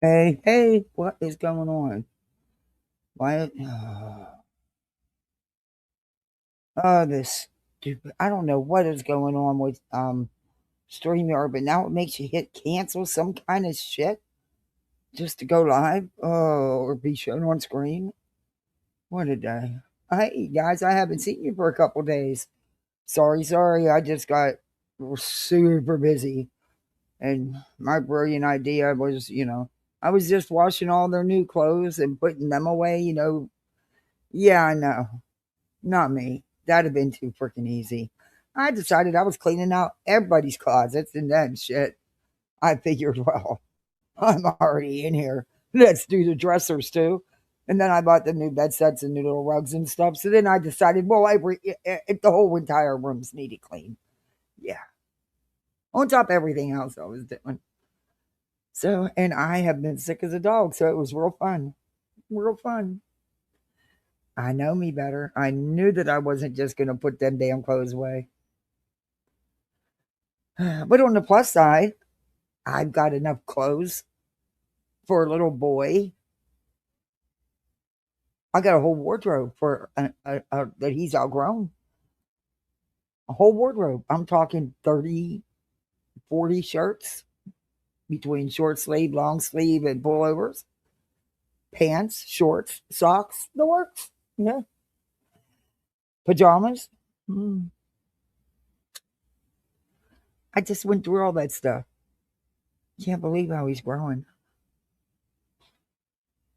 Hey, hey, what is going on? Why? This stupid. I don't know what is going on with StreamYard, but now it makes you hit cancel some kind of shit just to go live, or be shown on screen. What a day! Hey guys, I haven't seen you for a couple days. Sorry. I just got super busy, and my brilliant idea was, I was just washing all their new clothes and putting them away. Yeah, I know. Not me. That'd have been too freaking easy. I decided I was cleaning out everybody's closets and then shit. I figured, well, I'm already in here. Let's do the dressers too. And then I bought the new bed sets and new little rugs and stuff. So then I decided, well, the whole entire room's needed clean. Yeah. On top of everything else I was doing. So, and I have been sick as a dog. So it was real fun. Real fun. I know me better. I knew that I wasn't just going to put them damn clothes away. But on the plus side, I've got enough clothes for a little boy. I got a whole wardrobe for that he's outgrown. A whole wardrobe. I'm talking 30, 40 shirts between short sleeve, long sleeve, and pullovers, pants, shorts, socks, the works. Yeah. Pajamas. Mm. I just went through all that stuff. Can't believe how he's growing.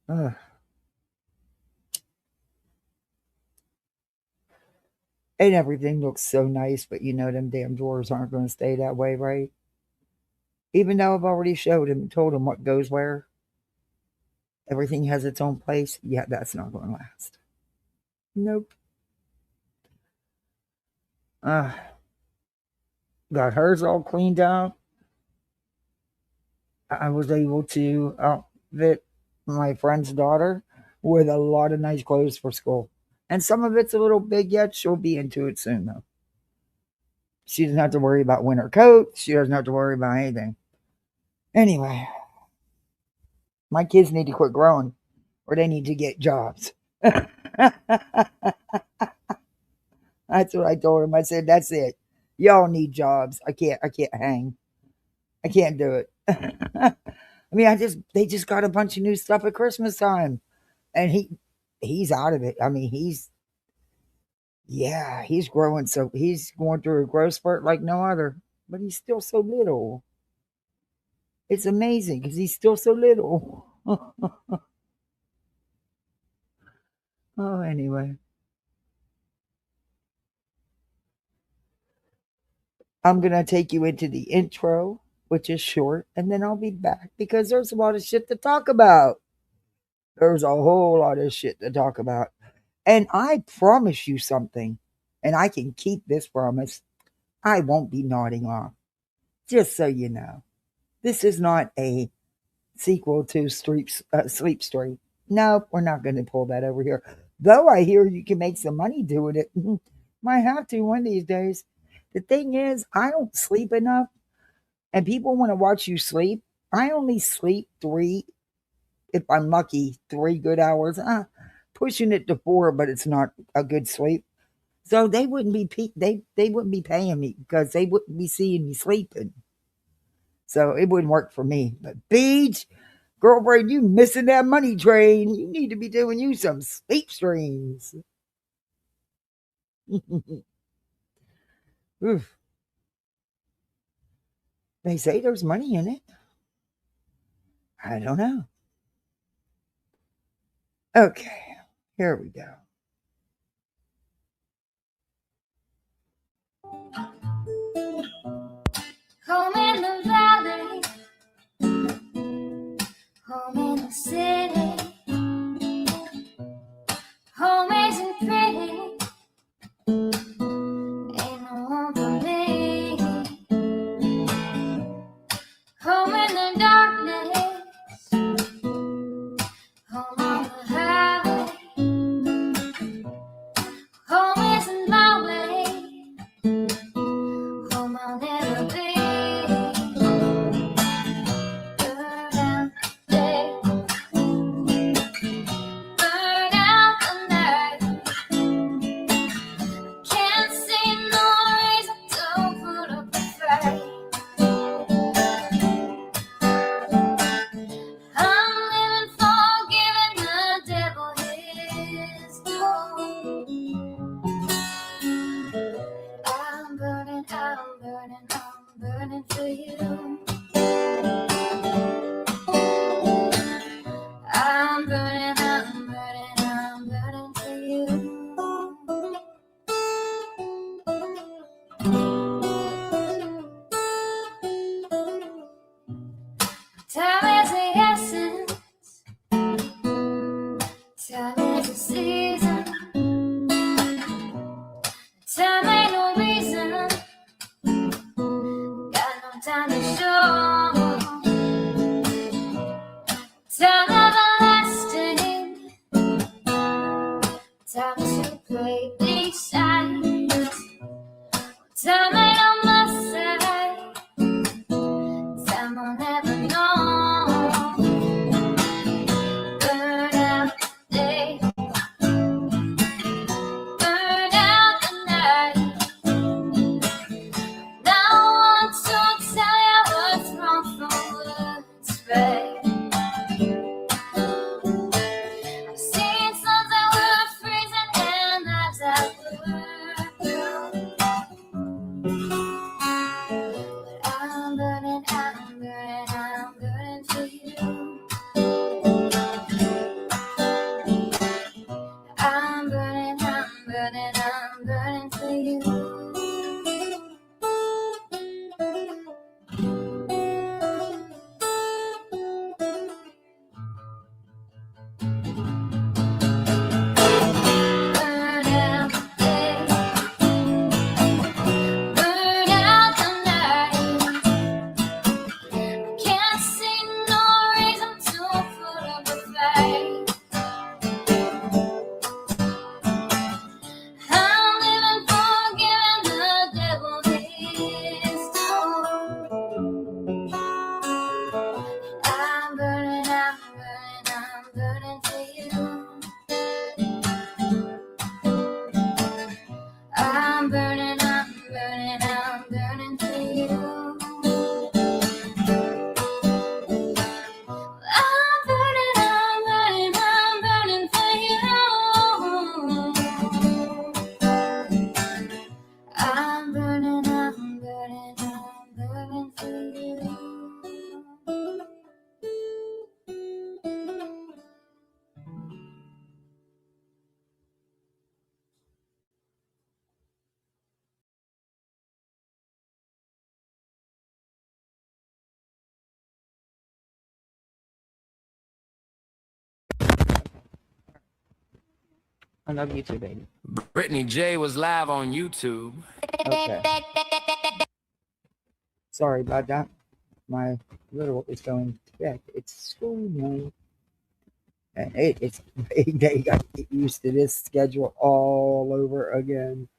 Ugh. And everything looks so nice, but them damn drawers aren't going to stay that way, right? Even though I've already showed him, told him what goes where, everything has its own place. Yeah, that's not going to last. Nope. Uh, got hers all cleaned out. I was able to outfit my friend's daughter with a lot of nice clothes for school. And some of it's a little big yet. She'll be into it soon, though. She doesn't have to worry about winter coats. She doesn't have to worry about anything. Anyway, my kids need to quit growing or they need to get jobs. That's what I told him. I said, that's it. Y'all need jobs. I can't hang. I can't do it. I mean, they just got a bunch of new stuff at Christmas time. And he's out of it. I mean, he's growing, so he's going through a growth spurt like no other. But he's still so little. It's amazing because he's still so little. Oh, anyway. I'm going to take you into the intro, which is short, and then I'll be back because there's a lot of shit to talk about. There's a whole lot of shit to talk about. And I promise you something, and I can keep this promise. I won't be nodding off. Just so you know, this is not a sequel to Sleep Story. No, we're not going to pull that over here. Though I hear you can make some money doing it. Might have to one of these days. The thing is, I don't sleep enough, and people want to watch you sleep. I only sleep three, if I'm lucky, 3 good hours. Pushing it to 4, but it's not a good sleep. So they wouldn't be they wouldn't be paying me because they wouldn't be seeing me sleeping. So it wouldn't work for me. But Beach, girlfriend, you missing that money train. You need to be doing you some sleep streams. Oof. They say there's money in it. I don't know. Okay, here we go. Home in the valley, home in the city, home isn't pretty, ain't no home for me. Home in the darkness, home on the highway, home isn't my way, home I'll never be. Around there. Time is the essence. Time is the season. Time ain't no reason. Got no time to show. Time everlasting. Time to play these sides. Time ain't on my side. Time will never know. Burn out the day. Burn out the night. No one to tell you what's wrong from what's right. I've seen suns that were freezing and nights that were blue. But I'm burning for you. I'm burning for you. Burn out the day. Burn out the night. Can't see no reason to put up a fight. I'm living for giving the devil his due. I'm burning for you. I'm burning for you. I'm burning for you. I'm burning for you. I love you too, baby. Brittany J was live on YouTube. Okay. Sorry about that. My little is going to bed. It's school night. And it's they got to get used to this schedule all over again.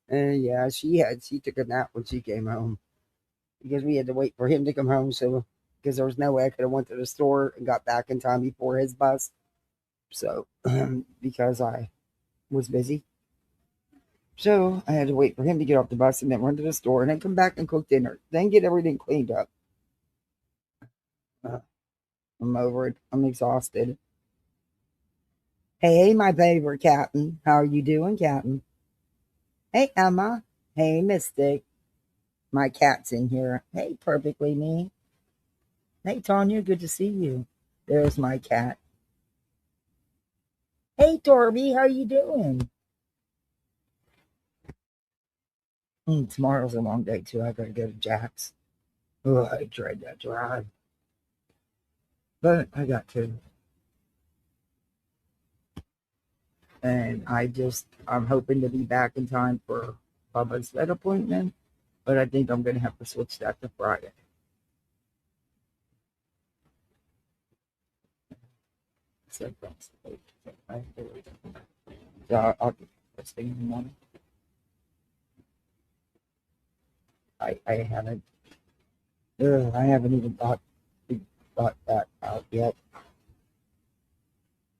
And yeah, she took a nap when she came home because we had to wait for him to come home. So because there was no way I could have went to the store and got back in time before his bus. So because I was busy, so I had to wait for him to get off the bus and then run to the store and then come back and cook dinner, then get everything cleaned up. I'm over it. I'm exhausted. Hey, my favorite captain. How are you doing, Captain? Hey, Emma. Hey, Mystic. My cat's in here. Hey, perfectly me. Hey, Tanya. Good to see you. There's my cat. Hey, Torby. How you doing? Tomorrow's a long day, too. I gotta go to Jack's. Oh, I dread that drive. But I got to. And I'm hoping to be back in time for Bubba's vet appointment. But I think I'm going to have to switch that to Friday. So I'll do first thing in the morning. I haven't even thought that out yet.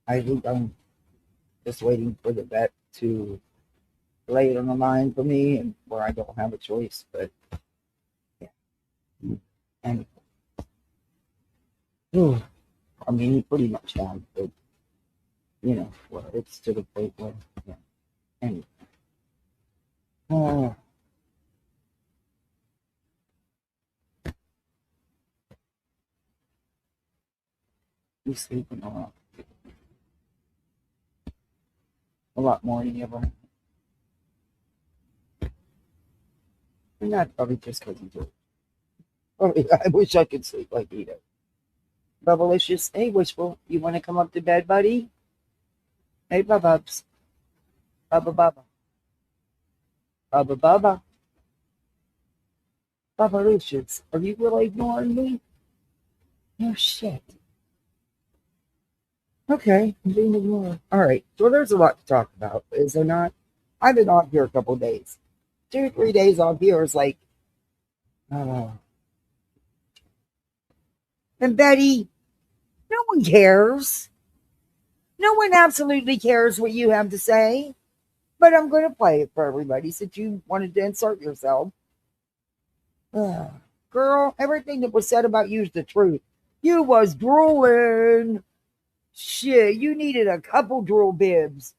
I think I'm just waiting for the vet to lay it on the line for me and where I don't have a choice. But yeah. And I mean, he pretty much has, but well, it's to the point where, yeah. Anyway. He's sleeping a lot more than ever. And that's probably just because he's old. I wish I could sleep like he does. Bubblicious. Hey, Wishful, you want to come up to bed, buddy? Hey, Bububs. Bubba Bubba. Bubba Bubba. Bubblicious. Are you really ignoring me? No shit. Okay, I'm being ignored. All right, so there's a lot to talk about, is there not? I've been off here a couple days. 2, 3 days off here is like, oh. And Betty, no one cares. No one absolutely cares what you have to say. But I'm going to play it for everybody since you wanted to insert yourself. Ugh. Girl, everything that was said about you is the truth. You was drooling. Shit, you needed a couple drool bibs.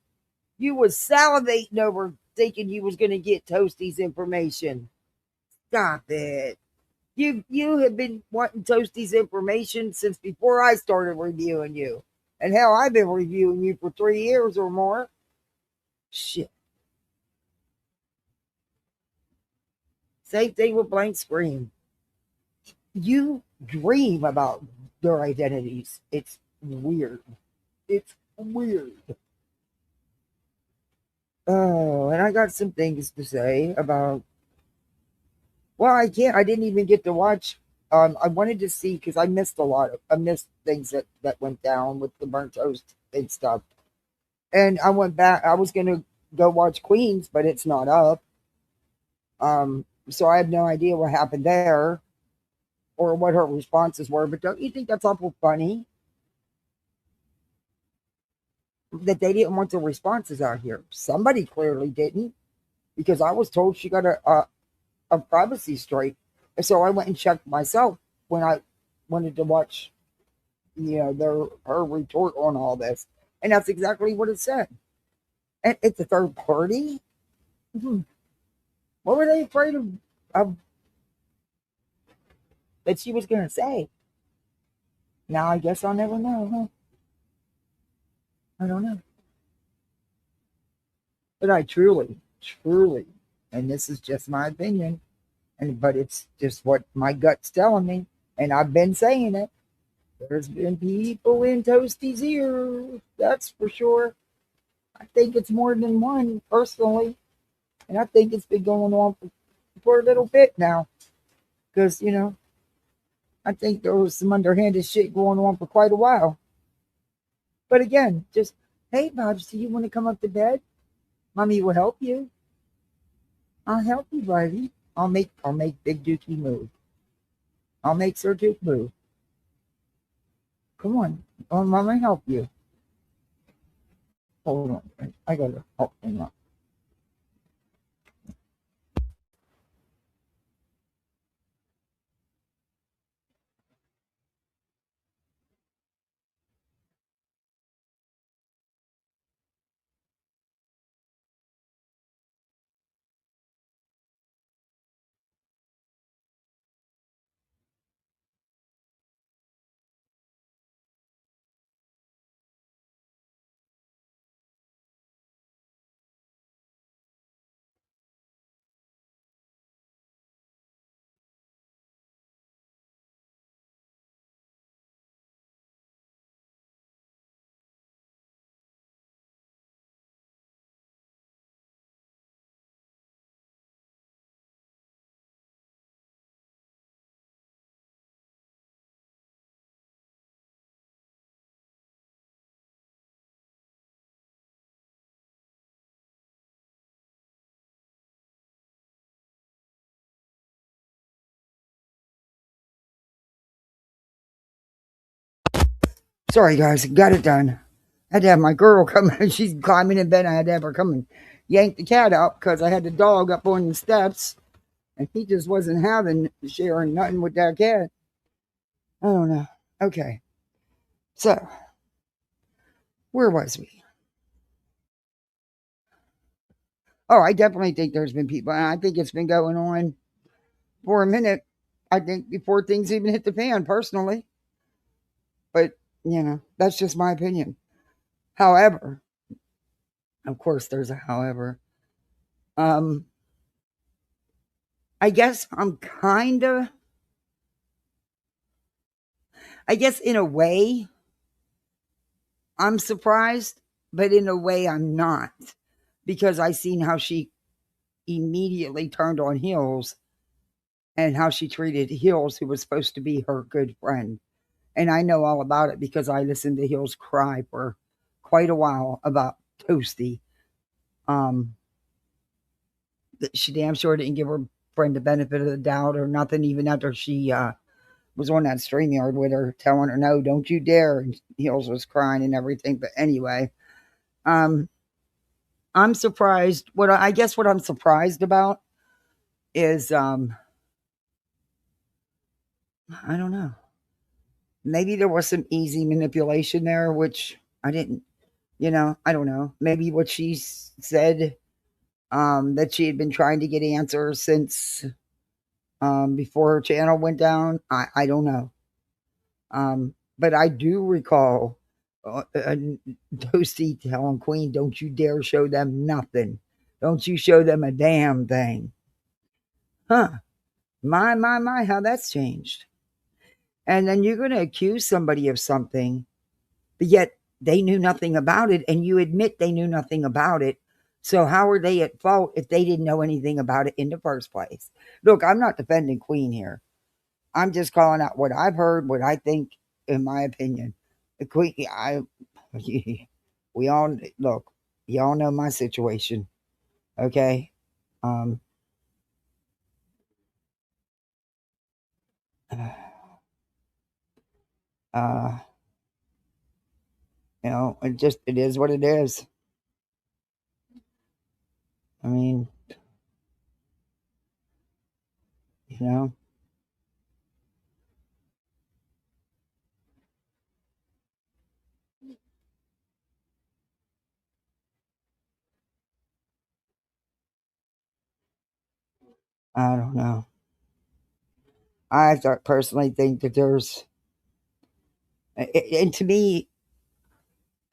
You was salivating over thinking you was going to get Toasty's information. Stop it. You have been wanting Toasty's information since before I started reviewing you. And hell, I've been reviewing you for 3 years or more. Shit. Same thing with Blank Screen. You dream about their identities. It's weird. It's weird. Oh, and I got some things to say about. Well, I can't. I didn't even get to watch. I wanted to see because I missed a lot. I missed things that went down with the burnt toast and stuff. And I went back. I was gonna go watch Queens, but it's not up. So I have no idea what happened there or what her responses were. But don't you think that's awful funny that they didn't want the responses out here? Somebody clearly didn't because I was told she got a privacy strike. And so I went and checked myself when I wanted to watch, her retort on all this. And that's exactly what it said. And it's a third party. Hmm. What were they afraid of that she was going to say? Now I guess I'll never know, huh? I don't know. But I truly, truly, and this is just my opinion, but it's just what my gut's telling me, and I've been saying it. There's been people in Toasty's ear, that's for sure. I think it's more than one personally, and I think it's been going on for a little bit now. Because I think there was some underhanded shit going on for quite a while. But again, just hey, Bob, do you want to come up to bed? Mommy will help you. I'll help you, buddy. I'll make Big Dookie move. I'll make Sir Duke move. Come on. Oh, Mama help you. Hold on. I gotta help him up. Sorry, guys. Got it done. I had to have my girl come. She's climbing in bed. I had to have her come and yank the cat out because I had the dog up on the steps and he just wasn't having sharing nothing with that cat. I don't know. Okay. So, where was we? Oh, I definitely think there's been people, and I think it's been going on for a minute. I think before things even hit the fan, personally. But, that's just my opinion. However, of course, there's a however. Um, I guess I'm kind of, I guess in a way, I'm surprised, but in a way, I'm not because I seen how she immediately turned on Hills and how she treated Hills, who was supposed to be her good friend. And I know all about it because I listened to Hills cry for quite a while about Toasty. Um, she damn sure didn't give her friend the benefit of the doubt or nothing, even after she was on that StreamYard with her, telling her, no, don't you dare. And Hills was crying and everything. But anyway, um, I'm surprised. I guess what I'm surprised about is I don't know. Maybe there was some easy manipulation there, which I didn't, I don't know. Maybe what she said, that she had been trying to get answers since before her channel went down. I don't know. But I do recall Toasty telling Queen, don't you dare show them nothing. Don't you show them a damn thing. Huh. My, how that's changed. And then you're going to accuse somebody of something, but yet they knew nothing about it, and you admit they knew nothing about it. So how are they at fault if they didn't know anything about it in the first place? Look, I'm not defending Queen here. I'm just calling out what I've heard, what I think, in my opinion. The Queen, we all look. Y'all know my situation, okay? Um, uh, it is what it is. I mean, you know, I don't know. Personally think that and to me,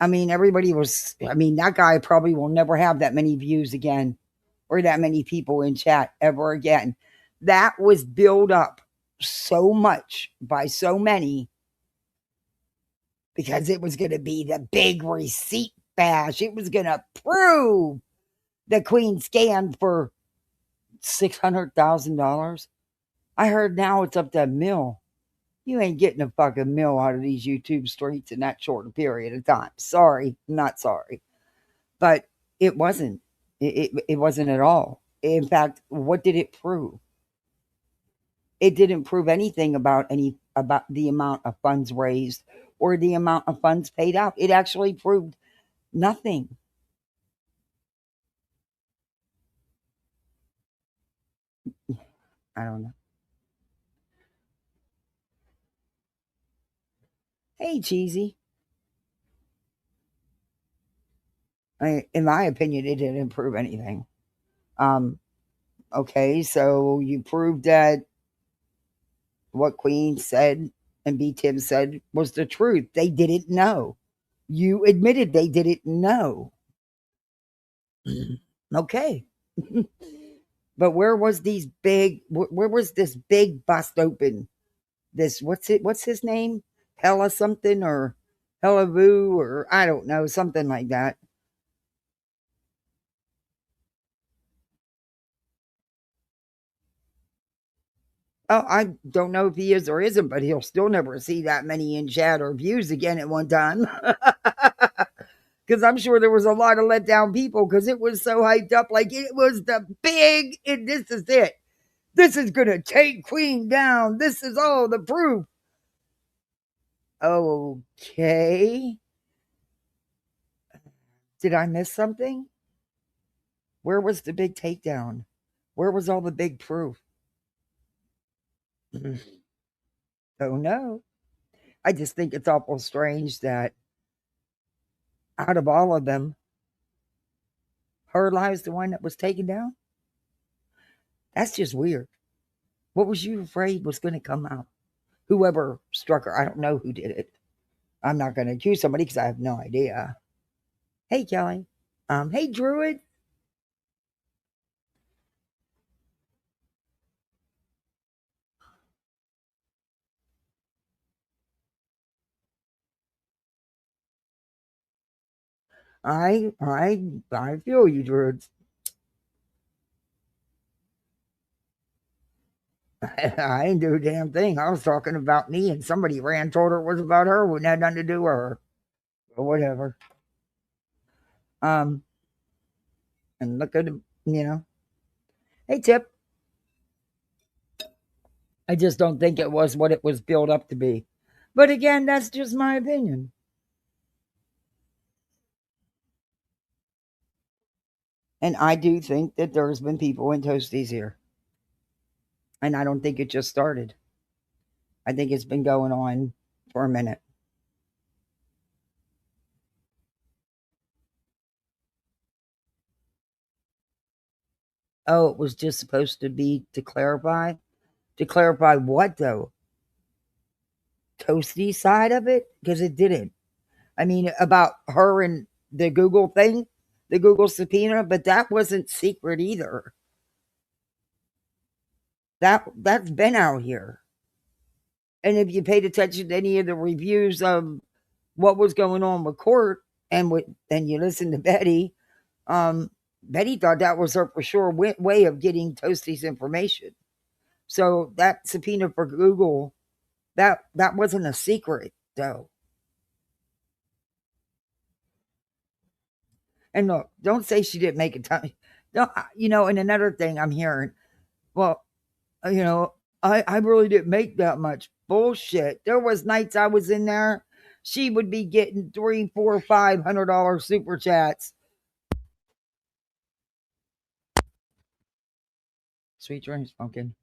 I mean, that guy probably will never have that many views again or that many people in chat ever again. That was built up so much by so many because it was going to be the big receipt bash. It was going to prove the Queen scanned for $600,000. I heard now it's up to $1 million. You ain't getting a fucking $1 million out of these YouTube streets in that short period of time. Sorry, not sorry. But it wasn't. It wasn't at all. In fact, what did it prove? It didn't prove anything about the amount of funds raised or the amount of funds paid out. It actually proved nothing. I don't know. Hey, cheesy. In my opinion, it didn't prove anything. Um, okay, so you proved that what Queen said and B Tim said was the truth. They didn't know. You admitted they didn't know. Okay. But where was this big bust open? This what's his name? Hella something or Hella Vu or I don't know, something like that. Oh, I don't know if he is or isn't, but he'll still never see that many in chat or views again at one time. Because I'm sure there was a lot of let down people because it was so hyped up. Like it was the big, and this is it. This is going to take Queen down. This is all the proof. Okay. Did I miss something? Where was the big takedown? Where was all the big proof? Oh no. I just think it's awful strange that out of all of them, her live's the one that was taken down. That's just weird. What was you afraid was going to come out? Whoever struck her, I don't know who did it. I'm not going to accuse somebody because I have no idea. Hey, Kelly. Hey, Druid. I feel you, Drews. I didn't do a damn thing. I was talking about me, and somebody ran told her it was about her. Wouldn't have nothing to do with her. But whatever. Um, and look at him, you know. Hey, Tip. I just don't think it was what it was built up to be. But again, that's just my opinion. And I do think that there's been people in Toasties here. And I don't think it just started. I think it's been going on for a minute. Oh, it was just supposed to be to clarify? To clarify what, though? Toasty side of it? Because it didn't. I mean, about her and the Google thing, the Google subpoena, but that wasn't secret either. That's been out here. And if you paid attention to any of the reviews of what was going on with court and you listened to Betty, Betty thought that was her for sure way of getting Toasty's information. So that subpoena for Google, that wasn't a secret though. And look, don't say she didn't make it time. Don't, and another thing I'm hearing, well, you know, I really didn't make that much. Bullshit. There was nights I was in there, she would be getting $300, $400, $500 super chats. Sweet dreams, pumpkin.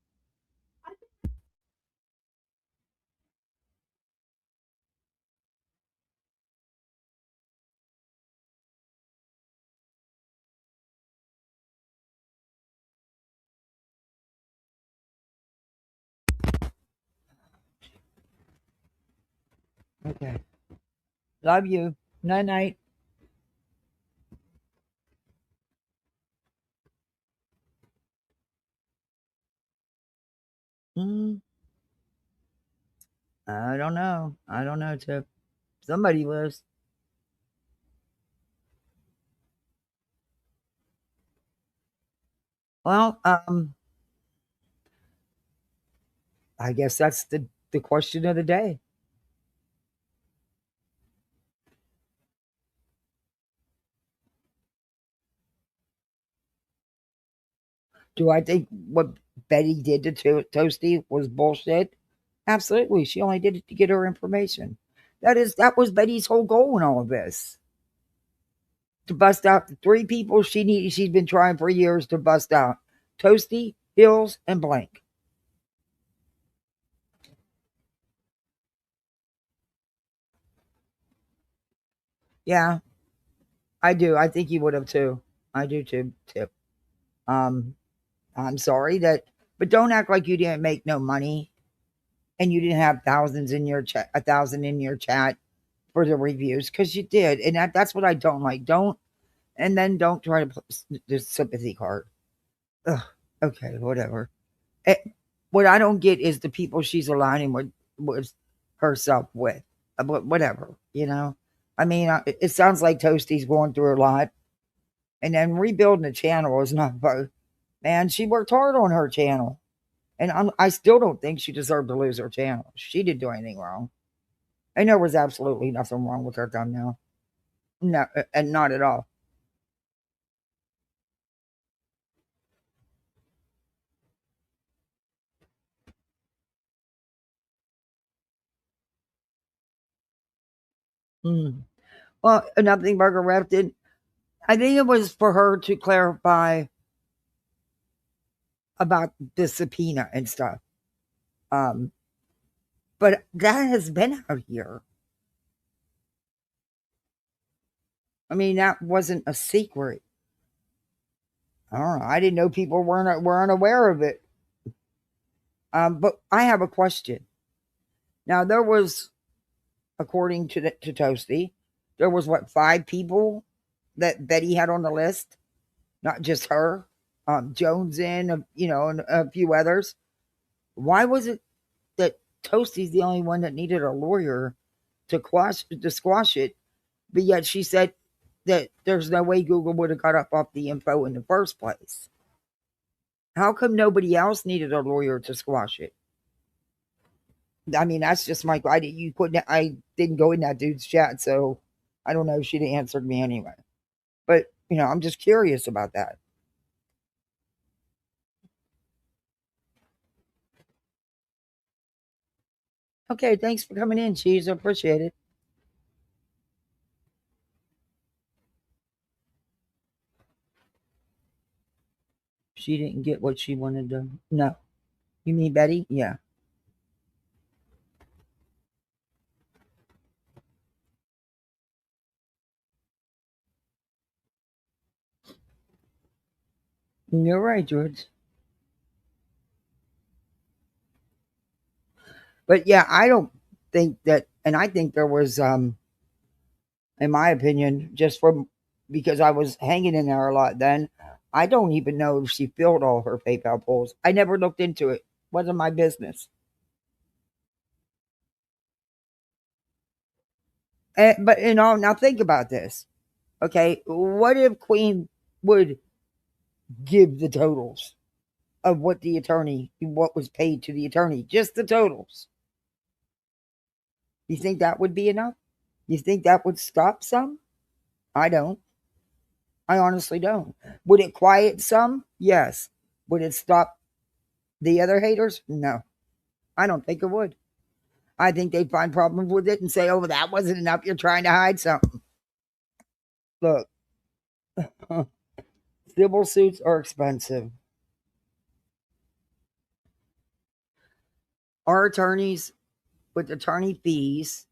Okay. Love you. Night night. Mm, I don't know. I don't know, Tip. Somebody was. Well, I guess that's the question of the day. Do I think what Betty did to Toasty was bullshit? Absolutely. She only did it to get her information. That was Betty's whole goal in all of this. To bust out the three people she's been trying for years to bust out. Toasty, Hills, and Blank. Yeah, I do. I think you would have too. I do too, Tip. Um, I'm sorry that, but don't act like you didn't make no money and you didn't have thousands in your chat, 1,000 in your chat for the reviews because you did, and that's what I don't like. Don't and then don't try to put the sympathy card. Ugh, okay, whatever. Eh, what I don't get is the people she's aligning with herself with. But whatever. I mean, it sounds like Toasty's going through a lot, and then rebuilding the channel is not. Man, she worked hard on her channel. And I still don't think she deserved to lose her channel. She didn't do anything wrong. And there was absolutely nothing wrong with her thumbnail. No, and not at all. Mm. Well, nothing Burger Rep did. I think it was for her to clarify about the subpoena and stuff. Um, but that has been out here. I mean, that wasn't a secret. I don't know. I didn't know people weren't aware of it. But I have a question. Now there was, according to Toasty, there was what 5 people that Betty had on the list, not just her. Jones and a few others. Why was it that Toasty's the only one that needed a lawyer to squash it, but yet she said that there's no way Google would have got up off the info in the first place. How come nobody else needed a lawyer to squash it? I mean, that's just my. I didn't go in that dude's chat, so I don't know. She'd have answered me anyway. But I'm just curious about that. Okay, thanks for coming in, Cheese. I appreciate it. She didn't get what she wanted to. No, you mean Betty? Yeah. You're right, George. But yeah, I don't think that, and I think there was, in my opinion, just from because I was hanging in there a lot then, I don't even know if she filled all her PayPal polls. I never looked into it. Wasn't my business. But now think about this. Okay, what if Queen would give the totals of what was paid to the attorney, just the totals? You think that would be enough? You think that would stop some? I don't. I honestly don't. Would it quiet some? Yes. Would it stop the other haters? No. I don't think it would. I think they'd find problems with it and say, oh, that wasn't enough. You're trying to hide something. Look, civil suits are expensive. Our attorneys, with attorney fees,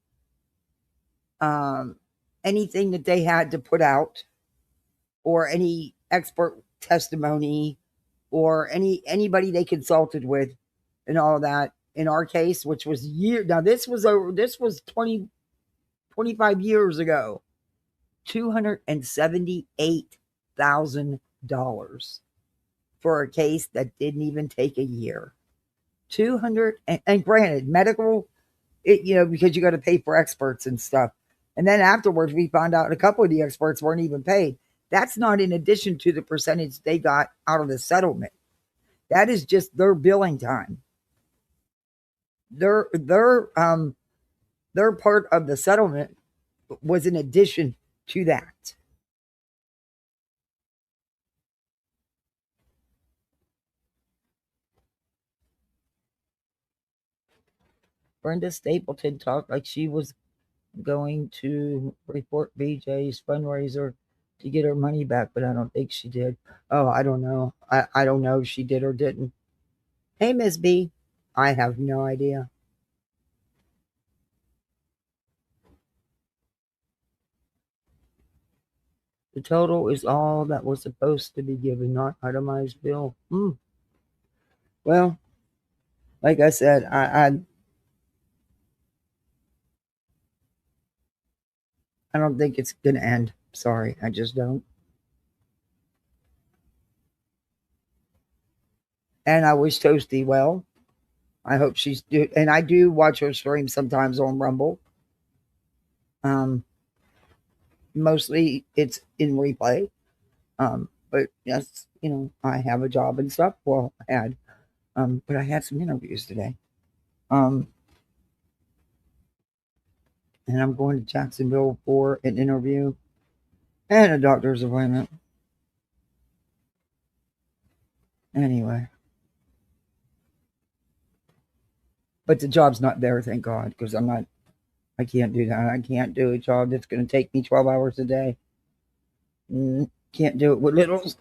um, anything that they had to put out, or any expert testimony, or anybody they consulted with, and all that. In our case, which was now this was 25 years ago, $278,000 for a case that didn't even take a year. 200 and granted, medical, because you got to pay for experts and stuff. And then afterwards, we found out a couple of the experts weren't even paid. That's not in addition to the percentage they got out of the settlement. That is just their billing time. Their part of the settlement was in addition to that. Brenda Stapleton talked like she was going to report BJ's fundraiser to get her money back, but I don't think she did. Oh, I don't know. I don't know if she did or didn't. Hey, Miss B. I have no idea. The total is all that was supposed to be given, not itemized bill. Well, like I said, I don't think it's gonna end. Sorry, I just don't. And I wish Toasty well. I hope she's do, and I do watch her stream sometimes on Rumble. Um, Mostly it's in replay. But yes, I have a job and stuff. Well, I had, but I had some interviews today. And I'm going to Jacksonville for an interview and a doctor's appointment. Anyway, but the job's not there, thank God, because I can't do that. I can't do a job that's going to take me 12 hours a day. Can't do it with littles.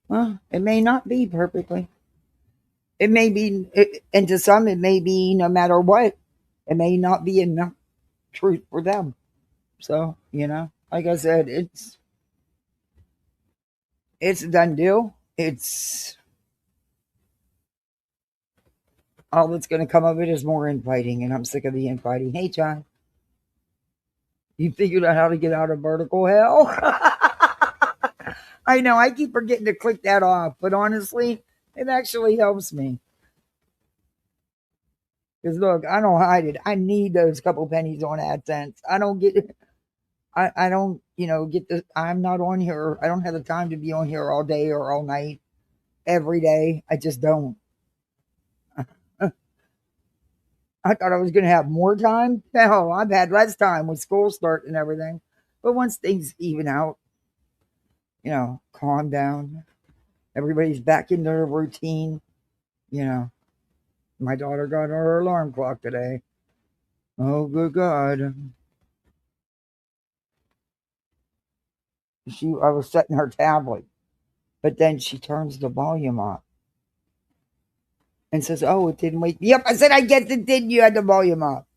Well, it may not be perfectly. It may be, and to some, it may be no matter what. It may not be enough truth for them. So, like I said, it's a done deal. It's all that's going to come of it is more infighting, and I'm sick of the infighting. Hey, John, you figured out how to get out of vertical hell? I know I keep forgetting to click that off, but honestly, it actually helps me. Because look, I don't hide it. I need those couple pennies on AdSense. I don't get. I don't, get the. I'm not on here. I don't have the time to be on here all day or all night, every day. I just don't. I thought I was going to have more time. Hell, I've had less time with school start and everything. But once things even out, calm down. Everybody's back in their routine. You know, my daughter got her alarm clock today. Oh, good God. I was setting her tablet, but then she turns the volume up and says, "Oh, it didn't wake me up." I said, "I guess it did. You had the volume up."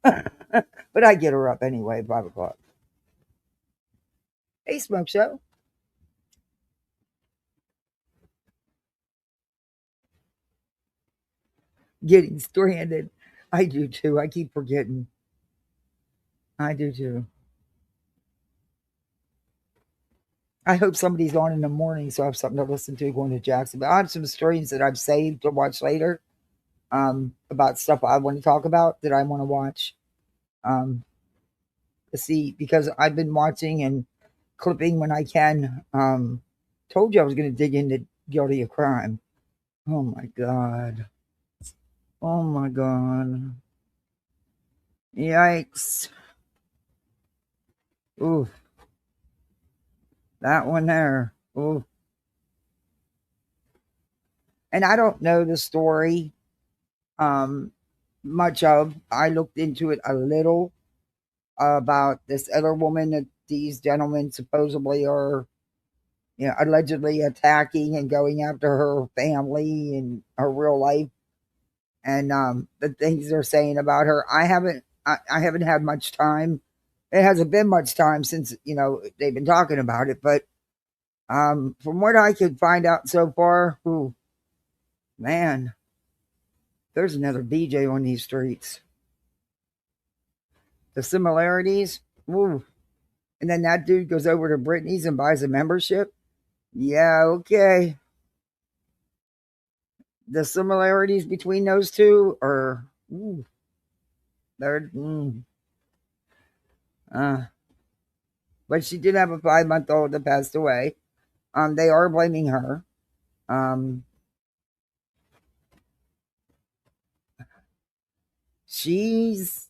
But I get her up anyway, 5 o'clock. Hey, Smoke Show. Getting stranded. I do too. I keep forgetting. I do too. I hope somebody's on in the morning so I have something to listen to going to Jacksonville. I have some streams that I've saved to watch later, about stuff I want to talk about that I want to watch. Um, to see, because I've been watching and clipping when I can. Told you I was going to dig into Guilty of Crime. Oh my God. Oh my God. Yikes. Ooh, that one there. Ooh. And I don't know the story um much of. I looked into it a little, about this other woman that these gentlemen supposedly are, allegedly attacking and going after her family and her real life, and the things they're saying about her. I haven't had much time. It hasn't been much time since they've been talking about it, but from what I could find out so far, ooh, man, there's another BJ on these streets. The similarities, ooh. And then that dude goes over to Brittany's and buys a membership. Yeah, okay. The similarities between those two are, ooh, they're, uh, but she did have a 5-month old that passed away. They are blaming her. Um, she's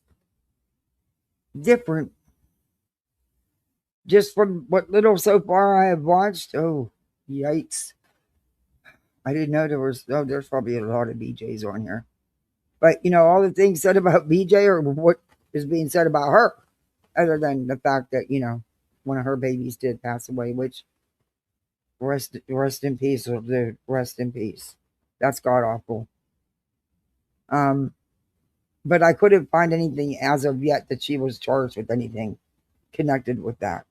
different. Just from what little so far I have watched. Oh, yikes. I didn't know there was, oh, there's probably a lot of BJs on here. But, all the things said about BJ are what is being said about her, other than the fact that, one of her babies did pass away, which rest in peace, or the rest in peace. That's god awful. Um, but I couldn't find anything as of yet that she was charged with anything connected with that.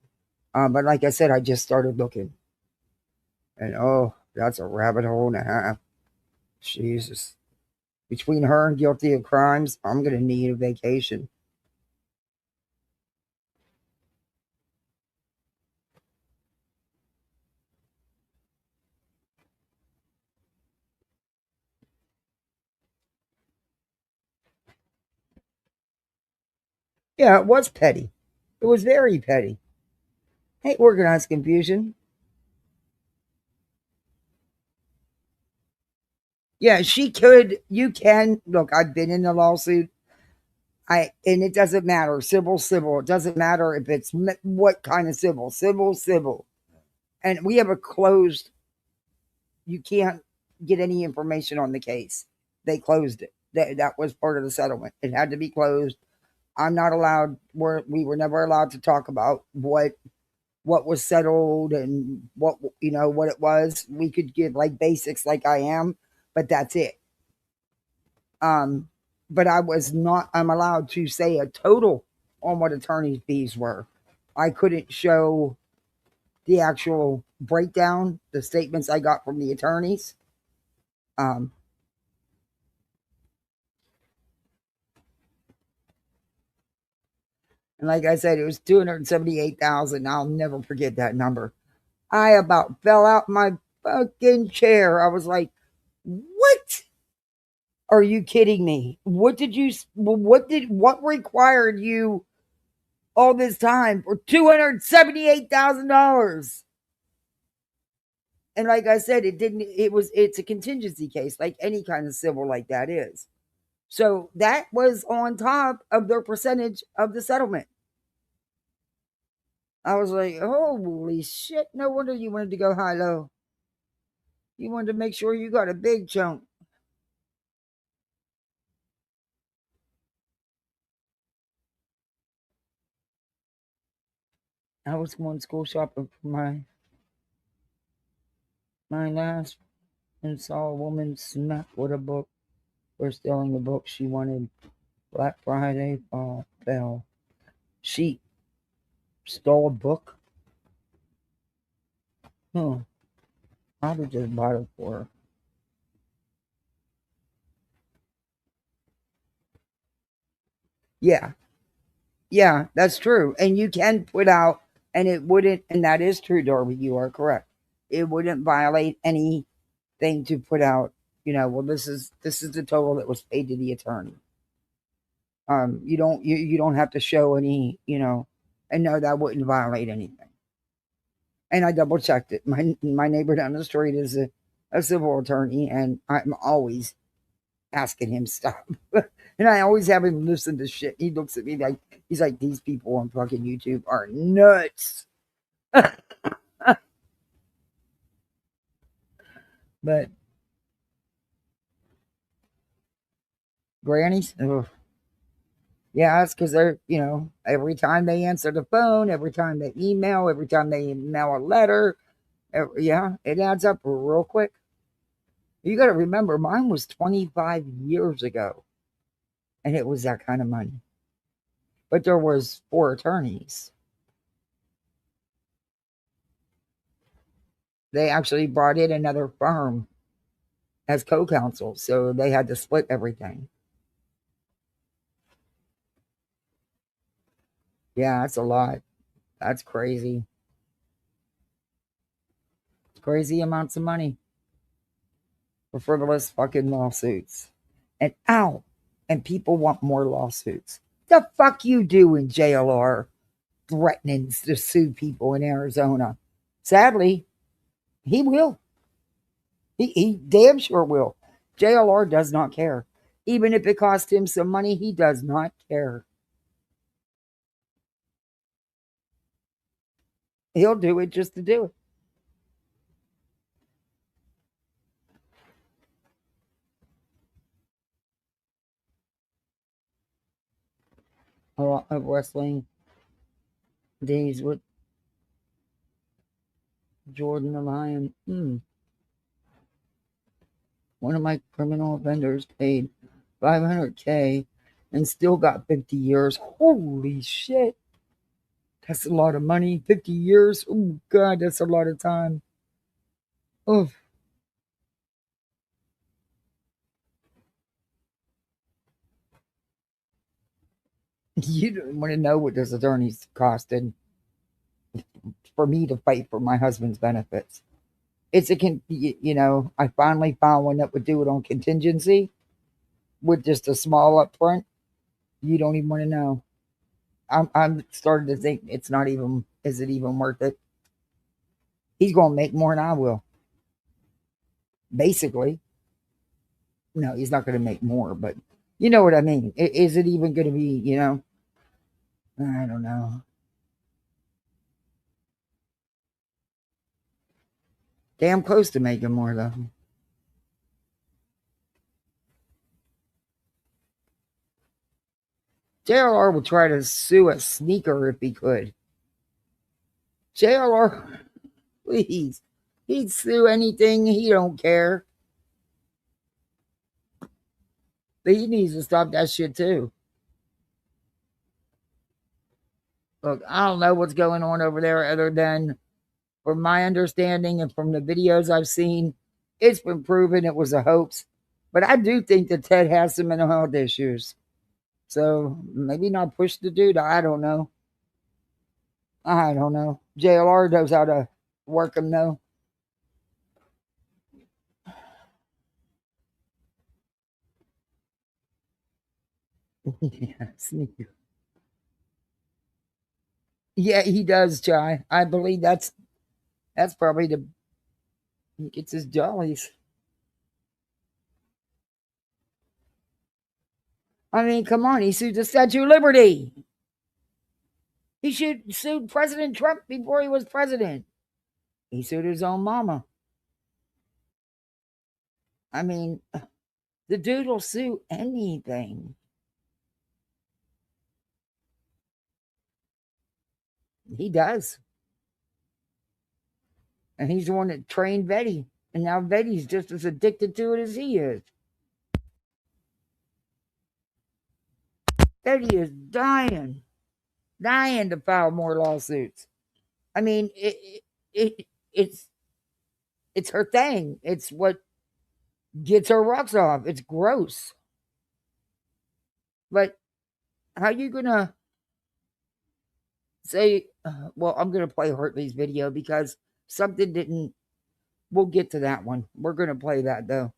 But like I said, I just started looking, and oh, that's a rabbit hole and a half. Jesus. Between her and Guilty of Crimes, I'm gonna need a vacation. Yeah, it was petty. It was very petty. Hey, organized confusion. Yeah, she could. You can look. I've been in a lawsuit. And it doesn't matter, civil, civil. It doesn't matter if it's what kind of civil, civil, civil. And we have a closed. You can't get any information on the case. They closed it. That was part of the settlement. It had to be closed. I'm not allowed. We were never allowed to talk about what was settled and what it was. We could give like basics, like I am, but that's it. Um, but I was not. I'm allowed to say a total on what attorney fees were. I couldn't show the actual breakdown, the statements I got from the attorneys. Um, and like I said, it was 278,000. I'll never forget that number. I about fell out my fucking chair. I was like, "What Are you kidding me? What required you all this time for $278,000? And like I said, it's a contingency case, like any kind of civil like that is. So that was on top of their percentage of the settlement. I was like, holy shit, no wonder you wanted to go high low. You wanted to make sure you got a big chunk. I was going school shopping for my last and saw a woman smack with a book for stealing a book she wanted. Black Friday fall fell. She stole a book? Huh. I would just buy it for her. Yeah. Yeah, that's true. And you can put out, and it wouldn't, and that is true, Darby. You are correct. It wouldn't violate anything to put out, well, this is the total that was paid to the attorney. You don't have to show any, and no, that wouldn't violate anything. And I double checked it. My neighbor down the street is a civil attorney, and I'm always asking him stuff. And I always have him listen to shit. He looks at me like he's like, these people on fucking YouTube are nuts. But grannies, ugh. Yeah, it's because they're, every time they answer the phone, every time they email, every time they mail a letter, yeah, it adds up real quick. You got to remember, mine was 25 years ago, and it was that kind of money. But there was 4 attorneys. They actually brought in another firm as co-counsel, so they had to split everything. Yeah, that's a lot. That's crazy. Crazy amounts of money for frivolous fucking lawsuits. And ow, and people want more lawsuits. The fuck you do in JLR threatening to sue people in Arizona? Sadly, he will. He damn sure will. JLR does not care. Even if it costs him some money, he does not care. He'll do it just to do it. A lot of wrestling days with Jordan the Lion. One of my criminal offenders paid $500K and still got 50 years. Holy shit. That's a lot of money. 50 years. Oh, God, that's a lot of time. Oh, you don't want to know what this attorney's costing for me to fight for my husband's benefits. I finally found one that would do it on contingency with just a small upfront. You don't even want to know. I'm starting to think is it even worth it? He's going to make more than I will. Basically. No, he's not going to make more, but you know what I mean. Is it even going to be, I don't know. Damn close to making more, though. JLR would try to sue a sneaker if he could. JLR, please. He'd sue anything. He don't care. But he needs to stop that shit, too. Look, I don't know what's going on over there other than, from my understanding and from the videos I've seen, it's been proven it was a hoax. But I do think that Ted has some mental health issues. So maybe not push the dude. I don't know. I don't know. JLR knows how to work him, though. Yes. Yeah, he does, Jai. I believe that's probably the he gets his jollies. I mean, come on, he sued the Statue of Liberty. He should sued President Trump before he was president. He sued his own mama. I mean, the dude will sue anything. He does. And he's the one that trained Betty. And now Betty's just as addicted to it as he is. Betty is dying to file more lawsuits. I mean, it's it's her thing. It's what gets her rocks off. It's gross. But how you gonna say? Well, I'm gonna play Hartley's video because something didn't. We'll get to that one. We're gonna play that though.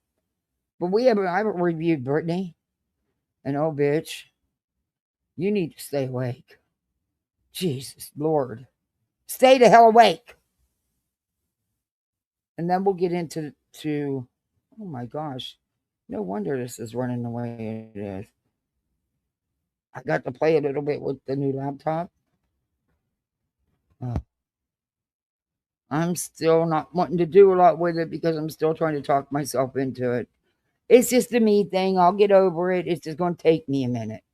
But I haven't reviewed Brittany. And oh, bitch, you need to stay awake. Jesus Lord, stay the hell awake. And then we'll get into oh my gosh, no wonder this is running the way it is. I got to play a little bit with the new laptop. Uh, I'm still not wanting to do a lot with it because I'm still trying to talk myself into it. It's just a me thing. I'll get over it. It's just going to take me a minute.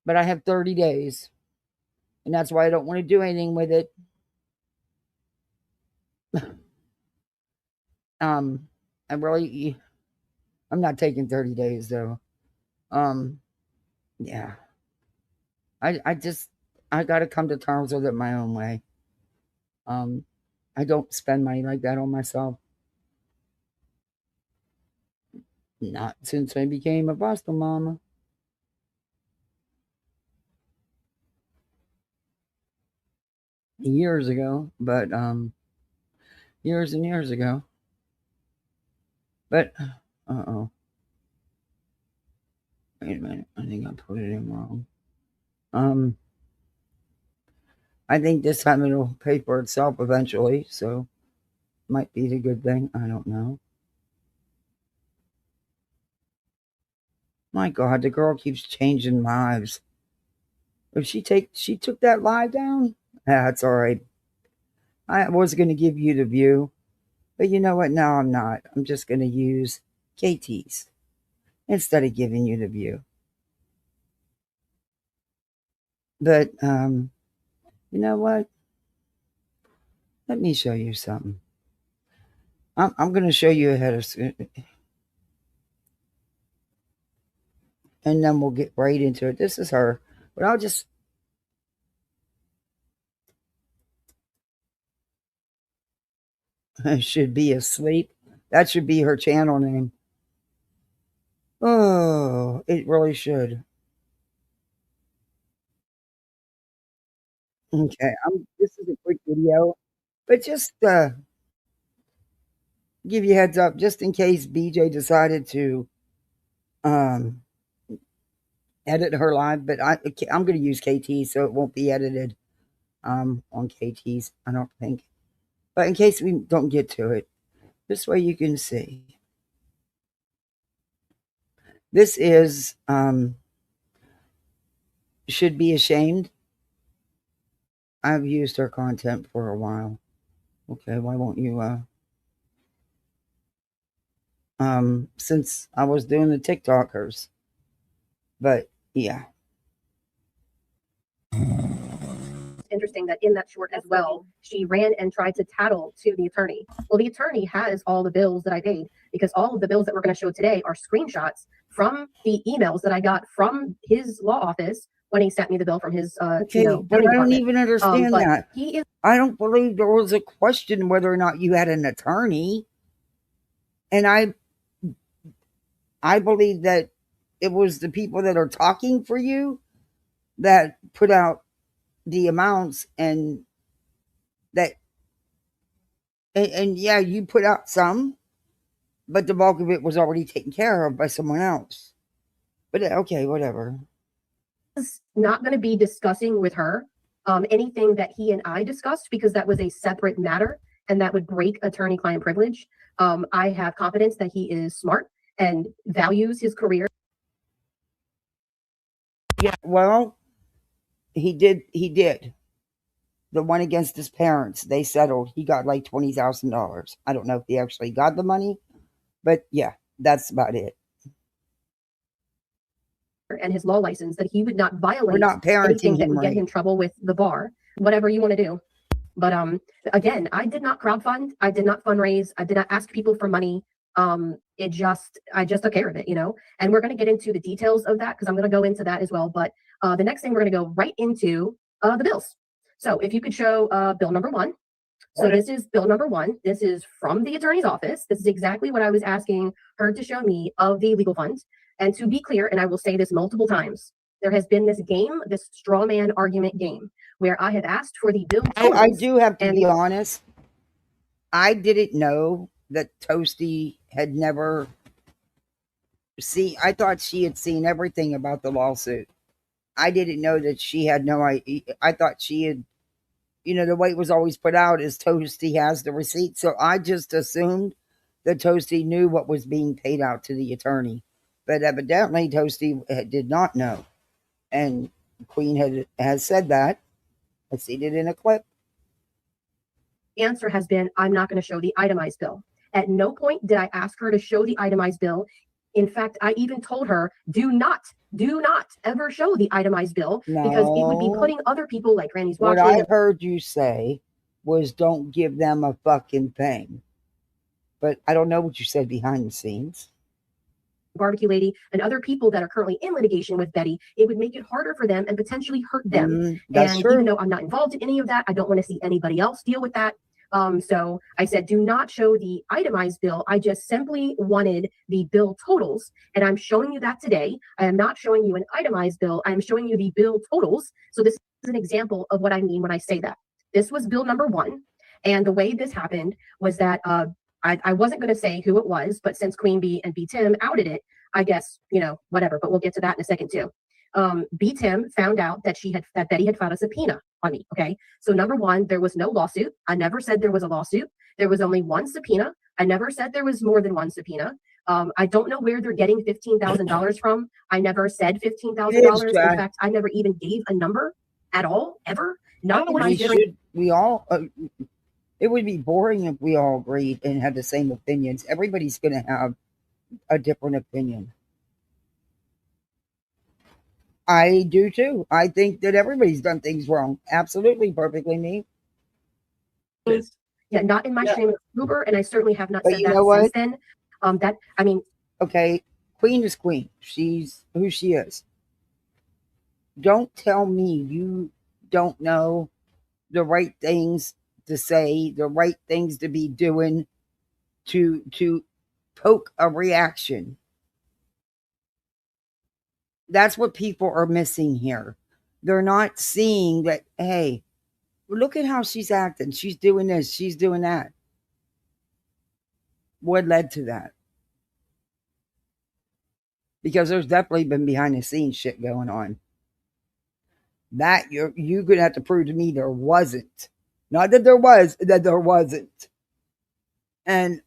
But I have 30 days. And that's why I don't want to do anything with it. um, I'm not taking 30 days though. Yeah. I got to come to terms with it my own way. Um, I don't spend money like that on myself. Not since I became a foster mama. Years ago, but years and years ago. But oh. Wait a minute. I think I put it in wrong. I think this time it'll pay for itself eventually, so might be the good thing. I don't know. My God, the girl keeps changing lives. If she took that lie down, that's all right. I was going to give you the view, but you know what? Now I'm not. I'm just going to use KT's instead of giving you the view. But you know what? Let me show you something. I'm going to show you ahead of, and then we'll get right into it. This is her, but I'll just. Should be asleep. That should be her channel name. Oh, it really should. Okay, this is a quick video, but just give you a heads up, just in case BJ decided to um, edit her live. But I'm going to use KT, so it won't be edited on KT's. I don't think. But in case we don't get to it, this way you can see. This is should be ashamed. I've used her content for a while. Okay, why won't you since I was doing the TikTokers. But yeah. Interesting that in that short as well, she ran and tried to tattle to the attorney. Well, the attorney has all the bills that I paid because all of the bills that we're going to show today are screenshots from the emails that I got from his law office when he sent me the bill from his okay, but I don't even understand that. I don't believe there was a question whether or not you had an attorney. And I believe that it was the people that are talking for you that put out the amounts and that and yeah, you put out some, but the bulk of it was already taken care of by someone else. But okay, whatever. Is not going to be discussing with her anything that he and I discussed because that was a separate matter and that would break attorney-client privilege. I have confidence that he is smart and values his career. Yeah, well, he did. He did. The one against his parents, they settled. He got like $20,000. I don't know if he actually got the money, but yeah, that's about it. And his law license that he would not We're violate not anything parenting that him would get right. him trouble with the bar, whatever you want to do. But again, I did not crowdfund. I did not fundraise. I did not ask people for money. I just took care of it, you know. And we're going to get into the details of that because I'm going to go into that as well. But the next thing we're going to go right into the bills. So if you could show bill number one. So this is bill number one. This is from the attorney's office. This is exactly what I was asking her to show me of the legal fund. And to be clear, and I will say this multiple times, there has been this game, this straw man argument game, where I have asked for the bill totals. I do have to and be honest. I didn't know that Toasty had never seen. I thought she had seen everything about the lawsuit. I didn't know that she had no idea. I thought she had, the way it was always put out is Toasty has the receipt. So I just assumed that Toasty knew what was being paid out to the attorney. But evidently, Toasty did not know. And Queen has said that. I seen it in a clip. answer has been, I'm not going to show the itemized bill. At no point did I ask her to show the itemized bill. In fact, I even told her, do not ever show the itemized bill because it would be No. putting other people like Granny's What watching. I heard you say was don't give them a fucking thing. But I don't know what you said behind the scenes. Barbecue Lady and other people that are currently in litigation with Betty, it would make it harder for them and potentially hurt them. That's and true. even though I'm not involved in any of that, I don't want to see anybody else deal with that. So I said, do not show the itemized bill. I just simply wanted the bill totals. And I'm showing you that today. I am not showing you an itemized bill. I'm showing you the bill totals. So this is an example of what I mean when I say that. This was bill number one. And the way this happened was that I wasn't going to say who it was, but since Queen Bee and B Tim outed it, I guess, whatever, but we'll get to that in a second too. B Tim found out that Betty had filed a subpoena on me. Okay. So number one, there was no lawsuit. I never said there was a lawsuit. There was only one subpoena. I never said there was more than one subpoena. I don't know where they're getting $15,000 from. I never said $15,000. In fact, I never even gave a number at all, ever. Not in my it would be boring if we all agreed and had the same opinions. Everybody's going to have a different opinion. I do too. I think that everybody's done things wrong. Absolutely, perfectly me. Yeah, not in my stream of Uber, and I certainly have not But said you that know what? since then. Okay, Queen is Queen. She's who she is. Don't tell me you don't know the right things to say, the right things to be doing to poke a reaction. That's what people are missing here. They're not seeing that, hey, look at how she's acting. She's doing this, she's doing that. What led to that? Because there's definitely been behind the scenes shit going on. That you're gonna have to prove to me there wasn't. Not that there was, that there wasn't. And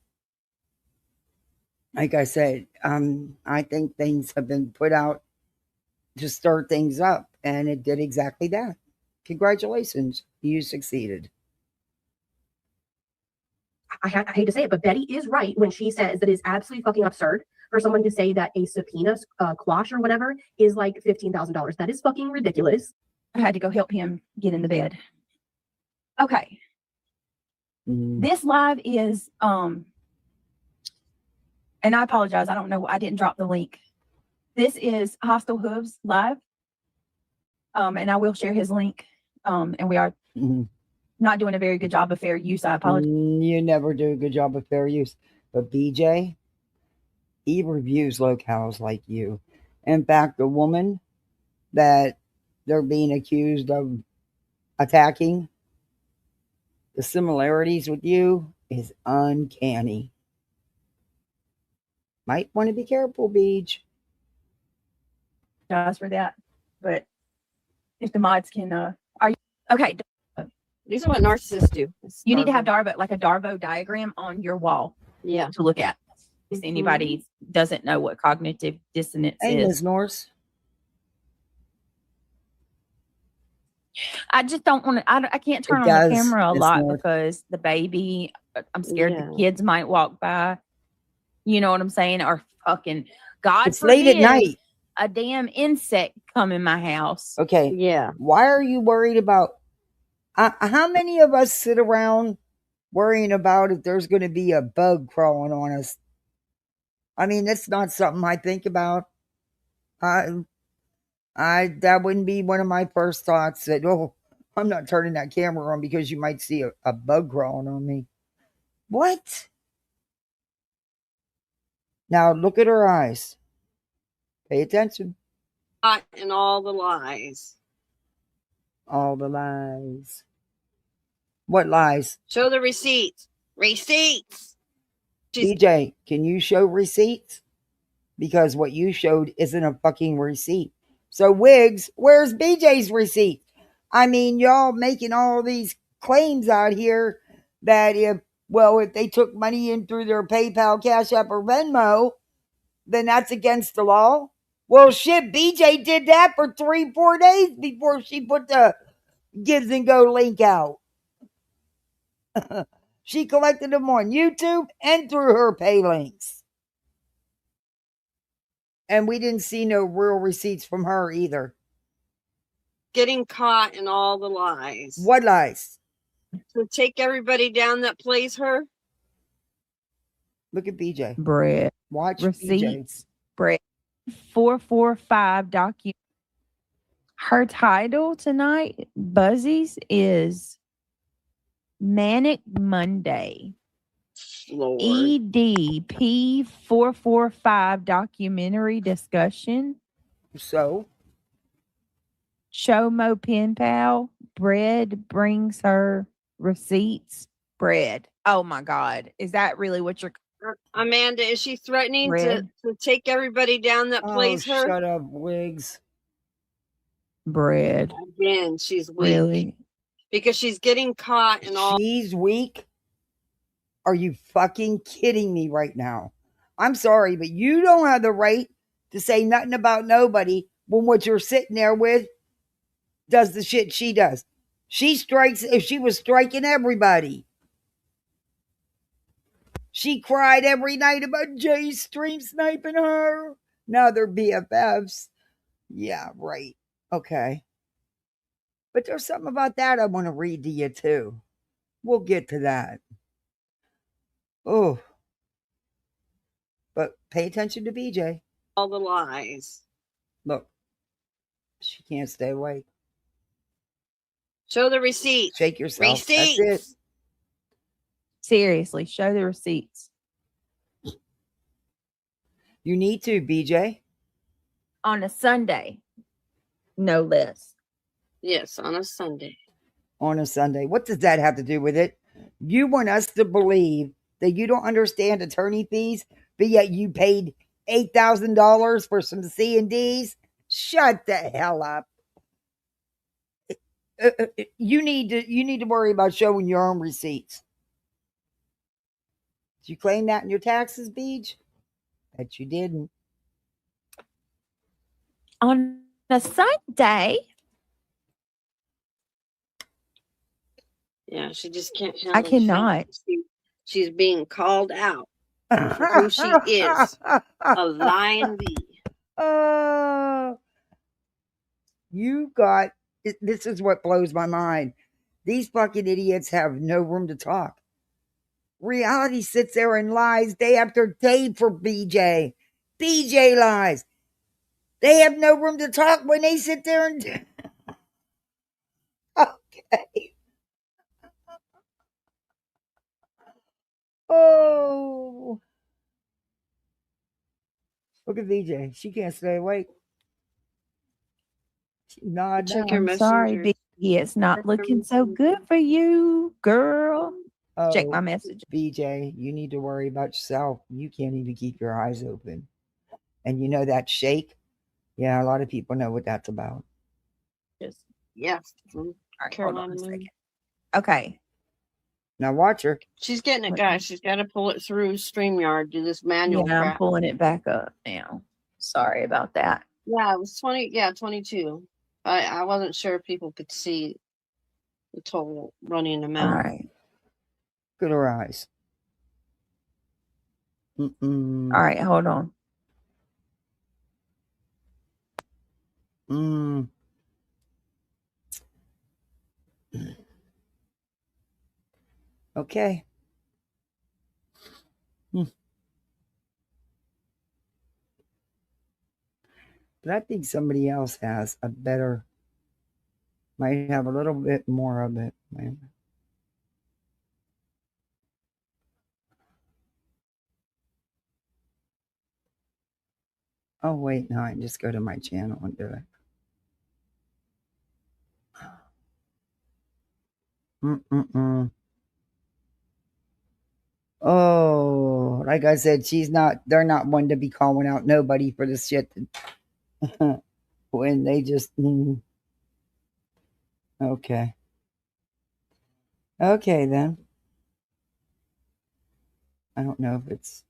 like I said, I think things have been put out to stir things up, and it did exactly that. Congratulations, you succeeded. I hate to say it, but Betty is right when she says that it's absolutely fucking absurd for someone to say that a subpoena quash or whatever is like $15,000. That is fucking ridiculous. I had to go help him get in the bed. Okay. This live is and I apologize. I don't know. I didn't drop the link. This is Hostile Hooves live. And I will share his link. And we are not doing a very good job of fair use. I apologize. You never do a good job of fair use. But BJ, he reviews locales like you. In fact, the woman that they're being accused of attacking, the similarities with you is uncanny. Might want to be careful, Beach. Apologize for that. But if the mods can, are you okay? These are what narcissists do. You need to have Darvo, like a Darvo diagram on your wall Yeah. to look at. If anybody doesn't know what cognitive dissonance Hey, is. Ms. Norse. I just don't want to. I can't turn It on the does, camera a Miss lot North. because the baby. I'm scared Yeah. the kids might walk by. You know what I'm saying? Or fucking God It's late at forbid night. a damn insect come in my house. Okay. Yeah. Why are you worried about? How many of us sit around worrying about if there's going to be a bug crawling on us? I mean, that's not something I think about. That wouldn't be one of my first thoughts. That I'm not turning that camera on because you might see a bug crawling on me. What? Now look at her eyes. Pay attention. And all the lies. All the lies. What lies? Show the receipts. Receipts. DJ, can you show receipts? Because what you showed isn't a fucking receipt. So, Wiggs, where's BJ's receipt? I mean, y'all making all these claims out here that if they took money in through their PayPal, Cash App, or Venmo, then that's against the law. Well, shit, BJ did that for 3-4 days before she put the Gives and Go link out. She collected them on YouTube and through her pay links. And we didn't see no real receipts from her either. Getting caught in all the lies. What lies? To take everybody down that plays her. Look at BJ. Bread. Watch Receipts. Bread. 445 docu. Her title tonight, Buzzies, is Manic Monday. Lord. EDP 445 documentary discussion. So? Showmo Pen Pal. Bread brings her receipts. Bread. Oh my God. Is that really what you're... Amanda, is she threatening to take everybody down that plays her? Shut up, Wiggs. Bread. Again, she's weak. Really? Because she's getting caught in all... She's weak? Are you fucking kidding me right now? I'm sorry, but you don't have the right to say nothing about nobody when what you're sitting there with does the shit she does. She strikes, if she was striking everybody. She cried every night about Jay stream sniping her. Now they're BFFs. Yeah, right. Okay. But there's something about that I want to read to you too. We'll get to that. Oh. But pay attention to BJ. All the lies. Look. She can't stay awake. Show the receipts. Shake yourself. Receipts. That's it. Seriously, show the receipts. You need to, BJ. On a Sunday, no less. Yes, on a Sunday. On a Sunday. What does that have to do with it? You want us to believe that you don't understand attorney fees, but yet you paid $8,000 for some C&Ds? Shut the hell up. You need to worry about showing your own receipts. Did you claim that in your taxes, Beach? Bet you didn't. On a Sunday. Yeah, she just can't handle I cannot. She's being called out for who she is. A lying bee. You got... This is what blows my mind. These fucking idiots have no room to talk. Reality sits there and lies day after day for BJ. BJ lies. They have no room to talk when they sit there and... Okay. Oh. Look at BJ. She can't stay awake. Check your I'm messengers. sorry, Vicky. It's not looking so good for you, girl. Check Oh, my message. BJ, you need to worry about yourself. You can't even keep your eyes open. And you know that shake? Yeah, a lot of people know what that's about. Just Yeah. all right, hold on Carolina a Moon. second. Okay. Now watch her. She's getting it, guys. She's got to pull it through StreamYard, do this manual Yeah, I'm crap. pulling it back up now. Sorry about that. Yeah, it was 20. Yeah, 22. I wasn't sure if people could see the total running All amount. right. Look at her eyes. Mm-mm. All right, hold on. Mm. Okay. But I think somebody else has a better, might have a little bit more of it. Oh, wait, no, I can just go to my channel and do it. Mm-mm-mm. Oh, like I said, they're not one to be calling out nobody for this shit when they just, okay. Okay, then. I don't know if it's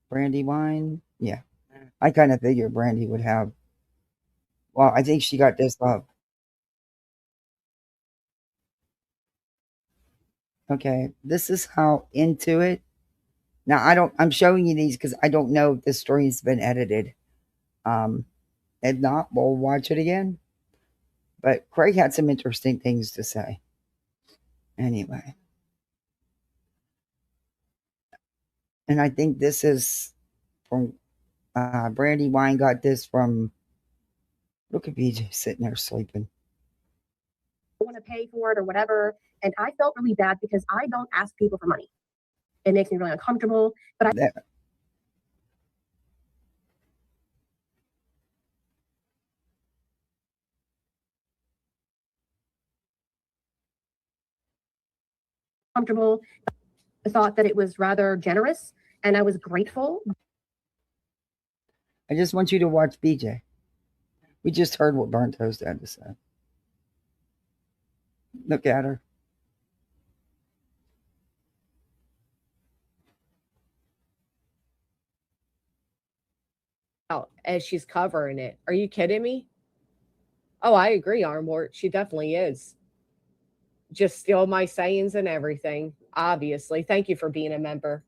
brandy wine. Yeah. I kind of figured Brandy would have. Well, I think she got this up. Okay, this is how into it. Now I'm showing you these because I don't know if the story's been edited. If not, we'll watch it again. But Craig had some interesting things to say. Anyway. And I think this is from Brandy Wine got this from, look at BJ sitting there sleeping. Want to pay for it or whatever. And I felt really bad because I don't ask people for money. It makes me really uncomfortable. But comfortable. I thought that it was rather generous and I was grateful. I just want you to watch BJ. We just heard what Burnt Toast had to say. Look at her. As she's covering it. Are you kidding me? Oh, I agree, Armwart. She definitely is. Just steal my sayings and everything, obviously. Thank you for being a member.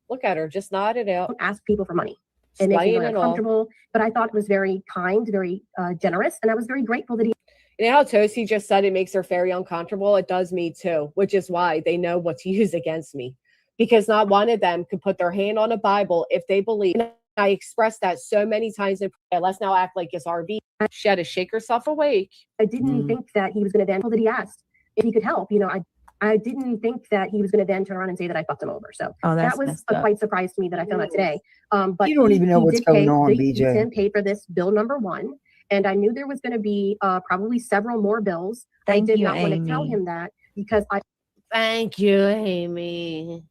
Look at her, just nodded out. Don't ask people for money. It makes me really uncomfortable. But I thought it was very kind, very generous, and I was very grateful that he. You know how Tosi just said it makes her very uncomfortable? It does me too, which is why they know what to use against me. Because not one of them could put their hand on a Bible if they believe. And I expressed that so many times in prayer. Let's now act like it's RV. She had to shake herself awake. I didn't think that he was going to then, that he asked if he could help. You know, I didn't think that he was going to then turn around and say that I fucked him over. So that was a quite surprise to me that I found out today. But you don't even know what's going on, BJ. He paid for this bill number 1. And I knew there was going to be probably several more bills. I did not want to tell him that because I. Thank you, Amy.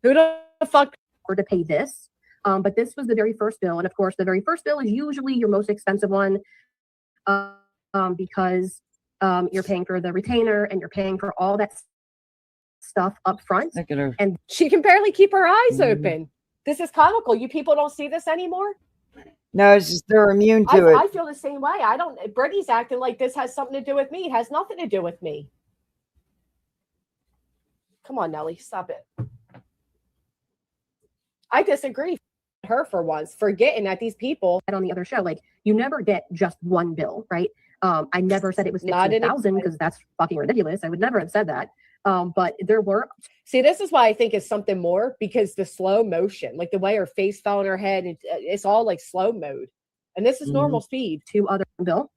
Who the fuck? Or to pay this. But this was the very first bill. And of course, the very first bill is usually your most expensive one because you're paying for the retainer and you're paying for all that stuff up front. Look at her. And she can barely keep her eyes open. This is comical. You people don't see this anymore? No, it's just they're immune to it. I feel the same way. Brittany's acting like this has something to do with me. It has nothing to do with me. Come on, Nelly, stop it. I disagree with her for once, forgetting that these people on the other show, like you never get just one bill, right? I never said it was 15,000 because that's fucking ridiculous. I would never have said that. But there were. See, this is why I think it's something more because the slow motion, like the way her face fell on her head, it's all like slow mode. And this is normal speed. 2 other bill.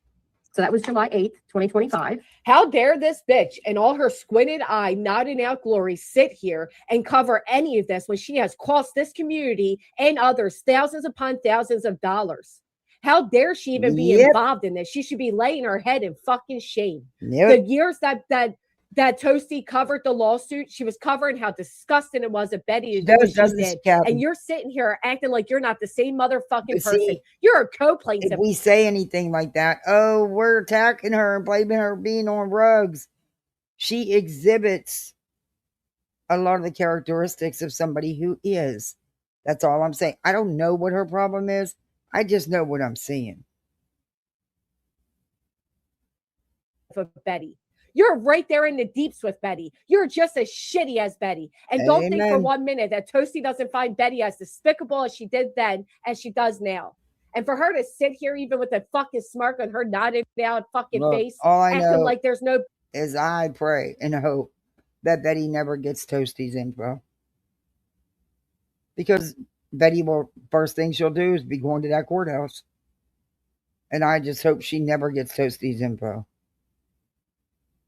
So that was July 8th, 2025. How dare this bitch and all her squinted eye, nodding out glory sit here and cover any of this when she has cost this community and others thousands upon thousands of dollars? How dare she even be involved in this? She should be laying her head in fucking shame. The years that that Toasty covered the lawsuit. She was covering how disgusting it was of Betty to do what she doesn't did. she, Captain? And you're sitting here acting like you're not the same motherfucking But person. see, You're a if co-plaintiff. we say anything like that, oh, we're attacking her and blaming her being on rugs. She exhibits a lot of the characteristics of somebody who is. That's all I'm saying. I don't know what her problem is. I just know what I'm seeing. Of Betty. You're right there in the deeps with Betty. You're just as shitty as Betty. And don't think for Amen. 1 minute that Toasty doesn't find Betty as despicable as she did then as she does now. And for her to sit here even with a fucking smirk on her nodded down fucking Look, face, all I acting know like there's no is I pray and hope that Betty never gets Toasty's info. Because Betty will, first thing she'll do is be going to that courthouse. And I just hope she never gets Toasty's info.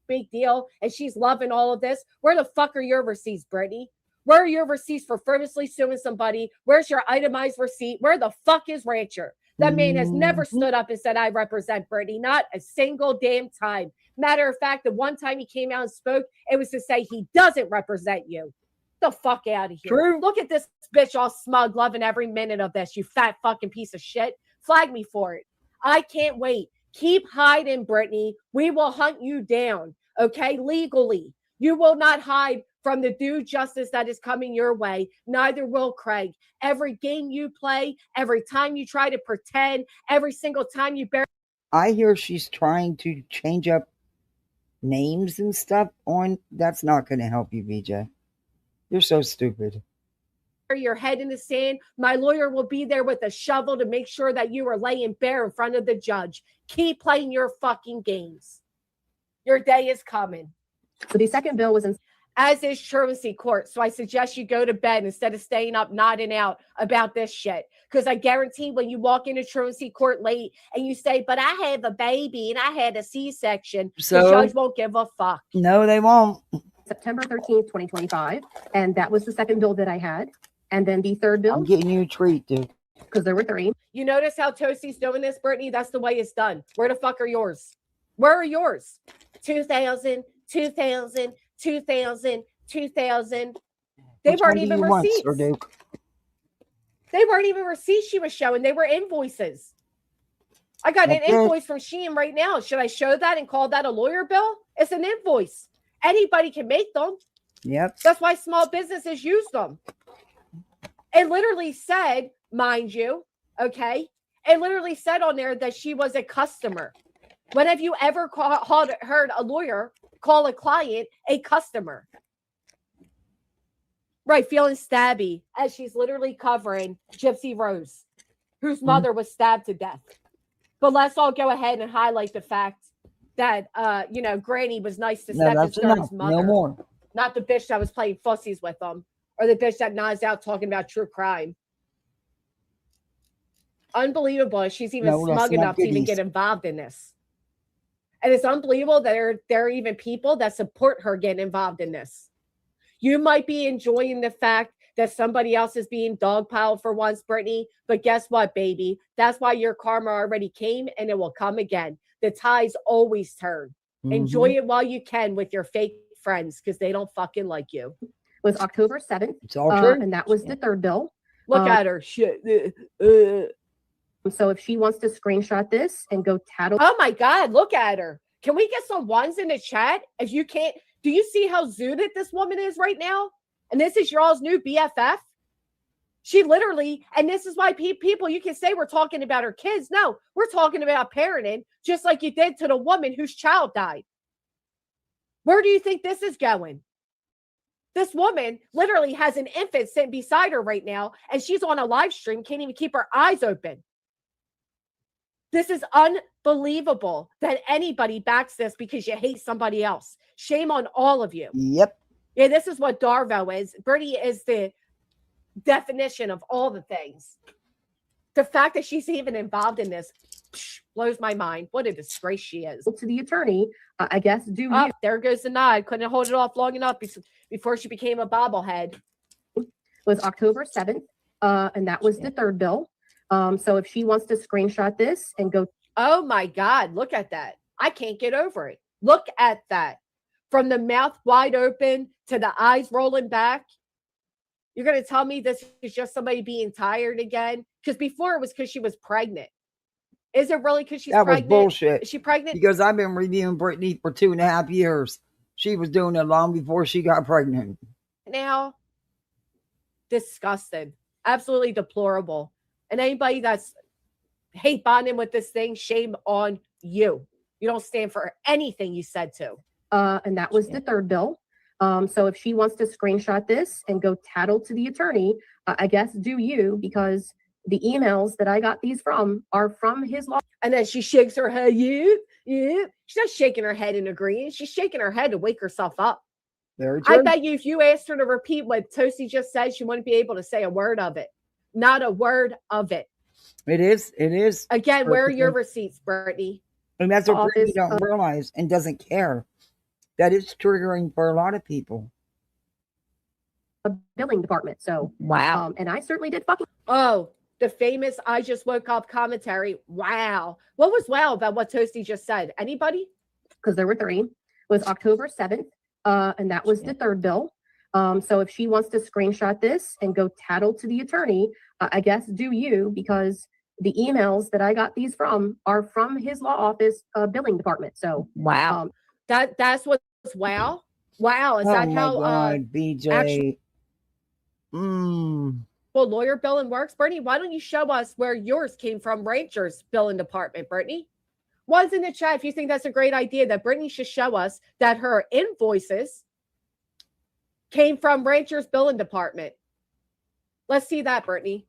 big deal and she's loving all of this. Where the fuck are your receipts, Brittany? Where are your receipts for frivolously suing somebody? Where's your itemized receipt? Where the fuck is Rancher? That man has never stood up and said, I represent Brittany. Not a single damn time. Matter of fact, the one time he came out and spoke, it was to say he doesn't represent you. Get the fuck out of here. True. Look at this bitch all smug, loving every minute of this, you fat fucking piece of shit. Flag me for it. I can't wait. Keep hiding, Brittany. We will hunt you down, okay? Legally. You will not hide from the due justice that is coming your way. Neither will Craig. Every game you play, every time you try to pretend, every single time you bury. I hear she's trying to change up names and stuff on. That's not going to help you, BJ. You're so stupid. Your head in the sand. My lawyer will be there with a shovel to make sure that you are laying bare in front of the judge. Keep playing your fucking games. Your day is coming. So the second bill was in, as is truancy court. So I suggest you go to bed instead of staying up nodding out about this shit. Because I guarantee when you walk into truancy court late and you say, but I have a baby and I had a C-section, the judge won't give a fuck. No, they won't. September 13th, 2025. And that was the second bill that I had. And then the third I'm bill, getting you a treat, dude. because there were three. You notice how Toasty's doing this, Brittany? That's the way it's done. Where the fuck are yours? Where are yours? 2000, 2000, 2000, 2000. They Which weren't one do even you want, receipts. Sir Duke? They weren't even receipts she was showing. They were invoices. I got an Okay. invoice from Shein right now. Should I show that and call that a lawyer bill? It's an invoice. Anybody can make them. Yep. That's why small businesses use them. It literally said, mind you, okay? It literally said on there that she was a customer. When have you ever heard a lawyer call a client a customer? Right, feeling stabby as she's literally covering Gypsy Rose, whose mother was stabbed to death. But let's all go ahead and highlight the fact that, Granny was nice to No, that's Stephen's enough. mother. No more. Not the bitch that was playing fussies with them, or the bitch that nods out talking about true crime. Unbelievable. She's even No, that's smug not enough to even goodies. get involved in this. And it's unbelievable that there are even people that support her getting involved in this. You might be enjoying the fact that somebody else is being dogpiled for once, Brittany, but guess what, baby? That's why your karma already came and it will come again. The tides always turn. Enjoy it while you can with your fake friends because they don't fucking like you. It was October 7th. It's all true. And that was the third bill. Look at her. Shit. So if she wants to screenshot this and go tattle. Oh my God, look at her. Can we get some ones in the chat? If you can't, do you see how zooted this woman is right now? And this is y'all's new BFF? She literally, and this is why people, you can say we're talking about her kids. No, we're talking about parenting, just like you did to the woman whose child died. Where do you think this is going? This woman literally has an infant sitting beside her right now, and she's on a live stream, can't even keep her eyes open. This is unbelievable that anybody backs this because you hate somebody else. Shame on all of you. Yep. Yeah, this is what Darvo is. Bertie is the definition of all the things. The fact that she's even involved in this blows my mind. What a disgrace she is. To the attorney, I guess, do Oh, you. there goes the nod. Couldn't hold it off long enough before she became a bobblehead. It was October 7th. And that was the third bill. So if she wants to screenshot this and go. Oh my God, look at that. I can't get over it. Look at that. from the mouth wide open to the eyes rolling back. You're going to tell me this is just somebody being tired again? Because before it was because she was pregnant. Is it really because she's That was pregnant? bullshit. Is she pregnant? Because I've been reviewing Brittany for 2.5 years. She was doing it long before she got pregnant. Now, disgusting. Absolutely deplorable. And anybody that's hate bonding with this thing, shame on you. You don't stand for anything you said to. And that was the third bill. So if she wants to screenshot this and go tattle to the attorney, I guess do you, because the emails that I got these from are from his law. And then she shakes her head. Yeah. She's not shaking her head in agreeing. She's shaking her head to wake herself up. Very true. I bet you if you asked her to repeat what Toasty just said, she wouldn't be able to say a word of it. Not a word of it. It is. Again, where are your receipts, Brittany? And that's what Brittany don't realize and doesn't care. That is triggering for a lot of people. A billing department. So wow. And I certainly did fucking. Oh, the famous I just woke up commentary. Wow. What was wow about what Toasty just said? Anybody? Because there were 3. It was October 7th. And that was the third bill. So if she wants to screenshot this and go tattle to the attorney, I guess do you, because the emails that I got these from are from his law office billing department. So wow. That's what's wow. Wow. Is that how God, BJ? Well, lawyer billing works? Brittany, why don't you show us where yours came from, Rancher's billing department, Brittany? One's in the chat if you think that's a great idea, that Brittany should show us that her invoices came from Rancher's billing department. Let's see that, Brittany.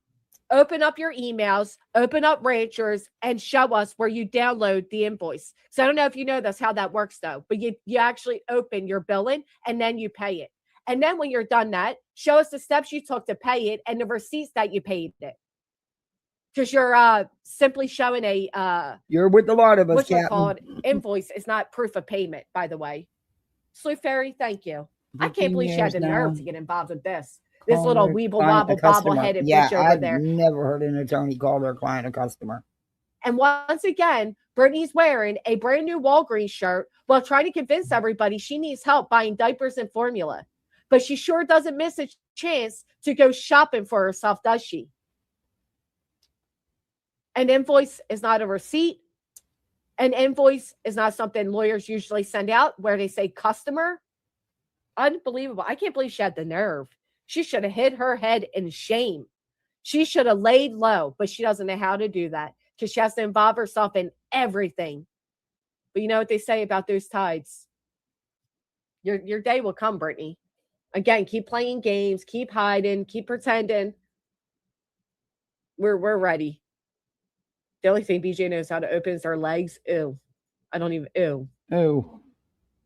Open up your emails, open up Rancher's, and show us where you download the invoice. So I don't know if you know that's how that works, though, but you actually open your billing and then you pay it. And then when you're done that, show us the steps you took to pay it and the receipts that you paid it. Because you're simply showing a you're with a lot of us, what's Captain. called invoice is not proof of payment, by the way. Sleuth Fairy, thank you. I can't believe she had the nerve to get involved with this. This little weeble wobble bobble headed bitch over there. I've never heard an attorney call their client a customer. And once again, Brittany's wearing a brand new Walgreens shirt while trying to convince everybody she needs help buying diapers and formula. But she sure doesn't miss a chance to go shopping for herself, does she? An invoice is not a receipt. An invoice is not something lawyers usually send out where they say customer. Unbelievable. I can't believe she had the nerve. She should have hid her head in shame. She should have laid low, but she doesn't know how to do that because she has to involve herself in everything. But you know what they say about those tides? Your day will come, Brittany. Again, keep playing games, keep hiding, keep pretending. We're ready. The only thing BJ knows how to open is her legs. Ew. I don't even, ew. Oh.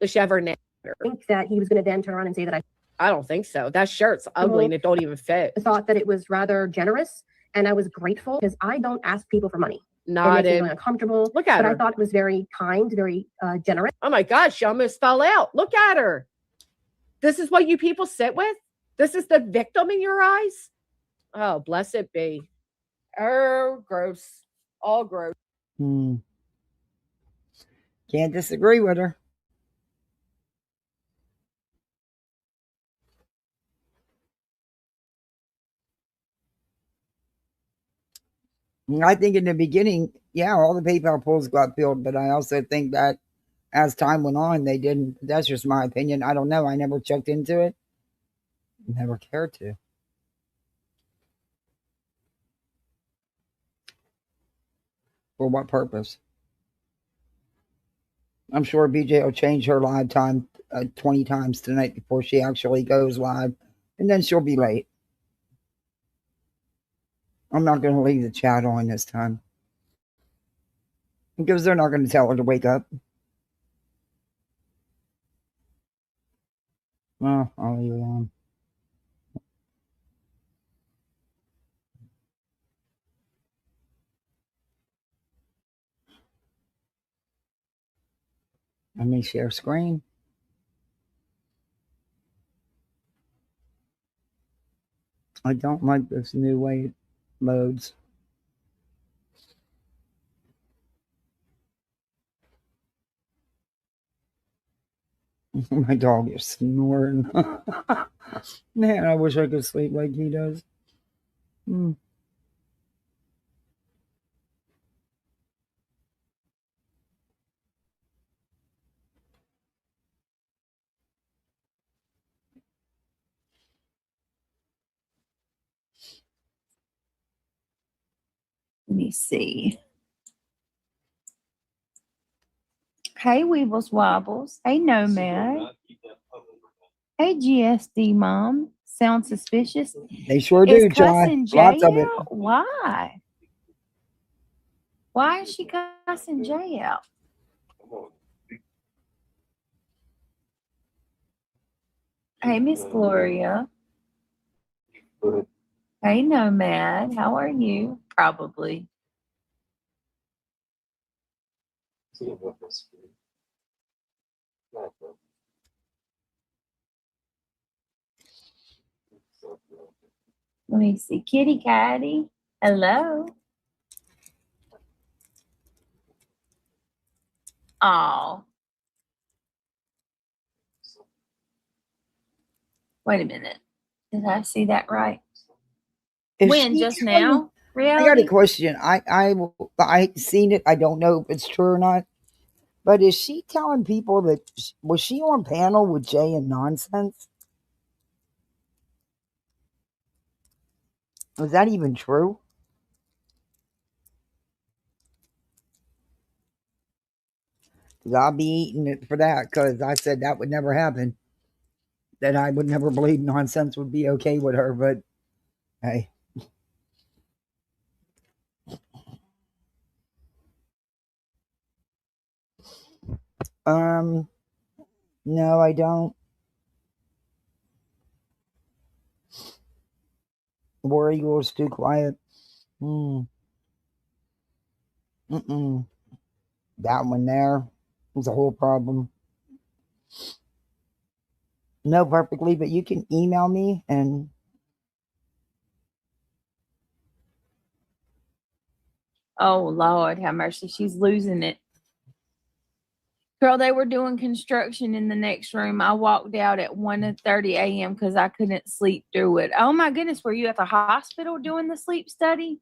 The Chevrolet. I think that he was going to then turn around and say that I don't think so. That shirt's ugly and it don't even fit. I thought that it was rather generous, and I was grateful because I don't ask people for money. Not it makes me really uncomfortable. Look at her. I thought it was very kind, very generous. Oh my God, she almost fell out. Look at her. This is what you people sit with? This is the victim in your eyes? Oh, bless it be. Oh, gross. All gross. Can't disagree with her. I think in the beginning, yeah, all the PayPal pools got filled, but I also think that as time went on, they didn't. That's just my opinion. I don't know. I never checked into it. Never cared to. For what purpose? I'm sure BJ will change her live time 20 times tonight before she actually goes live, and then she'll be late. I'm not going to leave the chat on this time because they're not going to tell her to wake up. Well, I'll leave it on. Let me share screen. I don't like this new way it loads. My dog is snoring. Man, I wish I could sleep like he does. Mm. Let me see. Hey, Weebles Wobbles. Hey, Nomad. Hey, GSD Mom. Sound suspicious? They sure Is do, Jai. cussing Jay Lots of it. out? Why? Why is she cussing Jay out? Hey, Miss Gloria. Hey, Nomad. How are you? Probably. Let me see. Kitty Catty. Hello. Oh. Wait a minute. Did I see that right? Is When? she Just telling- now? I got a Reality? question. I seen it. I don't know if it's true or not. But is she telling people that was she on panel with Jay and Nonsense? Was that even true? 'Cause I'll be eating it for that because I said that would never happen. That I would never believe Nonsense would be okay with her. But hey, no, I don't. War Eagle's too quiet. Mm. Mm-mm. That one there was a whole problem. No, perfectly, but you can email me and Oh, Lord, have mercy. She's losing it. Girl, they were doing construction in the next room. I walked out at 1:30 a.m. because I couldn't sleep through it. Oh, my goodness. Were you at the hospital doing the sleep study?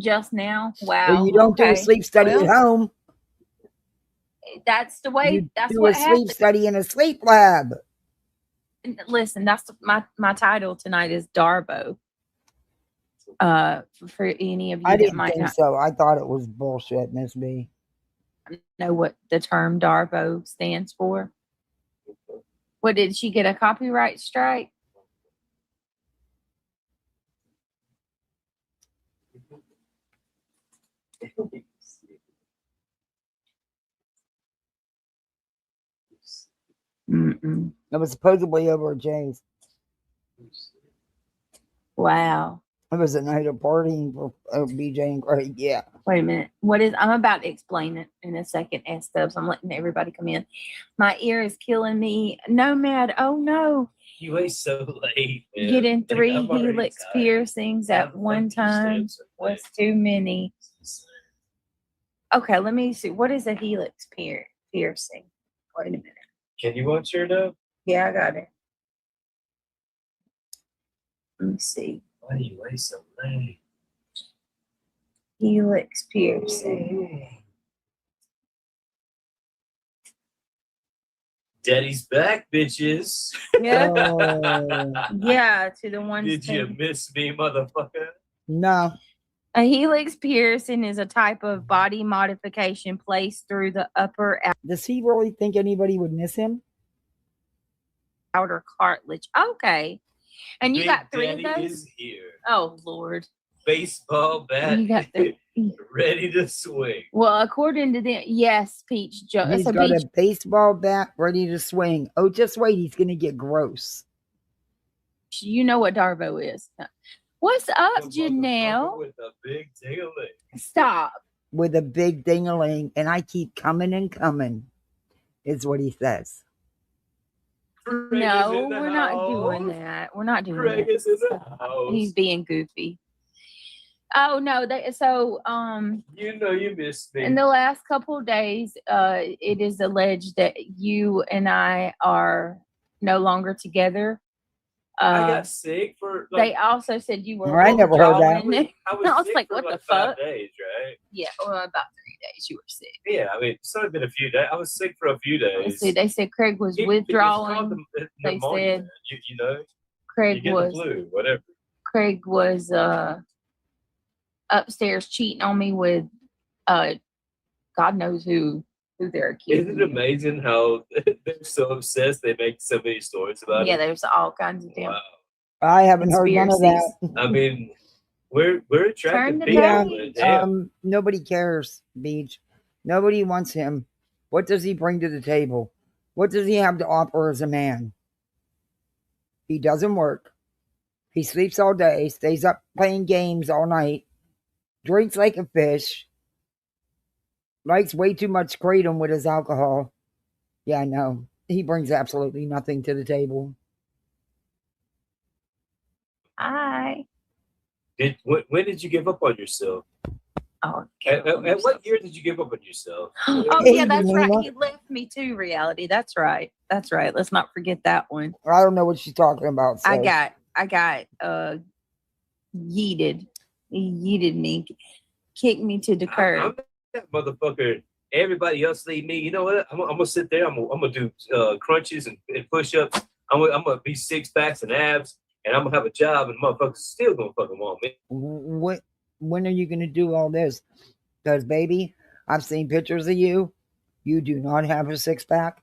Just now? well, Wow. you don't do a Okay. sleep study at Well, home. that's the way. You That's do what a sleep happened. study in a sleep lab. Listen, that's my title tonight is Darbo. For any of you I that didn't might think not so. I thought it was bullshit, Miss B. know what the term Darbo stands for. What, did she get a copyright strike? Mm-mm. It was supposedly over at Jay's. Wow. It was a night of partying for BJ and Craig. Yeah. Wait a minute. What is, I'm about to explain it in a second, S Dubs. I'm letting everybody come in. My ear is killing me. Nomad, oh no. You wait so late. Man. Getting 3 I'm already helix tired. piercings at one time was too many. Okay, let me see. What is a helix piercing? Wait a minute. Can you watch her though? Yeah, I got it. Let me see. Why do you wait so late? Helix piercing. Daddy's back, bitches. Yeah. Oh, Yeah, to the ones. Did you miss me, motherfucker? no. A helix piercing is a type of body modification placed through the upper Does he really think anybody would miss him? outer cartilage. Okay. And you Big got 3 Daddy of those? is here. Oh, Lord. Baseball bat. You got 3. Ready to swing. Well, according to them, yes, Peach. He's So got Peach, a baseball bat ready to swing. Oh, just wait. He's going to get gross. you know what Darvo is. What's up, The Janelle? motherfucker with a big ding-a-ling. Stop. With a big ding-a-ling, and I keep coming and coming, is what he says. Craig No, is in the we're not house. doing that. We're not doing Craig that. is in the house. He's being goofy. Oh no, You know you miss me. in the last couple of days, it is alleged that you and I are no longer together. I got sick for They also said you were I never heard that. withdrawing. I was, I was sick like, for what the like 5 fuck? days, right? Yeah, well, about 3 days you were sick. Yeah, I mean, it's only been a few days. I was sick for a few days. See, they said Craig was It's called withdrawing. They pneumonia, said man. You know, you Craig get was the flu, whatever. Craig was upstairs cheating on me with God knows who they're accusing. Isn't it amazing how they're so obsessed they make so many stories about Yeah, it? there's all kinds of damn Wow. I haven't heard none of that. I mean, we're attractive Turn the people, Yeah, page. but damn. nobody cares, Beach. Nobody wants him. What does he bring to the table? What does he have to offer as a man? He doesn't work. He sleeps all day, stays up playing games all night, drinks like a fish, likes way too much kratom with his alcohol. Yeah, no, he brings absolutely nothing to the table. Hi. When did you give up on yourself? Oh, At what year did you give up on yourself? oh Hey, yeah, that's right. Nina. He left me too, reality. That's right. That's right. Let's not forget that one. I don't know what she's talking about. So. I got yeeted. He yeeted me, kicked me to the curb. I'm that motherfucker. Everybody else leave me. You know what? I'm gonna sit there. I'm gonna do crunches and push-ups. I'm gonna be 6-packs and abs, and I'm gonna have a job, and motherfuckers still gonna fucking want me. When are you going to do all this? Because, baby, I've seen pictures of you. You do not have a 6-pack.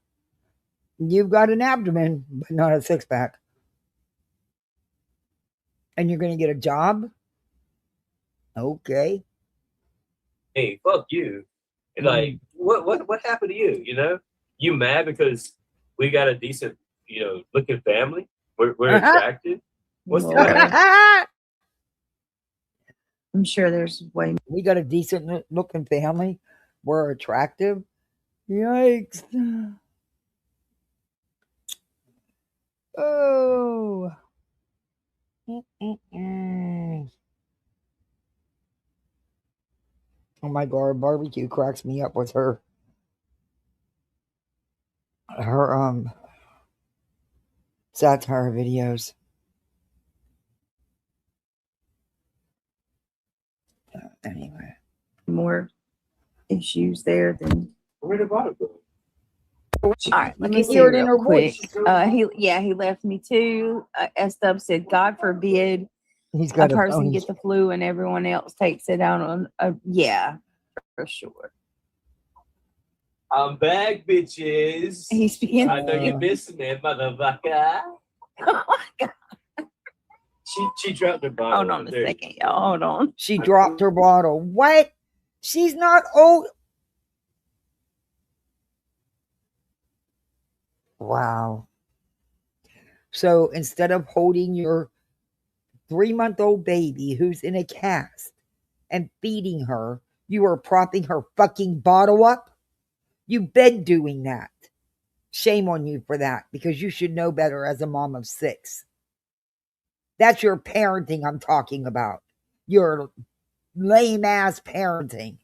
You've got an abdomen, but not a 6-pack. And you're going to get a job? Okay. Hey, fuck you. And like, what happened to you? You know, you mad because we got a decent, looking family? We're attractive. What's the matter? I'm sure there's way. We got a decent looking family. We're attractive. Yikes. Oh. Oh my God, barbecue cracks me up with her satire videos. Anyway, more issues there than. Where the bottom go? All right, let me see hear it in real her quick. voice. He left me too. S Dub said, "God forbid he's a got a person phony. get the flu and everyone else takes it out on." Yeah, for sure. I'm back, bitches. He's being. I know you miss me, motherfucker. Oh my God. She dropped her bottle. Hold on a second, y'all. Hold on. She dropped her bottle. What? She's not old. Wow. So instead of holding your 3-month-old baby who's in a cast and feeding her, you are propping her fucking bottle up? You've been doing that. Shame on you for that, because you should know better as a mom of 6. That's your parenting I'm talking about. Your lame ass parenting.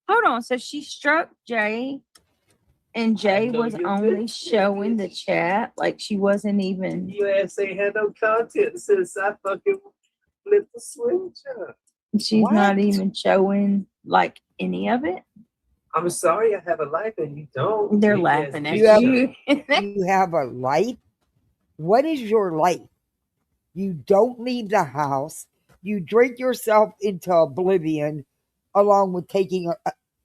Hold on. So she struck Jay, and Jay was only showing the chat. Like she wasn't even. You ass ain't had no content since I fucking flipped the switch up. She's not even showing like any of it. I'm sorry, I have a life and you don't. They're laughing at you. You have a life? What is your life? You don't leave the house. You drink yourself into oblivion along with taking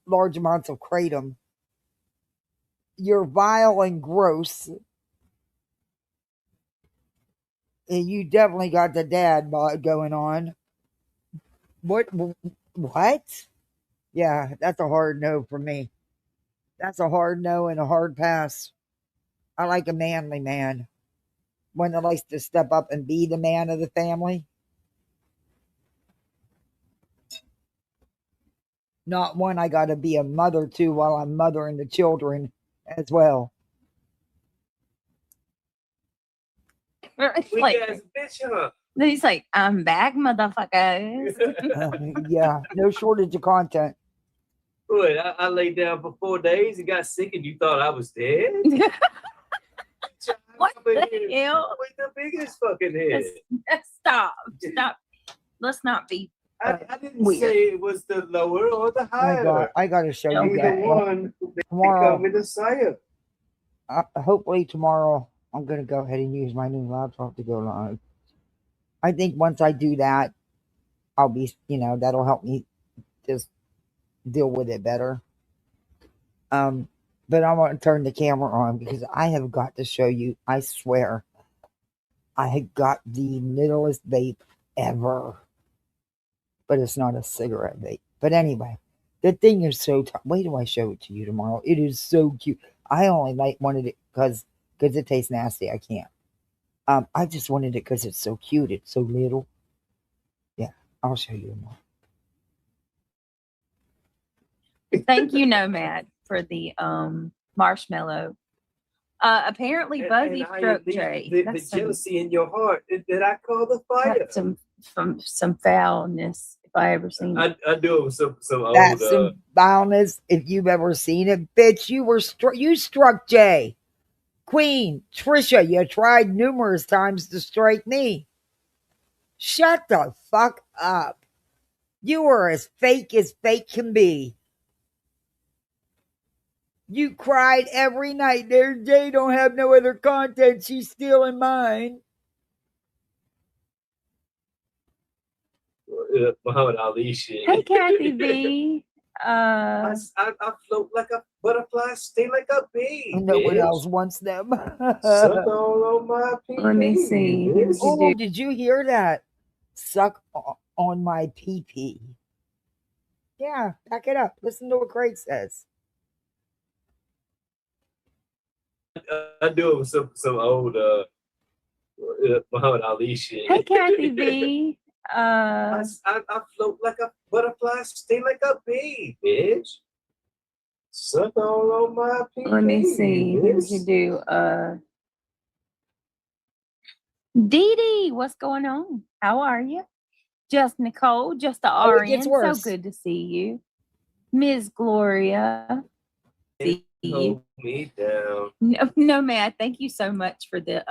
large amounts of kratom. You're vile and gross. And you definitely got the dad bod going on. What? Yeah, that's a hard no for me. That's a hard no and a hard pass. I like a manly man. One that likes to step up and be the man of the family. Not one I got to be a mother to while I'm mothering the children as well. It's Weak like, ass bitch, huh? then he's like, I'm back, motherfuckers. Yeah, no shortage of content. What? I laid down for 4 days and got sick, and you thought I was dead? What I'm in the here hell? with the biggest fucking head. Stop. Let's not be I didn't weird. say it was the lower or the higher. I got to show you Either that. one Tomorrow, become the Messiah. hopefully tomorrow, I'm going to go ahead and use my new laptop to go live. I think once I do that, I'll be, that'll help me just deal with it better. But I want to turn the camera on because I have got to show you, I swear, I have got the littlest vape ever. But it's not a cigarette vape. But anyway, the thing is so wait till I show it to you tomorrow. It is so cute. I only wanted it because it tastes nasty. I can't. I just wanted it because it's so cute. It's so little. Yeah, I'll show you tomorrow. Thank you, Nomad, for the marshmallow. Apparently Buzzy struck Jay. The jealousy in your heart that I call the fire. That's some foulness if I ever seen it. I do it with some That's old some foulness if you've ever seen it. Bitch, you struck Jay. Queen, Trisha, you tried numerous times to strike me. Shut the fuck up. You are as fake can be. You cried every night. There's Jay don't have no other content. She's stealing mine. Muhammad Ali shit. Hey, Kathy V. I float like a butterfly, sting like a bee. And no one bitch. else wants them. Suck all on my pee. Let me see. Oh, did you hear that? Suck on my pee. Yeah, back it up. Listen to what Craig says. I do it with some old Muhammad Ali shit. Hey, Kathy V. I float like a butterfly, sting like a bee, bitch. Suck all on my pee. Let me see. What did you do? Dee Dee, what's going on? How are you? Just Nicole, just the Oh, it RN. gets So worse. good to see you. Ms. Gloria. See you. Hold me down. No, man, thank you so much for the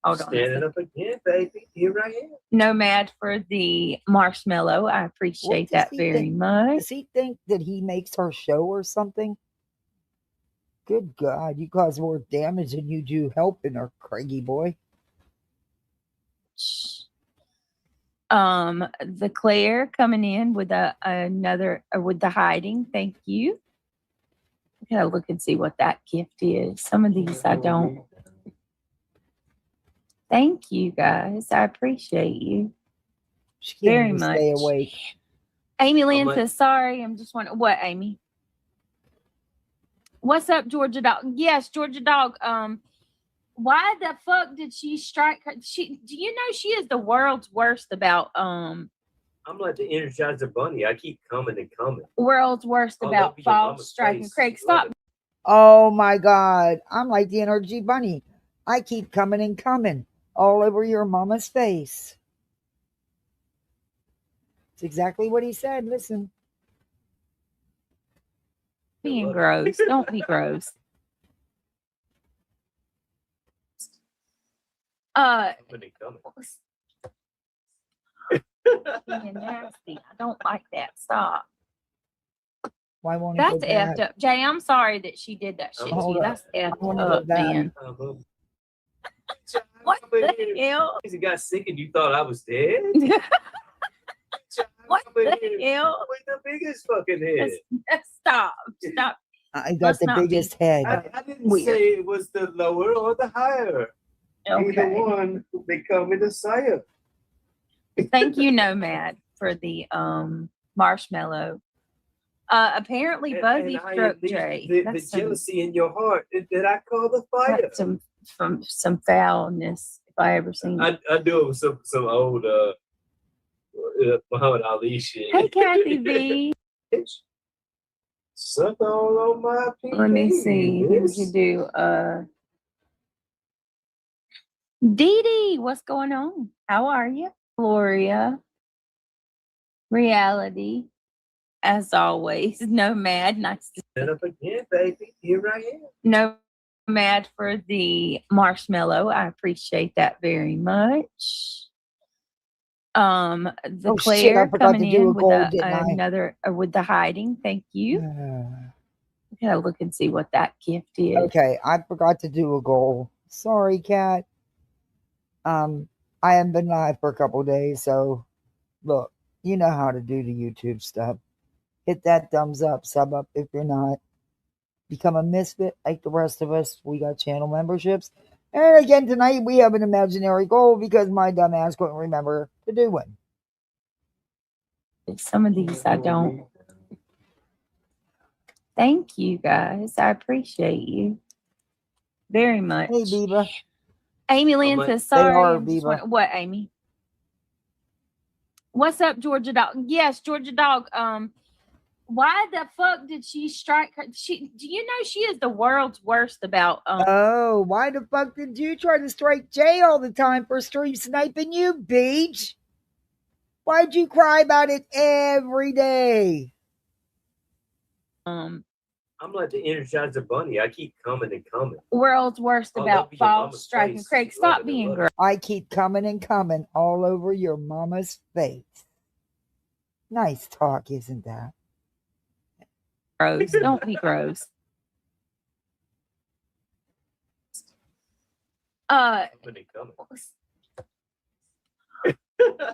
hold on. Standing up again, baby. Here I am. Nomad for the marshmallow. I appreciate that very much. Does he think that he makes our show or something? Good God, you cause more damage than you do helping her, Craigie boy. The Claire coming in with another with the hiding. Thank you. I gotta look and see what that gift is. Some of these I don't. Thank you guys. I appreciate you She can't very even much. stay awake. Amy Lynn says, sorry, I'm just wondering what, Amy? What's up, Georgia Dog? Yes, Georgia Dog. Why the fuck did she strike her? Do you know she is the world's worst about I'm like the Energizer Bunny. I keep coming and coming. world's worst about false striking. Craig, stop. Oh my God, I'm like the Energy Bunny. I keep coming and coming all over your mama's face. It's exactly what he said. Listen. Being gross. Don't be gross. Coming and coming. Being nasty. I don't like that. Stop. Why won't he That's go back? effed up. Jay, I'm sorry that she did that shit to Hold you. up. That's I wanna effed go up, back. man. What the hell? You got sick and you thought I was dead? What the hell? With the biggest fucking head. Stop. Stop. I got Let's the not be- biggest head. I didn't Weird. say it was the lower or the higher. Either Okay. one become the Messiah. Thank you, Nomad, for the marshmallow. Apparently Buzzy struck Jay. The That's some, jealousy in your heart that I call the fire. that's some foulness if I ever seen it. I do it with some old Muhammad Ali shit. Hey, Kathy V. Suck all on my pee. Let me see. What did you do? Dee Dee, what's going on? How are you? Gloria. Reality. As always. Nomad. Nice to Set up again, baby. Here I am. Nomad for the marshmallow. I appreciate that very much. The Oh, shit, I Claire forgot to coming do a in with goal, didn't I? another with the hiding. Thank you. I gotta look and see what that gift is. Okay, I forgot to do a goal. Sorry, Kat. I haven't been live for a couple days, so look, you know how to do the YouTube stuff. Hit that thumbs up, sub up if you're not. Become a misfit like the rest of us. We got channel memberships. And again, tonight we have an imaginary goal because my dumb ass couldn't remember to do one. Some of these I don't. Thank you guys. I appreciate you very much. Hey, Biba. Amy Lynn says, They sorry. are, I'm just Biba. what, Amy? What's up, Georgia Dog? Yes, Georgia Dog. Why the fuck did she strike her? Do you know she is the world's worst about Oh, why the fuck did you try to strike Jay all the time for stream sniping you, Beach? Why'd you cry about it every day? I'm like the Energizer Bunny. I keep coming and coming. World's worst All about over your false mama's striking. face. Craig, Love stop it, being love it. gross. I keep coming and coming all over your mama's face. Nice talk, isn't that? Don't be gross. Coming and coming.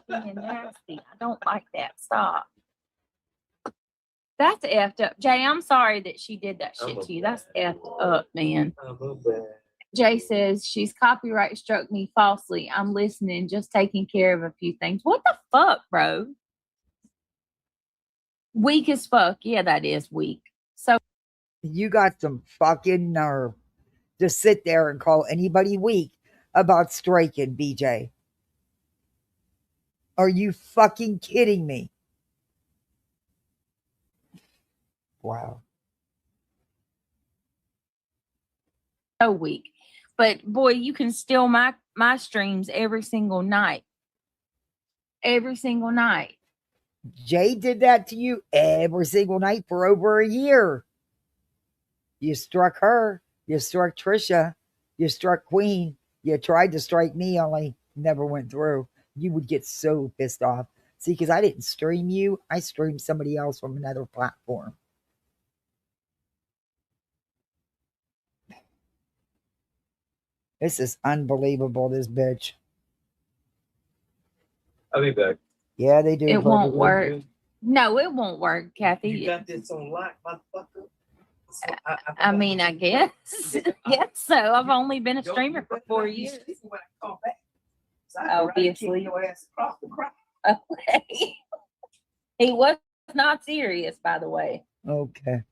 Being nasty. I don't like that. Stop. That's effed up. Jay, I'm sorry that she did that shit to you. That's effed up, man. I'm a bad. Jay says she's copyright struck me falsely. I'm listening, just taking care of a few things. What the fuck, bro? Weak as fuck. Yeah, that is weak. So You got some fucking nerve to sit there and call anybody weak about striking, BJ. Are you fucking kidding me? Wow. weak. But boy, you can steal my streams every single night. Every single night. Jay did that to you every single night for over a year. You struck her. You struck Trisha. You struck Queen. You tried to strike me, only never went through. You would get so pissed off. See, because I didn't stream you. I streamed somebody else from another platform. This is unbelievable, this bitch. I'll be back. Yeah, they do. It won't perfectly. work. No, it won't work, Kathy. You got this on lock, motherfucker. So I mean, I guess. Yes, so. I've only been a streamer for 4 years. Obviously. Okay. He was not serious, by the way. Okay.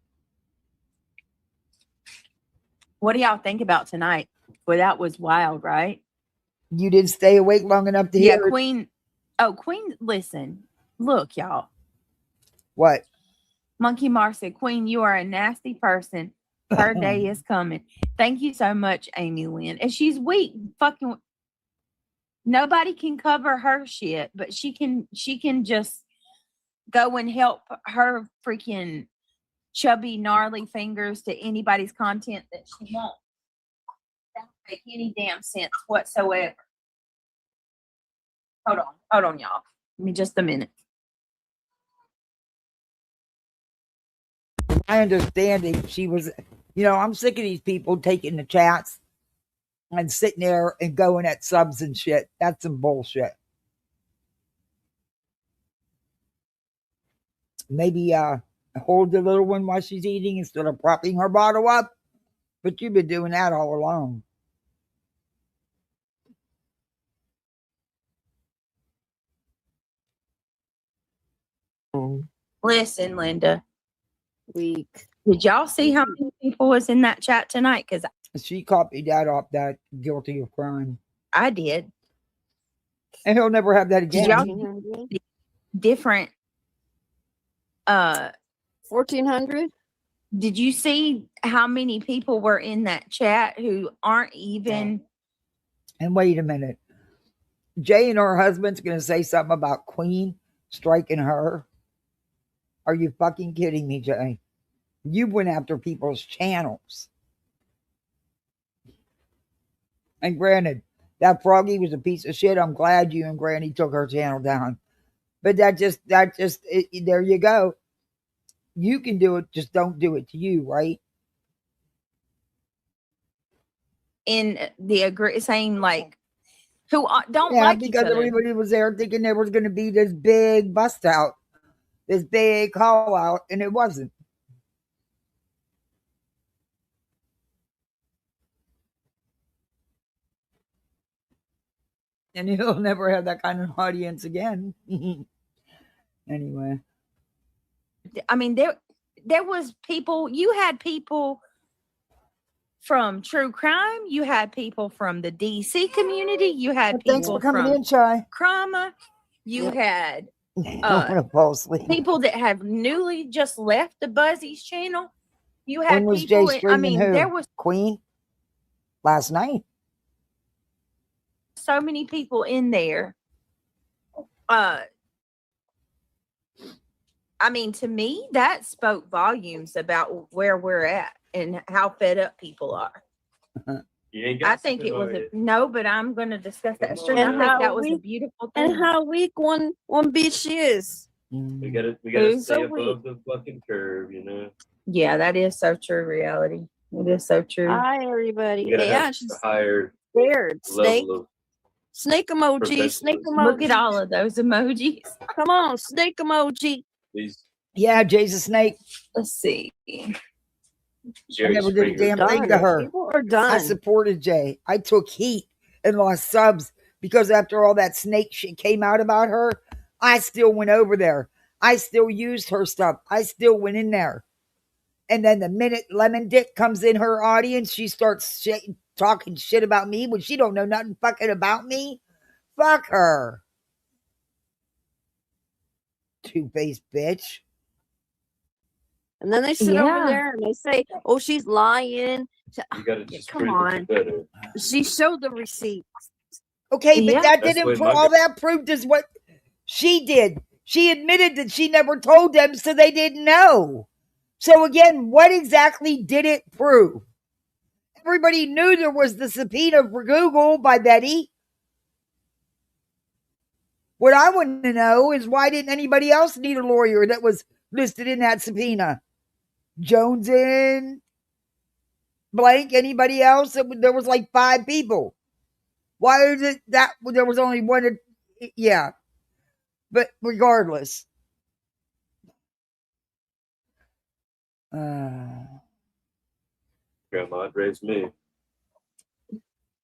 What do y'all think about tonight? Well, that was wild, right? You didn't stay awake long enough to Yeah, hear it? Queen. Oh, Queen, listen. Look, y'all. What? Monkey Mar said, Queen, you are a nasty person. Her day is coming. Thank you so much, Amy Lynn. And she's weak. Fucking nobody can cover her shit, but she can just go and help her freaking chubby, gnarly fingers to anybody's content that she wants. That don't make any damn sense whatsoever. Hold on, y'all. Give me just a minute. My understanding, she was, I'm sick of these people taking the chats and sitting there and going at subs and shit. That's some bullshit. Maybe hold the little one while she's eating instead of propping her bottle up. But you've been doing that all along. Listen, Linda. Weak. Did y'all see how many people was in that chat tonight? Because She copied that off that guilty of crime. I did. And he'll never have that Did again. y'all different 1,400? did you see how many people were in that chat who aren't even And wait a minute. Jay and her husband's going to say something about Queen striking her. Are you fucking kidding me, Jay? You went after people's channels. And granted, that Froggy was a piece of shit. I'm glad you and Granny took her channel down. But there you go. You can do it, just don't do it to you, right? In the saying like who don't Yeah, like each because other. everybody was there thinking there was going to be this big bust out, this big call out, and it wasn't. And he'll never have that kind of audience again. Anyway. I mean, there was people, you had people from true crime, you had people from the DC community, you had people thanks for coming from in, Chai. Crama, you had I'm gonna fall asleep. people that have newly just left the Buzzies channel. You had When was people, Jay streaming who? there was Queen? Last night. so many people in there. I mean, to me, that spoke volumes about where we're at and how fed up people are. You ain't got I think it was no, but I'm going to discuss that stream. And I think how that was a weak- beautiful thing. And how weak one bitch is. We gotta Who's stay so above the fucking curve, you know. Yeah, that is so true. Reality. It is so true. Hi, everybody. You gotta Yeah, have she's a higher scared. Snake, level of snake emoji, snake professionalism. Look at emoji. all of those emojis. Come on, snake emoji. These Yeah, Jay's a snake. Let's see. I Jerry never did a Springer. damn thing to her. People are I done. supported Jay. I took heat and lost subs because after all that snake shit came out about her, I still went over there. I still used her stuff. I still went in there. And then the minute Lemon Dick comes in her audience, she starts talking shit about me when she don't know nothing fucking about me. Fuck her. Two-faced bitch. And then they sit over Yeah. there and they say, "Oh, she's lying." You gotta just Come prove on. it better. She showed the receipt. Okay, but Yeah. that That's didn't what prove my all guy- that proved is what she did. She admitted that she never told them, so they didn't know. So again, what exactly did it prove? Everybody knew there was the subpoena for Google by Betty. What I want to know is why didn't anybody else need a lawyer that was listed in that subpoena? Jones and blank, anybody else? There was like 5 people. Why is it that there was only one? Yeah. But regardless. Grandma raised me.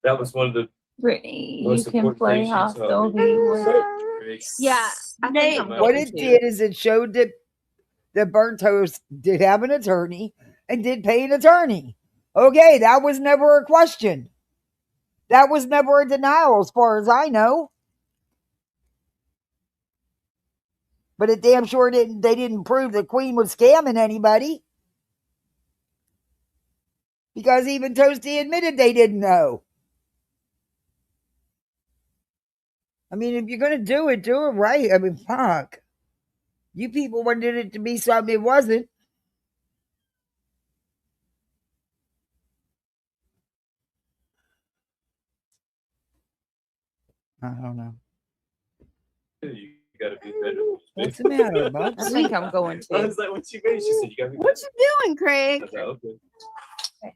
That was one of the Brittany, you most can important play things she taught hostile. me. Yeah, I think I'm What going it to. did is it showed that Burnt Toast did have an attorney and did pay an attorney. Okay, that was never a question. That was never a denial as far as I know. But it damn sure didn't. They didn't prove that Queen was scamming anybody. Because even Toasty admitted they didn't know. I mean, if you're going to do it right. I mean, fuck. You people wanted it to be something it wasn't. I don't know. You gotta be better. What's the matter, Bubs? I think I'm going I to. was like, what you mean? She said, you gotta be What better. you doing, Craig? I was like,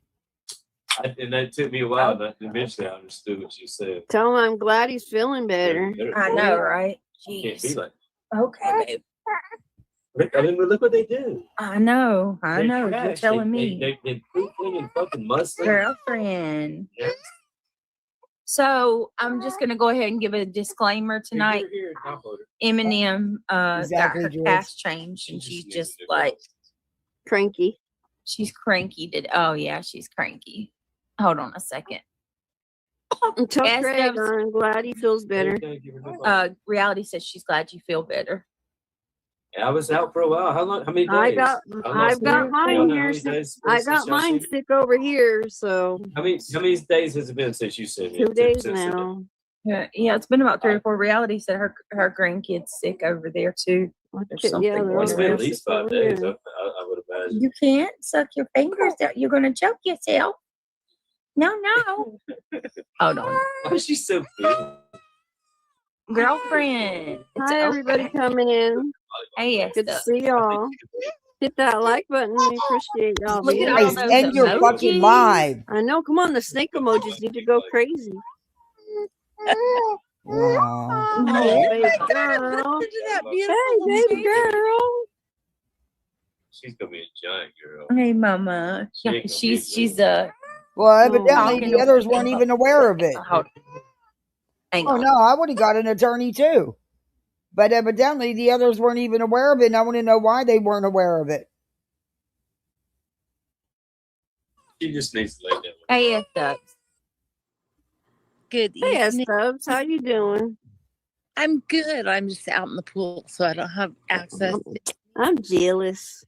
okay. And that took me a while, but eventually I understood what you said. Tell him I'm glad he's feeling better. I know, right? Can't be Jeez. like, Okay, babe. I mean, look what they do. I know. They You're trash. telling me. They pooping and fucking musty. Girlfriend. Yeah. So I'm just gonna go ahead and give a disclaimer tonight. Here, I'll hold it. Eminem Exactly, got her George. cast changed and she's just like Cranky. she's cranky. Oh yeah, she's cranky. Hold on a second. Tell Yes, Craig Debs. I'm glad he feels better. Thank you for the- Reality says she's glad you feel better. I was out for a while. How long? How many days? I've got Y'all mine know how here. many days I since got y'all mine seen- sick over here, so How many days has it been since you seen it? 2 days Since now. Yeah, it's been about 3 or 4. Reality said her grandkid's sick over there too. Or something Yeah, they're going It's over been on. at there least sick 5 over days. here. I would imagine. You can't suck your fingers out. You're gonna choke yourself. No. Hold on, Why is she so big? girlfriend. Hi, everybody coming in. Hey, Good to see y'all. Hit that like button. We appreciate y'all Look being at Guys, all here. those end your fucking emojis. live. I know. Come on, the snake emojis need to go crazy. Aw. Oh, baby girl. Hey, baby girl. She's gonna be a giant girl. Hey, mama. She ain't Yeah, gonna she's Well, evidently talking the to others weren't even aware of it. Hold on. Hang Oh on. no, I would have got an attorney too. But evidently the others weren't even aware of it, and I want to know why they weren't aware of it. She just needs to lay down. Hey, Esther. Good Hey, evening. Stubbs. How you doing? I'm good. I'm just out in the pool, so I don't have access. I'm jealous.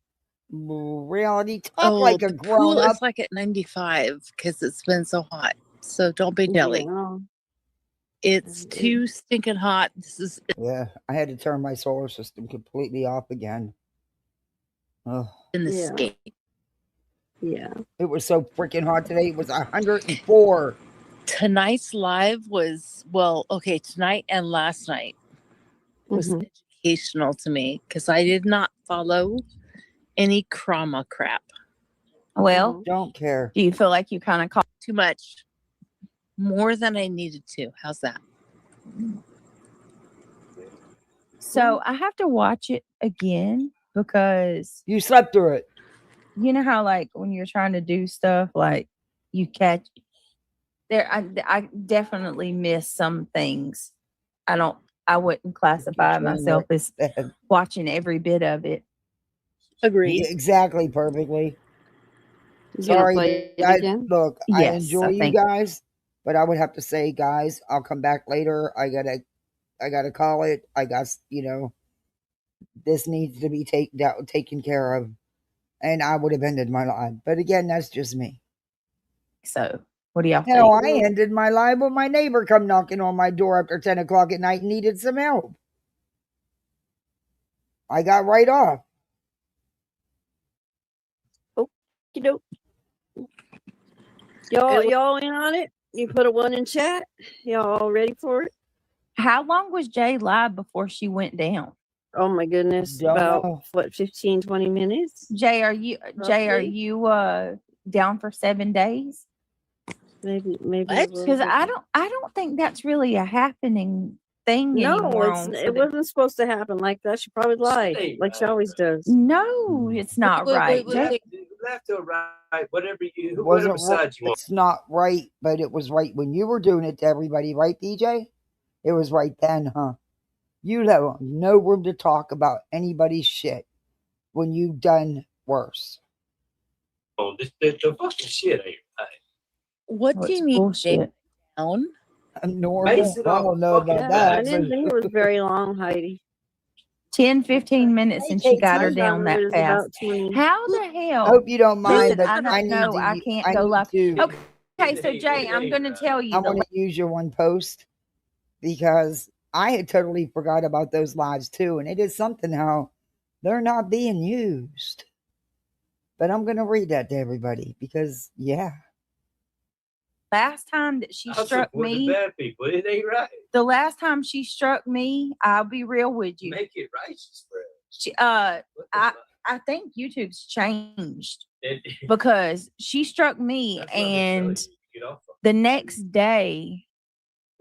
Reality, talk like a the grown pool up. is like at 95 because it's been so hot. So don't be jelly. Yeah. It's too stinking hot. This is Yeah, I had to turn my solar system completely off again. Oh, in the Yeah. skin. Yeah. it was so freaking hot today. It was 104. Tonight's live was tonight and last night was Mhm. educational to me because I did not follow any trauma crap. Well, Don't care. do you feel like you kind of caught Too much. More than I needed to. How's that? So I have to watch it again because You slept through it. you know how like when you're trying to do stuff, like you catch there. I definitely miss some things. I wouldn't classify myself as watching every bit of it. Agreed. Exactly, perfectly. You gonna Sorry, play it I, again? look, I Yes, enjoy I you think. guys, but I would have to say, guys, I'll come back later. I gotta call it. I got, this needs to be taken care of, and I would have ended my life. But again, that's just me. So what do y'all Hell, think? I ended my life when my neighbor come knocking on my door after 10 o'clock at night and needed some help. I got right off. Okey-doke. Y'all in on it? You put a 1 in chat? Y'all all ready for it? How long was Jay live before she went down? Oh my goodness. Don't About know. what, 15, 20 minutes? Jay, are you Roughly. down for 7 days? Maybe a What? little Because bit. I don't think that's really a happening thing No, anymore. it wasn't supposed to happen like that. She probably lied, ain't like she right, always does. No, it's not right. Jay, Left or right, whatever It whatever wasn't right. side you want. It's not right, but it was right when you were doing it to everybody, right, DJ? It was right then, huh? You have no room to talk about anybody's shit when you've done worse. Oh, the fucking shit ain't right. What do it's you mean bullshit. down? Normal. Base it I off don't know fucking about Yeah, I that. didn't think it was very long, Heidi. 10, 15 minutes and she got her I thought down it that was fast. about 20. How the I hell? hope you don't mind, Listen, but I don't I need know. to. I can't I go need live. to. Okay, so Jay, I'm going to tell you. I want to use your one post because I had totally forgot about those lives too, and it is something how they're not being used. But I'm going to read that to everybody because, yeah. Last time that she struck me, bad people. It ain't right. the last time she struck me, I'll be real with you. Make it righteous, bro. She, I think YouTube's changed because she struck me, and the next day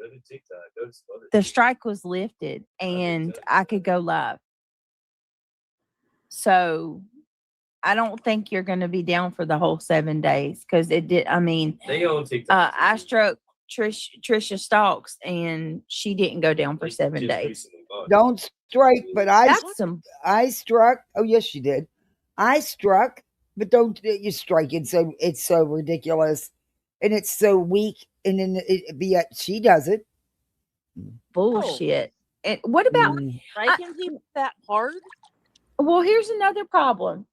Go to TikTok. Go to some other the shit. strike was lifted, and I could go live. So I don't think you're going to be down for the whole 7 days because it did. I mean, They on TikTok. I struck Trisha Stalks, and she didn't go down for 7 days. Don't strike, but That's some. I struck. Oh yes, you did. I struck, but don't you strike? It's so ridiculous, and it's so weak. And then yet she does it. Bullshit. And what about Striking people that hard? Well, here's another problem.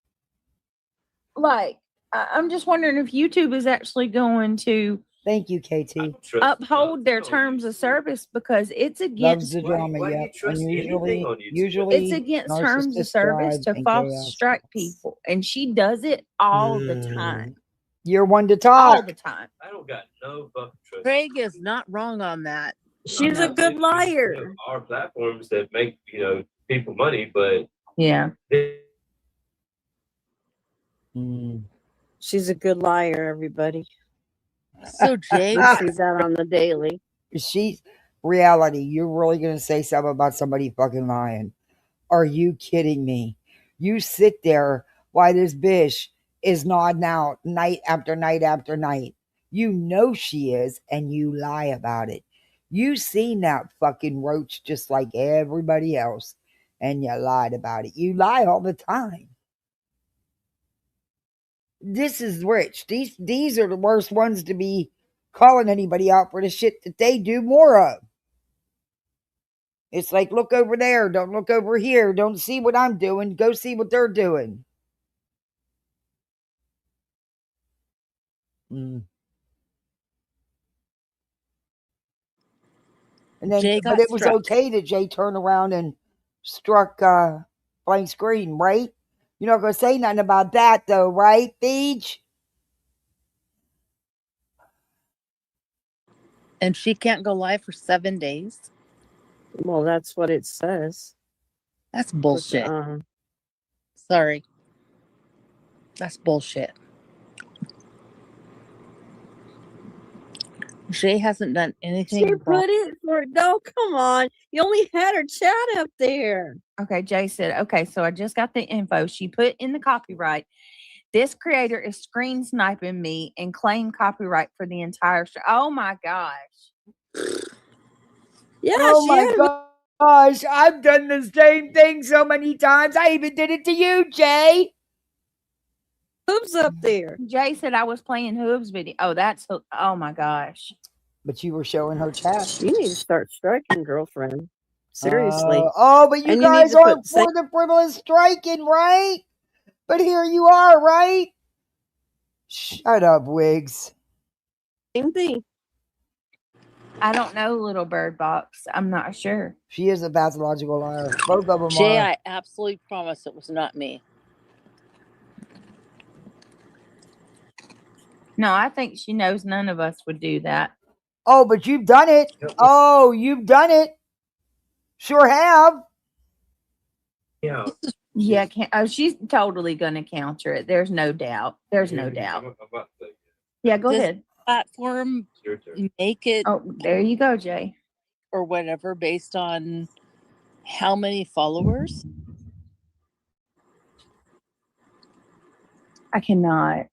Like, I'm just wondering if YouTube is actually going to Thank you, KT. uphold their terms of service because it's Loves against the drama, why do you yep. trust And anything usually, on YouTube? usually it's against terms of narcissist service drive to and false chaos. strike people, and she does it all the time. You're one to All talk. the time. I don't got no fucking trust. Craig is not wrong on that. She's a good liar. Our platforms that make people money, but Yeah. She's a good liar, everybody. So Jay, I see that on the daily. She's reality. You're really gonna say something about somebody fucking lying? Are you kidding me? You sit there while this bitch is nodding out night after night after night. You know she is, and you lie about it. You seen that fucking roach just like everybody else, and you lied about it. You lie all the time. This is rich. These are the worst ones to be calling anybody out for the shit that they do more of. It's like, look over there, don't look over here, don't see what I'm doing, go see what they're doing. And then, Jay but got it was struck. okay that Jay turned around and struck blank screen, right? You're not gonna say nothing about that though, right, Beach? And she can't go live for 7 days. Well, that's what it says. That's bullshit. Sorry. That's bullshit. Jay hasn't done anything She wrong. put it for no. Come on, you only had her chat up there. Okay, Jay said, okay, so I just got the info. She put in the copyright. This creator is screen sniping me and claim copyright for the entire show. Oh my gosh. Yeah, Oh she my had gosh, I've done the same thing so many times. I even did it to you, Jay. Hooves up there. Jay said I was playing Hooves video. Oh, that's oh my gosh. But you were showing her chat. You need to start striking, girlfriend. Seriously. But you And guys need to aren't for the frivolous striking, right? But here you are, right? Shut up, Wiggs. Same thing. I don't know, Little Bird Box. I'm not sure. She is a pathological liar. Both of them Jay, are. I absolutely promise it was not me. No, I think she knows none of us would do that. Oh, but you've done it. Oh, you've done it. Sure have. Yeah. Yeah, she's totally going to counter it. There's no doubt. There's no doubt. Yeah, go ahead. Platform make it. Oh, there you go, Jay. Or whatever, based on how many followers. I cannot.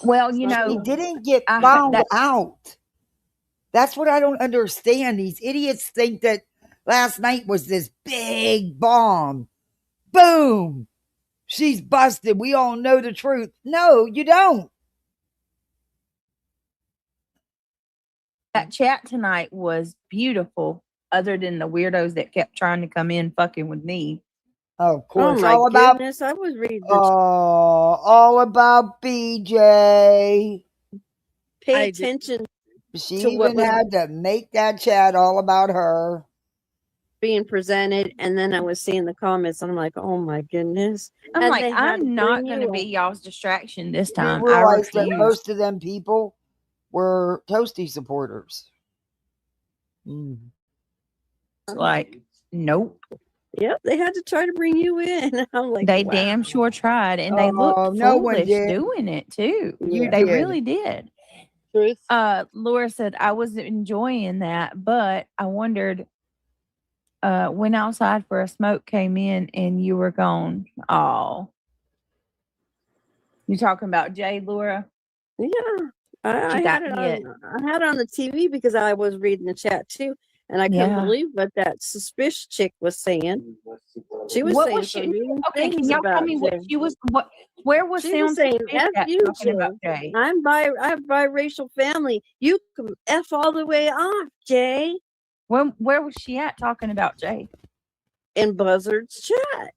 Well, you know, he didn't get found out. That's what I don't understand. These idiots think that last night was this big bomb. Boom. She's busted. We all know the truth. No, you don't. That chat tonight was beautiful, other than the weirdos that kept trying to come in fucking with me. Oh, of course. Oh my all about goodness, I was reading all about BJ. Pay attention. She to what even was had to make that chat all about her being presented, and then I was seeing the comments, and I'm like, oh my goodness. I'm And like, they had I'm not bring going you to be up. y'all's distraction this You time. I realize that refuse. most of them people were Toasty supporters. Like, nope. Yep, they had to try to bring you in. I'm like, They wow. damn sure tried, and they looked no one foolish did. doing it too. You They did. really did. Truth. Laura said I was enjoying that, but I wondered. Went outside for a smoke, came in, and you were gone. Oh, you talking about Jay, Laura? Yeah, I had it on the TV because I was reading the chat too, and I couldn't Yeah. believe what that suspicious chick was saying. She was What saying was she? some mean Okay, can things y'all tell about me what Jay. she was? What? Where was She was Sound saying, Suspicious "F at you, talking about Jay. Jay? I have biracial family. You can F all the way off, Jay." Where was she at talking about Jay? In Buzzard's chat.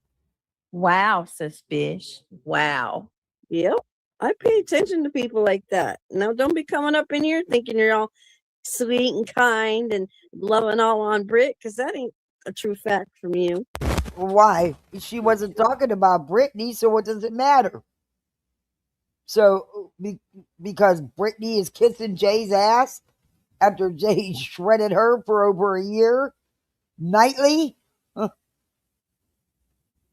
Wow, suspicious. Wow. Yep. I pay attention to people like that. Now, don't be coming up in here thinking you're all sweet and kind and loving all on Brit, because that ain't a true fact from you. Why? She wasn't talking about Brittany, so what does it matter? So, because Brittany is kissing Jay's ass after Jay shredded her for over a year nightly,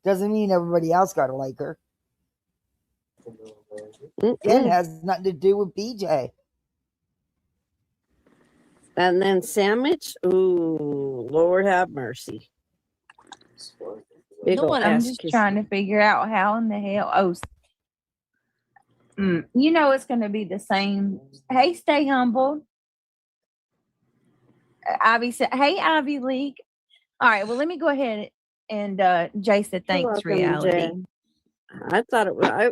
doesn't mean everybody else got to like her. It has nothing to do with BJ. And then sandwich, ooh, Lord have mercy. Big old I'm ass just kiss. trying to figure out how in the hell. Oh, you know it's going to be the same. Hey, stay humble. Ivy said, "Hey, Ivy League." All right, well, let me go ahead and Jay said, You're "Thanks, welcome, reality." Jay. I thought it was.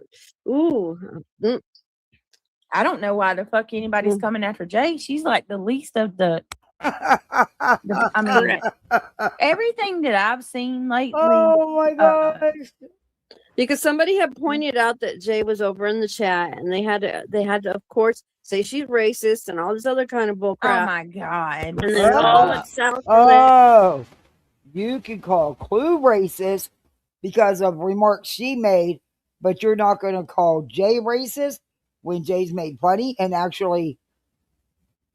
I don't know why the fuck anybody's coming after Jay. She's like the least of the. I mean, everything that I've seen lately. Oh my gosh! Because somebody had pointed out that Jay was over in the chat, and they had to, of course, say she's racist and all this other kind of bullcrap. Oh my god! And then all it sounds Oh, you can call Clue racist because of remarks she made, but you're not going to call Jay racist when Jay's made plenty and actually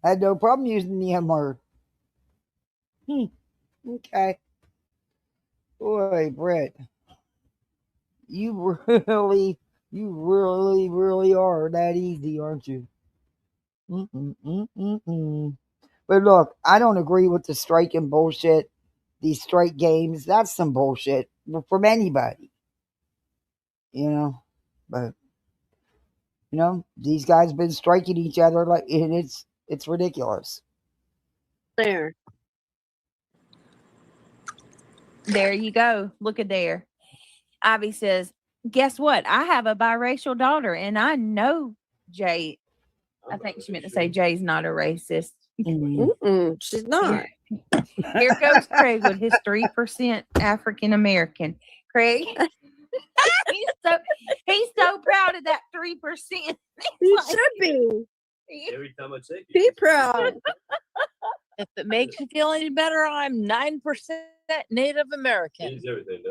had no problem using the M word. Okay. Boy, Brett, you really are that easy, aren't you? But look, I don't agree with the striking bullshit. These strike games, that's some bullshit from anybody. But these guys been striking each other and it's ridiculous. There you go. Look at there. Ivy says, "Guess what? I have a biracial daughter, and I know Jay." I think she meant to say Jay's not a racist. She's not. Here goes Craig with his 3% African American. Craig, he's so proud of that 3%. He should be. Every time I say, be proud. If it makes you feel any better, I'm 9% Native American.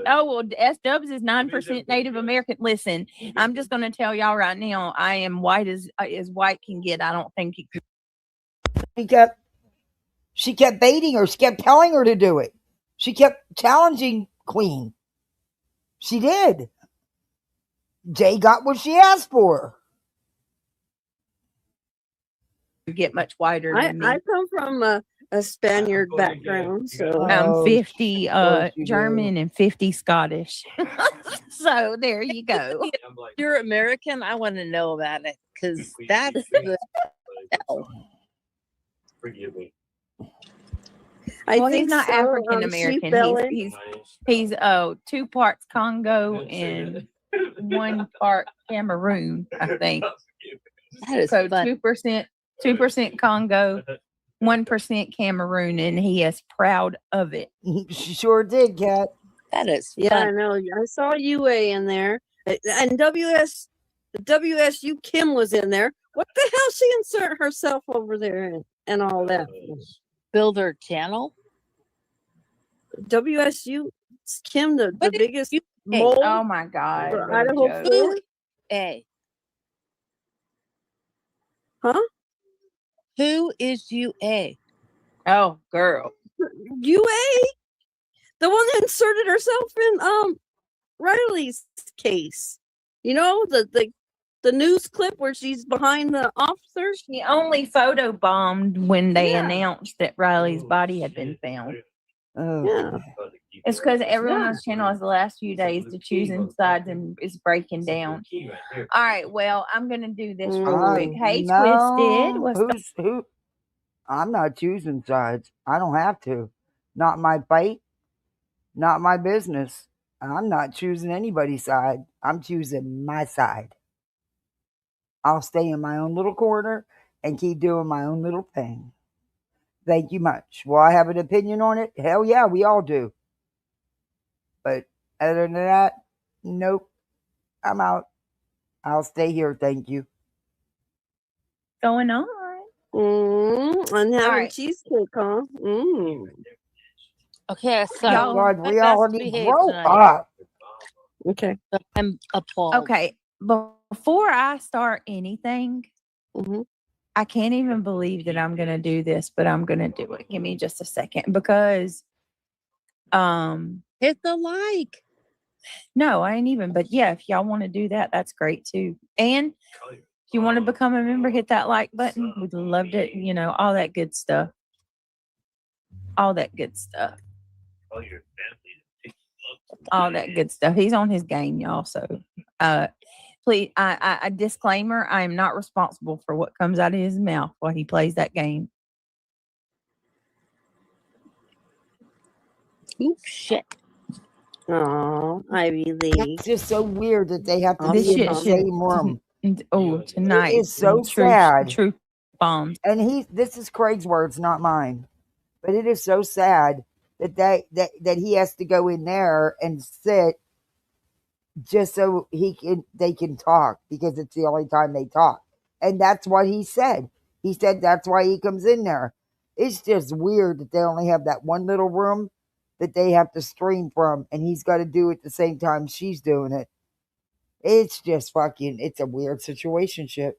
Oh, well, S-Dubs is 9% Native American. Listen, I'm just going to tell y'all right now, I am white as white can get. I don't think he could. She kept baiting her. She kept telling her to do it. She kept challenging Queen. She did. Jay got what she asked for. Get much whiter than me. I come from a Spaniard background, so I'm 50 German and 50 Scottish. So there you go. If you're American, I want to know about it because that's the hell. Forgive me. Well, think he's not so. African She American. fell in. He's 2 parts Congo and 1 part Cameroon, I think. That is So fun. 2% Congo, 1% Cameroon, and he is proud of it. She sure did, Kat. That is fun. Yeah, I know. I saw UA in there, and WSU Kim was in there. What the hell? She insert herself over there and all that. Builder channel. WSU Kim, the biggest Hey, mold. Oh my God! For Idaho food. Hey. Huh? Who is UA? Oh, girl. UA, the one that inserted herself in Riley's case. You know, the news clip where she's behind the officer. She only photobombed when they announced that Riley's body had been found. Yeah. It's because everyone on the channel has the last few days to choosing sides and is breaking down. All right, well, I'm gonna do this real quick. Hey, No. Twisted. Who? I'm not choosing sides. I don't have to. Not my fight. Not my business. I'm not choosing anybody's side. I'm choosing my side. I'll stay in my own little corner and keep doing my own little thing. Thank you much. Will I have an opinion on it? Hell yeah, we all do. But other than that, Nope. I'm out. I'll stay here. Thank you. Going on. I'm having right. cheesecake, huh? Okay, Oh, so Y'all- God, my we best already behaved grow tonight. up. Okay. I'm appalled. Okay. Before I start anything, Mhm. I can't even believe that I'm gonna do this, but I'm gonna do it. Give me just a second because Hit the like. no, I ain't even, but yeah, if y'all want to do that, that's great too. And if you want to become a member, hit that like button. We'd love it, you know, all that good stuff. All that good stuff. All that good stuff. He's on his game, y'all. So please, I disclaimer, I am not responsible for what comes out of his mouth while he plays that game. Oops, shit. Oh, Ivy League. It's just so weird that they have to This be in shit the should same room. tonight It is so sad. Truth bombs. And this is Craig's words, not mine. But it is so sad that he has to go in there and sit just so they can talk, because it's the only time they talk. And that's what he said. He said that's why he comes in there. It's just weird that they only have that one little room that they have to stream from, and he's got to do it at the same time she's doing it. It's just it's a weird situationship.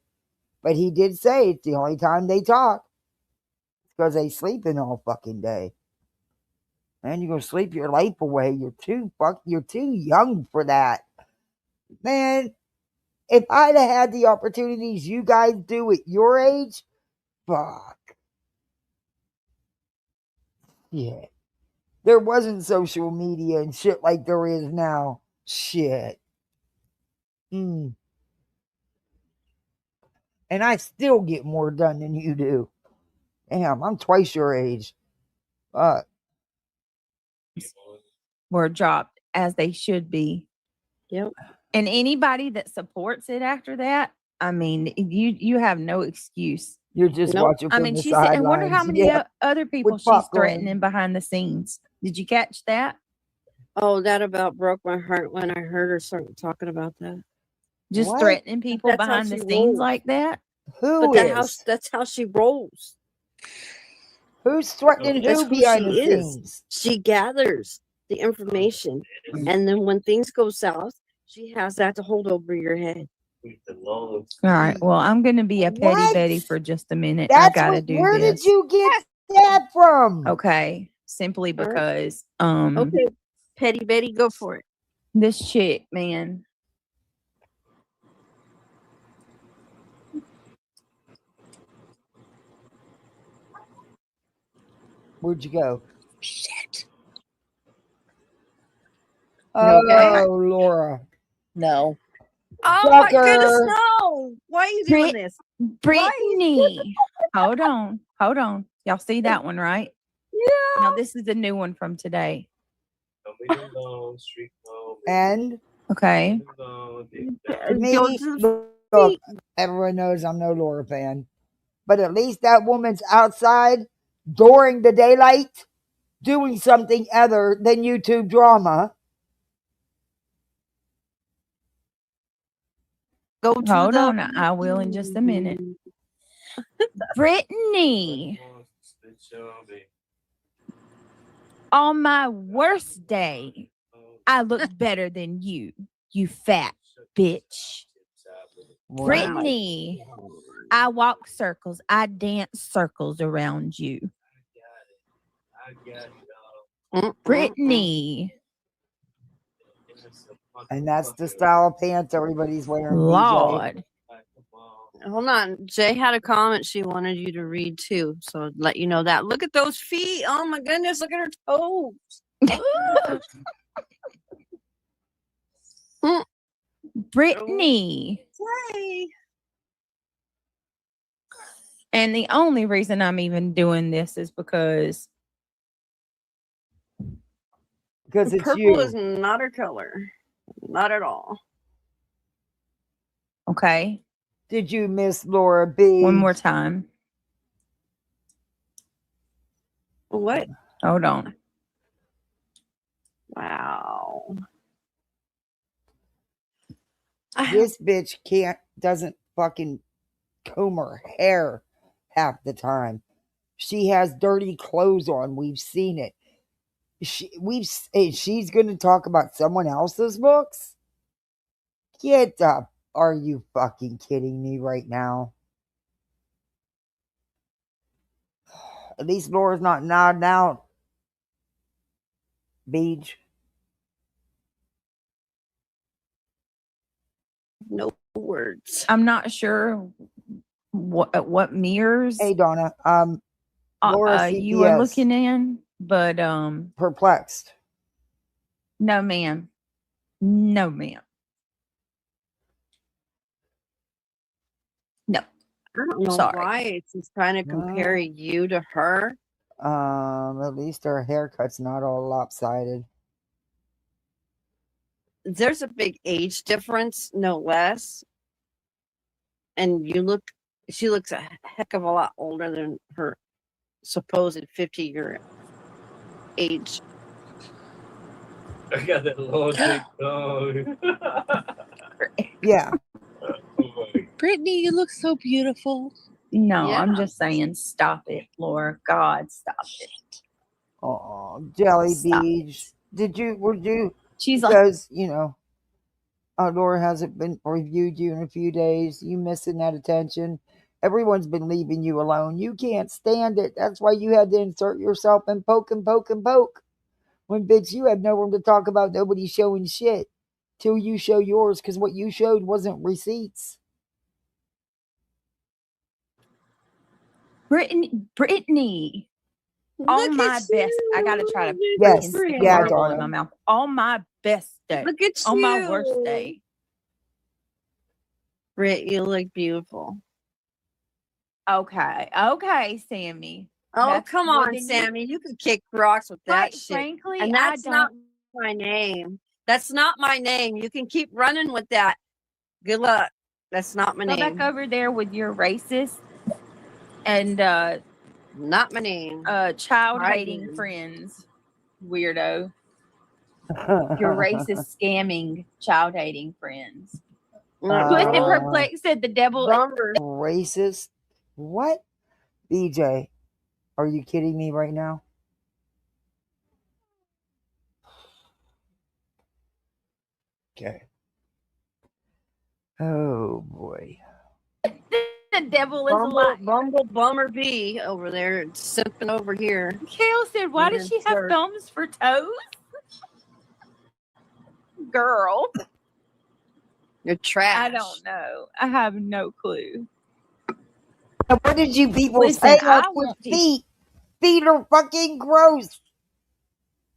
But he did say it's the only time they talk, because they sleeping all fucking day. Man, you're gonna sleep your life away. You're too young for that. Man, if I'd have had the opportunities you guys do at your age, fuck. Yeah. There wasn't social media and shit like there is now. Shit. And I still get more done than you do. Damn, I'm twice your age. Fuck. Were dropped as they should be. Yep. And anybody that supports it after that, I mean, you have no excuse. You're just watching I from mean, the she said, and wonder sidelines. how many other people With she's popcorn. threatening behind the scenes. Did you catch that? Oh, that about broke my heart when I heard her start talking about that. Just What? threatening people That's how behind the she scenes rolls. like that? Who But is? that's how she rolls. Who's threatening That's who who behind she the is. scenes? She gathers the information, and then when things go south, she has that to hold over your head. All right. Well, I'm going to be a petty What? Betty for just a minute. That's I got to do where this. did you get that from? Okay. Simply All right. because Okay, Petty Betty, go for it. this chick, man. Where'd you go? Shit. Oh, Okay. Laura. No. Oh my goodness, Sucker. no! Why are you doing this? Brittany. Hold on. Y'all see that one, right? Yeah. Now, this is a new one from today. And Okay. Go me, to the look, feet. everyone knows I'm no Laura fan. But at least that woman's outside during the daylight doing something other than YouTube drama. Go to Hold the on. I will in just a minute. Brittany. On my worst day, I look better than you, you fat bitch. Wow. Brittany, I walk circles. I dance circles around you. Brittany. And that's the style of pants everybody's wearing. Lord. Hold on. Jay had a comment she wanted you to read too. So let you know that. Look at those feet. Oh my goodness. Look at her toes. Brittany. Hey. And the only reason I'm even doing this is because it's Purple you. is not her color. Not at all. okay. Did you miss Laura B? One more time. What? Hold on. Wow. This bitch doesn't fucking comb her hair half the time. She has dirty clothes on. We've seen it. She's going to talk about someone else's books? Get up. Are you fucking kidding me right now? At least Laura's not nodding out. Beach. No words. I'm not sure what mirrors Hey, Donna. Laura you were CPS. looking in, but Perplexed. no, ma'am. No, ma'am. No. I don't know Sorry. why it's just trying to compare you to her. At least her haircut's not all lopsided. There's a big age difference, no less. And she looks a heck of a lot older than her supposed 50-year age. I got that long dick dog. Yeah. Brittany, you look so beautiful. No, Yeah. I'm just saying, stop it, Laura. God, stop it. Oh, Jelly Stop Beach. Would you? She's like, Because, Laura hasn't been reviewed you in a few days. You missing that attention. Everyone's been leaving you alone. You can't stand it. That's why you had to insert yourself and poke and poke and poke. When, bitch, you had no room to talk about nobody showing shit. Till you show yours, because what you showed wasn't receipts. Brittany. All Look my at best. I gotta try to you. Yes, stick a yeah, marble in Donna. my mouth. All my best day. Look at you. On my worst day. Britt, you look beautiful. Okay, Sammy. Oh, That's come more on, than you- Sammy. You could kick rocks with that Quite shit. frankly, And I that's don't. not my name. That's not my name. You can keep running with that. Good luck. That's not my Go name. back over there with your racist and Not my name. child hating again. friends, weirdo. Your racist scamming child hating friends. Twisted Perplex said the devil. Bummer. Racist? What? BJ, are you kidding me right now? Okay. Oh boy. The devil is alive. Bumble Bummer B over there sipping over here. Kale said, why does she have thumbs for toes? Girl. You're trash. I don't know. I have no clue. What did you people Listen, say I up with want feet? Feet are fucking gross.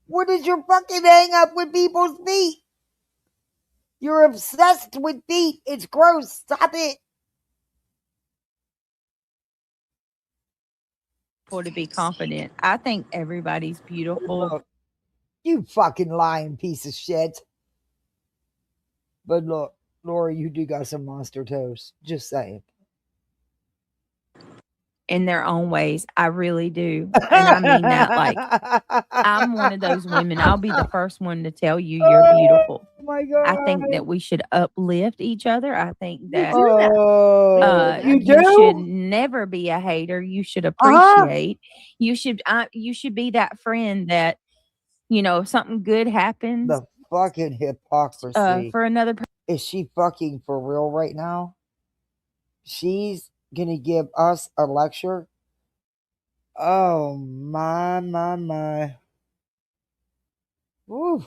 What is your fucking hang up with people's feet? You're obsessed with feet. It's gross. Stop it. To be confident. I think everybody's beautiful. Look, you fucking lying piece of shit. But look, Laura, you do got some monster toes. Just saying. In their own ways. I really do. And I mean that like I'm one of those women. I'll be the first one to tell you you're beautiful. Oh my God. I think that we should uplift each other. I think that you do? you should never be a hater. You should appreciate. You should be that friend that, if something good happens. The fucking hypocrisy. For another person. Is she fucking for real right now? She's gonna give us a lecture? Oh my. Woo.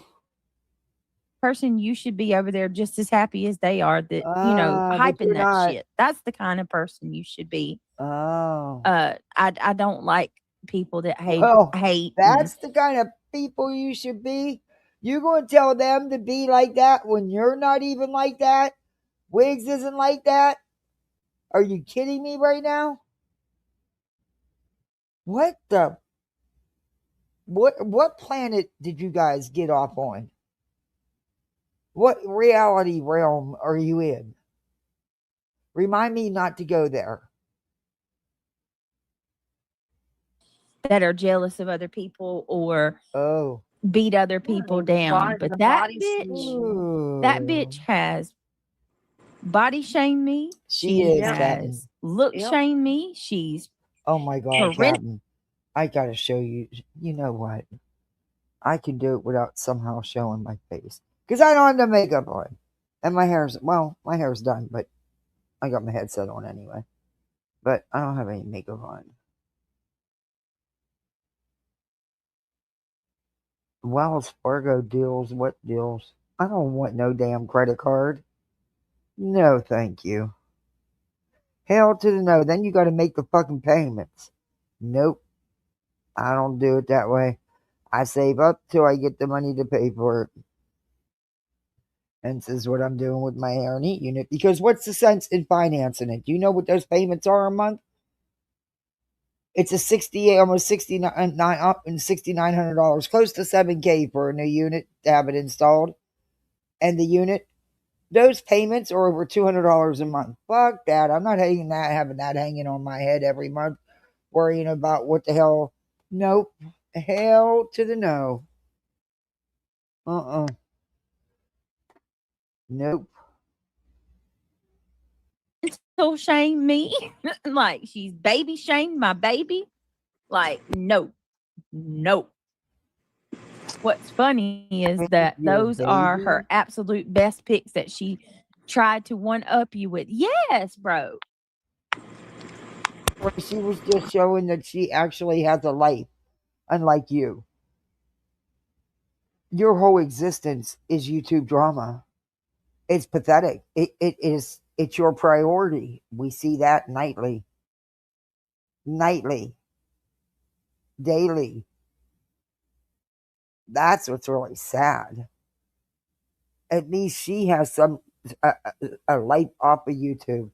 Person, you should be over there just as happy as they are that but hyping you're that not. shit. That's the kind of person you should be. Oh. I don't like people that hate. That's the kind of people you should be. You gonna tell them to be like that when you're not even like that? Wiggs isn't like that? Are you kidding me right now? What planet did you guys get off on? What reality realm are you in? Remind me not to go there. That are jealous of other people or beat other people down. Body- But the that body bitch, Ooh. that bitch has body shame me. She is, has Captain. look Yep. shame me. She's Oh my God, horrendous. Captain. I gotta show you. You know what? I can do it without somehow showing my face. Because I don't have the makeup on. And my hair's done, but I got my headset on anyway. But I don't have any makeup on. Wells Fargo deals, what deals? I don't want no damn credit card. No, thank you. Hell to the no. Then you gotta make the fucking payments. Nope. I don't do it that way. I save up till I get the money to pay for it. And this is what I'm doing with my hair and heat unit. Because what's the sense in financing it? Do you know what those payments are a month? It's a almost $6,900, close to $7K for a new unit to have it installed. And the unit, those payments are over $200 a month. Fuck that. I'm not having that hanging on my head every month, worrying about what the hell. Nope. Hell to the no. Nope. So shame me. Like she's baby shamed my baby. Like, no. What's funny is that Your those are baby? her absolute best picks that she tried to one up you with. Yes, bro. Well, she was just showing that she actually has a life, unlike you. Your whole existence is YouTube drama. It's pathetic. It's your priority. We see that nightly, daily. That's what's really sad. At least she has some a life off of YouTube.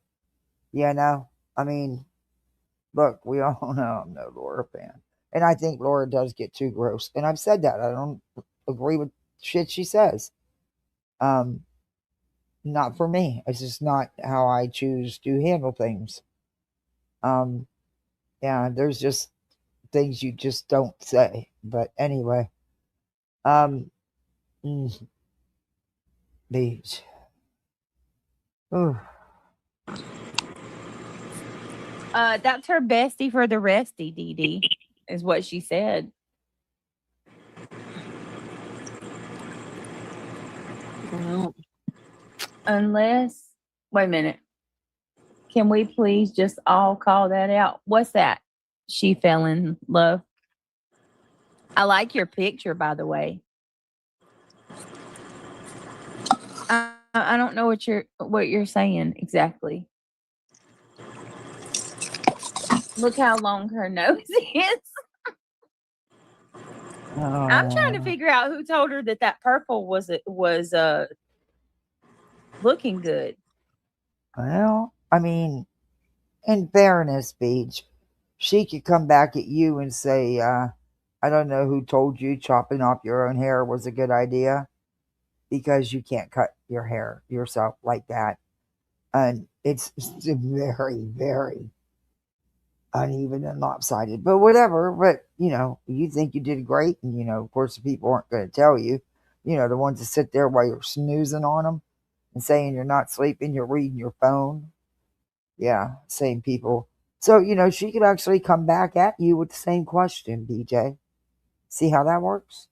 You know, I mean, look, we all know I'm no Laura fan, and I think Laura does get too gross. And I've said that. I don't agree with shit she says. Not for me. It's just not how I choose to handle things. Yeah, there's just things you just don't say. But anyway, mm, these. Ooh. That's her bestie for the resty, DD, is what she said. Well, Unless, wait a minute. Can we please just all call that out? What's that? She fell in love. I like your picture, by the way. I don't know what you're saying exactly. Look how long her nose is. I'm trying to figure out who told her that purple was looking good. Well, I mean, in fairness, Beach, she could come back at you and say, I don't know who told you chopping off your own hair was a good idea, because you can't cut your hair yourself like that. And it's very, very uneven and lopsided. But whatever. But, you think you did great. And, of course, the people aren't going to tell you. The ones that sit there while you're snoozing on them and saying you're not sleeping, you're reading your phone. Yeah, same people. So, she could actually come back at you with the same question, BJ. See how that works?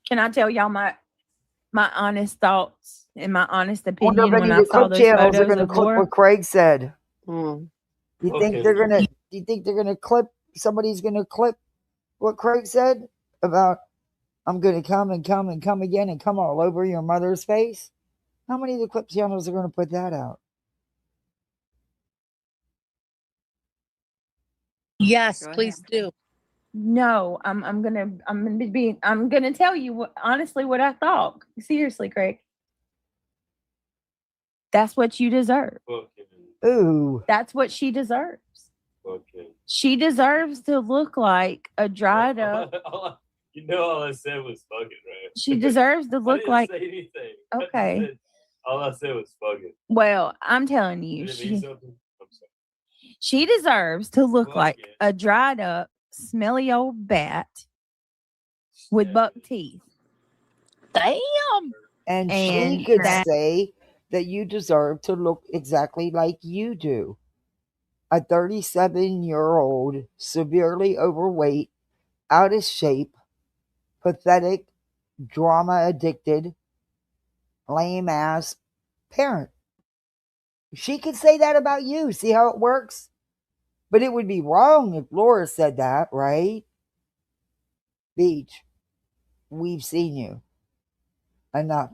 Can I tell y'all my honest thoughts and my honest Well, opinion when I the saw clip those channels are photos going to of clip Laura? what Craig said. hmm. You think they're gonna? Do you think they're gonna clip? Somebody's gonna clip what Craig said about I'm gonna come and come and come again and come all over your mother's face? How many of the clip channels are gonna put that out? Yes, Go please do. No, I'm gonna tell you honestly what I thought. Seriously, Craig. That's what you deserve. Ooh. That's what she deserves. Okay. She deserves to look like a dried up. All I said was fucking, right? She deserves to I look didn't like. say anything. Okay. All I said was fucking. Well, I'm telling you, Did it mean something? I'm sorry. she deserves to look like a dried up smelly old bat with buck teeth. Damn. And she And could that say that you deserve to look exactly like you do. A 37-year-old, severely overweight, out of shape, pathetic, drama addicted, lame ass parent. She could say that about you. See how it works? But it would be wrong if Laura said that, right? Beach, we've seen you. Enough.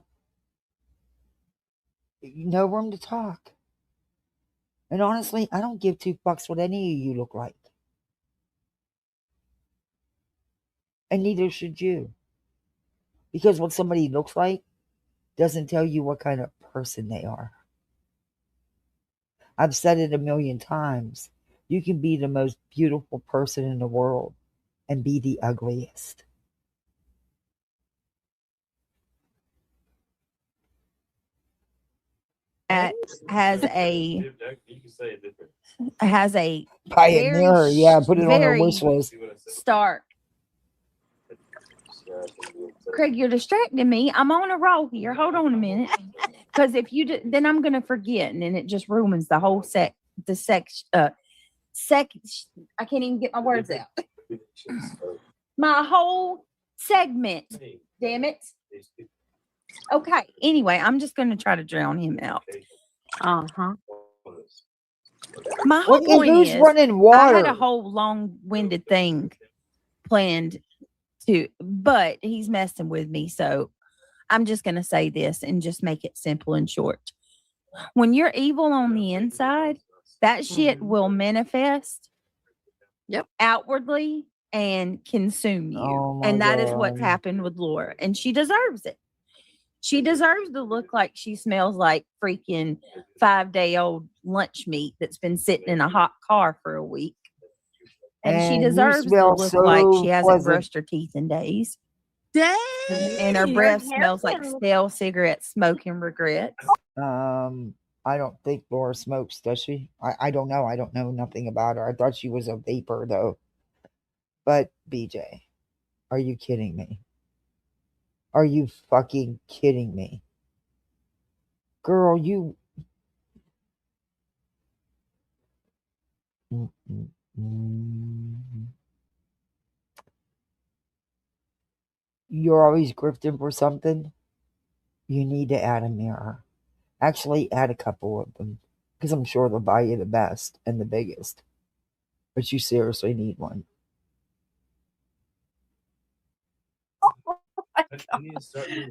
No room to talk. And honestly, I don't give two fucks what any of you look like. And neither should you. Because what somebody looks like doesn't tell you what kind of person they are. I've said it a million times. You can be the most beautiful person in the world and be the ugliest. has a You can say it different. has a Buy a very mirror, yeah, put it on our very wish list. See what I said? stark. Craig, you're distracting me. I'm on a roll here. Hold on a minute, because if you then I'm gonna forget, and then it just ruins the whole I can't even get my words out. My whole segment. Damn it. Okay. Anyway, I'm just gonna try to drown him out. Uh-huh. My whole point Who's is, running I water? had a whole long-winded thing planned but he's messing with me, so I'm just gonna say this and just make it simple and short. When you're evil on the inside, that shit will manifest outwardly and consume you. Oh my And that is what's God. happened with Laura. And she deserves it. She deserves to look like she smells like freaking 5-day-old lunch meat that's been sitting in a hot car for a week. And she And you deserves to smell look like so she hasn't pleasant. brushed her teeth in days. Dang. And her breath smells like stale cigarette smoke and regrets. I don't think Laura smokes, does she? I don't know. I don't know nothing about her. I thought she was a vapor, though. But, BJ, are you kidding me? Are you fucking kidding me? Girl, you... You're always grifting for something? You need to add a mirror. Actually, add a couple of them. Because I'm sure they'll buy you the best and the biggest. But you seriously need one.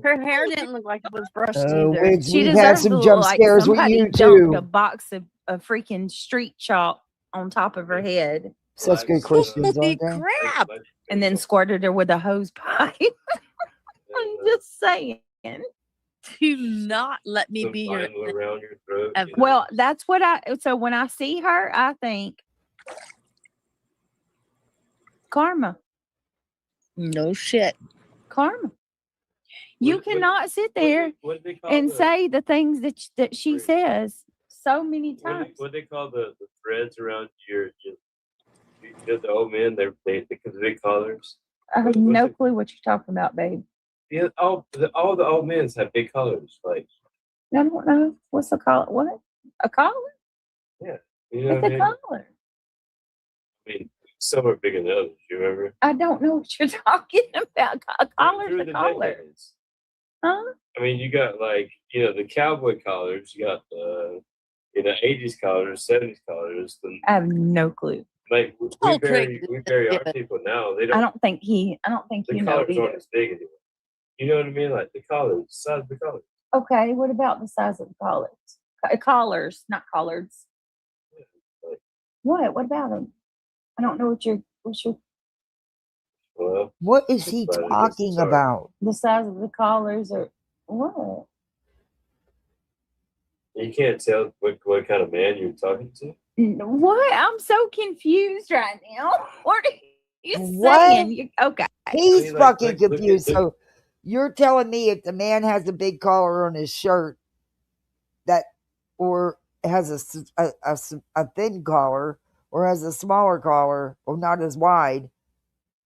Her hair didn't look like it was brushed Oh, either. Wigs, She we've had deserves some to jump look like scares with somebody you, dumped a too. box of freaking street chalk on top of her head Such good Christians, Holy aren't they? crap. and then squirted her with a hose pipe. I'm just saying. Do not let me Some be your vinyl around your throat. ever. You know? Well, that's what so when I see her, I think karma. No shit. Karma. You cannot sit there What do they call and the, say the things that she says so many times. what they call the threads around your the old men? They because of big collars. I have what's no it- clue what you're talking about, babe. Yeah, all the old men have big collars. Like, I don't know. What's a collar? What? A collar? yeah, you know It's what I a mean? collar. I mean, some are bigger than others. You remember? I don't know what you're talking about. A collar's Through a the collar. decades. Huh? I mean, you got like the cowboy collars. You got the 80s collars, 70s collars. I have no clue. Like we Oh, bury Craig, our yeah. people now. They I don't. don't think you The know collars either. aren't as big anymore. You know what I mean? Like the collars, the size of the collar. Okay, what about the size of the collars? Collars, not collards. Like, What? What about them? I don't know what's your well, What is he But it is, talking sorry. about? the size of the collars or what? you can't tell what kind of man you're talking to. What? I'm so confused right now. What are you What? saying? Okay. He's I mean, like, fucking look at confused. the- So you're telling me if the man has a big collar on his shirt or has a thin collar or has a smaller collar or not as wide,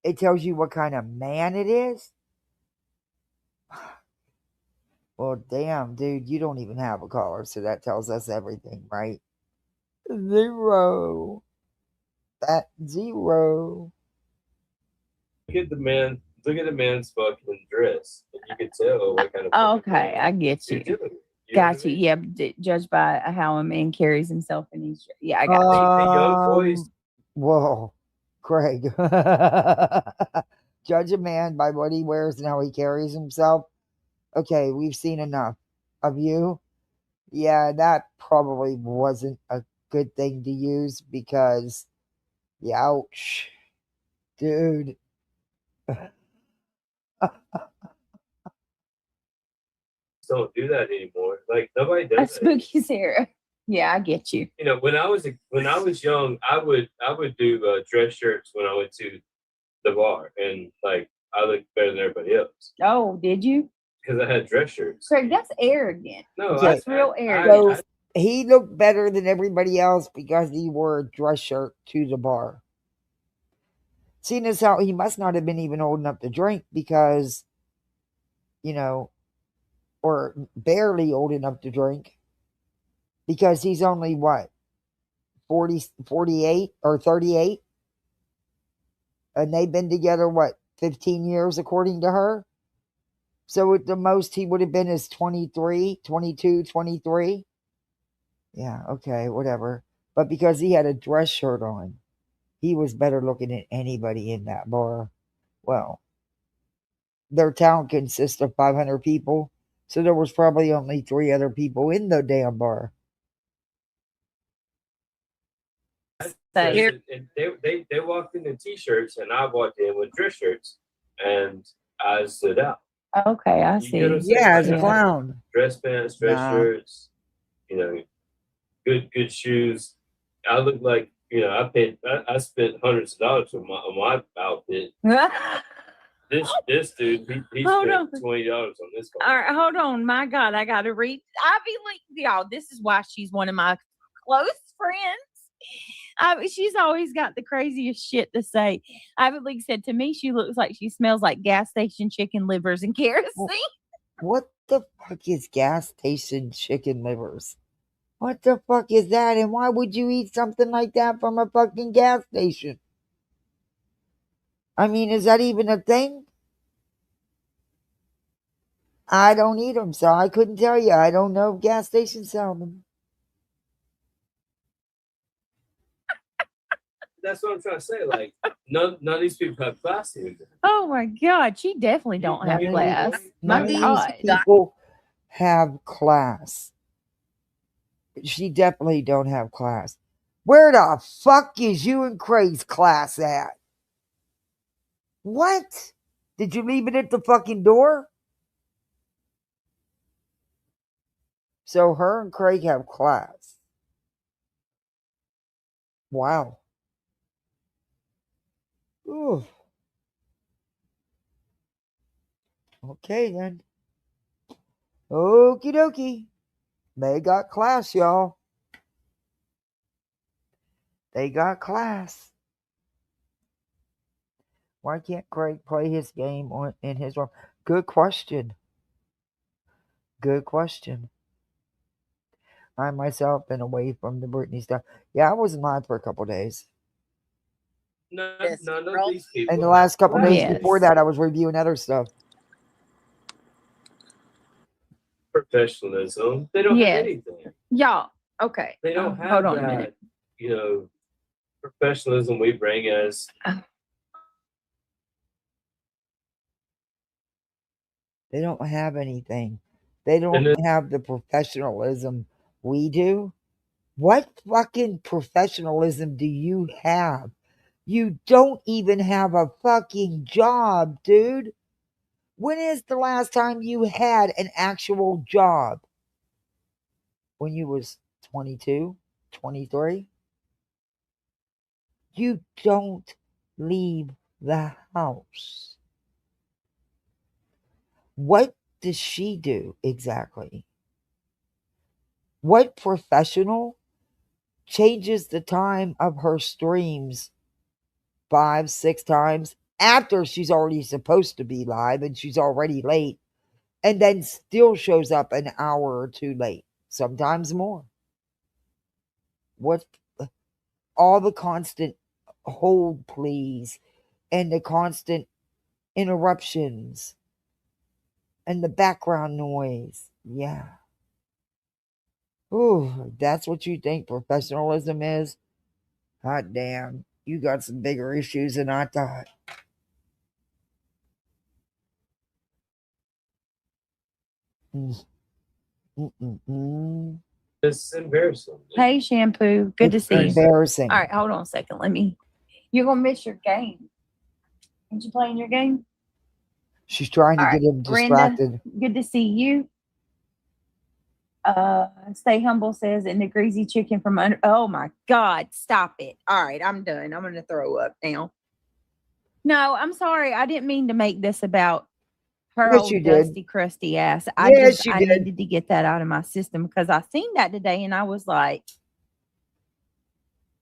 It tells you what kind of man it is. Well, damn, dude, you don't even have a collar, so that tells us everything, right? 0. That 0. Look at the man. Look at the man's fucking dress, and you can tell what kind of. Okay, I get you. Got you. Yeah, judged by how a man carries himself in his. Yeah, I got you. The young boys. Whoa, Craig. Judge a man by what he wears and how he carries himself. Okay, we've seen enough of you. Yeah, that probably wasn't a good thing to use because, ouch, dude. Don't do that anymore. Like nobody does. A spooky Sarah. Yeah, I get you. You know, when I was young, I would do dress shirts when I went to the bar, and like I looked better than everybody else. Oh, did you? Because I had dress shirts. Craig, that's arrogant. No, that's real arrogant. He looked better than everybody else because he wore a dress shirt to the bar. Seeing as how he must not have been even old enough to drink because, or barely old enough to drink because he's only what, 48 or 38? And they've been together, what, 15 years according to her? So at the most he would have been is 23, 22, 23. Yeah, okay, whatever. But because he had a dress shirt on, he was better looking than anybody in that bar. Well, their town consists of 500 people, so there was probably only 3 other people in the damn bar. And they walked in t-shirts, and I walked in with dress shirts, and I stood out. Okay, I see. Yeah, as a clown. Dress pants, dress shirts, good shoes. I look like, I spent hundreds of dollars on my outfit. This dude, he spent $20 on this car. All right, hold on. My God, I got to read. Ivy Link, y'all. This is why she's one of my close friends. She's always got the craziest shit to say. Ivy League said to me, she looks like she smells like gas station chicken livers and kerosene. What the fuck is gas station chicken livers? What the fuck is that? And why would you eat something like that from a fucking gas station? I mean, is that even a thing? I don't eat them, so I couldn't tell you. I don't know if gas stations sell them. That's what I'm trying to say. Like, none of these people have class here. Oh my God, she definitely don't have class. None of these people have class. She definitely don't have class. Where the fuck is you and Craig's class at? What? Did you leave it at the fucking door? So her and Craig have class. Wow. Ooh. Okay then. Okie dokie. They got class, y'all. They got class. Why can't Craig play his game in his room? Good question. Good question. I myself been away from the Britney stuff. Yeah, I wasn't live for a couple days. None of these people. And the last couple days before that, I was reviewing other stuff. Professionalism. They don't have anything. Y'all, okay. They don't have hold on that, a minute. Professionalism we bring as. They don't have anything. They don't have the professionalism we do. What fucking professionalism do you have? You don't even have a fucking job, dude. When is the last time you had an actual job? When you was 22, 23? You don't leave the house. What does she do exactly? What professional changes the time of her streams 5, 6 times after she's already supposed to be live and she's already late, and then still shows up an hour or two late, sometimes more. What all the constant hold please and the constant interruptions and the background noise. Yeah. Ooh, that's what you think professionalism is? Hot damn. You got some bigger issues than I thought. It's embarrassing. Hey, Shampoo. Good to It's see you. embarrassing. All right, hold on a second. You're going to miss your game. Aren't you playing your game? She's trying to All get right, him Brenda, distracted. good to see you. Stay Humble says, and the greasy chicken from under. Oh my God, stop it. All right, I'm done. I'm going to throw up now. No, I'm sorry. I didn't mean to make this about her Yes, you old did. dusty, crusty ass. Yes, you I did. needed to get that out of my system because I seen that today and I was like,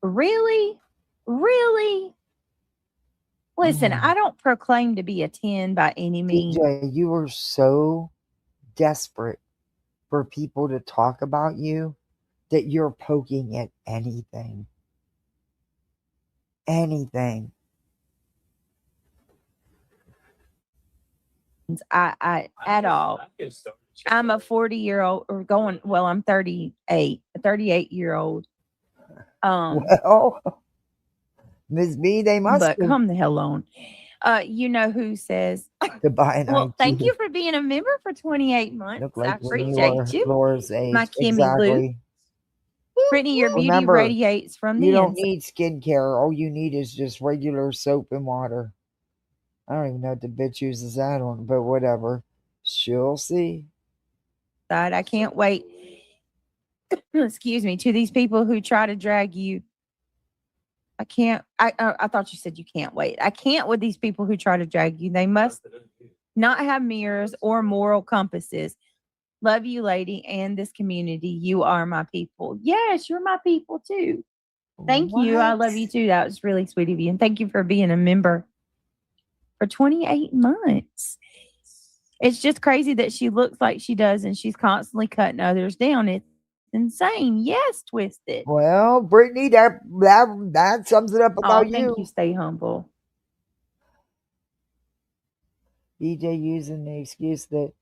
really? Really? Listen, I don't proclaim to be a 10 by any means. DJ, you were so desperate for people to talk about you that you're poking at anything. Anything. I at all. I'm a 40-year-old or going, well, I'm 38, a 38-year-old. Well, Miss B, they must But be. come the hell on. You know who says, Goodbye, well, thank IQ. you for being a member for 28 months. Look I like when you appreciate are you. Laura's age. My Kimmy Lou. Exactly. Brittany, your beauty Remember, radiates from you the don't inside. need skincare. All you need is just regular soap and water. I don't even know what the bitch uses that on, but whatever. She'll see. I can't wait. Excuse me, to these people who try to drag you. I can't. I thought you said you can't wait. I can't with these people who try to drag you. They must not have mirrors or moral compasses. Love you, lady, and this community. You are my people. Yes, you're my people too. Thank you. I love you too. That was really sweet of you. And thank you for being a member for 28 months. It's just crazy that she looks like she does and she's constantly cutting others down. It's insane. Yes, Twisted. Well, Brittany, that sums it up Oh, about thank you. you. Stay humble. DJ using the excuse that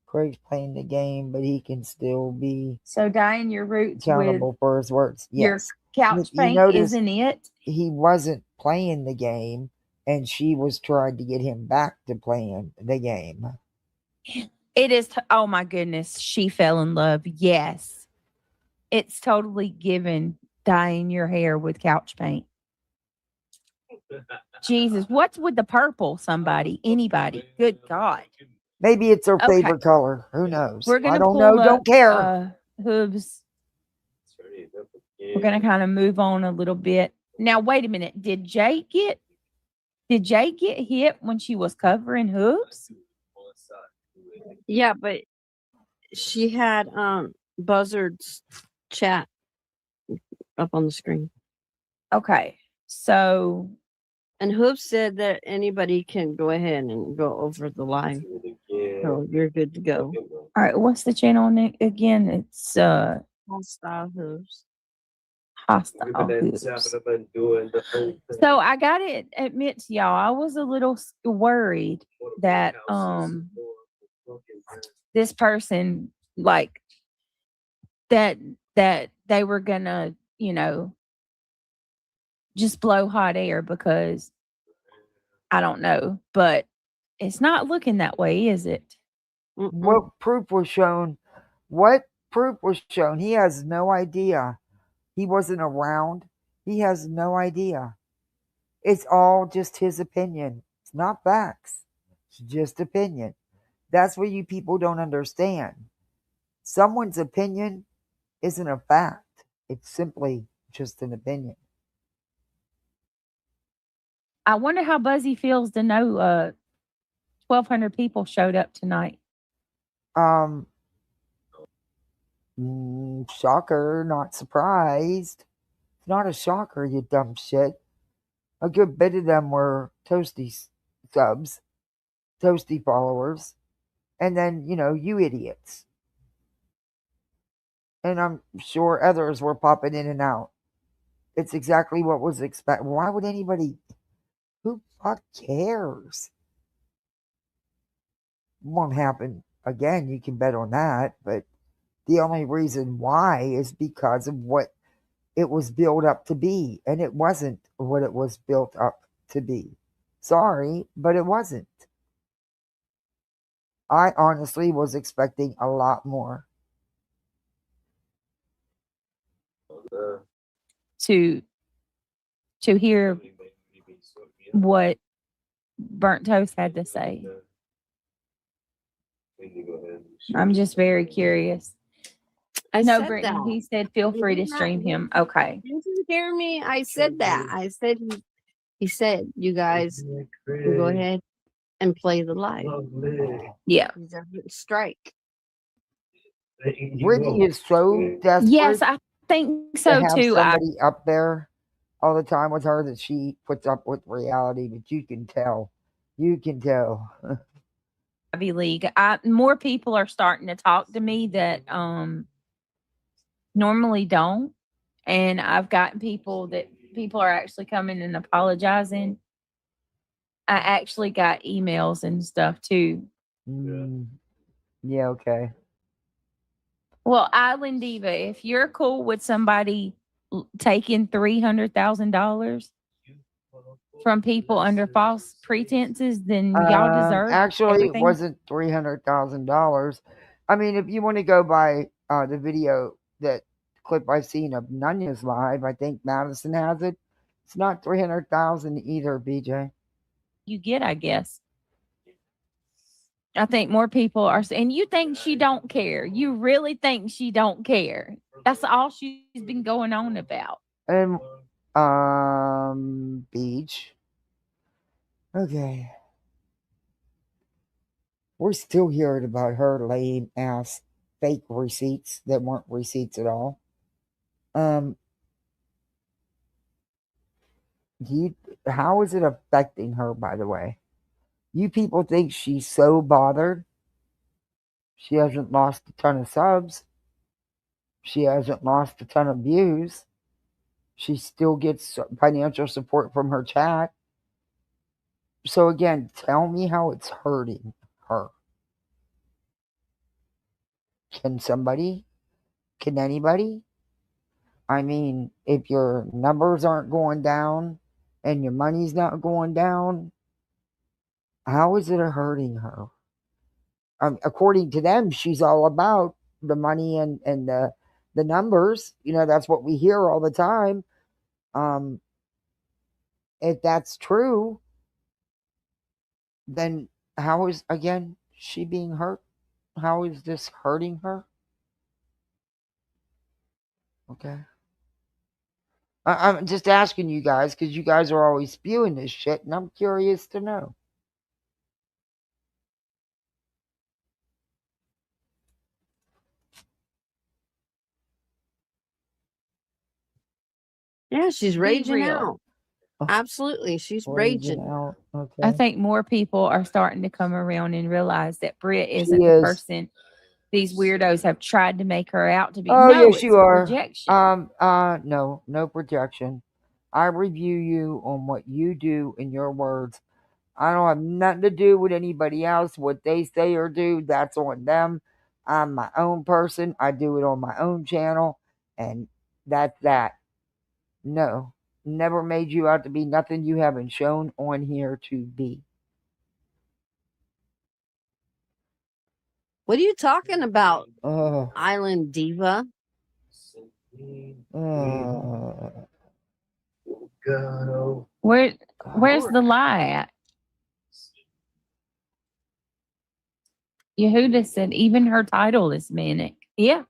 Craig's playing the game, but he can still be So dyeing your roots accountable with for his words. your Yes. couch You paint notice isn't it? he wasn't playing the game, and she was trying to get him back to playing the game. It is. Oh my goodness. She fell in love. Yes. It's totally given dyeing your hair with couch paint. Jesus. What's with the purple? Somebody, anybody. Good God. Maybe it's her Okay. favorite color. Who knows? We're going I to don't pull know. up, Don't care. Hooves. We're going to kind of move on a little bit. Now, wait a minute. Did Jay get hit when she was covering Hooves? Yeah, but she had Buzzard's chat up on the screen. Okay. So, and Hoop said that anybody can go ahead and go over the live. So you're good to go. All right, what's the channel name again? It's Hostile Hoops. Hostile Hoops. So I gotta admit to y'all, I was a little worried that this person like that they were gonna, just blow hot air because I don't know, but it's not looking that way, is it? What proof was shown? What proof was shown? He has no idea. He wasn't around. He has no idea. It's all just his opinion. It's not facts. It's just opinion. That's what you people don't understand. Someone's opinion isn't a fact. It's simply just an opinion. I wonder how Buzzy feels to know 1,200 people showed up tonight. Shocker, not surprised. It's not a shocker, you dumb shit. A good bit of them were toasties. subs, toasty followers, and then, you idiots. And I'm sure others were popping in and out. It's exactly what was expected. Why would anybody? Who fuck cares? Won't happen again. You can bet on that. But the only reason why is because of what it was built up to be, and it wasn't what it was built up to be. Sorry, but it wasn't. I honestly was expecting a lot more. To hear what Burnt Toast had to say. I'm just very curious. I No, said Brittany, that. he said feel free to Did you not stream him. Okay. Did you hear me? I said that. I said he said you guys can go ahead and play the live. Yeah. He's a strike. Brittany is so desperate. Yes, I think so to have too. somebody up there all the time with her that she puts up with reality, but you can tell. You can tell. Ivy League. More people are starting to talk to me that normally don't. And I've gotten people are actually coming and apologizing. I actually got emails and stuff too. Yeah, okay. Well, Island Diva, if you're cool with somebody taking $300,000 from people under false pretenses, then y'all deserve Actually, everything. it wasn't $300,000. I mean, if you want to go by the video, that clip I've seen of Nunya's live, I think Madison has it. It's not 300,000 either, BJ. You get, I guess. I think more people are, and you think she don't care. You really think she don't care. That's all she's been going on about. And Beach. Okay. We're still hearing about her lame ass fake receipts that weren't receipts at all. How is it affecting her, by the way? You people think she's so bothered? She hasn't lost a ton of subs. She hasn't lost a ton of views. She still gets financial support from her chat. So again, tell me how it's hurting her. Can somebody? Can anybody? I mean, if your numbers aren't going down and your money's not going down, how is it hurting her? According to them, she's all about the money and the numbers. That's what we hear all the time. If that's true, then how is, again, she being hurt? How is this hurting her? Okay. I'm just asking you guys because you guys are always spewing this shit, and I'm curious to know. Yeah, she's raging real. out. Absolutely, she's Raging raging. out. Okay. I think more people are starting to come around and realize that Britt isn't She the is. person these weirdos have tried to make her out to be. Oh, No, yes, it's you are. projection. No projection. I review you on what you do in your words. I don't have nothing to do with anybody else. What they say or do, that's on them. I'm my own person. I do it on my own channel, and that's that. No, never made you out to be nothing you haven't shown on here to be. What are you talking about, Oh, Island Diva? Where's the lie at? Yehuda said even her title is manic. Yeah.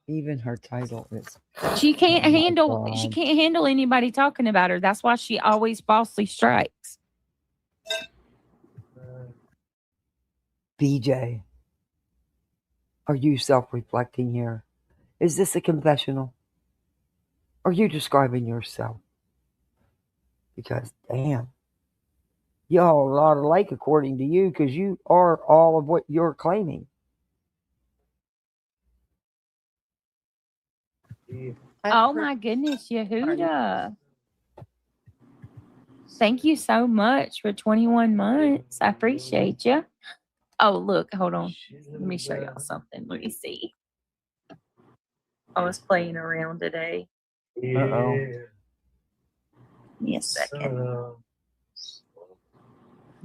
even her title is. She can't Oh my handle God. she can't handle anybody talking about her. That's why she always falsely strikes. BJ, are you self-reflecting here? Is this a confessional? Are you describing yourself? Because damn, y'all a lot alike according to you, because you are all of what you're claiming. Oh my goodness, Yehuda. Thank you so much for 21 months. I appreciate you. Oh, look, hold on. Let me show y'all something. Let me see. I was playing around today. Uh-oh. Give me a second.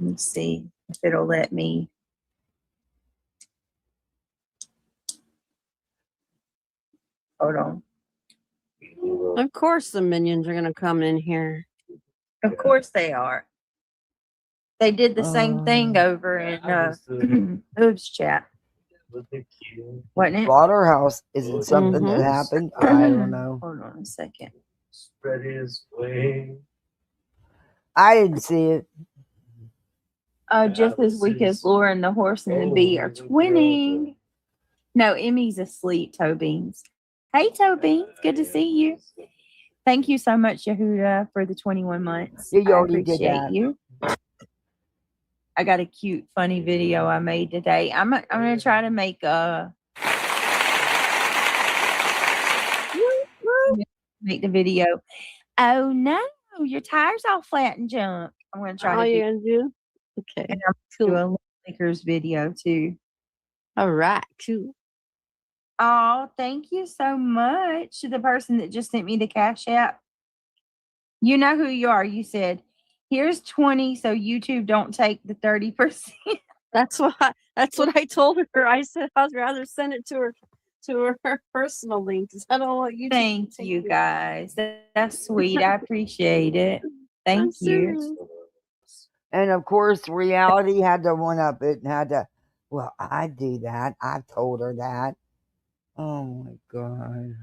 Let me see if it'll let me. Hold on. Of course, the minions are gonna come in here. Of course they are. They did the same thing over in Hoob's chat. Wasn't it? Slaughterhouse isn't something that happened. I don't know. Hold on a second. Spread his wings. I didn't see it. Just this week as Laura and the horse and the bee are twinning. No, Emmy's asleep, Toe Beans. Hey, Toe Beans. Good to see you. Thank you so much, Yehuda, for the 21 months. You I already did appreciate that. you. I got a cute, funny video I made today. I'm gonna try to make make the video. Oh no, your tires all flat and junk. I'm gonna try All to you're do, gonna do? Okay. and I'm gonna do a Lakers video too. All right, cool. Oh, thank you so much to the person that just sent me the Cash App. You know who you are. You said, "Here's 20, so YouTube don't take the 30%." That's what I told her. I said I'd rather send it to her personal link because I don't want you. Thank you guys. That's sweet. I appreciate it. Thank you. And of course, reality had to one up it and had to, well, I do that. I told her that. Oh my God.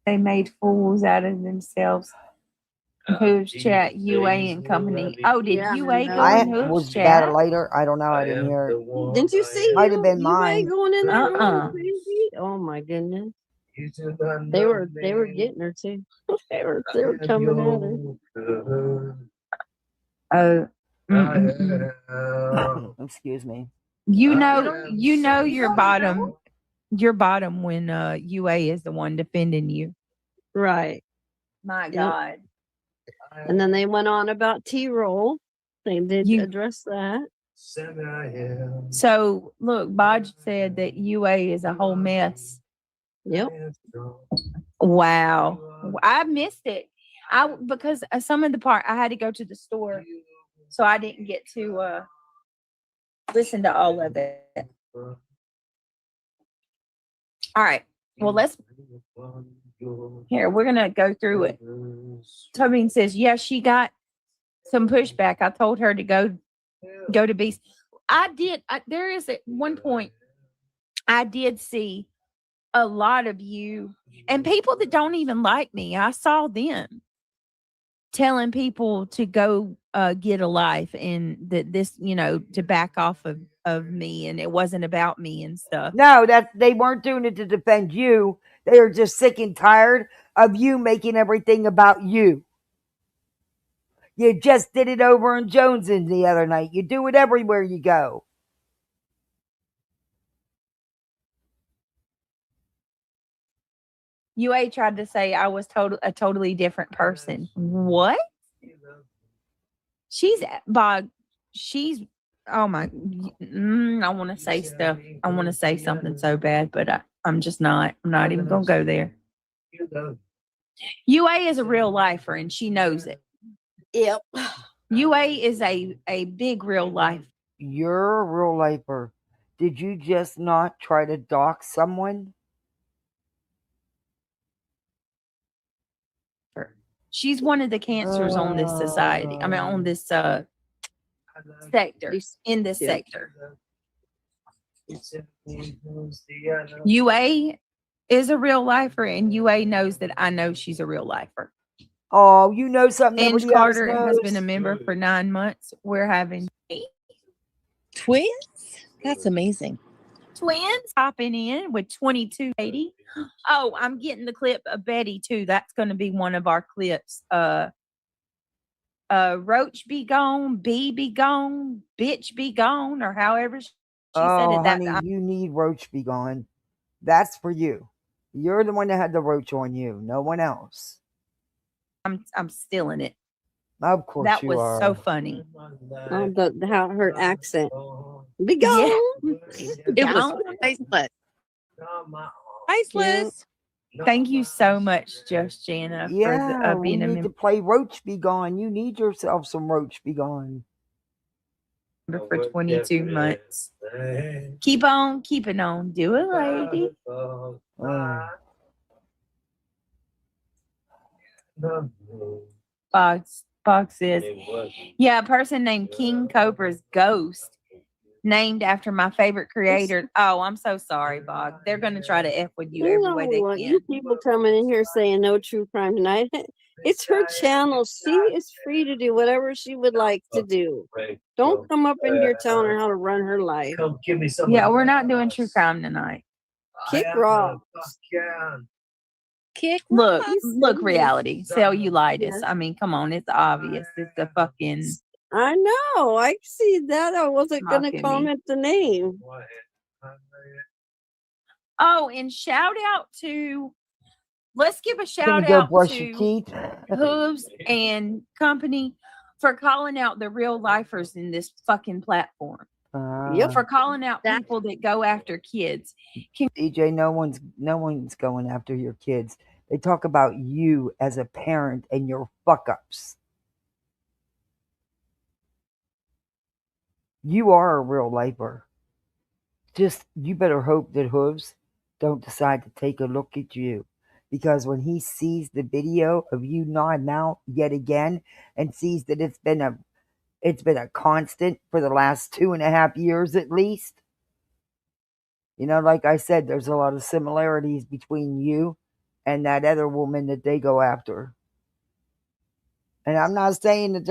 They made fools out of themselves. Who's chat? UA and company. Oh, did UA go in Who's was chat? that later? I don't know. I didn't hear it. Didn't you see? Might have been mine. Going in there going crazy. Oh my goodness. They were getting her too. they were coming at her. Excuse me. You know your bottom when UA is the one defending you. Right. My God. And then they went on about T-roll. They did address that. So look, Bodge said that UA is a whole mess. Yep. Wow. I missed it. Because some of the part I had to go to the store, so I didn't get to listen to all of it. All right. Well, we're gonna go through it. Tobin says, yeah, she got some pushback. I told her to go to Beast. I did. There is at one point I did see a lot of you and people that don't even like me. I saw them telling people to go get a life and that this, to back off of me, and it wasn't about me and stuff. No, that they weren't doing it to defend you. They were just sick and tired of you making everything about you. You just did it over in Jones's the other night. You do it everywhere you go. UA tried to say I was a totally different person. What? She's oh my, I want to say stuff. I want to say something so bad, but I'm just not. I'm not even going to go there. UA is a real lifer and she knows it. Yep. UA is a big real life. You're a real lifer. Did you just not try to dox someone? She's one of the cancers on this society. I mean, on this sector, in this sector. UA is a real lifer, and UA knows that I know she's a real lifer. Oh, you know something. Ange Carter has been a member for 9 months. We're having twins. That's amazing. Twins hopping in with 2280. Oh, I'm getting the clip of Betty too. That's going to be one of our clips. Roach be gone, bee be gone, bitch be gone, or however she said Oh, it. That honey, you need Roach be gone. That's for you. You're the one that had the roach on you, no one else. I'm stealing it. Of course That you was are. so funny. Oh, how her accent. Be Yeah. gone. It was Gone. priceless. Yeah. Priceless. Thank you so much, Just Jana, for Yeah, we being a need to play Roach be gone. You need yourself some Roach be gone. member for 22 months. Keep on keeping on. Do it, lady. Box says, yeah, a person named King Cobra's ghost, named after my favorite creator. Oh, I'm so sorry, Bog. They're going to try to F with you You every know way they what? can. You people coming in here saying no true crime tonight. It's her channel. She is free to do whatever she would like to do. Don't come up in here telling her how to run her life. Yeah, we're not doing true crime tonight. Kick rocks. Kick Look, rocks. look, reality. Cellulitis. I mean, come on. It's obvious. It's the fucking. I know. I see that. I wasn't going to Mocking me. comment the name. Oh, and shout out to. Let's give a shout Gonna go out brush your to teeth. Hooves and company for calling out the real lifers in this fucking platform. For calling out people that go after kids. EJ, no one's going after your kids. They talk about you as a parent and your fuck ups. You are a real lifer. Just you better hope that Hooves don't decide to take a look at you. Because when he sees the video of you nodding out yet again and sees that it's been a constant for the last 2.5 years at least. You know, like I said, there's a lot of similarities between you and that other woman that they go after. And I'm not saying that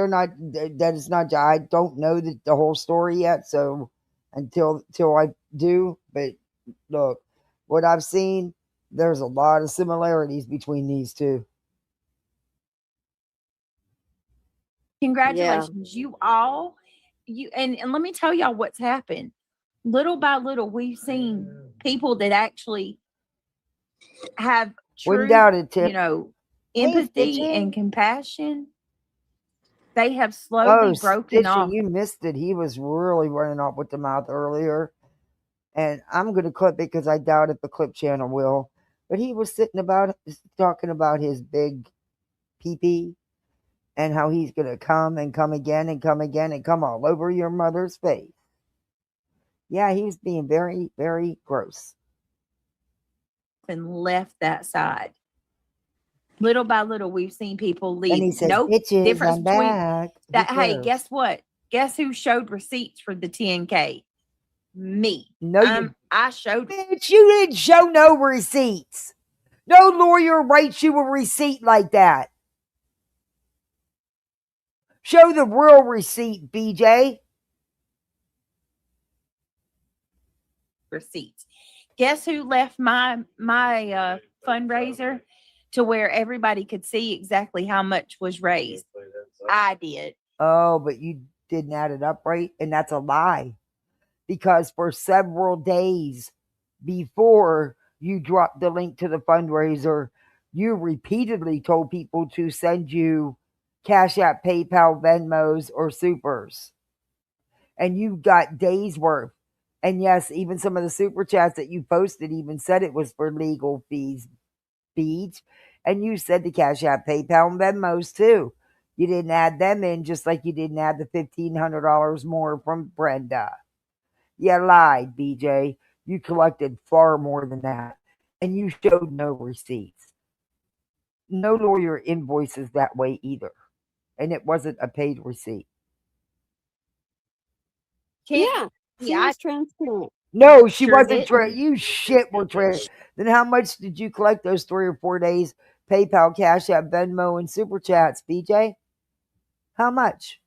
that it's not. I don't know the whole story yet, so until I do. But look, what I've seen, there's a lot of similarities between these two. Congratulations, you all. And let me tell y'all what's happened. Little by little, we've seen people that actually have Wouldn't true, doubt it, Tim. empathy and compassion. They have slowly Oh, broken Stitcher, off. you missed it. He was really running off with the mouth earlier. And I'm going to clip it because I doubt if the clip channel will. But he was talking about his big pee-pee and how he's going to come and come again and come again and come all over your mother's face. Yeah, he was being very, very gross. And left that side. Little by little, we've seen people leave. And he says, no bitches, difference I'm between back. that. Hey, guess what? Guess who showed receipts for the 10K? Me. No, I showed. Bitch, you didn't show no receipts. No lawyer writes you a receipt like that. Show the real receipt, BJ. Receipts. Guess who left my fundraiser to where everybody could see exactly how much was raised? I did. Oh, but you didn't add it up right, and that's a lie. Because for several days before you dropped the link to the fundraiser, you repeatedly told people to send you Cash App, PayPal, Venmos, or Supers. And you got days worth. And yes, even some of the super chats that you posted even said it was for legal fees. And you said the Cash App, PayPal, and Venmos too. You didn't add them in, just like you didn't add the $1,500 more from Brenda. You lied, BJ. You collected far more than that. And you showed no receipts. No lawyer invoices that way either. And it wasn't a paid receipt. She was transparent. No, she Sure wasn't. didn't. You shit were transparent. Then how much did you collect those 3 or 4 days? PayPal, Cash App, Venmo, and Super Chats, BJ? How much?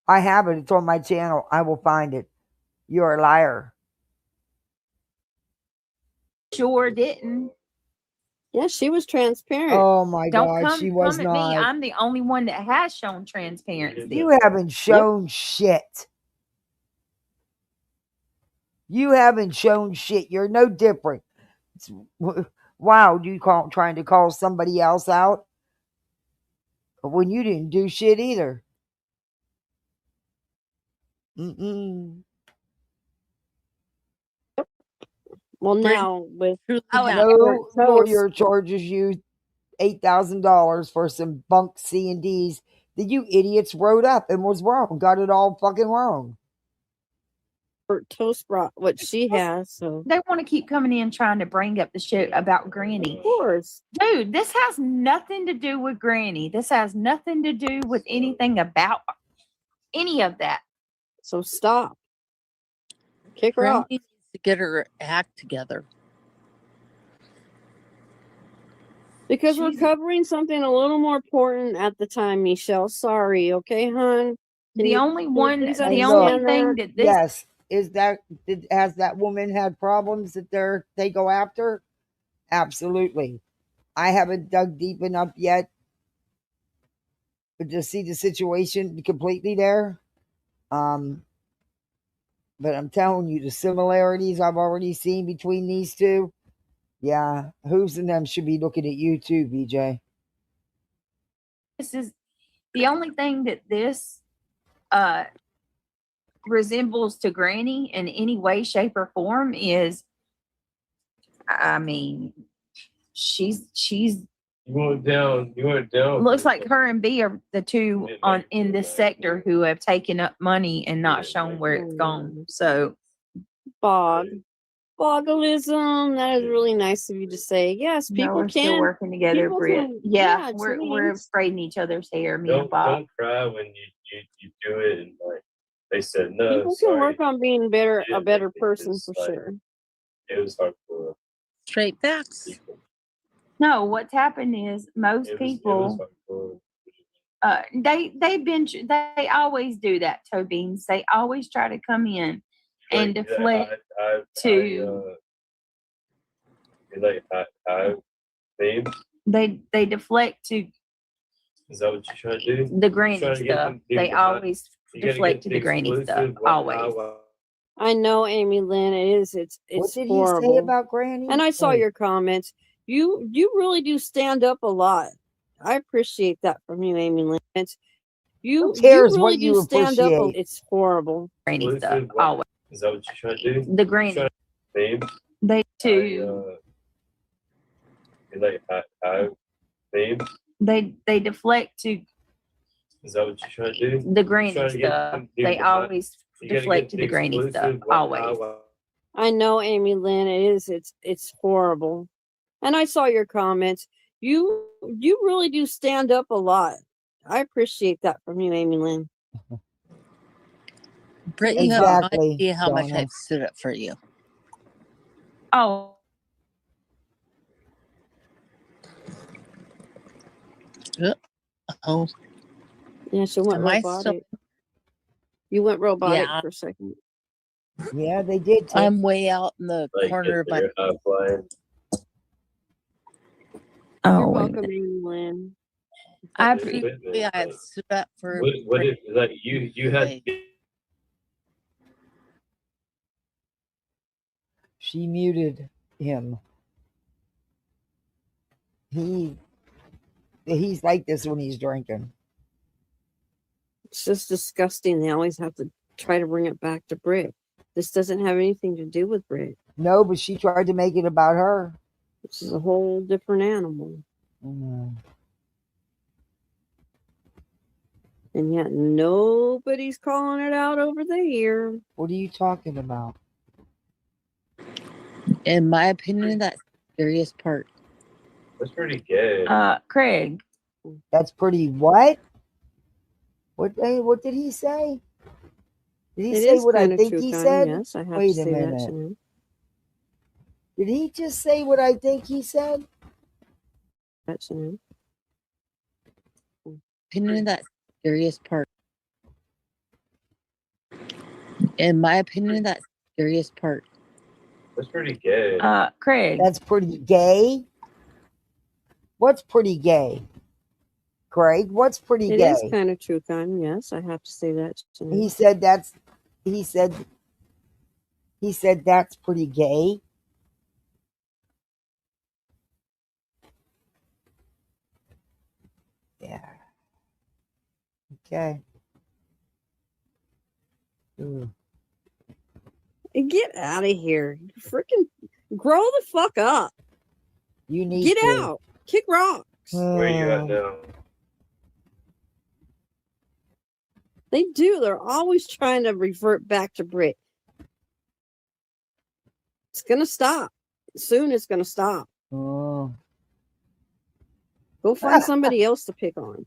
I have it. It's on my channel. I will find it. You're a liar. Sure didn't. Yeah, she was transparent. Oh my Don't God, she come was come at me. not. I'm the only one that has shown transparency. You haven't shown shit. You haven't shown shit. You're no different. Wow, you trying to call somebody else out when you didn't do shit either. Mm-mm. Well, now with Truly how have. No toast, lawyer charges you $8,000 for some bunk C&Ds that you idiots wrote up and was wrong. Got it all fucking wrong. toast brought what she has, so They want to keep coming in trying to bring up the shit about Granny. of course. Dude, this has nothing to do with Granny. This has nothing to do with anything about any of that. So stop. Kick her Granny off. needs to get her act together. Because we're covering something a little more important at the time, Michelle. Sorry, okay, hon? The only one, please the And only look, thing that this yes, has that woman had problems that they go after? Absolutely. I haven't dug deep enough yet to see the situation completely there. But I'm telling you, the similarities I've already seen between these two, yeah, who's in them should be looking at you too, BJ. this is the only thing that this resembles to Granny in any way, shape, or form is, I mean, she's You went down. You went down. looks like her and B are the two on in this sector who have taken up money and not shown where it's gone. So Boggleism. That is really nice of you to say. Yes, no, people we're still can. working together, people Britt. can- Yeah, yeah, we're braiding each other's hair, me and Don't Bob. don't cry when you do it and like they said no. People can Sorry. work on being better, Yeah, a better it person was for like- sure. It was hard for Straight facts. people. No, what's happened is most It was people hard for they always do that, toe beans. They always try to come in and like, deflect to hi, babe. they deflect to Is that what you're trying to do? the You're granny trying to get stuff. them to They do the hi- always you gotta deflect get to the granny stuff. exclusive, what, Always. how, I know, Amy Lynn. It's What did horrible. he say about Granny? And I saw Wait. your comments. You really do stand up a lot. I appreciate that from you, Amy Lynn. Who cares really what you do stand up. appreciate? It's horrible. Granny stuff. exclusive, what- Always. Is that what you're trying to do? The granny. Babe. They To too. hi, babe. They deflect to Is that what you're trying to do? the granny Trying to get stuff. them to do They the hi- always You gotta deflect get to the granny stuff. exclusive, what, Always. how, I know, Amy Lynn. It's horrible. And I saw your comments. You really do stand up a lot. I appreciate that from you, Amy Lynn. Britt, you have Exactly, no idea how much Donna. I've stood up for you. Oh, Oh, Yeah, she went Am I robotic. still- You went robotic Yeah. for a second. Yeah, they did. Too. I'm way out in the like corner of get my. their high flying. You're oh, wait a welcome, minute. Amy Lynn. I Wait a pre- minute, Yeah, I've like, stood up for. what Britt. if like you had She muted him. He's like this when he's drinking. It's just disgusting. They always have to try to bring it back to Brit. This doesn't have anything to do with Brit. No, but she tried to make it about her. This is a whole different animal. Mm. And yet nobody's calling it out over there. What are you talking about? In my opinion, that's the scariest part. that's pretty gay. Craig. That's pretty what? What did he say? Did he It say is what I kinda think true, he Connie. said? Yes, I have Wait to a say that minute. to him. Did he just say what I think he said? That's him. Opinion, that's the scariest part. In my opinion, that's the scariest part. That's pretty gay. Craig. That's pretty gay. What's pretty gay? Craig, what's pretty It gay? is kind of true, kind. Yes, I have to say that. He said that's. He said that's pretty gay. Yeah. Okay. Ooh. Get out of here. Freaking grow the fuck up. You need Get to. out. Kick rocks. Where you at now? They do. They're always trying to revert back to Brit. It's going to stop. Soon it's going to stop. Oh. Go find somebody else to pick on.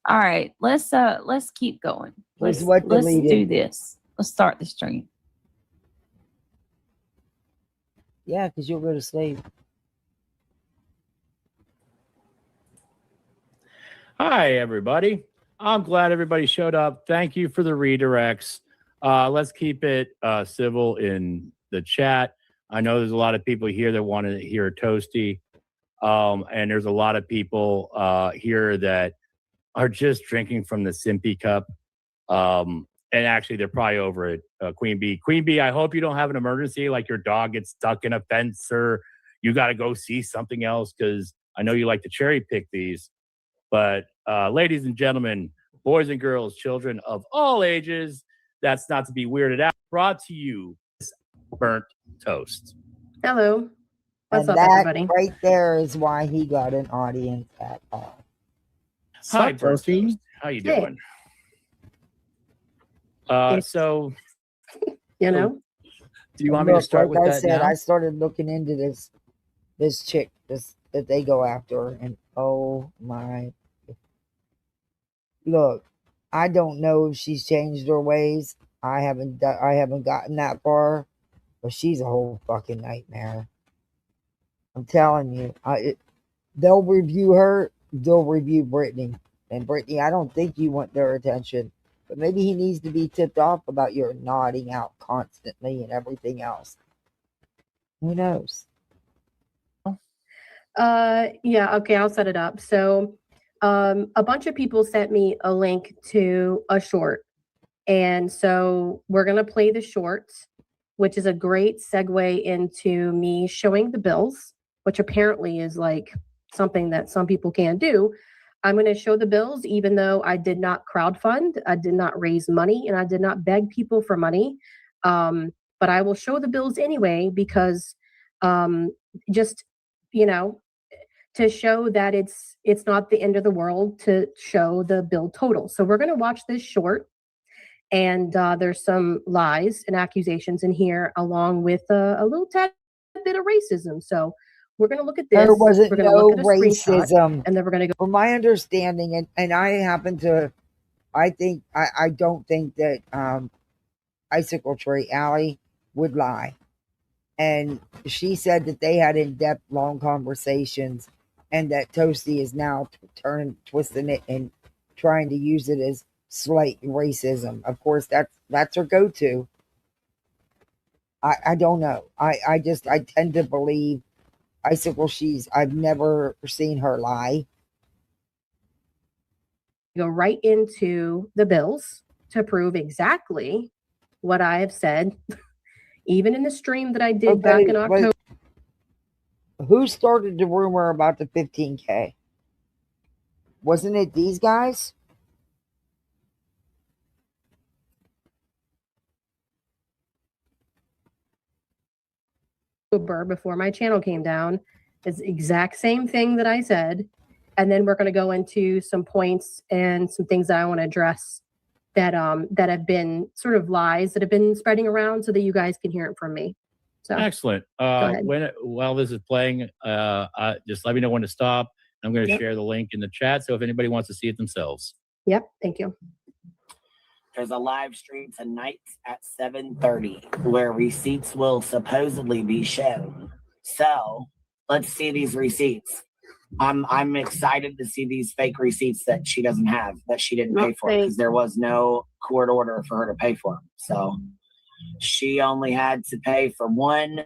All right, let's keep going. Where's Let's what deleted? do this. Let's start the stream. Yeah, because you'll go to sleep. Hi, everybody. I'm glad everybody showed up. Thank you for the redirects. Let's keep it civil in the chat. I know there's a lot of people here that want to hear Toasty. And there's a lot of people here that are just drinking from the Simpy cup. And actually, they're probably over it, Queen Bee. Queen Bee, I hope you don't have an emergency, like your dog gets stuck in a fence or you got to go see something else, because I know you like to cherry pick these. But ladies and gentlemen, boys and girls, children of all ages, that's not to be weirded out, brought to you Burnt Toast. Hello. What's And up, that everybody? right there is why he got an audience at all. Hi, Burnt Toast. How you Hey. doing? So, You know, do you want me to Look, start like with I that said, now? I started looking into this chick that they go after, and oh my! Look, I don't know if she's changed her ways. I haven't gotten that far, but she's a whole fucking nightmare. I'm telling you, they'll review her, they'll review Brittany, and Brittany, I don't think you want their attention. But maybe he needs to be tipped off about your nodding out constantly and everything else. Who knows? yeah, okay, I'll set it up. So a bunch of people sent me a link to a short. And so we're gonna play the short, which is a great segue into me showing the bills, which apparently is like something that some people can't do. I'm going to show the bills, even though I did not crowdfund, I did not raise money, and I did not beg people for money. But I will show the bills anyway, because just, you know, to show that it's not the end of the world to show the bill total. So we're going to watch this short, and there's some lies and accusations in here, along with a little tad bit of racism. So we're going to look at this. There wasn't We're going to no look at a screenshot, racism. and then we're going to go. From my understanding, and I happen to, I don't think that Icicle Tree Alley would lie. And she said that they had in-depth, long conversations, and that Toasty is now twisting it and trying to use it as slight racism. Of course, that's her go-to. I don't know. I tend to believe Icicle. I've never seen her lie. Go right into the bills to prove exactly what I have said, even in the stream that I did back in October. Who started the rumor about the 15K? Wasn't it these guys? Before my channel came down, it's the exact same thing that I said. And then we're going to go into some points and some things that I want to address that have been sort of lies that have been spreading around, so that you guys can hear it from me. So excellent. ahead. While this is playing, just let me know when to stop. I'm going to share the link in the chat, so if anybody wants to see it themselves. Yep, thank you. There's a live stream tonight at 7:30 where receipts will supposedly be shown. So let's see these receipts. I'm excited to see these fake receipts that she doesn't have, that she didn't pay for, because there was no court order for her to pay for them. So she only had to pay for one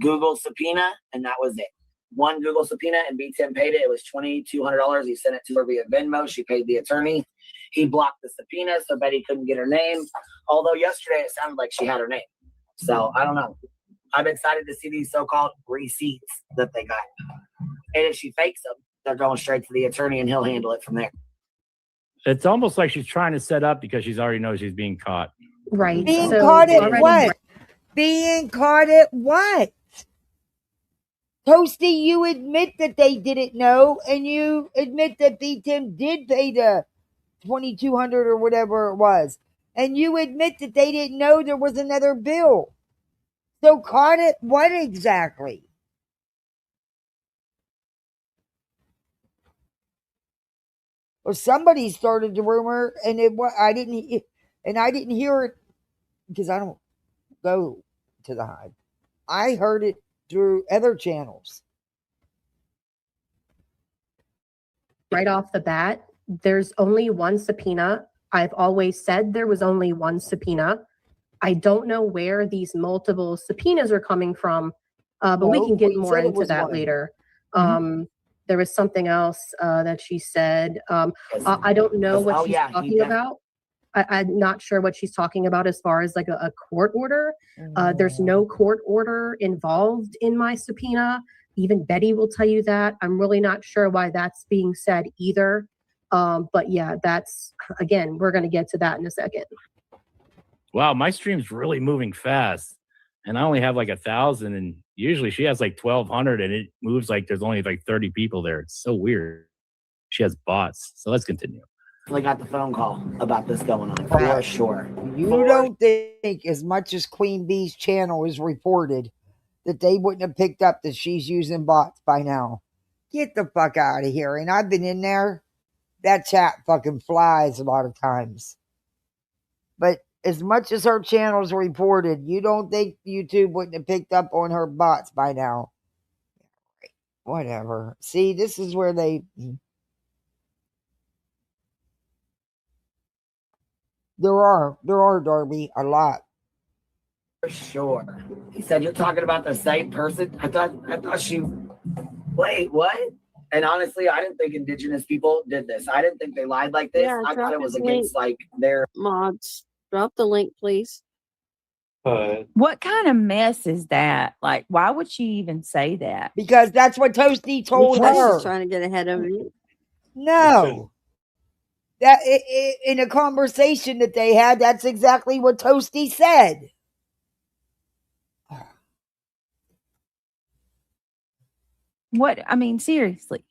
Google subpoena, and that was it. One Google subpoena, and B10 paid it. It was $2,200. He sent it to her via Venmo. She paid the attorney. He blocked the subpoena, so Betty couldn't get her name. Although yesterday it sounded like she had her name. So I don't know. I'm excited to see these so-called receipts that they got. And if she fakes them, they're going straight to the attorney, and he'll handle it from there. It's almost like she's trying to set up because she's already knows she's being caught. Right. Being So caught at already- what? Being caught at what? Toasty, you admit that they didn't know, and you admit that B-Tim did pay the $2,200 or whatever it was. And you admit that they didn't know there was another bill. So caught at what exactly? Well, somebody started the rumor, and I didn't hear it because I don't go to the Hive. I heard it through other channels. right off the bat, there's only one subpoena. I've always said there was only one subpoena. I don't know where these multiple subpoenas are coming from, but we can get more into that later. There was something else that she said. I don't know what she's talking about. I'm not sure what she's talking about as far as like a court order. There's no court order involved in my subpoena. Even Betty will tell you that. I'm really not sure why that's being said either. But yeah, that's, again, we're going to get to that in a second. Wow, my stream's really moving fast. And I only have like 1,000, and usually she has like 1,200, and it moves like there's only like 30 people there. It's so weird. She has bots. So let's continue. I got the phone call about this going on for sure. You don't think, as much as Queen Bee's channel is reported, that they wouldn't have picked up that she's using bots by now? Get the fuck out of here. And I've been in there. That chat fucking flies a lot of times. But as much as her channel's reported, you don't think YouTube wouldn't have picked up on her bots by now? Whatever. See, this is where they... There are, Darby, a lot. For sure. He said, you're talking about the same person? I thought she... Wait, what? And honestly, I didn't think Indigenous people did this. I didn't think they lied like this. Yeah, I thought it was drop his against, like, their... Mods, drop the link, please. What kind of mess is that? Like, why would she even say that? Because that's what Toasty told Because her. she's trying to get ahead of you. No. That in a conversation that they had, that's exactly what Toasty said. What? I mean, seriously.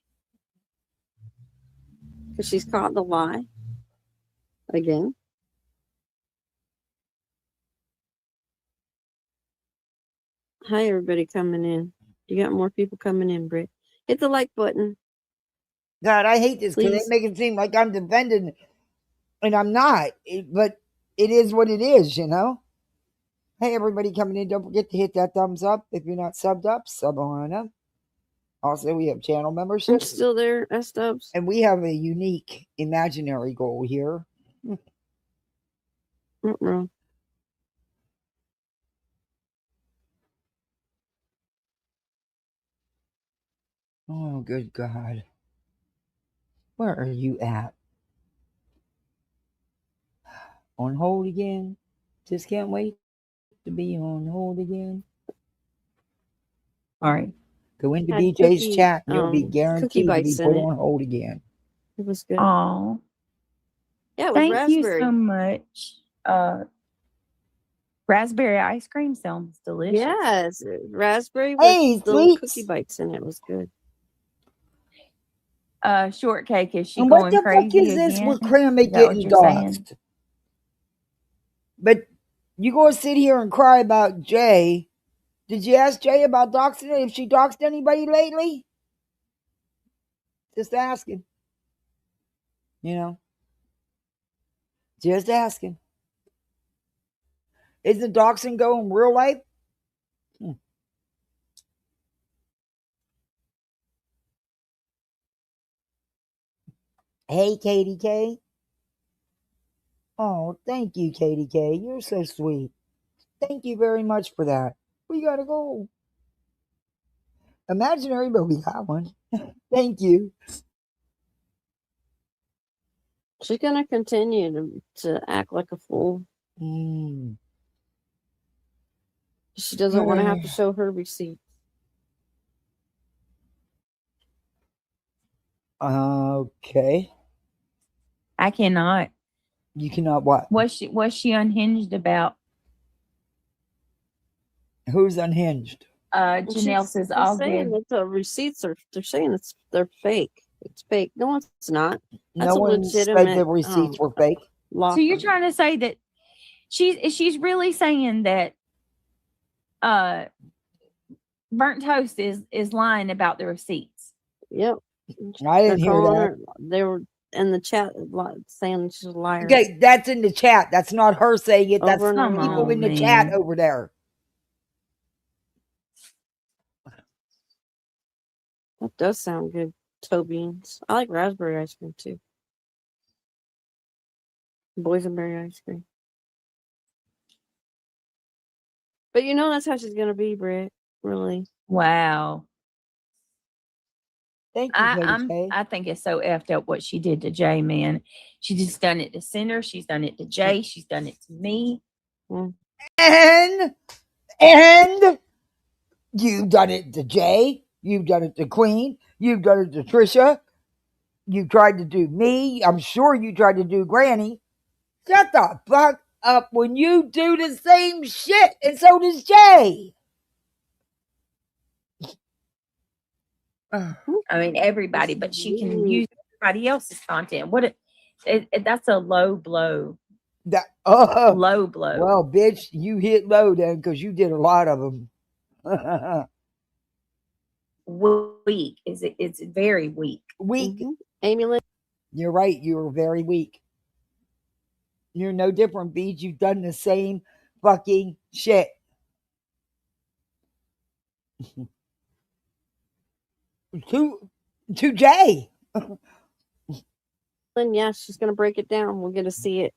Because she's caught the lie. Again. Hi, everybody coming in. You got more people coming in, Britt. Hit the like button. God, I hate this because they Please. make it seem like I'm defending, and I'm not. But it is what it is, you know? Hey, everybody coming in, don't forget to hit that thumbs up. If you're not subbed up, sub on up. Also, we have channel I'm membership. still there, S-Dubs. And we have a unique imaginary goal here. Uh-oh. Oh, good God. Where are you at? On hold again? Just can't wait to be on hold again. All right. Go into Had BJ's cookie, chat and you'll be cookie guaranteed to be bites in put it. on hold again. It was good. Oh, Yeah, it was thank you raspberry. so much. Raspberry ice cream sounds delicious. Yes, raspberry with Hey, little sweets. cookie bites in it. It was good. Shortcake, is she And what going the fuck crazy is this again? with Crammy Is that what getting you're saying? doxxed? But you gonna sit here and cry about Jay. Did you ask Jay about doxing her? If she doxed anybody lately? Just asking. You know? Just asking. Isn't doxing going in real life? Hey, Katie K. Oh, thank you, Katie K. You're so sweet. Thank you very much for that. We gotta go. Imaginary, but we got one. Thank you. She's gonna continue to act like a fool. Mm. She doesn't want to have to show her receipt. Okay. I cannot. You cannot what? What's she unhinged about? Who's unhinged? Janelle says all saying good. that the receipts they're saying they're fake. It's fake. No, it's not. That's No a one said legitimate the receipts were fake. So you're trying to say that she's really saying that Burnt Toast is lying about the receipts. Yep. I didn't hear that. They were in the chat saying she's a liar. Okay, that's in the chat. That's not her saying it. That's Over and some over. people in the chat over there. That does sound good. Toe beans. I like raspberry ice cream too. Boysenberry ice cream. But you know that's how she's gonna be, Britt. Really. Wow. Thank you, Katie. I think it's so effed up what she did to Jay, man. She just done it to Cinder. She's done it to Jay. She's done it to me. And you've done it to Jay. You've done it to Queen. You've done it to Trisha. You tried to do me. I'm sure you tried to do Granny. Shut the fuck up when you do the same shit, and so does Jay. I mean, everybody, but she can use everybody else's content. That's a low blow. Low blow. Well, bitch, you hit low then because you did a lot of them. Weak. It's very weak. Weak. Amy Lynn. You're right. You were very weak. You're no different, Beach. You've done the same fucking shit. to Jay. Yeah, she's gonna break it down. We're gonna see it.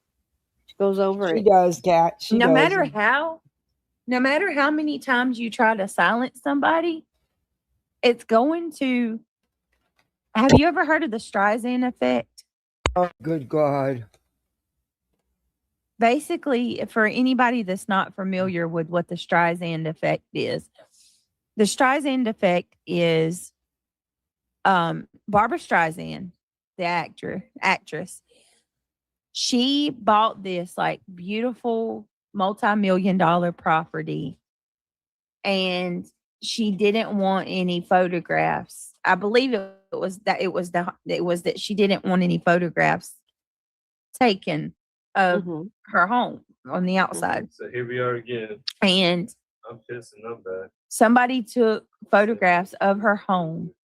She goes over it. She does, Kat. No matter how many times you try to silence somebody, it's going to. Have you ever heard of the Streisand effect? Oh, good God. Basically, for anybody that's not familiar with what the Streisand effect is, the Streisand effect is Barbara Streisand, the actress. She bought this like beautiful multi-million-dollar property, and she didn't want any photographs. I believe it was that she didn't want any photographs taken of her home on the outside. So here we are again. And I'm pissing them back. Somebody took photographs of her home,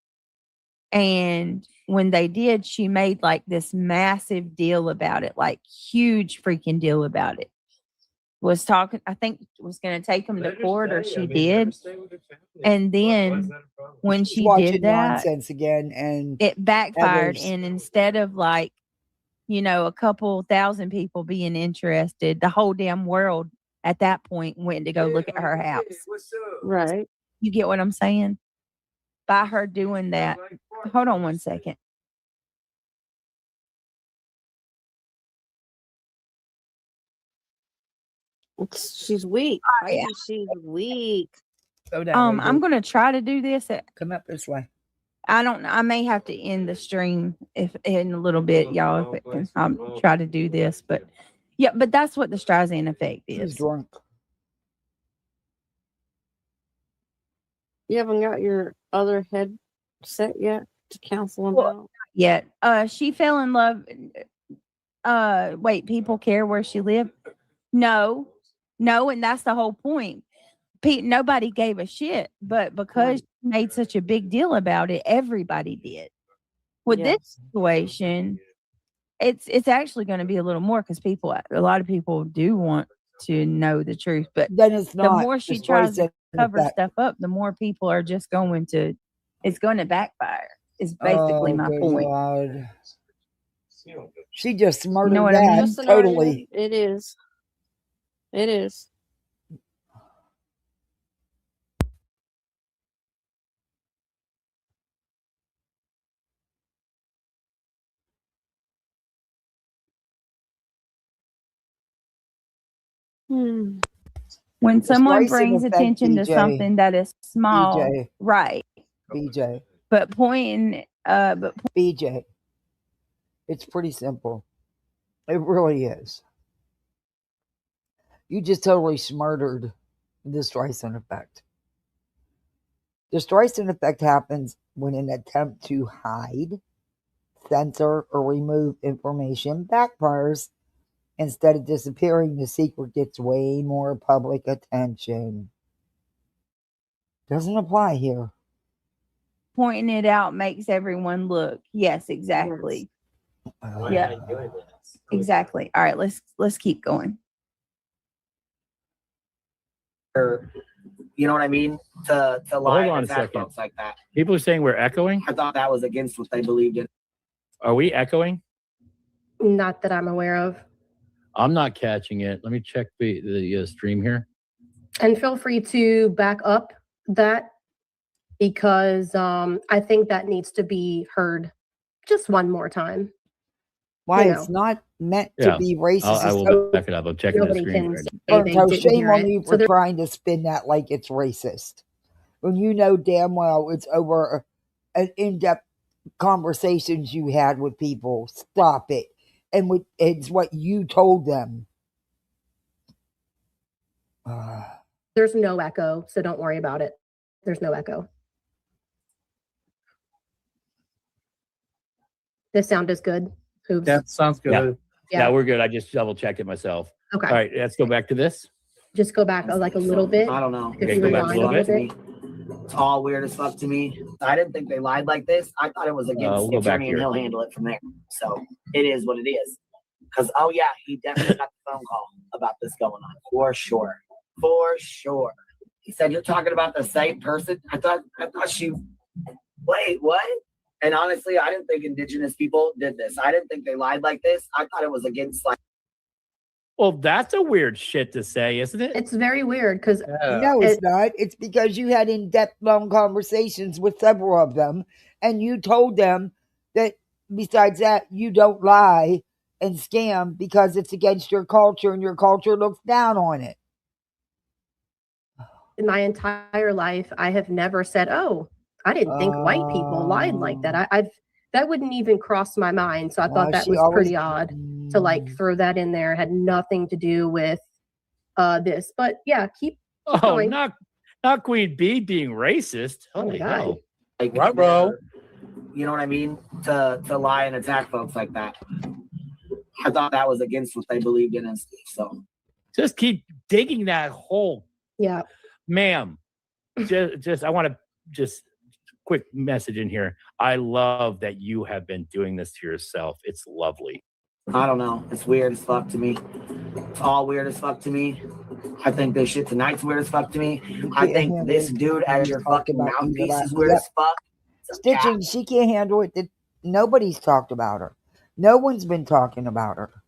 and when they did, she made like this massive deal about it, like huge freaking deal about it. I think was going to take them to court, or she did. And then when she did that, nonsense again, and it backfired. And instead of like, a couple thousand people being interested, the whole damn world at that point went to go look at her house. Right. You get what I'm saying? By her doing that. Hold on one second. She's weak. She's weak. I'm going to try to do this. Come up this way. I may have to end the stream in a little bit, y'all. I'll try to do this, but that's what the Streisand effect is. She's drunk. You haven't got your other headset yet to counsel about? Yet. She fell in love. Wait, people care where she lived? No, and that's the whole point. Nobody gave a shit, but because she made such a big deal about it, everybody did. With this situation, it's actually going to be a little more because a lot of people do want to know the truth, but then it's not. The more she tries to cover stuff up, the more people are just it's going to backfire. Is basically my point. God. She just murdered know what I that mean? Just an argument. totally. It is. It is. Hmm. When The someone Streisand brings effect, attention to BJ. something that is small, BJ. right? BJ. But pointing, but BJ. It's pretty simple. It really is. You just totally smurdered the Streisand effect. The Streisand effect happens when an attempt to hide, censor, or remove information backfires. Instead of disappearing, the secret gets way more public attention. Doesn't apply here. pointing it out makes everyone look. Yes, exactly. Yeah, exactly. All right, let's keep going. Or, you know what I mean? To Well, lie hold on and a attack second. folks like that. People are saying we're echoing. I thought that was against what they believed in. Are we echoing? Not that I'm aware of. I'm not catching it. Let me check the stream here. And feel free to back up that because I think that needs to be heard just one more time. Why? You It's know. not meant Yeah, to be racist. I will back it up. I'm checking the Nobody screen can right say now. they So didn't shame hear on it. you So for there, trying to spin that like it's racist. When you know damn well it's over an in-depth conversations you had with people. Stop it. And it's what you told them. there's no echo, so don't worry about it. There's no echo. This sound is good. Hooves. That sounds good. Yeah, we're good. I just double checked it myself. Okay. All right, let's go back to this. Just go back like a little bit. I don't know. If Okay, you go back a rewind little a bit. little bit. It's all weird as fuck to me. I didn't think they lied like this. I thought it was against We'll the go back attorney, and here. he'll handle it from there. So it is what it is. Because oh yeah, he definitely got the phone call about this going on for sure, for sure. He said, "You're talking about the same person." I thought she. Wait, what? And honestly, I didn't think indigenous people did this. I didn't think they lied like this. I thought it was against like. Well, that's a weird shit to say, isn't it? It's very weird because No, it's not. It's because you had in-depth, long conversations with several of them, and you told them that besides that, you don't lie and scam because it's against your culture, and your culture looks down on it. in my entire life, I have never said, "Oh, I didn't think white people lied like that." I've that wouldn't even cross my mind. So I thought that she was always- pretty odd to like throw that in there. It had nothing to do with this. But yeah, keep Oh, going. not Queen Bee being racist. Holy God. hell. Like, Right, bro. You know what I mean? To lie and attack folks like that. I thought that was against what they believed in and stuff. So Just keep digging that hole. Yeah. Ma'am. Just I want to just quick message in here. I love that you have been doing this to yourself. It's lovely. I don't know. It's weird as fuck to me. It's all weird as fuck to me. I think this shit tonight's weird as fuck to me. I think this dude as your fucking mouthpiece is weird as fuck. Stitching, she can't handle it. Nobody's talked about her. No one's been talking about her.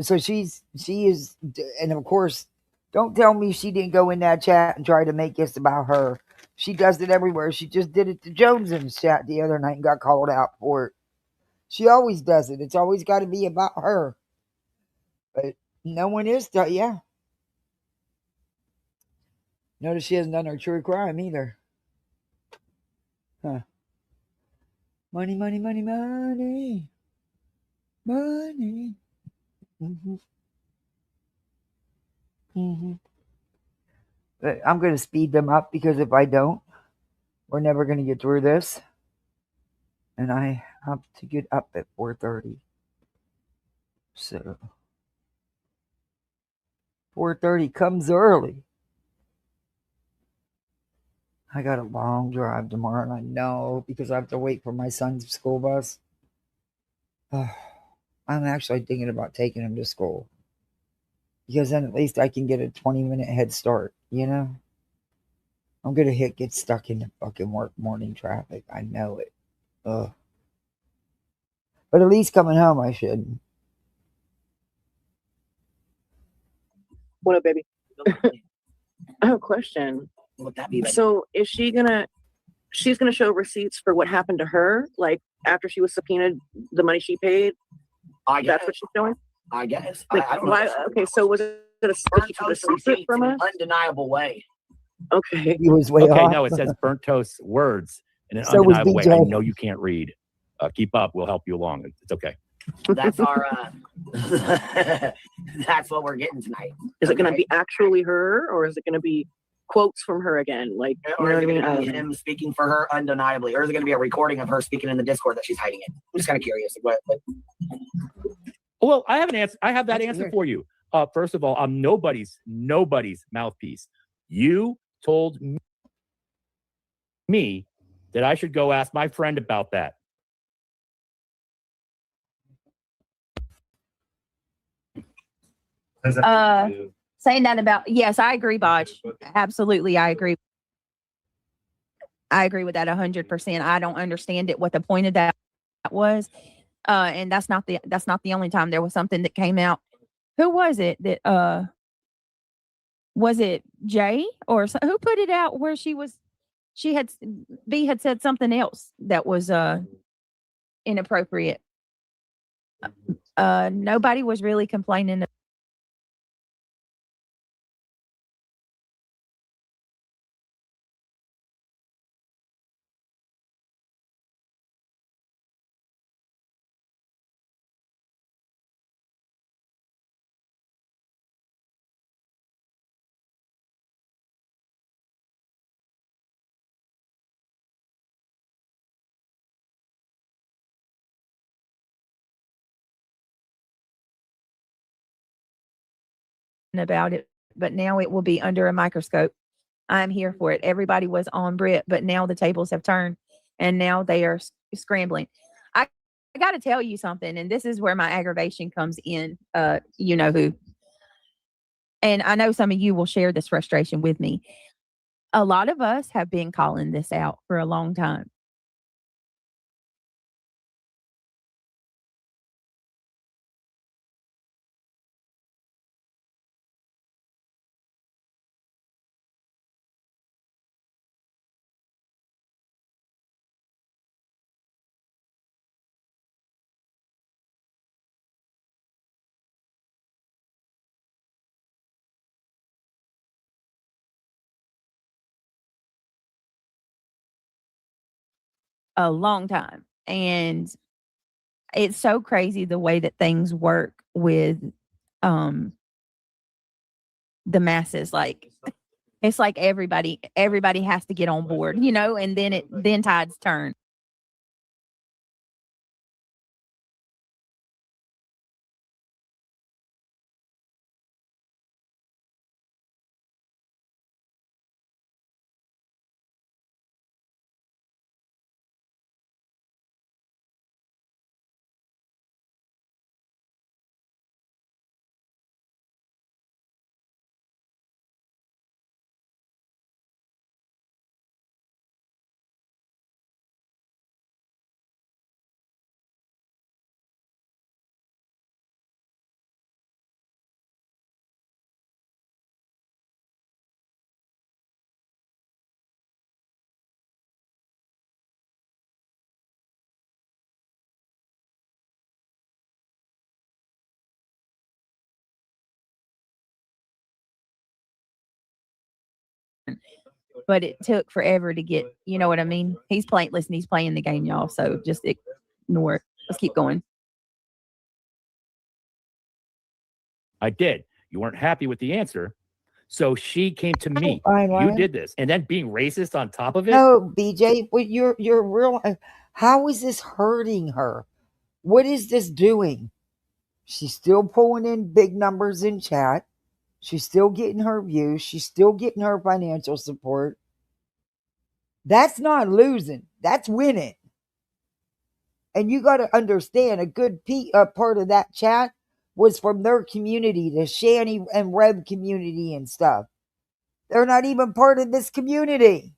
So she is, and of course, don't tell me she didn't go in that chat and try to make this about her. She does it everywhere. She just did it to Jones's chat the other night and got called out for it. She always does it. It's always got to be about her. But no one is, yeah. Notice she hasn't done her true crime either. Huh. Money, money, money, money. Money. Mm-hmm. Mm-hmm. But I'm going to speed them up because if I don't, we're never going to get through this. And I have to get up at 4:30. So 4:30 comes early. I got a long drive tomorrow, and I know because I have to wait for my son's school bus. I'm actually thinking about taking him to school because then at least I can get a 20-minute head start, you know? I'm going to get stuck in the fucking work morning traffic. I know it. Ugh. But at least coming home, I should. What up, baby? I have a question. What that be? So is she's gonna show receipts for what happened to her, like after she was subpoenaed, the money she paid? I guess. That's what she's showing. I guess. Like, I don't why? know. Okay, so was it a secret from in us? an undeniable way. Okay. He was way Okay, off. no, it says burnt toast words in an So was undeniable way. BJ. I know you can't read. Keep up. We'll help you along. It's okay. That's our. That's what we're getting tonight. Is it gonna be actually her, or is it gonna be quotes from her again? Like, you Or know is what I it mean? going to be him speaking for her undeniably? Or is it going to be a recording of her speaking in the Discord that she's hiding in? I'm just kind of curious. What? Well, I have an answer. I have that That's answer weird. for you. First of all, I'm nobody's mouthpiece. You told me that I should go ask my friend about that. Saying that about, yes, I agree, Bodge. Absolutely, I agree. I agree with that 100%. I don't understand it, what the point of that was. And that's not the only time there was something that came out. Who was it that was it Jay or who put it out where B had said something else that was inappropriate. Nobody was really complaining. About it, but now it will be under a microscope. I'm here for it. Everybody was on Brit, but now the tables have turned and now they are scrambling. I got to tell you something, and this is where my aggravation comes in. You know who. And I know some of you will share this frustration with me. A lot of us have been calling this out for a long time. A long time. And it's so crazy the way that things work with the masses. Like it's like everybody has to get on board, you know, and then tides turn. But it took forever to get, you know what I mean? He's playing the game, y'all. So just ignore it. Let's keep going. I did. You weren't happy with the answer. So she came to me. Fine, You Ryan. did this. And then being racist on top of it. No, BJ, but you're real. How is this hurting her? What is this doing? She's still pulling in big numbers in chat. She's still getting her views. She's still getting her financial support. That's not losing. That's winning. And you got to understand, a good part of that chat was from their community, the Shanny and Reb community and stuff. They're not even part of this community.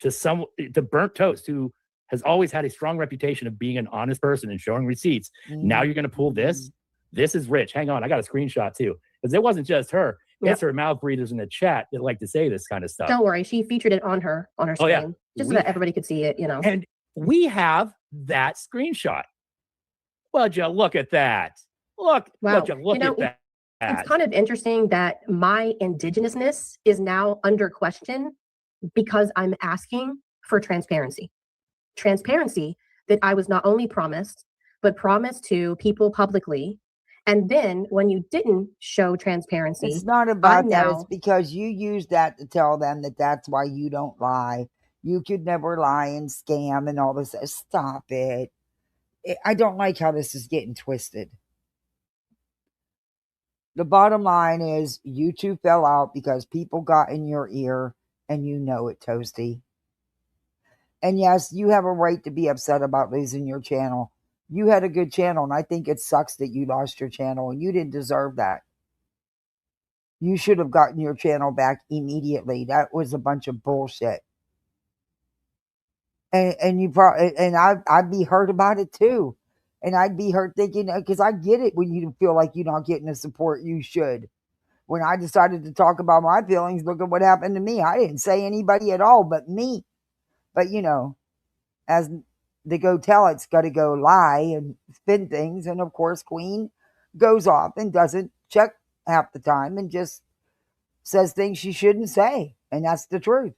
to Burnt Toast, who has always had a strong reputation of being an honest person and showing receipts. Now you're going to pull this? This is rich. Hang on, I got a screenshot too, because it wasn't just her. It's her mouth breathers in the chat that like to say this kind of stuff. Don't worry, she featured it on her screen, just so that everybody could see it. And we have that screenshot. Would you look at that? Would you look at that? It's kind of interesting that my indigenousness is now under question because I'm asking for transparency. Transparency that I was not only promised, but promised to people publicly. And then when you didn't show transparency, it's not about that. It's because you use that to tell them that that's why you don't lie. You could never lie and scam and all this. Stop it. I don't like how this is getting twisted. The bottom line is you two fell out because people got in your ear, and you know it, Toasty. And yes, you have a right to be upset about losing your channel. You had a good channel, and I think it sucks that you lost your channel, and you didn't deserve that. You should have gotten your channel back immediately. That was a bunch of bullshit. And you probably, and I'd be hurt about it too. And I'd be hurt thinking, because I get it when you feel like you're not getting the support you should. When I decided to talk about my feelings, look at what happened to me. I didn't say anybody at all but me. But, as they go tell, it's got to go lie and spin things. And, of course, Queen goes off and doesn't check half the time and just says things she shouldn't say. And that's the truth.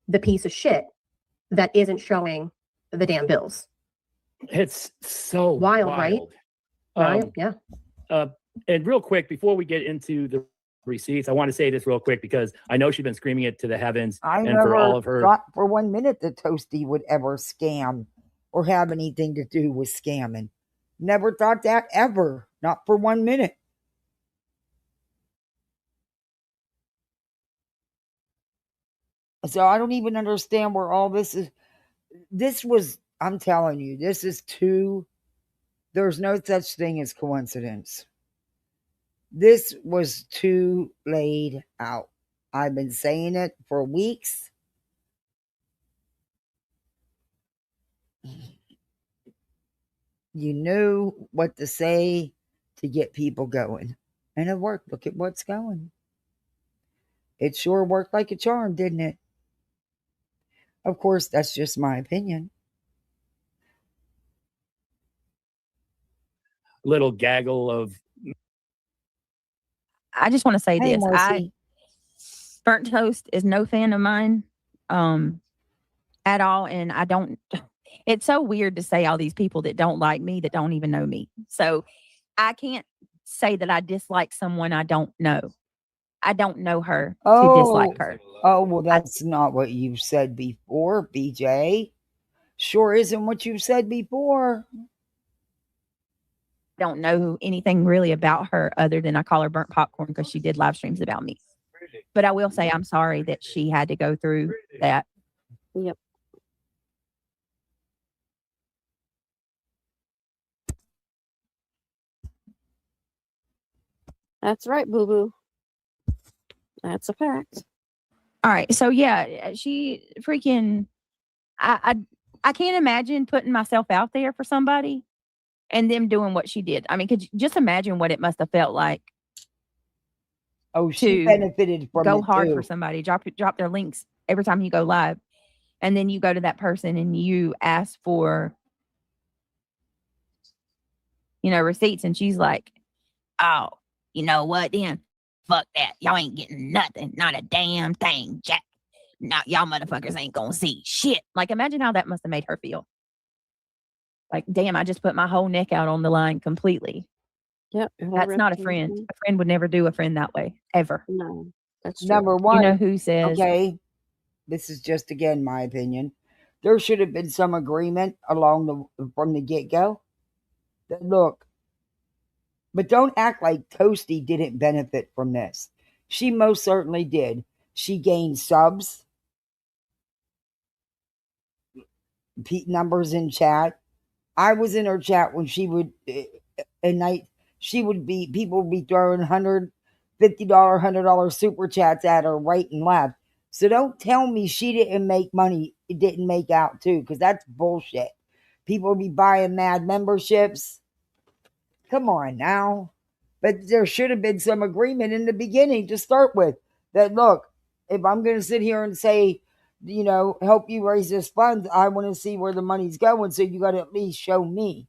The piece of shit that isn't showing the damn bills. It's so wild. Right? Yeah. And real quick, before we get into the receipts, I want to say this real quick because I know she's been screaming it to the heavens. I and never for all of her thought for 1 minute that Toasty would ever scam or have anything to do with scamming. Never thought that ever. Not for 1 minute. So I don't even understand where all this is. I'm telling you, this is there's no such thing as coincidence. This was too laid out. I've been saying it for weeks. You knew what to say to get people going. And it worked. Look at what's going. It sure worked like a charm, didn't it? Of course, that's just my opinion. little gaggle of. I just want to say Hey, this. Marcy. Burnt Toast is no fan of mine at all. And I don't, it's so weird to say all these people that don't like me, that don't even know me. So I can't say that I dislike someone I don't know. I don't know her to dislike her. Oh, well, that's not what you've said before, BJ. Sure isn't what you've said before. Don't know anything really about her other than I call her burnt popcorn because she did live streams about me. But I will say I'm sorry that she had to go through that. Yep. That's right, boo boo. That's a fact. All right. So yeah, she freaking I can't imagine putting myself out there for somebody and them doing what she did. I mean, could you just imagine what it must have felt like? Oh, she benefited from go it hard too. for somebody, drop their links every time you go live. And then you go to that person and you ask for, receipts. And she's like, oh, you know what then? Fuck that. Y'all ain't getting nothing. Not a damn thing, Jack. Not y'all motherfuckers ain't gonna see shit. Like, imagine how that must have made her feel. Like, damn, I just put my whole neck out on the line completely. Yep. That's not a friend. A friend would never do a friend that way, ever. No, that's true. Number one. You know who says, okay, this is just, again, my opinion. There should have been some agreement from the get-go. That, look, but don't act like Toasty didn't benefit from this. She most certainly did. She gained subs, numbers in chat. I was in her chat when she would, people would be throwing $100 $50, $100 super chats at her right and left. So don't tell me she didn't make money, it didn't make out too, because that's bullshit. People be buying mad memberships. Come on now. But there should have been some agreement in the beginning to start with that, look, if I'm going to sit here and say, help you raise this fund, I want to see where the money's going. So you got to at least show me.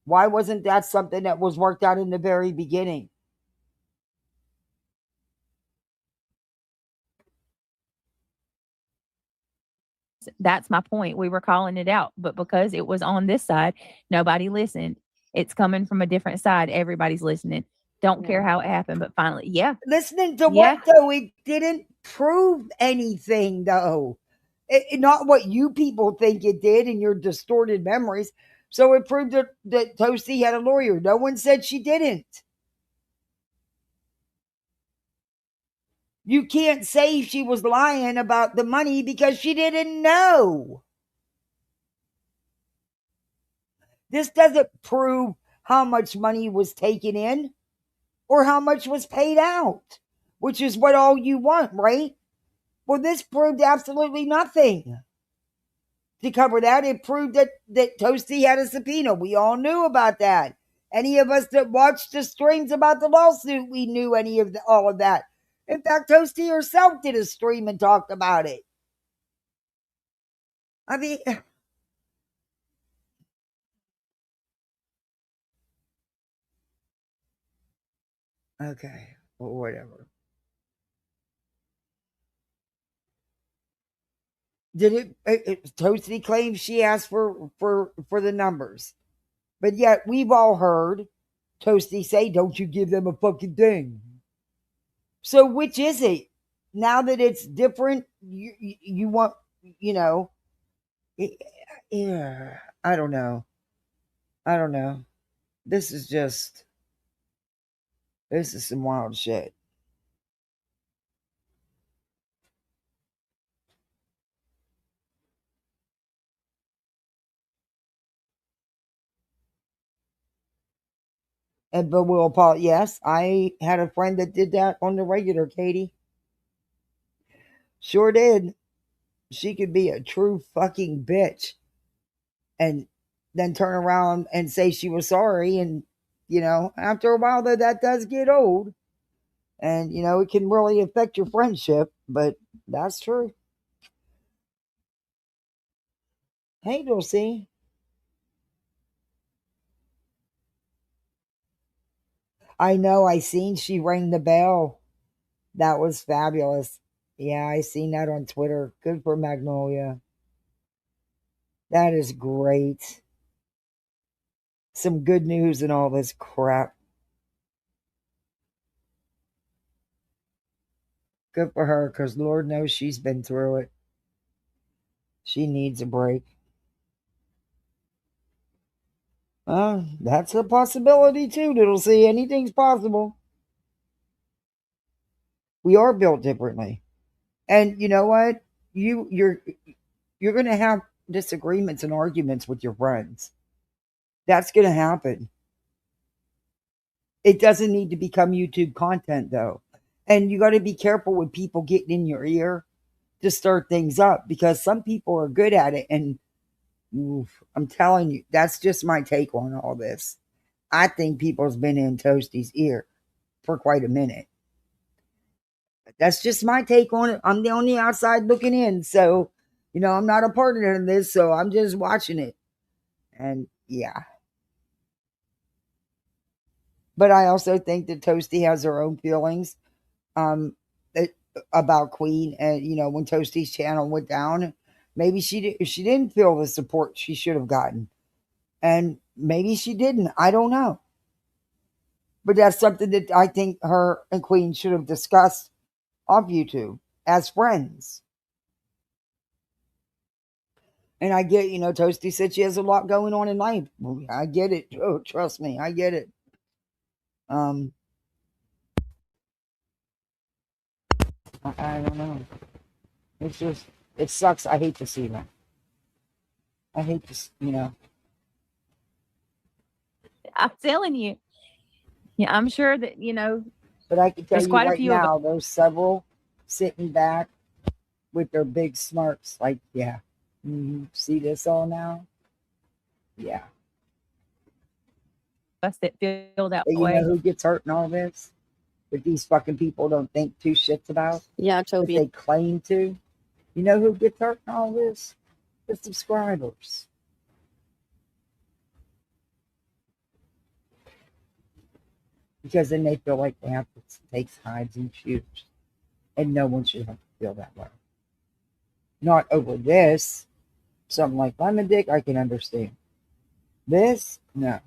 Why wasn't that something that was worked out in the very beginning? That's my point. We were calling it out, but because it was on this side, nobody listened. It's coming from a different side. Everybody's listening. Don't care how it happened, but finally, yeah. Listening to what, though? It didn't prove anything, though. Not what you people think it did in your distorted memories. So it proved that Toasty had a lawyer. No one said she didn't. You can't say she was lying about the money because she didn't know. This doesn't prove how much money was taken in or how much was paid out, which is what all you want, right? Well, this proved absolutely nothing. To cover that, it proved that Toasty had a subpoena. We all knew about that. Any of us that watched the streams about the lawsuit, we knew all of that. In fact, Toasty herself did a stream and talked about it. I mean, okay, well, whatever. Did it Toasty claims she asked for the numbers, but yet we've all heard Toasty say, "Don't you give them a fucking thing." So which is it? Now that it's different, you want, yeah, I don't know. This is some wild shit. But we'll apologize. Yes, I had a friend that did that on the regular, Katie. Sure did. She could be a true fucking bitch and then turn around and say she was sorry. And, after a while, that does get old. And, it can really affect your friendship. But that's true. Hey, Dulcie. I know. I seen she rang the bell. That was fabulous. Yeah, I seen that on Twitter. Good for Magnolia. That is great. Some good news and all this crap. Good for her, because Lord knows she's been through it. She needs a break. That's a possibility too, Little C. Anything's possible. We are built differently. And you know what? You're gonna have disagreements and arguments with your friends. That's gonna happen. It doesn't need to become YouTube content though. And you gotta be careful with people getting in your ear to stir things up, because some people are good at it. And I'm telling you, that's just my take on all this. I think people's been in Toasty's ear for quite a minute. That's just my take on it. I'm on the outside looking in. So, I'm not a partner in this, so I'm just watching it. And yeah. But I also think that Toasty has her own feelings about Queen. And, when Toasty's channel went down, maybe she didn't feel the support she should have gotten. And maybe she didn't. I don't know. But that's something that I think her and Queen should have discussed off YouTube as friends. And I get, Toasty said she has a lot going on in life. I get it. Oh, trust me, I get it. I don't know. It's just, it sucks. I hate to see that. I hate to, I'm telling you. Yeah, I'm sure that, you know, But I can tell there's you quite a right few of now, there's several sitting back with their big smirks, like, yeah, see this all now? Yeah. us that feel that But you know way. who gets hurt in all this? That these fucking people don't think two shits about? Yeah, That Toby. they claim to? You know who gets hurt in all this? The subscribers. Because then they feel like they have to take sides and choose. And no one should have to feel that way. Not over this. Something like I'm a dick, I can understand. This, no.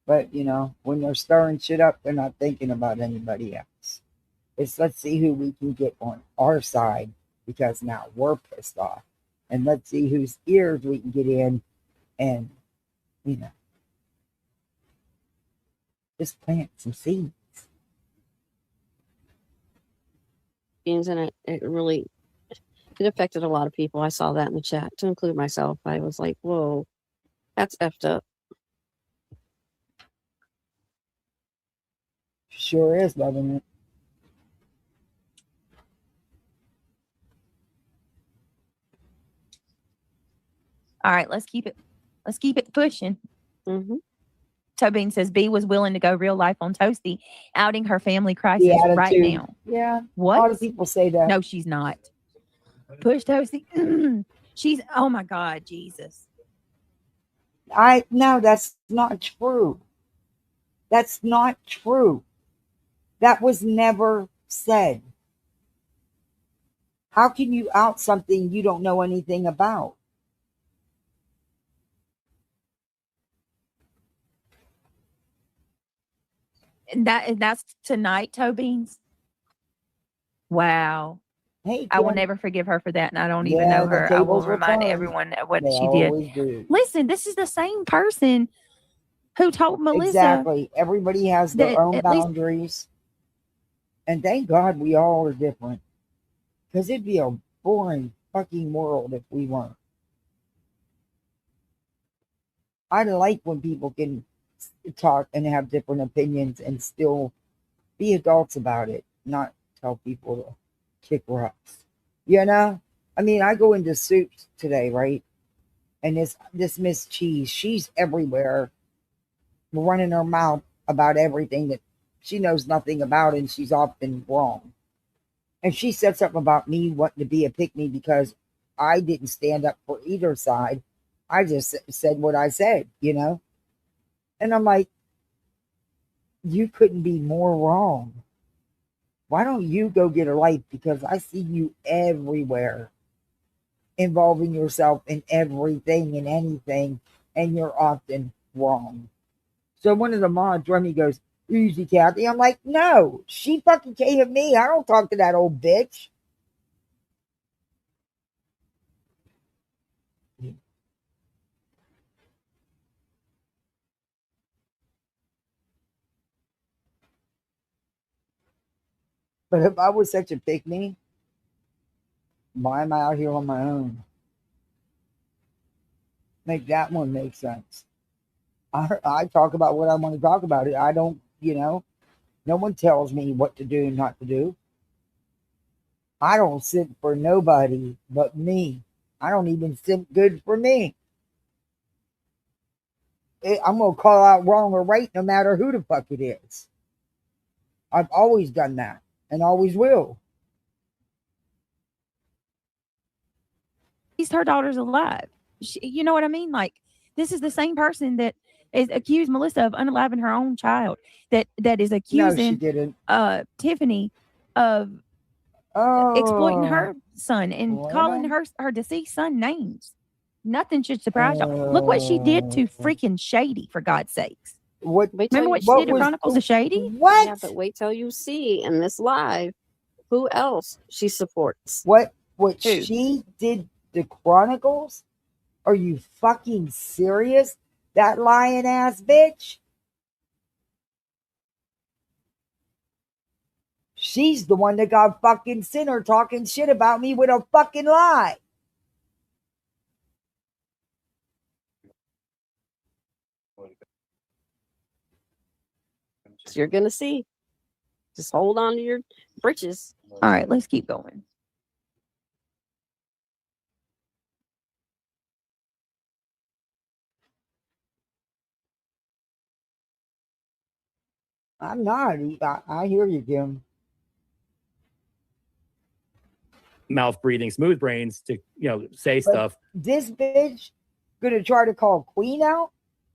But you know, when they're stirring shit up, they're not thinking about anybody else. It's let's see who we can get on our side because now we're pissed off. And let's see whose ears we can get in and, you know, just plant some seeds. And it really it affected a lot of people. I saw that in the chat, to include myself. I was like, whoa, that's effed up. Sure is loving it. All right, let's keep it pushing. Mm-hmm. Tobin says B was willing to go real life on Toasty, outing her family The crisis right attitude. now. Yeah. What? A lot of people say that. No, she's not. Push Toasty. She's, oh my God, Jesus. No, that's not true. That's not true. That was never said. How can you out something you don't know anything about? And that's tonight, Tobin's. Wow. Hey, I will Kim. never forgive her for that, and I don't even Yeah, know the her. I will tables will remind turn. everyone of what They she did. always do. Listen, this is the same person who told Melissa Exactly. Everybody has their that own at least boundaries. And thank God we all are different. Because it'd be a boring fucking world if we weren't. I like when people can talk and have different opinions and still be adults about it, not tell people to kick rocks. You know? I mean, I go into soups today, right? And this Miss Cheese, she's everywhere, running her mouth about everything that she knows nothing about, and she's often wrong. And she said something about me wanting to be a pick me because I didn't stand up for either side. I just said what I said, you know? And I'm like, you couldn't be more wrong. Why don't you go get a life? Because I see you everywhere, involving yourself in everything and anything, and you're often wrong. So one of the mods, Remy, goes, easy, Kathy. I'm like, no, she fucking came at me. I don't talk to that old bitch. But if I was such a pick me, why am I out here on my own? Make that one make sense. I talk about what I want to talk about. I don't, you know, no one tells me what to do and not to do. I don't sit for nobody but me. I don't even sit good for me. I'm going to call out wrong or right no matter who the fuck it is. I've always done that and always will. her daughter's alive. You know what I mean? Like, this is the same person that is accused Melissa of unaliving her own child. That is No, she accusing didn't. Tiffany of exploiting her son and calling her deceased son names. Nothing should surprise y'all. Look what she did to freaking Shady, for God's sakes. Remember what she did to Chronicles of Shady? What? Yeah, but wait till you see in this live who else she supports. What Who? she did to Chronicles? Are you fucking serious? That lying ass bitch? She's the one that got fucking Sinner talking shit about me with a fucking lie. You're gonna see. Just hold on to your britches. All right, let's keep going. I'm not. I hear you, Kim. Mouth breathing, smooth brains to say But stuff. this bitch gonna try to call Queen out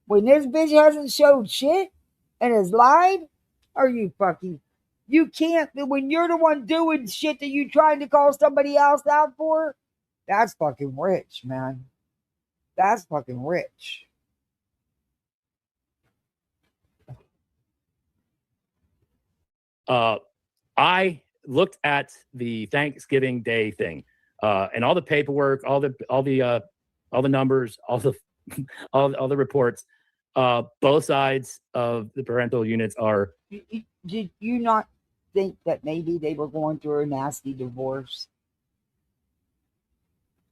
when this bitch hasn't showed shit and has lied? Are you fucking? You can't. When you're the one doing shit that you trying to call somebody else out for, that's fucking rich, man. That's fucking rich. I looked at the Thanksgiving Day thing, and all the paperwork, all the numbers, all the reports. Both sides of the parental units are. Did you not think that maybe they were going through a nasty divorce?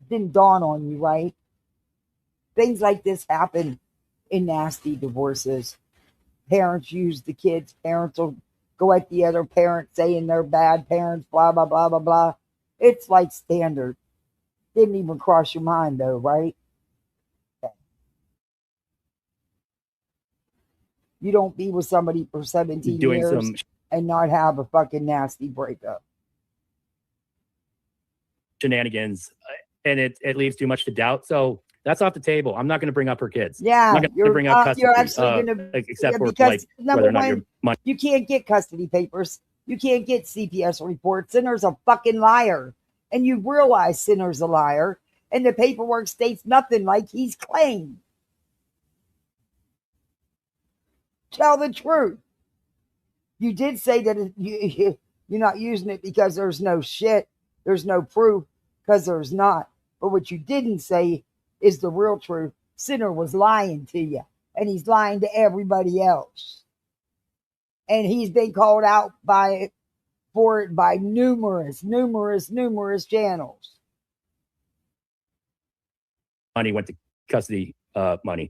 Didn't dawn on you, right? Things like this happen in nasty divorces. Parents use the kids. Parents will go at the other parent saying they're bad parents, blah, blah, blah, blah, blah. It's like standard. Didn't even cross your mind, though, right? You don't be with somebody for 17 Doing years and not have a fucking nasty breakup. Shenanigans, and it leaves too much to doubt. So that's off the table. I'm not going to bring up her kids. Yeah, I'm not going to bring up custody. You're actually going to, except for because whether or not your money. You can't get custody papers. You can't get CPS reports. Sinner's a fucking liar, and you realize Sinner's a liar, and the paperwork states nothing like he's claimed. Tell the truth. You did say that you're not using it because there's no shit. There's no proof because there's not. But what you didn't say is the real truth. Sinner was lying to you, and he's lying to everybody else. And he's been called out for it by numerous channels. Money went to custody money,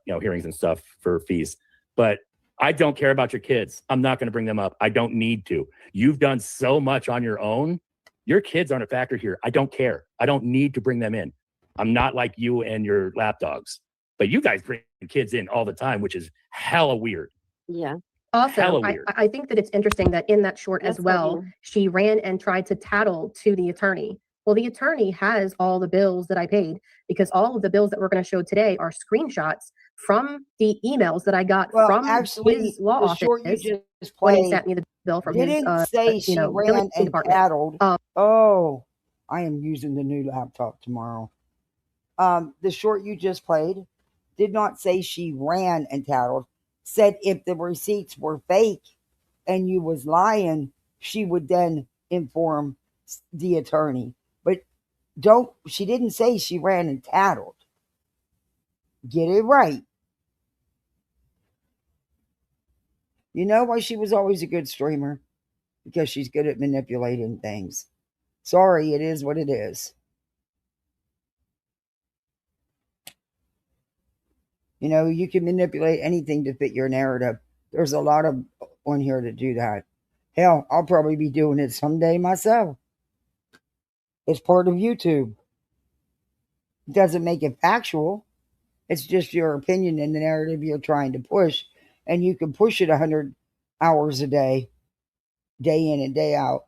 hearings and stuff for fees. But I don't care about your kids. I'm not going to bring them up. I don't need to. You've done so much on your own. Your kids aren't a factor here. I don't care. I don't need to bring them in. I'm not like you and your lapdogs. But you guys bring kids in all the time, which is hella weird. Yeah. Also, I think that it's interesting that in that short as well, she ran and tried to tattle to the attorney. Well, the attorney has all the bills that I paid, because all of the bills that we're going to show today are screenshots from the emails that I got from his law office when he sent me the bill from his say she ran billing and department. tattled. I am using the new laptop tomorrow. The short you just played did not say she ran and tattled. Said if the receipts were fake and you was lying, she would then inform the attorney. But she didn't say she ran and tattled. Get it right. You know why she was always a good streamer? Because she's good at manipulating things. Sorry, it is what it is. You can manipulate anything to fit your narrative. There's a lot of on here to do that. Hell, I'll probably be doing it someday myself. It's part of YouTube. It doesn't make it factual. It's just your opinion and the narrative you're trying to push. And you can push it 100 hours a day, day in and day out.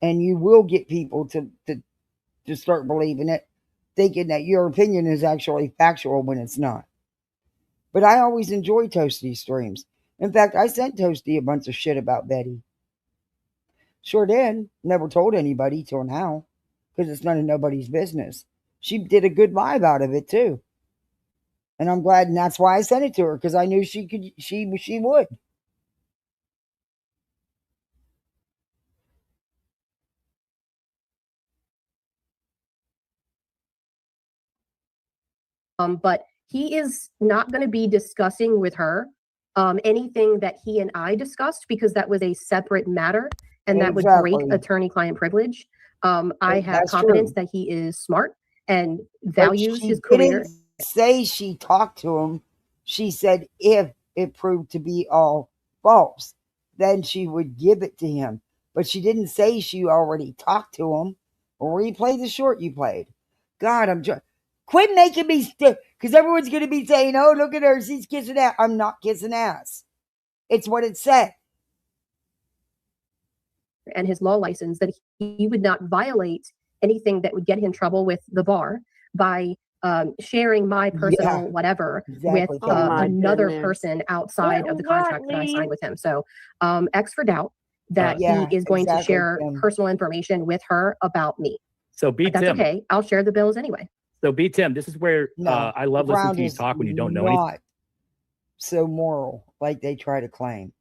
And you will get people to start believing it, thinking that your opinion is actually factual when it's not. But I always enjoy Toasty's streams. In fact, I sent Toasty a bunch of shit about Betty. Sure did. Never told anybody till now, because it's none of nobody's business. She did a good live out of it too. And I'm glad, and that's why I sent it to her, because I knew she would. But he is not going to be discussing with her anything that he and I discussed, because that was a separate matter, and that would break attorney-client privilege. I have confidence that he is smart and values his career. Didn't say she talked to him. She said if it proved to be all false, then she would give it to him. But she didn't say she already talked to him. Or replay the short you played. God, I'm just quit making me because everyone's gonna be saying, "Oh, look at her, she's kissing ass." I'm not kissing ass. It's what it said. And his law license, that he would not violate anything that would get him in trouble with the bar by sharing my personal whatever exactly, with another person outside of the contract that I signed with him. So X for doubt that he is going to share personal information with her about me. So But that's Tim. okay. I'll share the bills anyway. So Tim, this is where I love listening to you talk when you don't know anything. Not so moral like they try to claim.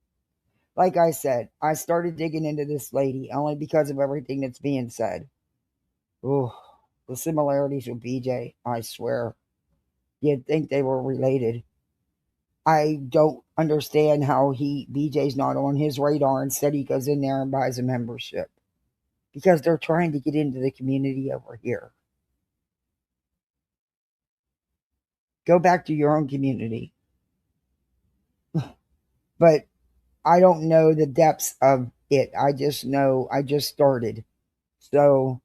Like I said, I started digging into this lady only because of everything that's being said. Oh, the similarities with BJ, I swear. You'd think they were related. I don't understand how BJ's not on his radar. Instead, he goes in there and buys a membership. Because they're trying to get into the community over here. Go back to your own community. But I don't know the depths of it. I just know I just started. So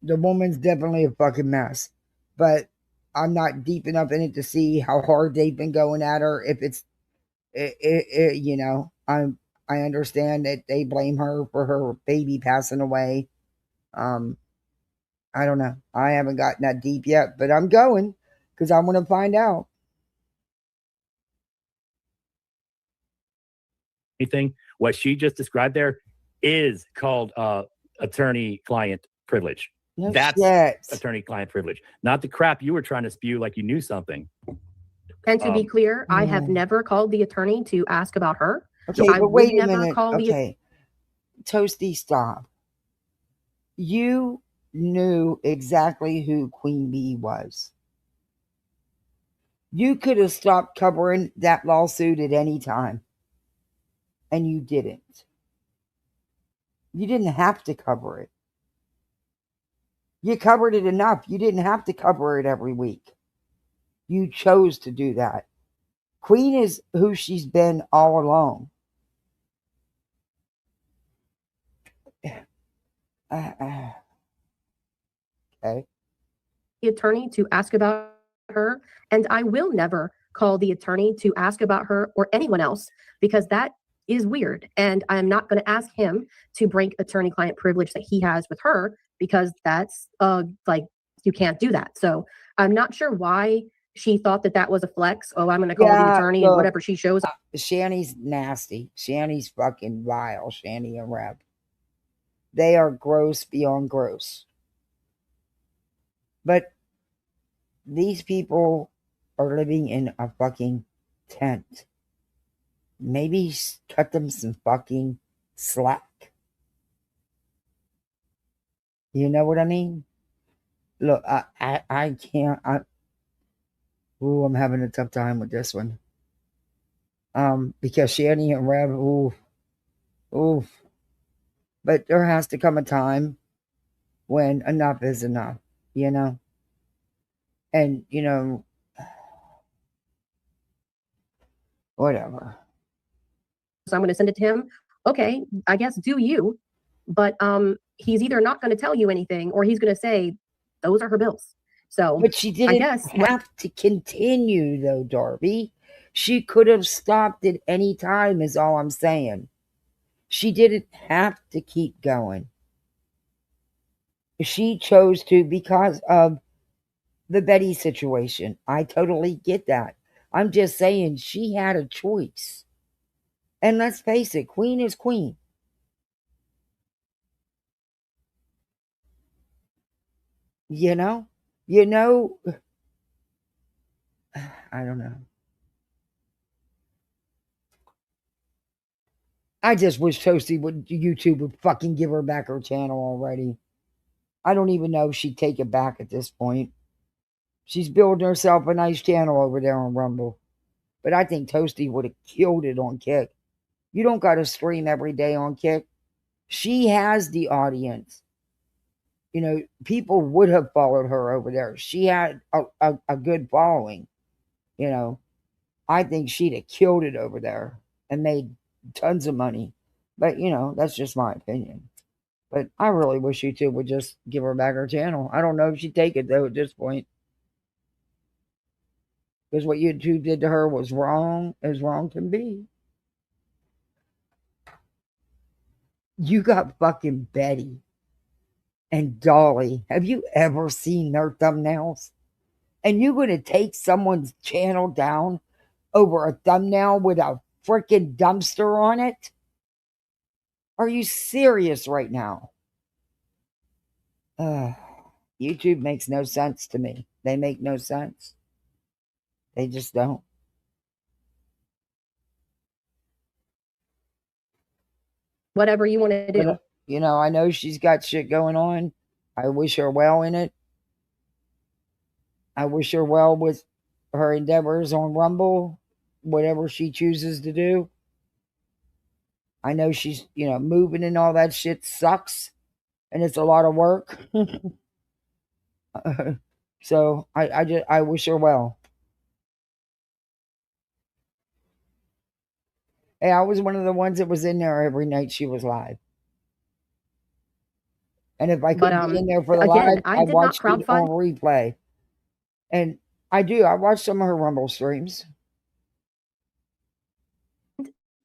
the woman's definitely a fucking mess. But I'm not deep enough in it to see how hard they've been going at her. If it's, you know, I understand that they blame her for her baby passing away. I don't know. I haven't gotten that deep yet, but I'm going because I want to find out. Anything what she just described there is called attorney-client privilege. No That's shit. attorney-client privilege, not the crap you were trying to spew like you knew something. And to be clear, I have never called the attorney to ask about her. Okay, I but would wait a never minute. call Okay, Toasty, stop. You knew exactly who Queen Bee was. You could have stopped covering that lawsuit at any time. And you didn't. You didn't have to cover it. You covered it enough. You didn't have to cover it every week. You chose to do that. Queen is who she's been all along. Okay. the attorney to ask about her, and I will never call the attorney to ask about her or anyone else because that is weird. And I'm not going to ask him to break attorney-client privilege that he has with her because that's like you can't do that. So I'm not sure why she thought that that was a flex. Oh, I'm going to call the attorney and whatever she shows. Shanny's nasty. Shanny's fucking vile. Shanny and Reb. They are gross beyond gross. But these people are living in a fucking tent. Maybe cut them some fucking slack. You know what I mean? Look, I can't. I'm having a tough time with this one. Because Shanny and Reb, ooh. But there has to come a time when enough is enough, you know? And, you know, whatever. So I'm going to send it to him. Okay, I guess do you. But he's either not going to tell you anything or he's going to say, those are her bills. So but she didn't have to continue, though, Darby. She could have stopped at any time, is all I'm saying. She didn't have to keep going. She chose to because of the Betty situation. I totally get that. I'm just saying she had a choice. And let's face it, queen is queen. You know, I don't know. I just wish Toasty YouTube would fucking give her back her channel already. I don't even know if she'd take it back at this point. She's building herself a nice channel over there on Rumble. But I think Toasty would have killed it on Kick. You don't got to stream every day on Kick. She has the audience. You know, people would have followed her over there. She had a good following, you know. I think she'd have killed it over there and made tons of money. But, that's just my opinion. But I really wish YouTube would just give her back her channel. I don't know if she'd take it, though, at this point. Because what YouTube did to her was wrong, as wrong can be. You got fucking Betty and Dolly. Have you ever seen their thumbnails? And you're going to take someone's channel down over a thumbnail with a freaking dumpster on it? Are you serious right now? YouTube makes no sense to me. They make no sense. They just don't. Whatever you want to do. But, I know she's got shit going on. I wish her well in it. I wish her well with her endeavors on Rumble, whatever she chooses to do. I know she's, moving and all that shit sucks, and it's a lot of work. So I wish her well. Hey, I was one of the ones that was in there every night she was live. And if I couldn't be in there for the live, I watched it on replay. And I watch some of her Rumble streams.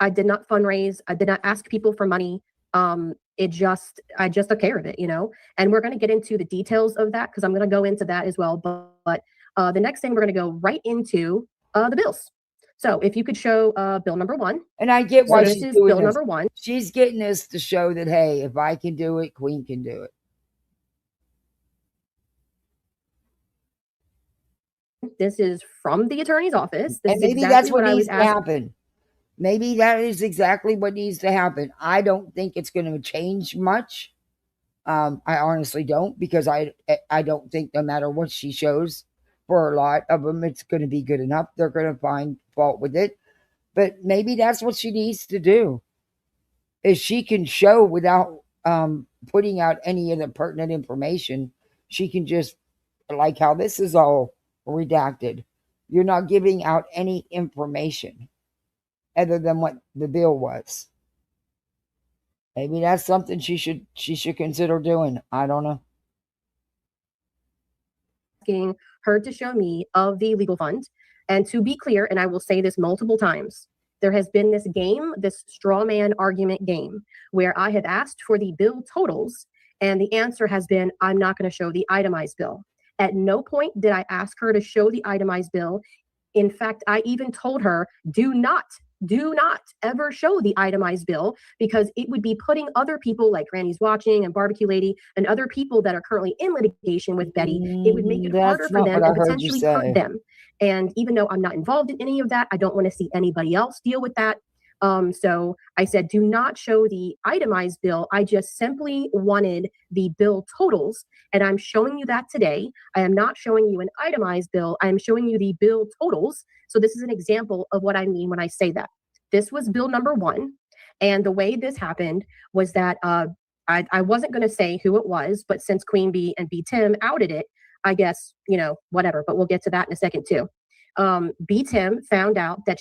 I did not fundraise. I did not ask people for money. I just took care of it, and we're going to get into the details of that because I'm going to go into that as well. But the next thing we're going to go right into the bills. So if you could show bill number 1. And I get why she's doing bill number 1. She's getting this to show that, hey, if I can do it, Queen can do it. This is from the attorney's office. And maybe that's what needs to happen. Maybe that is exactly what needs to happen. I don't think it's going to change much. I honestly don't, because I don't think no matter what she shows, for a lot of them, it's going to be good enough. They're going to find fault with it. But maybe that's what she needs to do. Is she can show without putting out any of the pertinent information. She can just, like how this is all redacted. You're not giving out any information other than what the bill was. Maybe that's something she should consider doing. I don't know. Asking her to show me of the legal fund. And to be clear, and I will say this multiple times, there has been this game, this straw man argument game, where I have asked for the bill totals, and the answer has been, I'm not going to show the itemized bill. At no point did I ask her to show the itemized bill. In fact, I even told her, do not ever show the itemized bill, because it would be putting other people like Granny's Watching and Barbecue Lady and other people that are currently in litigation with Betty. It would make it harder for them and potentially hurt them. And even though I'm not involved in any of that, I don't want to see anybody else deal with that. So I said, do not show the itemized bill. I just simply wanted the bill totals. And I'm showing you that today. I am not showing you an itemized bill. I am showing you the bill totals. So this is an example of what I mean when I say that. This was bill number 1. And the way this happened was that I wasn't going to say who it was, but since Queen Bee and B Tim outed it, I guess, whatever, but we'll get to that in a second too. B Tim found out that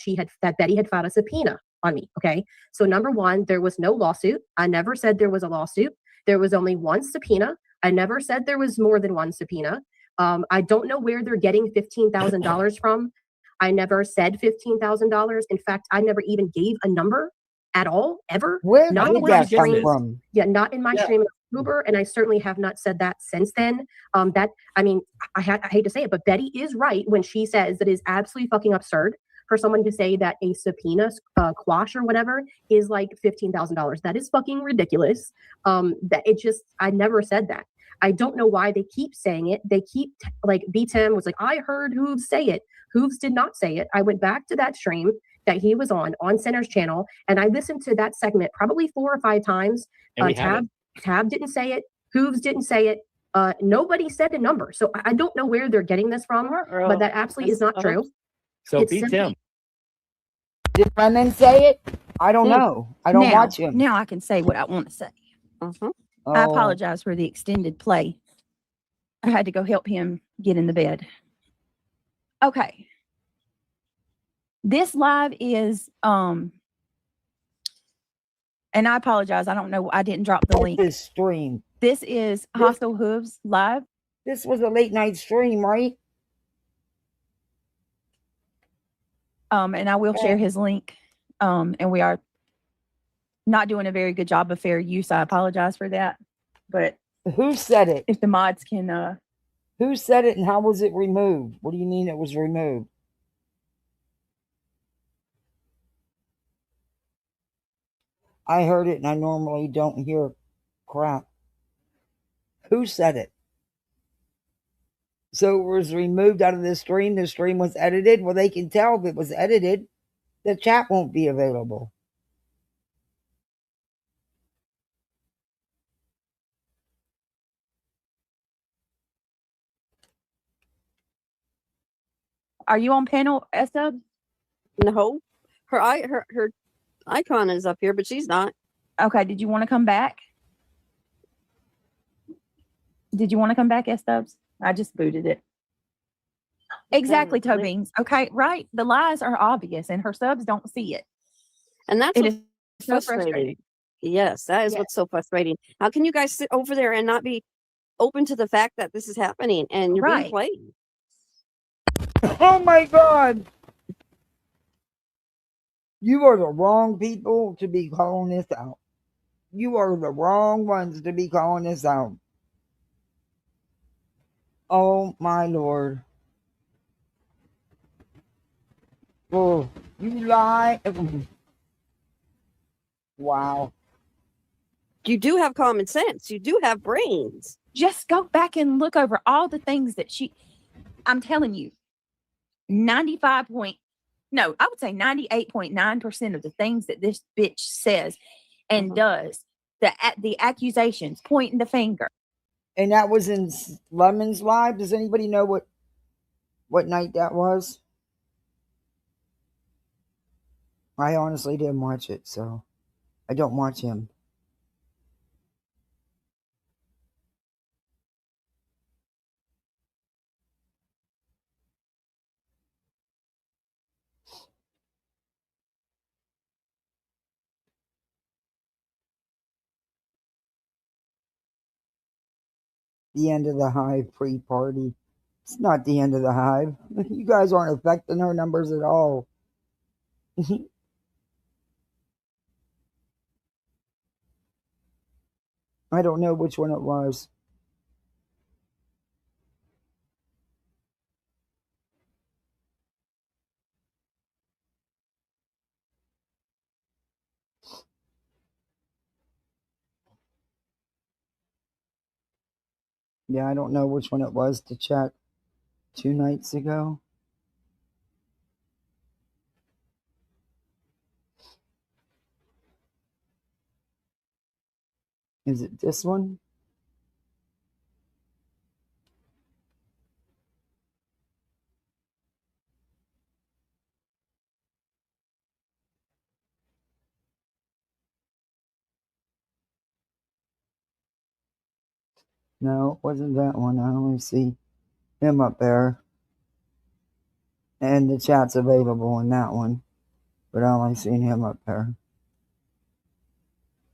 Betty had filed a subpoena on me. Okay. So number 1, there was no lawsuit. I never said there was a lawsuit. There was only one subpoena. I never said there was more than one subpoena. I don't know where they're getting $15,000 from. I never said $15,000. In fact, I never even gave a number at all, ever. Where did that come from? Yeah, not in my stream in October, and I certainly have not said that since then. I hate to say it, but Betty is right when she says that it is absolutely fucking absurd for someone to say that a subpoena quash or whatever is like $15,000. That is fucking ridiculous. I never said that. I don't know why they keep saying it. They keep like B10 was like, I heard Hooves say it. Hooves did not say it. I went back to that stream that he was on Center's channel, and I listened to that segment probably 4 or 5 times. Tab didn't say it. Hooves didn't say it. Nobody said a number. So I don't know where they're getting this from, but that absolutely is not true. So beat him. Did Lemon say it? I don't know. I don't watch him. Now I can say what I want to say. I apologize for the extended play. I had to go help him get in the bed. Okay. This live is and I apologize. I don't know. I didn't drop the link. This stream. This is Hostile Hooves live. This was a late night stream, right? And I will share his link. And we are not doing a very good job of fair use. I apologize for that. But who said it? If the mods can who said it and how was it removed? What do you mean it was removed? I heard it and I normally don't hear crap. Who said it? So it was removed out of the stream. The stream was edited. Well, they can tell if it was edited. The chat won't be available. Are you on panel, S-Dub? No. Her icon is up here, but she's not. Okay, did you want to come back? Did you want to come back, S-Dubs? I just booted it. Exactly, toe beans. Okay, right. The lies are obvious and her subs don't see it. And that's It what's is so frustrating. frustrating. Yes, that is what's so frustrating. How can you guys sit over there and not be open to the fact that this is happening and you're being played? Oh my God. You are the wrong people to be calling this out. You are the wrong ones to be calling this out. Oh my Lord. Oh, you lie. Wow. You do have common sense. You do have brains. Just go back and look over all the things that I'm telling you, 98.9% of the things that this bitch says and does, the accusations, pointing the finger. And that was in Lemon's live. Does anybody know what night that was? I honestly didn't watch it, so I don't watch him. The end of the hive pre-party. It's not the end of the hive. You guys aren't affecting her numbers at all. I don't know which one it was. Yeah, I don't know which one it was to check 2 nights ago. Is it this one? No, it wasn't that one. I only see him up there. And the chat's available in that one. But I only seen him up there.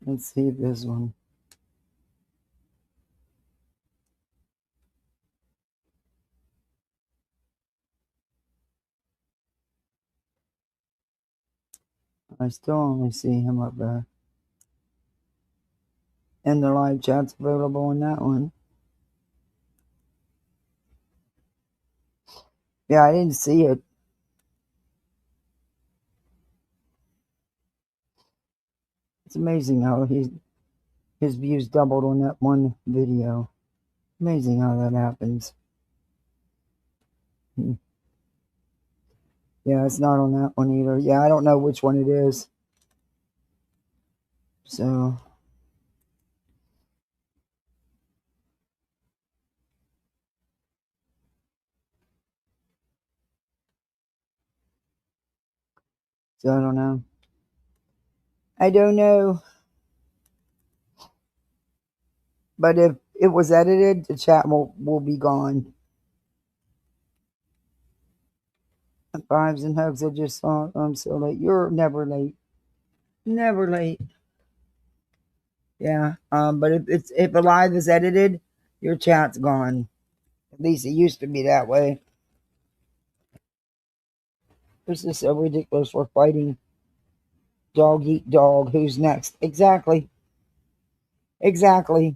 Let's see this one. I still only see him up there. And the live chat's available in that one. Yeah, I didn't see it. It's amazing how his views doubled on that one video. Amazing how that happens. Yeah, it's not on that one either. Yeah, I don't know which one it is. So I don't know. I don't know. But if it was edited, the chat will be gone. Fives and hugs. I just saw. I'm so late. You're never late. Never late. Yeah. But if a live is edited, your chat's gone. At least it used to be that way. This is so ridiculous. We're fighting. Dog eat dog. Who's next? Exactly. Exactly.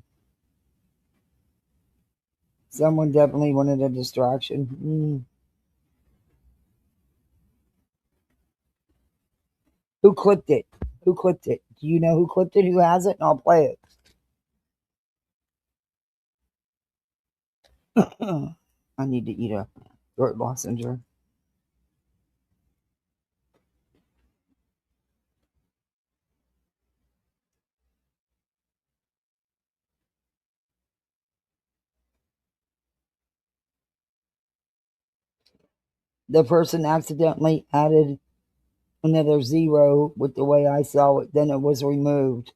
Someone definitely wanted a distraction. Who clipped it? Who clipped it? Do you know who clipped it? Who has it? And I'll play it. I need to eat a throat lozenge. The person accidentally added another zero with the way I saw it. Then it was removed.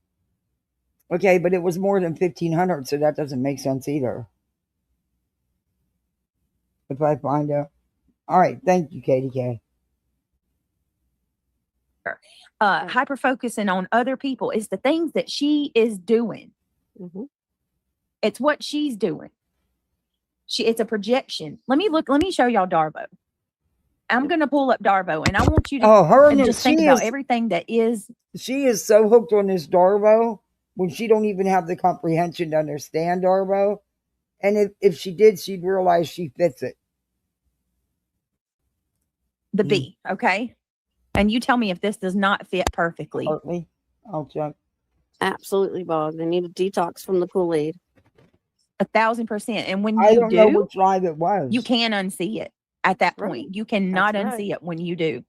Okay, but it was more than 1,500, so that doesn't make sense either. If I find out. All right, thank you, KDK. Hyper focusing on other people is the things that she is doing. It's what she's doing. It's a projection. Let me show y'all Darbo. I'm gonna pull up Darbo, and I want you to just think about everything that is. She is so hooked on this Darbo when she don't even have the comprehension to understand Darbo. And if she did, she'd realize she fits it. The B, okay? And you tell me if this does not fit perfectly. Partly. I'll check. Absolutely, Bob. They need a detox from the Kool-Aid. 1,000%. And when I you don't know which live it was. you can unsee it at that point. Right. You cannot That's unsee right. it when you do.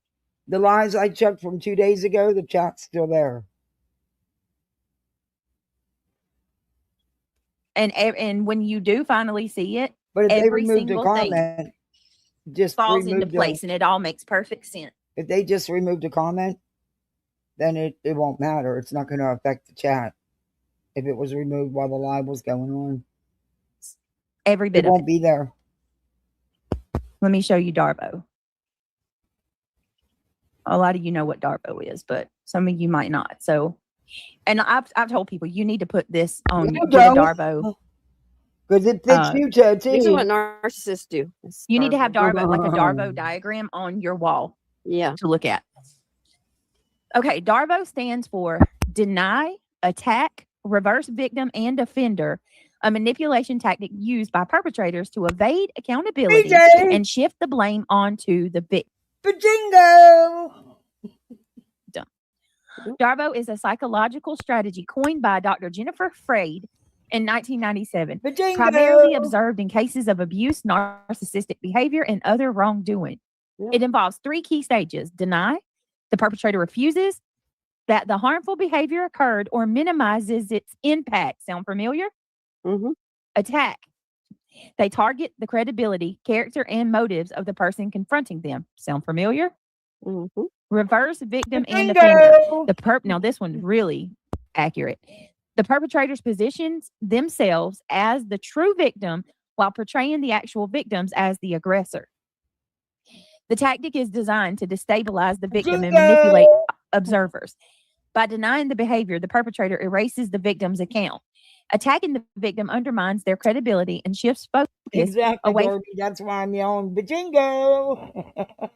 The lives I checked from 2 days ago, the chat's still there. And when you do finally see it, But if they every removed a single comment, thing just falls into removed place, and it all makes perfect sense. if they just removed a comment, then it won't matter. It's not going to affect the chat. If it was removed while the live was going on, Every bit it of won't it. be there. Let me show you Darbo. A lot of you know what Darbo is, but some of you might not. So, and I've told people you need to put this on You get a don't. Darbo. Because it fits you, Teddy. These are what narcissists do. It's You need to have Darbo, like a Oh. Darbo diagram on your wall Yeah. to look at. Okay, Darbo stands for deny, attack, reverse victim, and offender, a manipulation tactic used by perpetrators to evade accountability BJ! and shift the blame onto the victim. Bajingo! Darbo is a psychological strategy coined by Dr. Jennifer Freyd in 1997, Bajingo! primarily observed in cases of abuse, narcissistic behavior, and other wrongdoing. Yeah. It involves 3 key stages: deny, the perpetrator refuses that the harmful behavior occurred or minimizes its impact. Sound familiar? Attack. They target the credibility, character, and motives of the person confronting them. Sound familiar? Reverse victim and offender. Now this one's really accurate. The perpetrators positions themselves as the true victim while portraying the actual victims as the aggressor. The tactic is designed to destabilize the victim and manipulate observers. By denying the behavior, the perpetrator erases the victim's account. Attacking the victim undermines their credibility and shifts focus away Darby. That's why I'm yelling Bajingo!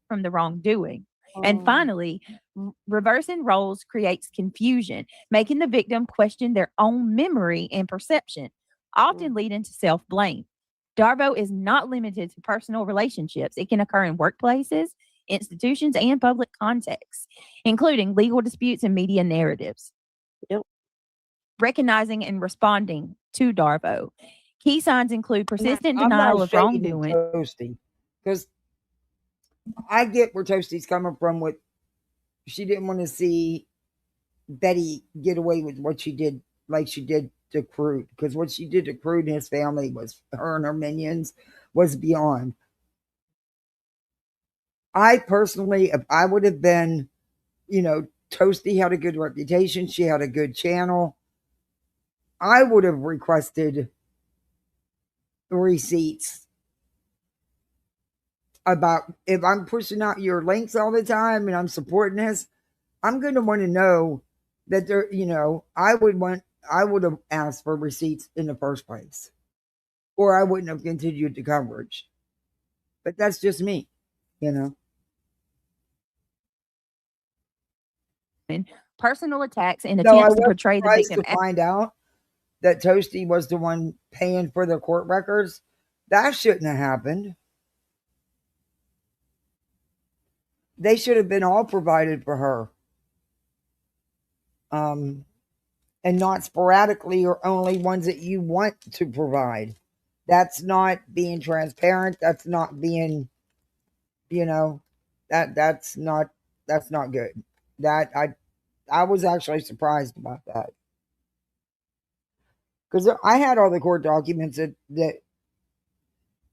from the wrongdoing. And finally, reversing roles creates confusion, making the victim question their own memory and perception, often leading to self-blame. Darbo is not limited to personal relationships. It can occur in workplaces, institutions, and public contexts, including legal disputes and media narratives. Recognizing and responding to Darbo. Key signs include persistent denial of wrongdoing. Toasty, because I get where Toasty's coming from with she didn't want to see Betty get away with what she did, like she did to Crude, because what she did to Crude and his family was her and her minions was beyond. I personally, if I would have been, Toasty had a good reputation, she had a good channel, I would have requested receipts about if I'm pushing out your links all the time and I'm supporting this, I'm going to want to know that there, I would have asked for receipts in the first place, or I wouldn't have continued the coverage. But that's just me, Personal attacks and So I attempts to was portray the surprised victim to find out that Toasty was the one paying for the court records. That shouldn't have happened. They should have been all provided for her. And not sporadically or only ones that you want to provide. That's not being transparent. That's not being, that's not good. That I was actually surprised about that. Because I had all the court documents that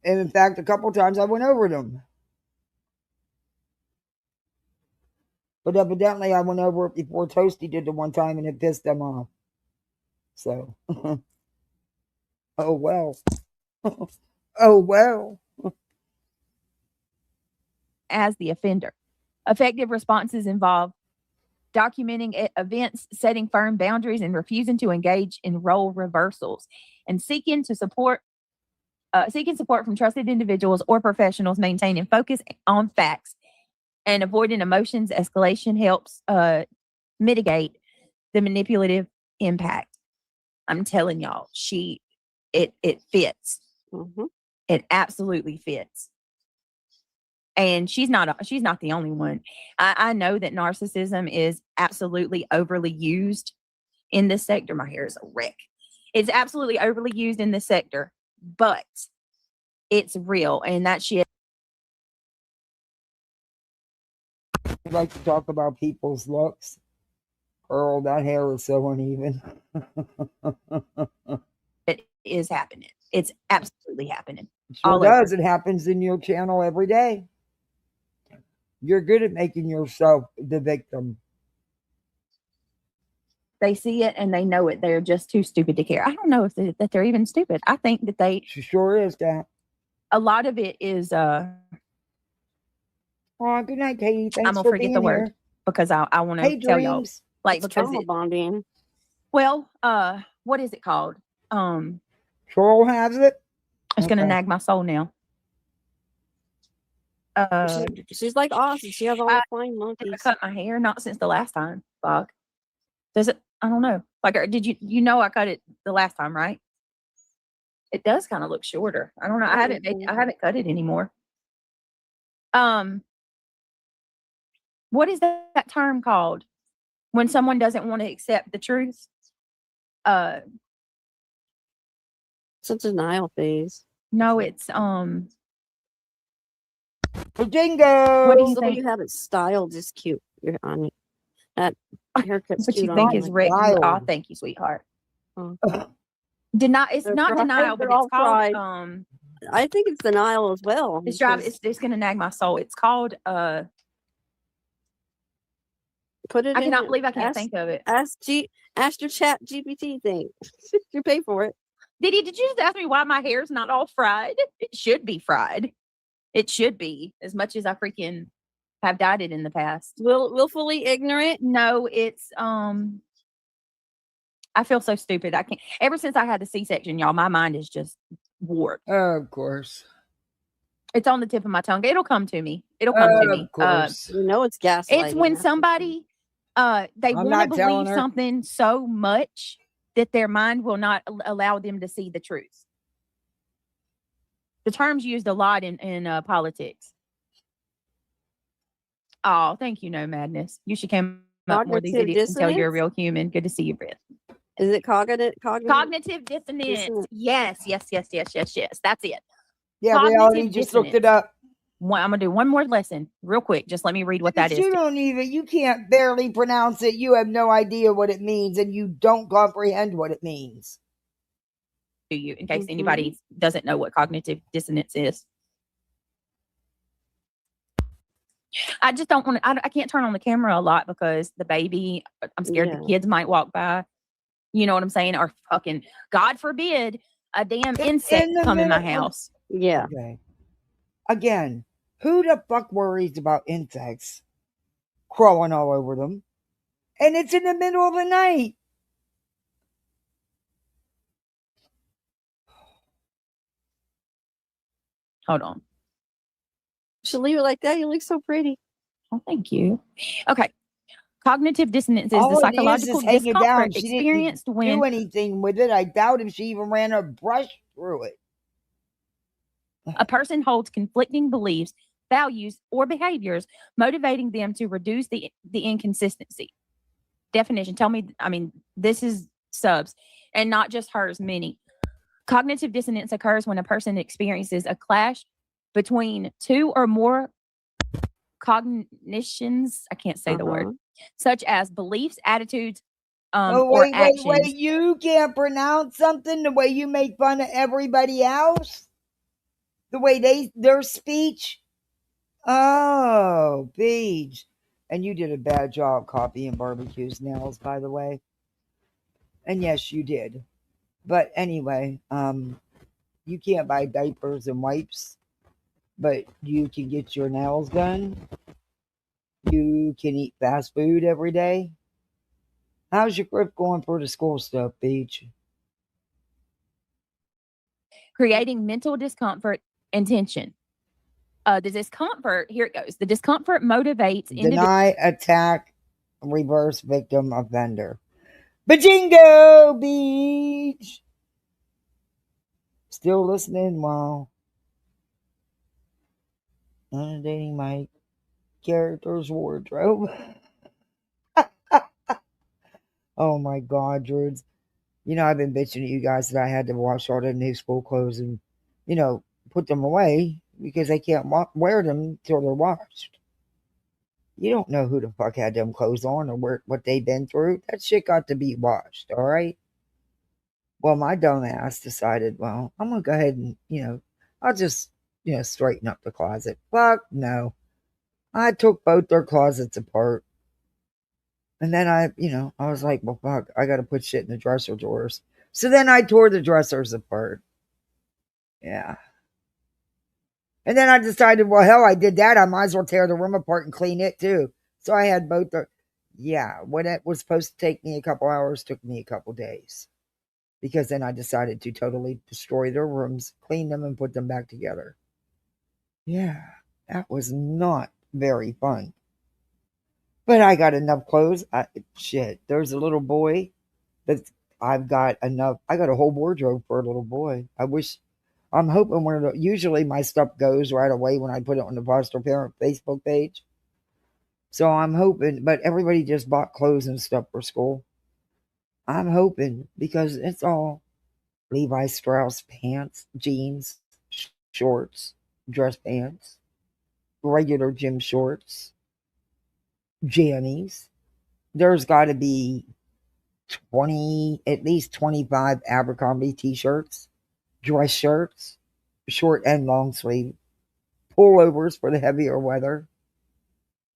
and in fact, a couple times I went over them. But evidently I went over it before Toasty did the one time and it pissed them off. So, oh well. Oh well. as the offender. Effective responses involve documenting events, setting firm boundaries, and refusing to engage in role reversals, and seeking support from trusted individuals or professionals, maintaining focus on facts, and avoiding emotions. Escalation helps mitigate the manipulative impact. I'm telling y'all, it fits. Mm-hmm. It absolutely fits. And she's not the only one. I know that narcissism is absolutely overly used in this sector. My hair is a wreck. It's absolutely overly used in this sector, but it's real, and that shit. You like to talk about people's looks. Earl, that hair is so uneven. It is happening. It's absolutely happening. Sure does. It happens in your channel every day. You're good at making yourself the victim. They see it and they know it. They're just too stupid to care. I don't know that they're even stupid. I think that She sure is that. A lot of it is Oh, good night, Katie. Thanks I'm gonna for forget being the here. word because I want to tell y'all Dreams. It's trauma bonding. Well, what is it called? Troll has it. It's gonna nag my soul now. She's like Ozzy. She has all the flying monkeys. I cut my hair not since the last time. Fuck. Does it? I don't know. Like, did you know I cut it the last time, right? It does kind of look shorter. I don't know. I haven't cut it anymore. What is that term called when someone doesn't want to accept the truth? It's a denial phase. No, it's Jingo. What do you The think? way you have it styled is cute. You're on it. That haircut's What cute. you think on is it. Rick? Oh, thank you, sweetheart. It's They're not fried. denial, but They're all it's called fried. I think it's denial as well. it's gonna nag my soul. It's called Put it I in. cannot believe I can't think of it. Ask your chat GPT thing. You pay for it. Did you just ask me why my hair's not all fried? It should be fried. It should be, as much as I freaking have dyed it in the past. Willfully ignorant? No, it's I feel so stupid. I can't. Ever since I had the C-section, y'all, my mind is just warped. Of course. It's on the tip of my tongue. It'll come to me. It'll come to me. Of course. You know it's gaslighting. It's when somebody they I'm want not to telling believe her. something so much that their mind will not allow them to see the truth. The term's used a lot in politics. Oh, thank you, No Madness. You should come up more of these Cognitive idiots and tell you're a dissonance? real human. Good to see you, Britt. Is it cognitive Dissonance. Yes. That's it. Yeah, we Cognitive already just looked it up. I'm gonna do one more lesson real quick. Just let me read what that is. You can't barely pronounce it. You have no idea what it means, and you don't comprehend what it means. To you, in case anybody doesn't know what cognitive dissonance is. I just don't want to. I can't turn on the camera a lot because the baby. I'm scared the kids might walk by. You know what I'm saying? Or fucking, God forbid, a damn insect come in my house. Yeah. Okay. Again, Who the fuck worries about insects crawling all over them? And it's in the middle of the night. Hold on. Should leave it like that. You look so pretty. Oh, thank you. Okay. Cognitive dissonance is the All it psychological is hanging down. discomfort She didn't experienced do when anything with it. I doubt if she even ran a brush through it. a person holds conflicting beliefs, values, or behaviors, motivating them to reduce the inconsistency. Definition. Tell me, I mean, this is subs and not just hers, many. Cognitive dissonance occurs when a person experiences a clash between two or more cognitions. I can't say the word, such as beliefs, attitudes, Oh, or wait. actions. You can't pronounce something the way you make fun of everybody else? The way their speech? Oh, Paige. And you did a bad job copying Barbecue's nails, by the way. And yes, you did. But anyway, you can't buy diapers and wipes, but you can get your nails done. You can eat fast food every day. How's your grip going for the school stuff, Paige? Creating mental discomfort and tension. The discomfort, here it goes. The discomfort motivates Deny, attack, reverse victim, offender. Bajingo Beach! Still listening? Wow. Dating my character's wardrobe. Oh my God, Druids. You know, I've been bitching at you guys that I had to wash all the new school clothes and, put them away because I can't wear them till they're washed. You don't know who the fuck had them clothes on or what they've been through. That shit got to be washed, all right? Well, my dumb ass decided, well, I'm going to go ahead and, I'll just, straighten up the closet. Fuck no. I took both their closets apart. And then I was like, well, fuck, I got to put shit in the dresser drawers. So then I tore the dressers apart. Yeah. And then I decided, well, hell, I did that. I might as well tear the room apart and clean it too. So I had both what it was supposed to take me a couple hours took me a couple days. Because then I decided to totally destroy their rooms, clean them, and put them back together. Yeah, that was not very fun. But I got enough clothes. There's a little boy that I've got enough. I got a whole wardrobe for a little boy. I'm hoping usually my stuff goes right away when I put it on the foster parent Facebook page. So I'm hoping, but everybody just bought clothes and stuff for school. I'm hoping because it's all Levi Strauss pants, jeans, shorts, dress pants, regular gym shorts, jammies. There's got to be at least 25 Abercrombie t-shirts, dress shirts, short and long sleeve, pullovers for the heavier weather.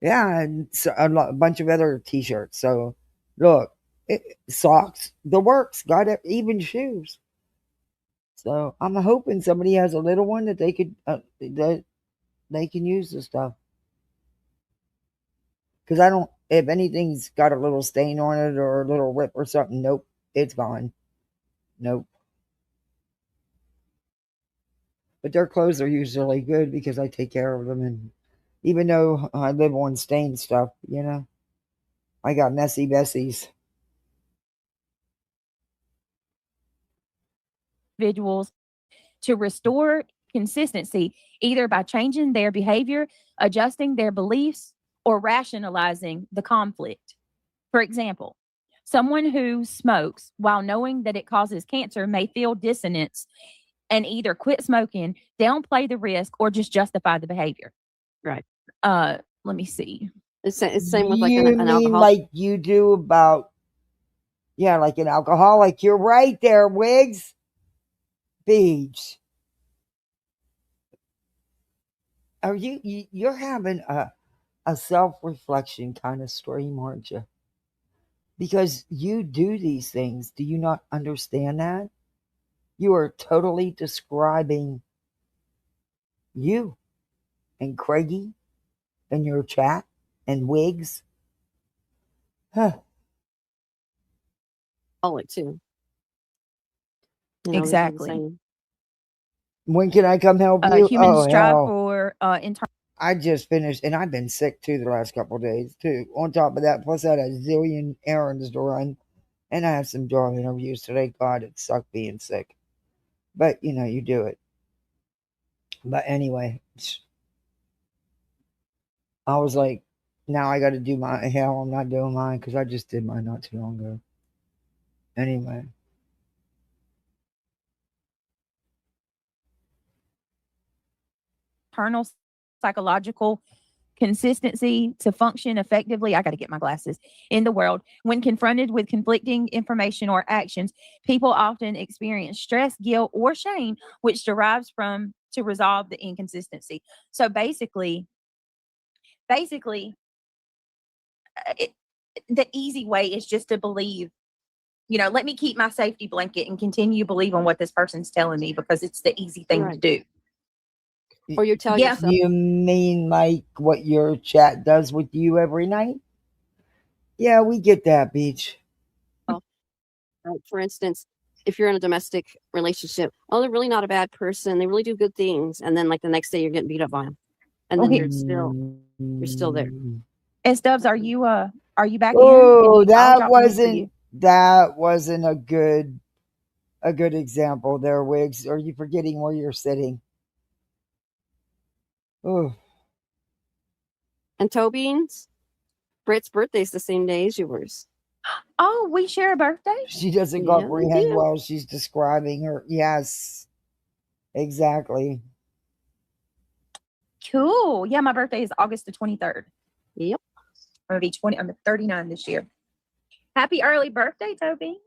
Yeah, and a bunch of other t-shirts. So, look, socks, the works, got it, even shoes. So I'm hoping somebody has a little one that they can use the stuff. Because if anything's got a little stain on it or a little rip or something, nope, it's gone. Nope. But their clothes are usually good because I take care of them. And even though I live on stained stuff, I got messy Bessies. Individuals to restore consistency either by changing their behavior, adjusting their beliefs, or rationalizing the conflict. For example, someone who smokes while knowing that it causes cancer may feel dissonance and either quit smoking, downplay the risk, or just justify the behavior. Right. Let me see. It's same with like You an mean alcohol. like you do about, like an alcoholic. You're right there, Wiggs. Beach. Are you're having a self-reflection kind of stream, aren't you? Because you do these things. Do you not understand that? You are totally describing you. and Craigie in your chat and Wigs. Huh. Call it too. You know, these are the Exactly. same. When can I come help you? Humans Oh, strive hell. for internal. I just finished, and I've been sick too the last couple of days too. On top of that, plus I had a zillion errands to run, and I had some job interviews today. God, it sucked being sick, but you know you do it. But anyway, I was like, now I got to do my hell. I'm not doing mine because I just did mine not too long ago. Anyway, Internal psychological consistency to function effectively. I got to get my glasses in the world. When confronted with conflicting information or actions, people often experience stress, guilt, or shame, which derives from to resolve the inconsistency. So basically, the easy way is just to believe. Let me keep my safety blanket and continue believing what this person's telling me because it's the easy thing to do. Or you tell Yeah. yourself. you mean like what your chat does with you every night? Yeah, we get that, Beach. For instance, if you're in a domestic relationship, oh, they're really not a bad person. They really do good things. And then like the next day you're getting beat up by them. And then you're still there. S Dubs, are you back Oh, in? I'll drop the link for you. that wasn't a good example there, Wiggs. Are you forgetting where you're sitting? Oh. And toe beans, Britt's birthday's the same day as yours. Oh, we share a birthday? She doesn't comprehend while she's describing her. Yes, exactly. Cool. Yeah, my birthday is August the 23rd. Yep. I'm 39 this year. Happy early birthday, Toby.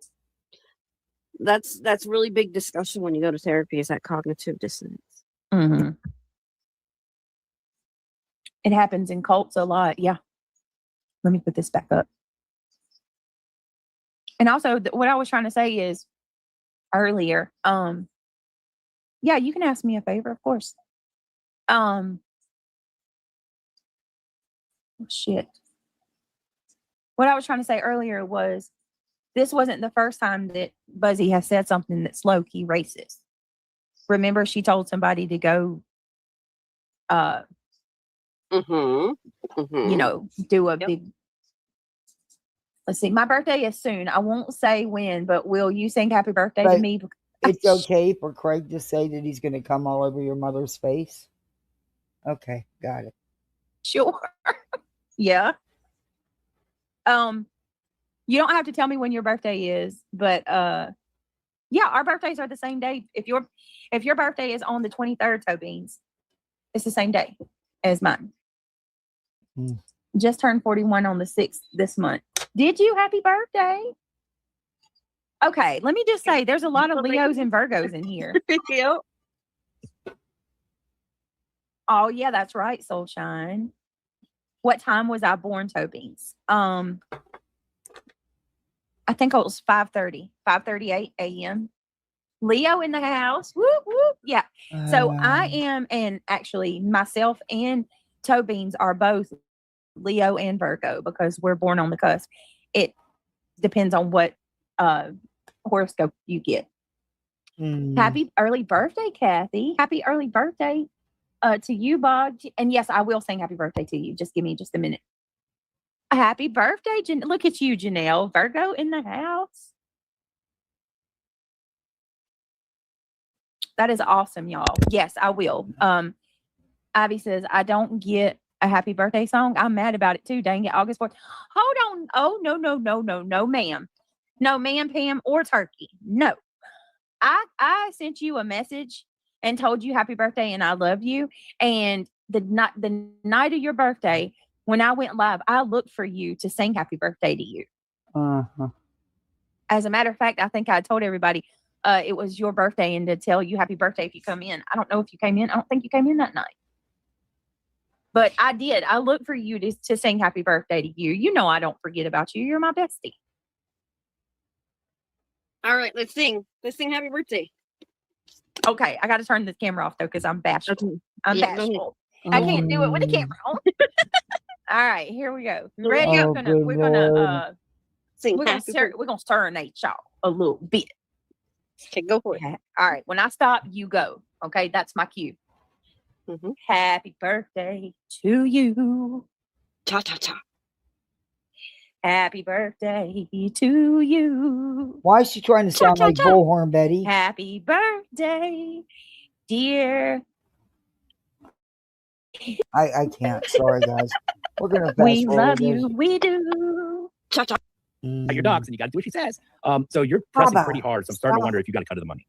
That's really big discussion when you go to therapy, is that cognitive dissonance. Mm-hmm. It happens in cults a lot. Yeah. Let me put this back up. And also, what I was trying to say is earlier, yeah, you can ask me a favor, of course. Shit. What I was trying to say earlier was this wasn't the first time that Buzzy has said something that's low-key racist. Remember, she told somebody to go, do a big. Let's see. My birthday is soon. I won't say when, but will you sing happy birthday to me? It's okay for Craig to say that he's going to come all over your mother's face. Okay, got it. Sure. Yeah. You don't have to tell me when your birthday is, but yeah, our birthdays are the same day. If your birthday is on the 23rd, Toe Beans, it's the same day as mine. Just turned 41 on the 6th this month. Did you? Happy birthday. Okay, let me just say there's a lot of Leos and Virgos in here. Oh, yeah, that's right, Soulshine. What time was I born, Toe Beans? I think it was 5:38 a.m. Leo in the house. Whoop, whoop. Yeah. So I am, and actually myself and Toe Beans are both Leo and Virgo because we're born on the cusp. It depends on what horoscope you get. Happy early birthday, Kathy. Happy early birthday to you, Bob. And yes, I will sing happy birthday to you. Just give me just a minute. Happy birthday, look at you, Janelle. Virgo in the house. That is awesome, y'all. Yes, I will. Ivy says, I don't get a happy birthday song. I'm mad about it too. Dang it, August 4th. Hold on. Oh, no, ma'am. No, ma'am, Pam, or Turkey. No. I sent you a message and told you happy birthday and I love you. And the night of your birthday, when I went live, I looked for you to sing happy birthday to you. As a matter of fact, I think I told everybody it was your birthday and to tell you happy birthday if you come in. I don't know if you came in. I don't think you came in that night. But I did. I looked for you to sing happy birthday to you. You know I don't forget about you. You're my bestie. All right, let's sing. Let's sing happy birthday. Okay, I got to turn the camera off though because I'm bashful. I'm bashful. I can't do it with the camera on. All right, here we go. You ready? Oh, We're gonna Sing we're gonna happy we're gonna serenade y'all a little bit. Okay, go for it. All right, when I stop, you go. Okay, that's my cue. Mm-hmm. Happy birthday to you. Cha cha cha. Happy birthday to you. Why is she trying to sound like Bullhorn Betty? Happy birthday, dear. I can't. Sorry, guys. We're gonna fast We forward love this. you. We do. Cha cha. Your dogs, and you got to do what she says. So you're pressing Baba, pretty hard. So I'm starting to stop. wonder if you got to cut her the money.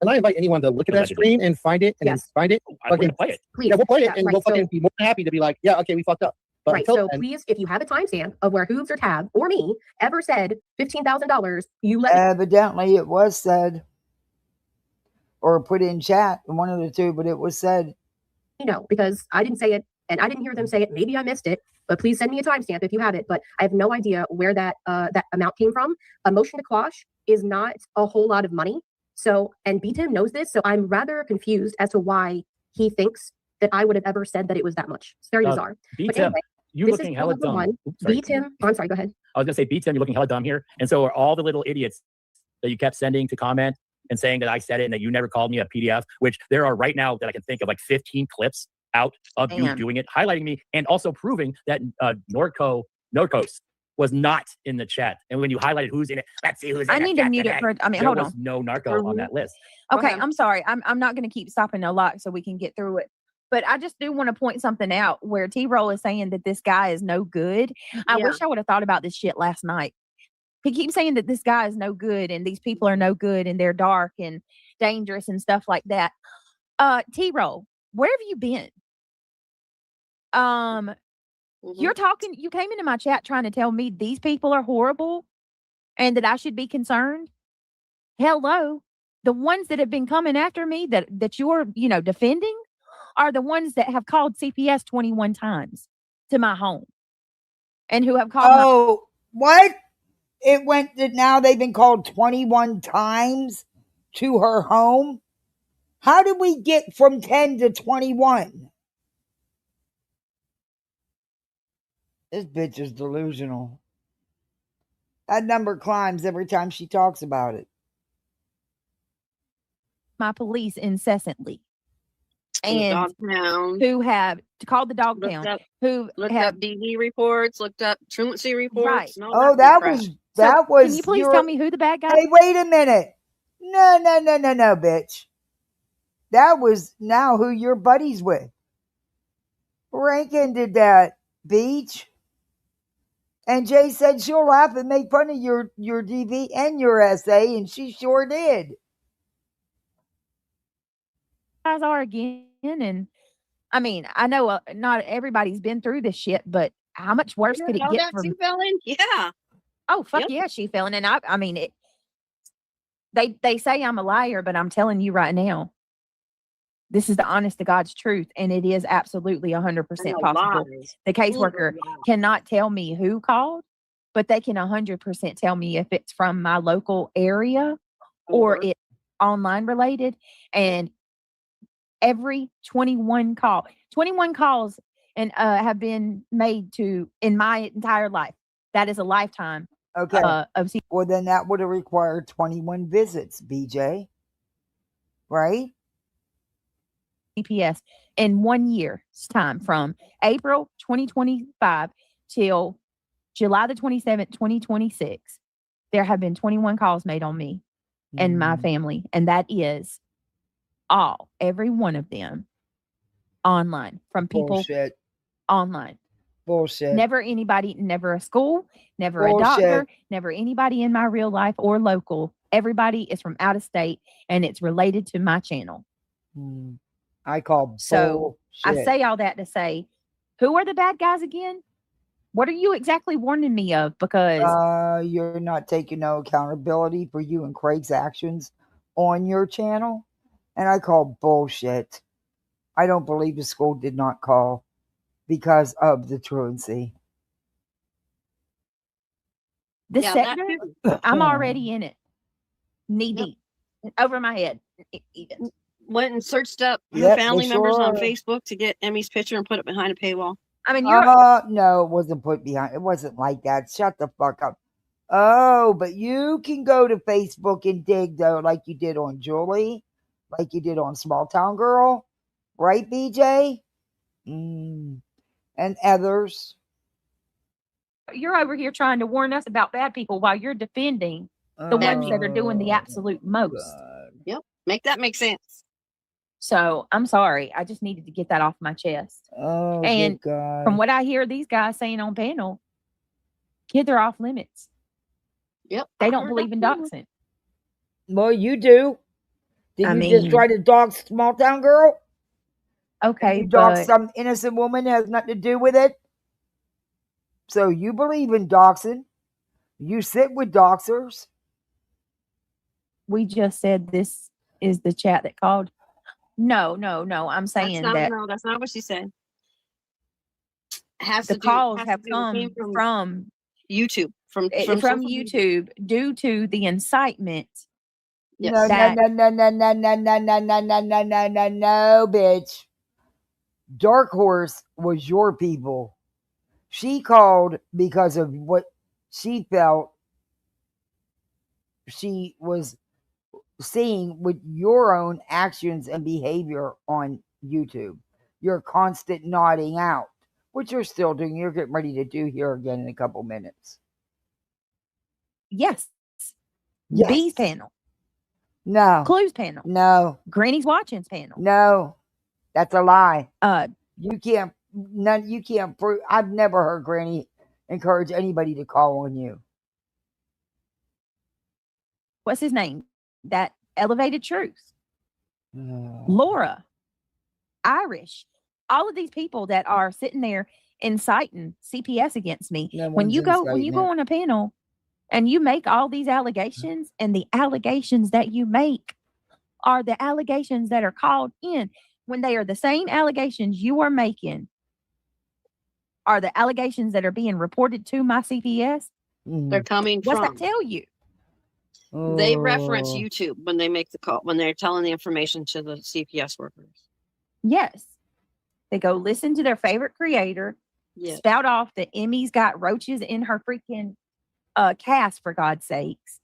And I invite anyone to look at that Allegedly. screen and find it and Yes. then find it. We're gonna play it. Please. Yeah, we'll play it Yeah, and right, we'll fucking so- be more than happy to be like, yeah, okay, we fucked up. But Right. until So then, please, if you have a timestamp of where Hooves or Tab or me ever said $15,000, you let me Evidently, it was said or put in chat, one of the two, but it was said. know, because I didn't say it and I didn't hear them say it. Maybe I missed it, but please send me a timestamp if you have it. But I have no idea where that amount came from. A motion to quash is not a whole lot of money. So, and B-Tim knows this, so I'm rather confused as to why he thinks that I would have ever said that it was that much. It's very bizarre. But B-Tim, anyway, you this looking is hella number dumb. one. Oops, sorry. B-Tim, I'm sorry, go ahead. I was gonna say, B-Tim, you're looking hella dumb here. And so are all the little idiots that you kept sending to comment and saying that I said it and that you never called me a PDF, which there are right now that I can think of like 15 clips out of you Damn. doing it, highlighting me, and also proving that Nordcoast was not in the chat. And when you highlighted who's in it, let's see who's in I the need to chat mute it today. for. I mean, There hold was on. no narco on that list. Okay, ahead. I'm sorry. I'm not going to keep stopping a lot so we can get through it. But I just do want to point something out where T-Roll is saying that this guy is no good. I Yeah. wish I would have thought about this shit last night. He keeps saying that this guy is no good and these people are no good and they're dark and dangerous and stuff like that. T-Roll, where have you been? Mhm. You're talking, you came into my chat trying to tell me these people are horrible and that I should be concerned. Hello. The ones that have been coming after me that you're, defending are the ones that have called CPS 21 times to my home and who have called my Oh, what? It went that now they've been called 21 times to her home. How did we get from 10 to 21? This bitch is delusional. That number climbs every time she talks about it. my police incessantly. And And dog pound. who have called the dog Looked pound, up, who looked have up DD reports, looked up truancy reports. Right. And all Oh, good that crap. was So, that was. can you please your- tell me who the bad guy Hey, wait a minute. No, bitch. That was now who your buddies with. Rankin did that, Beach. And Jay said she'll laugh and make fun of your DV and your essay, and she sure did. guys are again? And I mean, I know not everybody's been through this shit, but how much worse You could it know get that from? too, Felon? Yeah. Oh fuck Yep. yeah, she fell in, and I mean it. They say I'm a liar, but I'm telling you right now, this is the honest to God's truth, and it is absolutely 100% possible. Lies. The caseworker Lies. cannot tell me who called, but they can 100% tell me if it's from my local area or it's online related. And every 21 calls and have been made to in my entire life. That is a lifetime Okay. of Well, then that would have required 21 visits, BJ. Right? CPS in 1 year's time from April 2025 till July the 27th, 2026. There have been 21 calls made on me and my family, and that is every one of them online from people Bullshit. online. Bullshit. Never anybody, never a school, never a Bullshit. doctor, never anybody in my real life or local. Everybody is from out of state and it's related to my channel. I call So I bullshit. say all that to say, who are the bad guys again? What are you exactly warning me of? Because You're not taking no accountability for you and Craig's actions on your channel. And I call bullshit. I don't believe the school did not call because of the truancy. this Yeah, that sector, too. I'm already in it. Knee deep. Over my head. Even. went and searched up her Yep, family they members sure on are. Facebook to get Emmy's picture and put it behind a paywall. I mean, you're No, it wasn't put behind. It wasn't like that. Shut the fuck up. Oh, but you can go to Facebook and dig though, like you did on Julie, like you did on Small Town Girl, right, BJ? And others. you're over here trying to warn us about bad people while you're defending the ones that are doing the absolute most. Yep. Make that make sense. So I'm sorry. I just needed to get that off my chest. Oh, And good God. from what I hear these guys saying on panel, kids are off limits. Yep. They don't believe in doxing. Well, you do. Did I you just mean- try to dox Small Town Girl? Okay, You dox but some innocent woman that has nothing to do with it? So you believe in doxing. You sit with doxers. we just said this is the chat that called. No. I'm saying that That's not what she said. Has the to do- calls has have to do with- came come from YouTube, from from social media. YouTube due to the incitement. No, That- no, bitch. Dark Horse was your people. She called because of what she felt she was seeing with your own actions and behavior on YouTube. Your constant nodding out, which you're still doing. You're getting ready to do here again in a couple minutes. Yes. Yes. B's panel. No. Clues panel. No. Granny's Watchings panel. No. That's a lie. You can't prove. I've never heard Granny encourage anybody to call on you. What's his name? That Elevated Truth. Laura. Irish. All of these people that are sitting there inciting CPS against me. No When one's you go inciting it. on a panel and you make all these allegations, and the allegations that you make are the allegations that are called in, when they are the same allegations you are making, are the allegations that are being reported to my CPS. They're coming What's from. that tell you? They reference Oh. YouTube when they make the call, when they're telling the information to the CPS workers. Yes. They go listen to their favorite creator, Yes. spout off that Emmy's got roaches in her freaking cast, for God's sakes.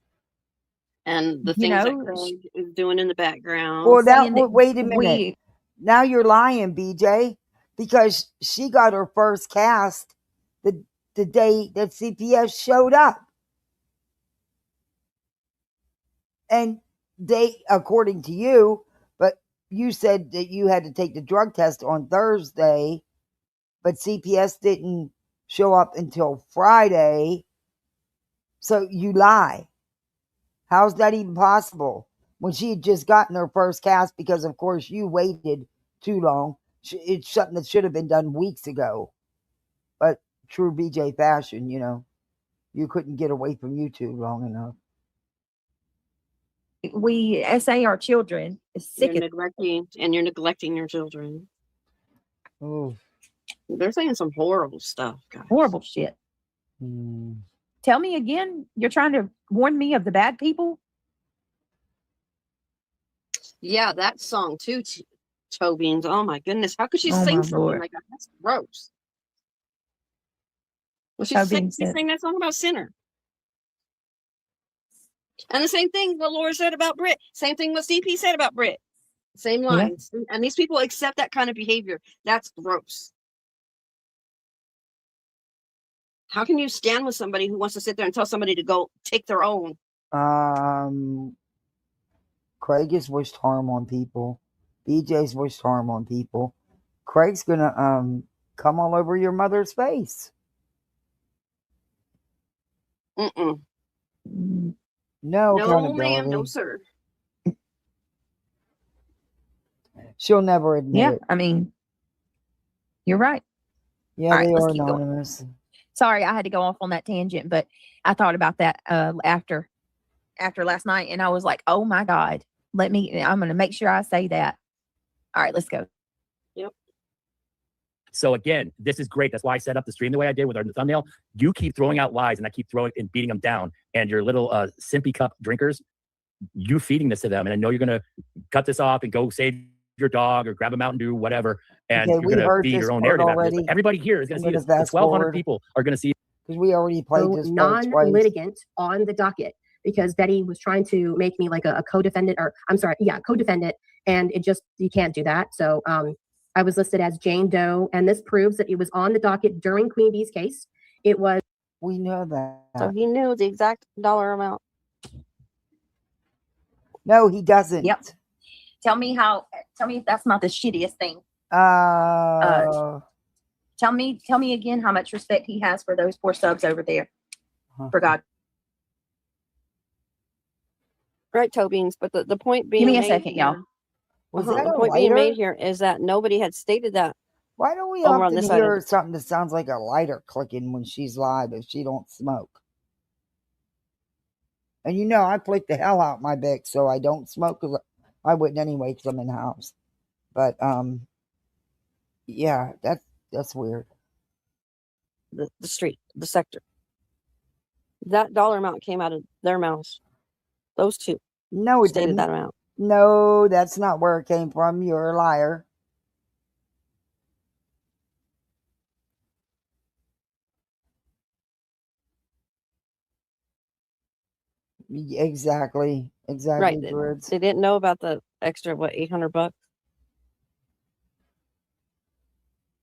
And the You things that know, Craig is doing in the background. Well, saying that wait a minute. Now you're lying, BJ, because she got her first cast the day that CPS showed up. And they, according to you, but you said that you had to take the drug test on Thursday, but CPS didn't show up until Friday. So you lie. How's that even possible? When she had just gotten her first cast, because of course you waited too long. It's something that should have been done weeks ago. But true BJ fashion, you couldn't get away from YouTube long enough. we say our children is sick You're of neglecting your children. Oh. They're saying some horrible stuff, guys. horrible shit. Tell me again, you're trying to warn me of the bad people? Yeah, that song too, Toe Beans. Oh my goodness. How could she Oh, sing my something Lord. like that? That's gross. Well, she Toe sang Beans said- that song about Sinner. And the same thing what Laura said about Brit. Same thing what CP said about Brit. Same lines. And these people accept that kind of behavior. That's gross. How can you stand with somebody who wants to sit there and tell somebody to go take their own? Craig has wished harm on people. BJ's wished harm on people. Craig's gonna come all over your mother's face. Mm-mm. No No, accountability. ma'am, no, sir. She'll never admit Yeah, it. I mean, you're right. Yeah, All right, they let's are keep going. anonymous. Sorry, I had to go off on that tangent, but I thought about that after last night, and I was like, oh my God, I'm going to make sure I say that. All right, let's go. Yep. So again, this is great. That's why I set up the stream the way I did with our thumbnail. You keep throwing out lies, and I keep throwing and beating them down. And your little sippy cup drinkers, you feeding this to them, and I know you're gonna cut this off and go save your dog or grab a Mountain Dew, whatever, and Okay, you're we gonna heard feed this your own part narrative after this. already. But everybody here is gonna I'm see gonna this. The fast 1,200 forward. people are gonna see. Because we already played this part twice. Non-litigant on the docket because Betty was trying to make me like a co-defendant, or I'm sorry, yeah, co-defendant, and it just, you can't do that. So I was listed as Jane Doe, and this proves that it was on the docket during Queen Bee's case. It was. We know that. So he knew the exact dollar amount. No, he doesn't. Yep. Tell me if that's not the shittiest thing. Tell me again how much respect he has for those poor subs over there. For God. Right, Tobeans. But the point being Give me a made second, here- y'all. Was the that a point being lighter? made here is that nobody had stated that. Why don't we over on often this side of hear something that sounds like a lighter clicking when she's live if she don't smoke? And you know, I flick the hell out my Bic so I don't smoke, because I wouldn't anyway because I'm in the house. But yeah, that's weird. The street, the sector. That dollar amount came out of their mouths. Those two. No, it stated didn't. that amount. No, that's not where it came from. You're a liar. Exactly. Right. Birds. They didn't know about the extra, what, $800?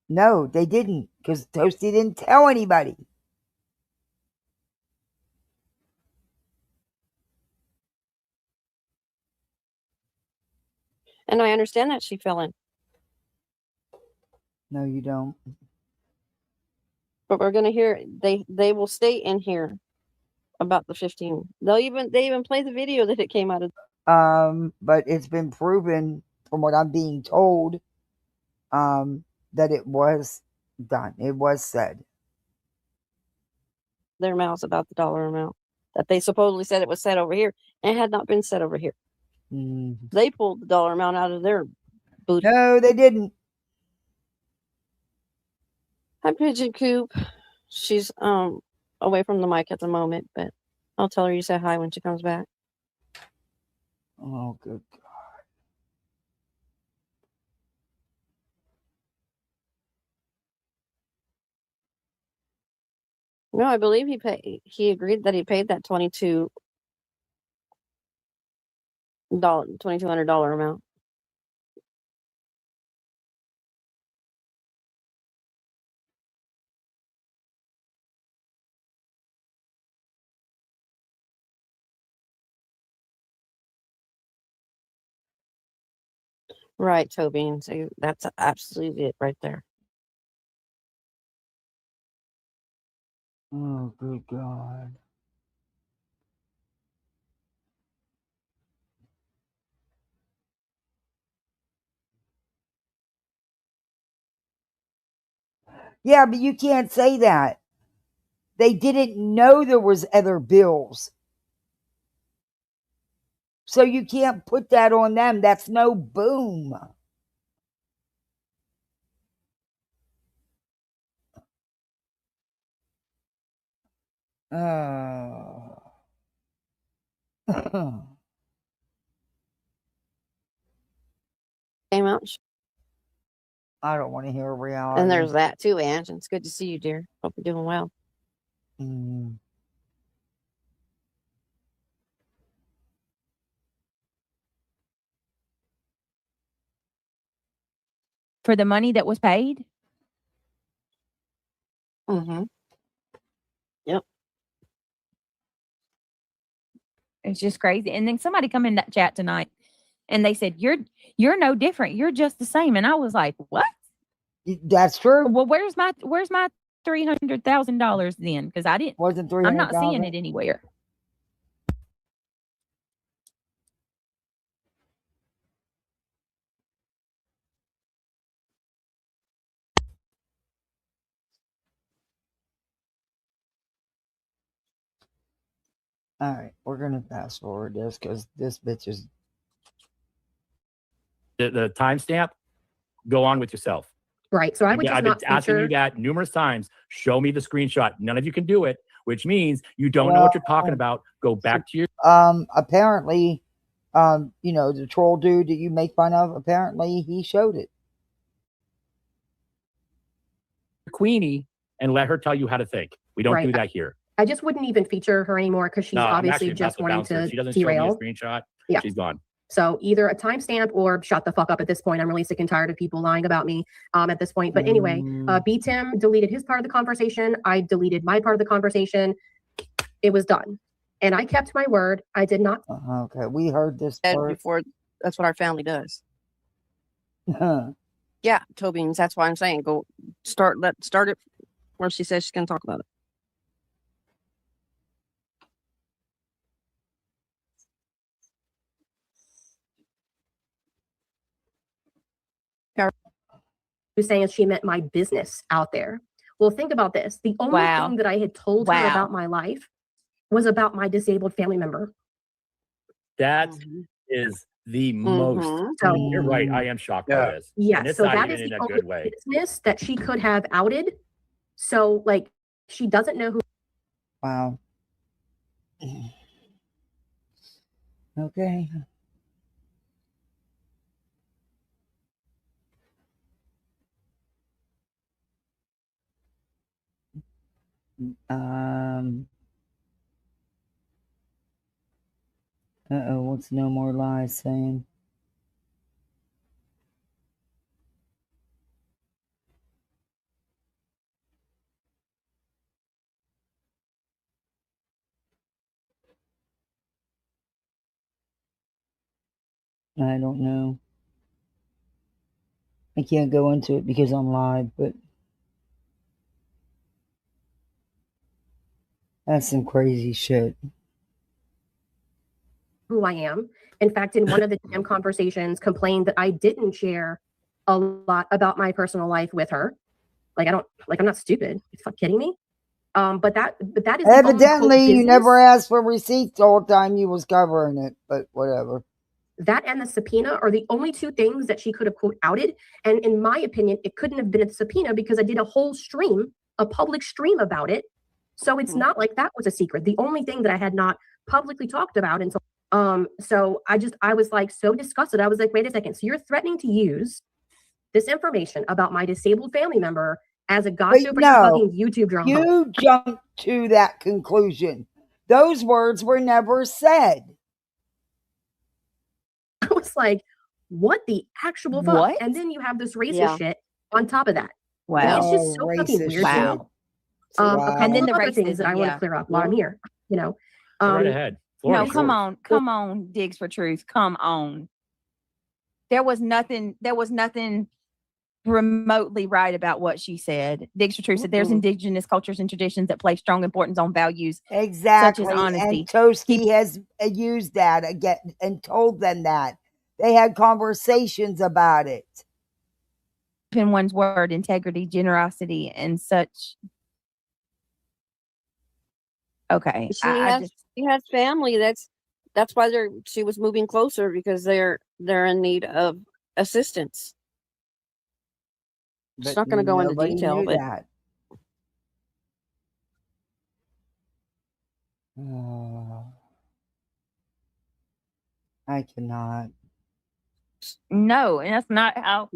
No, they didn't, because Toasty didn't tell anybody. And I understand that she fell in. No, you don't. But we're gonna hear they will stay in here about the 15. They even play the video that it came out of. But it's been proven from what I'm being told, that it was done. It was said. Their mouths about the dollar amount that they supposedly said it was said over here and had not been said over here. They pulled the dollar amount out of their booty. No, they didn't. Hi, Pigeon Coop. She's away from the mic at the moment, but I'll tell her you say hi when she comes back. Oh, good God. No, I believe he agreed that he paid that $2,200 amount. Right, Toby. So that's absolutely it right there. Oh, good God. Yeah, but you can't say that. They didn't know there was other bills. So you can't put that on them. That's no boom. Came out. I don't want to hear reality. And there's that too, Ange. It's good to see you, dear. Hope you're doing well. For the money that was paid? Mm-hmm. Yep. It's just crazy. And then somebody come in that chat tonight and they said, you're no different. You're just the same. And I was like, what? That's true. Well, where's my $300,000 then? Because wasn't I'm not seeing $300,000? it anywhere. All right, we're gonna fast forward this because this bitch is. The timestamp. Go on with yourself. Right. So I would just I've been not asking you feature. that numerous times. Show me the screenshot. None of you can do it, which means you don't know what you're talking about. Go back to your. Apparently, The troll dude that you make fun of, apparently he showed it. Queenie and let her tell you how to think. We don't Right. do that here. I just wouldn't even feature her anymore because she's No, I'm obviously actually about just to wanting bounce her. to If she doesn't show me a derail. screenshot, Yeah. she's gone. So either a timestamp or shut the fuck up at this point. I'm really sick and tired of people lying about me at this point. But anyway, B. Tim deleted his part of the conversation. I deleted my part of the conversation. It was done. And I kept my word. I did not. Okay, we heard this part. Before, that's what our family does. Yeah, Toby, that's why I'm saying go start it where she says she's gonna talk about it. Was saying she meant my business out there. Well, think about this. The only Wow. thing that I had told her about my life was about my disabled family member. That is the most. So, You're right. I am shocked by this. Yeah, And it's so not that even is in the a only good way. business that she could have outed. So, like, she doesn't know who. Wow. Okay. What's no more lies saying? I don't know. I can't go into it because I'm live, but that's some crazy shit. Who I am. In fact, in one of the DM conversations, complained that I didn't share a lot about my personal life with her. Like, I'm not stupid. You fucking kidding me? But that is Evidently, you never business. asked for receipts the whole time you was covering it, but whatever. That and the subpoena are the only two things that she could have, quote, outed. And in my opinion, it couldn't have been a subpoena because I did a whole stream, a public stream about it. So it's not like that was a secret. The only thing that I had not publicly talked about until so I was like so disgusted. I was like, wait a second. So you're threatening to use this information about my disabled family member as a gotcha for your fucking YouTube drama. You jumped to that conclusion. Those words were never said. I was like, what the actual fuck? What? And then you have this racist shit on top of that. Wow. It's just so fucking Racist weird. Wow. A couple And then of the other things that racism, I want yeah. to clear up while I'm here. Go right ahead. Floor No, is come yours. come on, Digs for Truth. Come on. There was nothing remotely right about what she said. Digs for Truth said there's indigenous cultures and traditions that place strong importance on values Exactly. such as honesty. And Toski has used that again and told them that. They had conversations about it. In one's word, integrity, generosity, and such. Okay. She has family. That's why she was moving closer because they're in need of assistance. She's not going to go into detail, but that. I cannot. No, and that's not how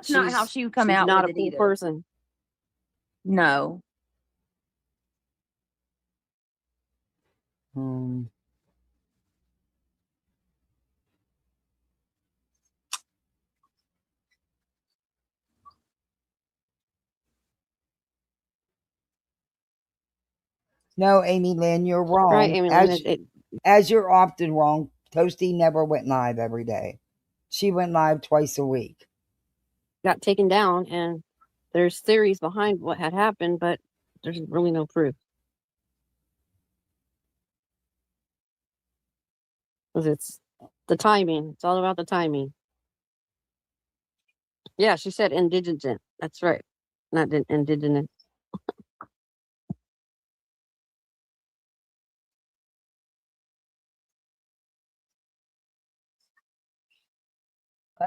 not how she would come out not with a it cool either. person. No. No, Amy Lynn, you're wrong. Right, Amy Lynn, as you're often wrong, Toasty never went live every day. She went live twice a week. Got taken down, and there's theories behind what had happened, but there's really no proof. Because it's the timing. It's all about the timing. Yeah, she said indigenous. That's right. Not indigenous.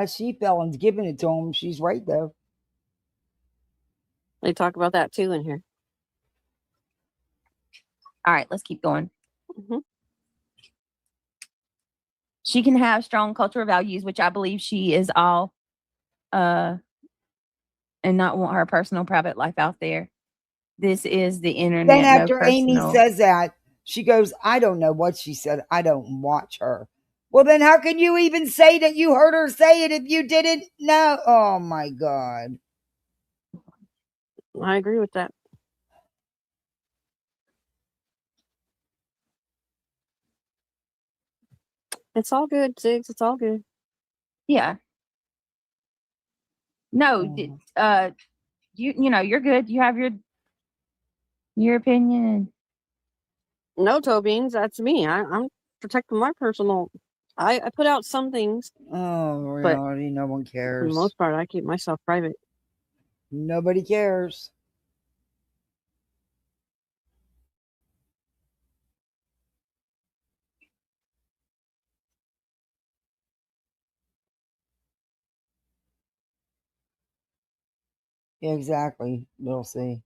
She Felon's giving it to him. She's right, though. They talk about that too in here. All right, let's keep going. She can have strong cultural values, which I believe she is all, and not want her personal private life out there. This is the internet. Then No after Amy personal. says that, she goes, I don't know what she said. I don't watch her. Well, then how can you even say that you heard her say it if you didn't know? Oh, my God. I agree with that. It's all good, Ziggs. It's all good. Yeah. No, you know, you're good. You have your opinion. No, toe beans. That's me. I'm protecting my personal. I put out some things, Oh, but reality, no one for the cares. most part, I keep myself private. Nobody cares. Exactly. We'll see.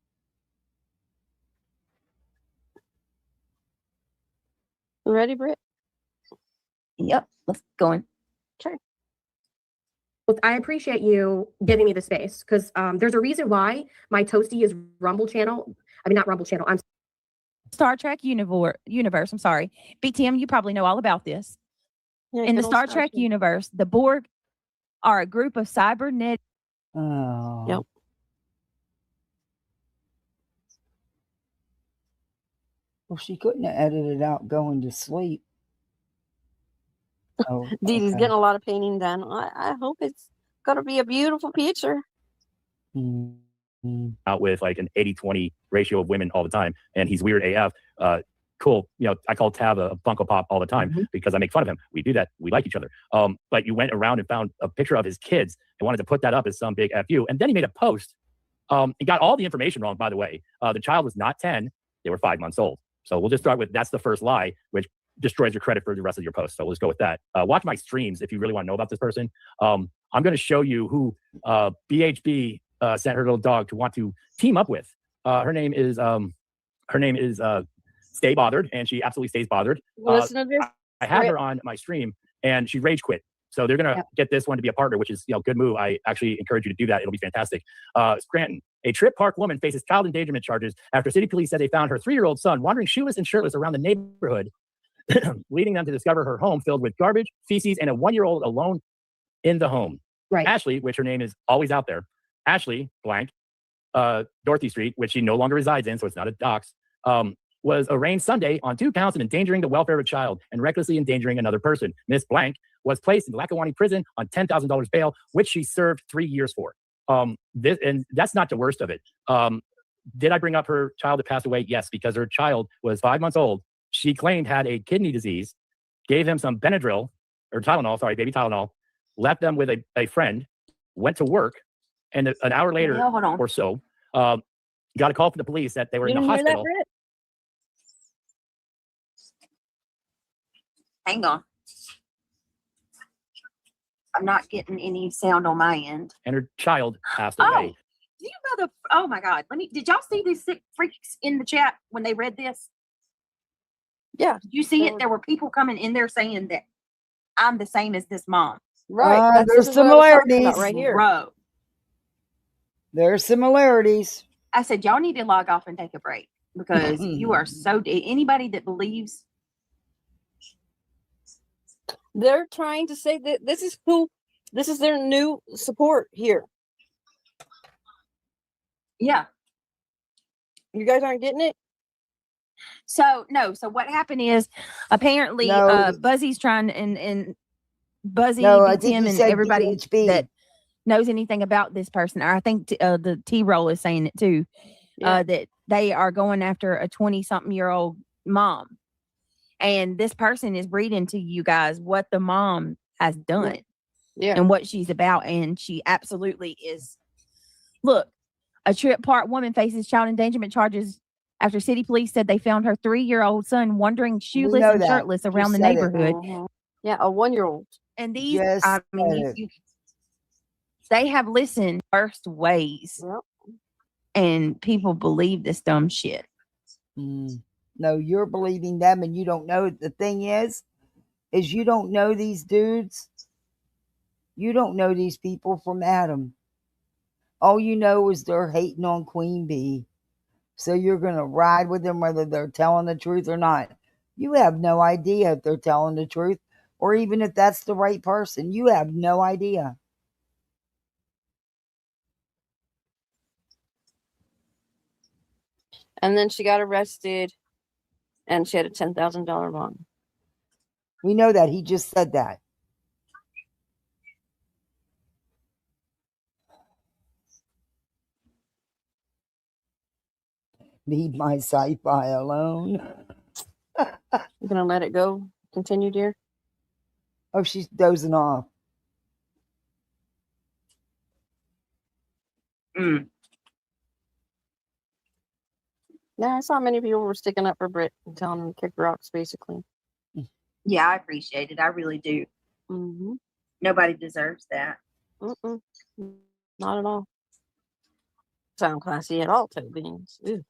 You ready, Britt? Yep. Let's go in. Okay. Well, I appreciate you giving me the space because there's a reason why my Toasty is Rumble channel. I mean, not Rumble channel. I'm Star Trek universe. I'm sorry. BTM, you probably know all about this. Yeah, In the good old Star Trek Trek. universe, the Borg are a group of cybernetic. Oh. Yep. Well, she couldn't have edited out going to sleep. Oh, Dee Dee's okay. getting a lot of painting done. I hope it's gonna be a beautiful picture. Out with like an 80-20 ratio of women all the time, and he's weird AF. Cool. You know, I call Tav a Funko Pop all the time because I make fun of him. We do that. We like each other. But you went around and found a picture of his kids and wanted to put that up as some big FU. And then he made a post. He got all the information wrong, by the way. The child was not 10. They were 5 months old. So we'll just start with that's the first lie, which destroys your credit for the rest of your post. So we'll just go with that. Watch my streams if you really want to know about this person. I'm going to show you who BHB sent her little dog to want to team up with. Her name is Stay Bothered, and she absolutely stays bothered. Listen to this. I have her on my stream, and she rage quit. So they're going to get this one to be a partner, which is, you know, good move. I actually encourage you to do that. It'll be fantastic. Scranton, a Trip Park woman faces child endangerment charges after city police said they found her 3-year-old son wandering shoeless and shirtless around the neighborhood, leading them to discover her home filled with garbage, feces, and a 1-year-old alone in the home. Right. Ashley, which her name is always out there, Ashley blank, Dorothy Street, which she no longer resides in, so it's not a dox, was arraigned Sunday on 2 counts of endangering the welfare of a child and recklessly endangering another person. Miss Blank was placed in Lackawanna Prison on $10,000 bail, which she served 3 years for. And that's not the worst of it. Did I bring up her child that passed away? Yes, because her child was 5 months old. She claimed had a kidney disease, gave him some Benadryl, or Tylenol, sorry, baby Tylenol, left them with a friend, went to work, and an hour later or so, got a call from the police that they were in the hospital. Hang on. I'm not getting any sound on my end. And her child passed away. You mother! Oh my God! Did y'all see these sick freaks in the chat when they read this? Yeah. Did you see it? There were people coming in there saying that I'm the same as this mom. Right. There's similarities. Right here. Bro. There's similarities. I said, y'all need to log off and take a break because you are so anybody that believes. They're trying to say that this is their new support here. Yeah. You guys aren't getting it? So what happened is apparently Buzzy's trying and Buzzy, Tim, and everybody that knows anything about this person, or I think the T-Roll is saying it too, that they are going after a 20-something-year-old mom. And this person is reading to you guys what the mom has done and what she's about. And she absolutely is. Look, a Trip Park woman faces child endangerment charges after city police said they found her 3-year-old son wandering shoeless and shirtless around the neighborhood. Yeah, a 1-year-old. And these, I mean, they have listened worst ways. And people believe this dumb shit. No, you're believing them and you don't know. The thing is, is you don't know these dudes. You don't know these people from Adam. All you know is they're hating on Queen Bee. So you're going to ride with them whether they're telling the truth or not. You have no idea if they're telling the truth or even if that's the right person. You have no idea. And then she got arrested and she had a $10,000 bond. We know that. He just said that. Leave my sci-fi alone. You gonna let it go? Continue, dear? Oh, she's dozing off. Yeah, I saw many people were sticking up for Brit and telling him to kick rocks, basically. Yeah, I appreciate it. I really do. Mm-hmm. Nobody deserves that. Mm-mm. Not at all. Sound classy at all, toe beans. Ew.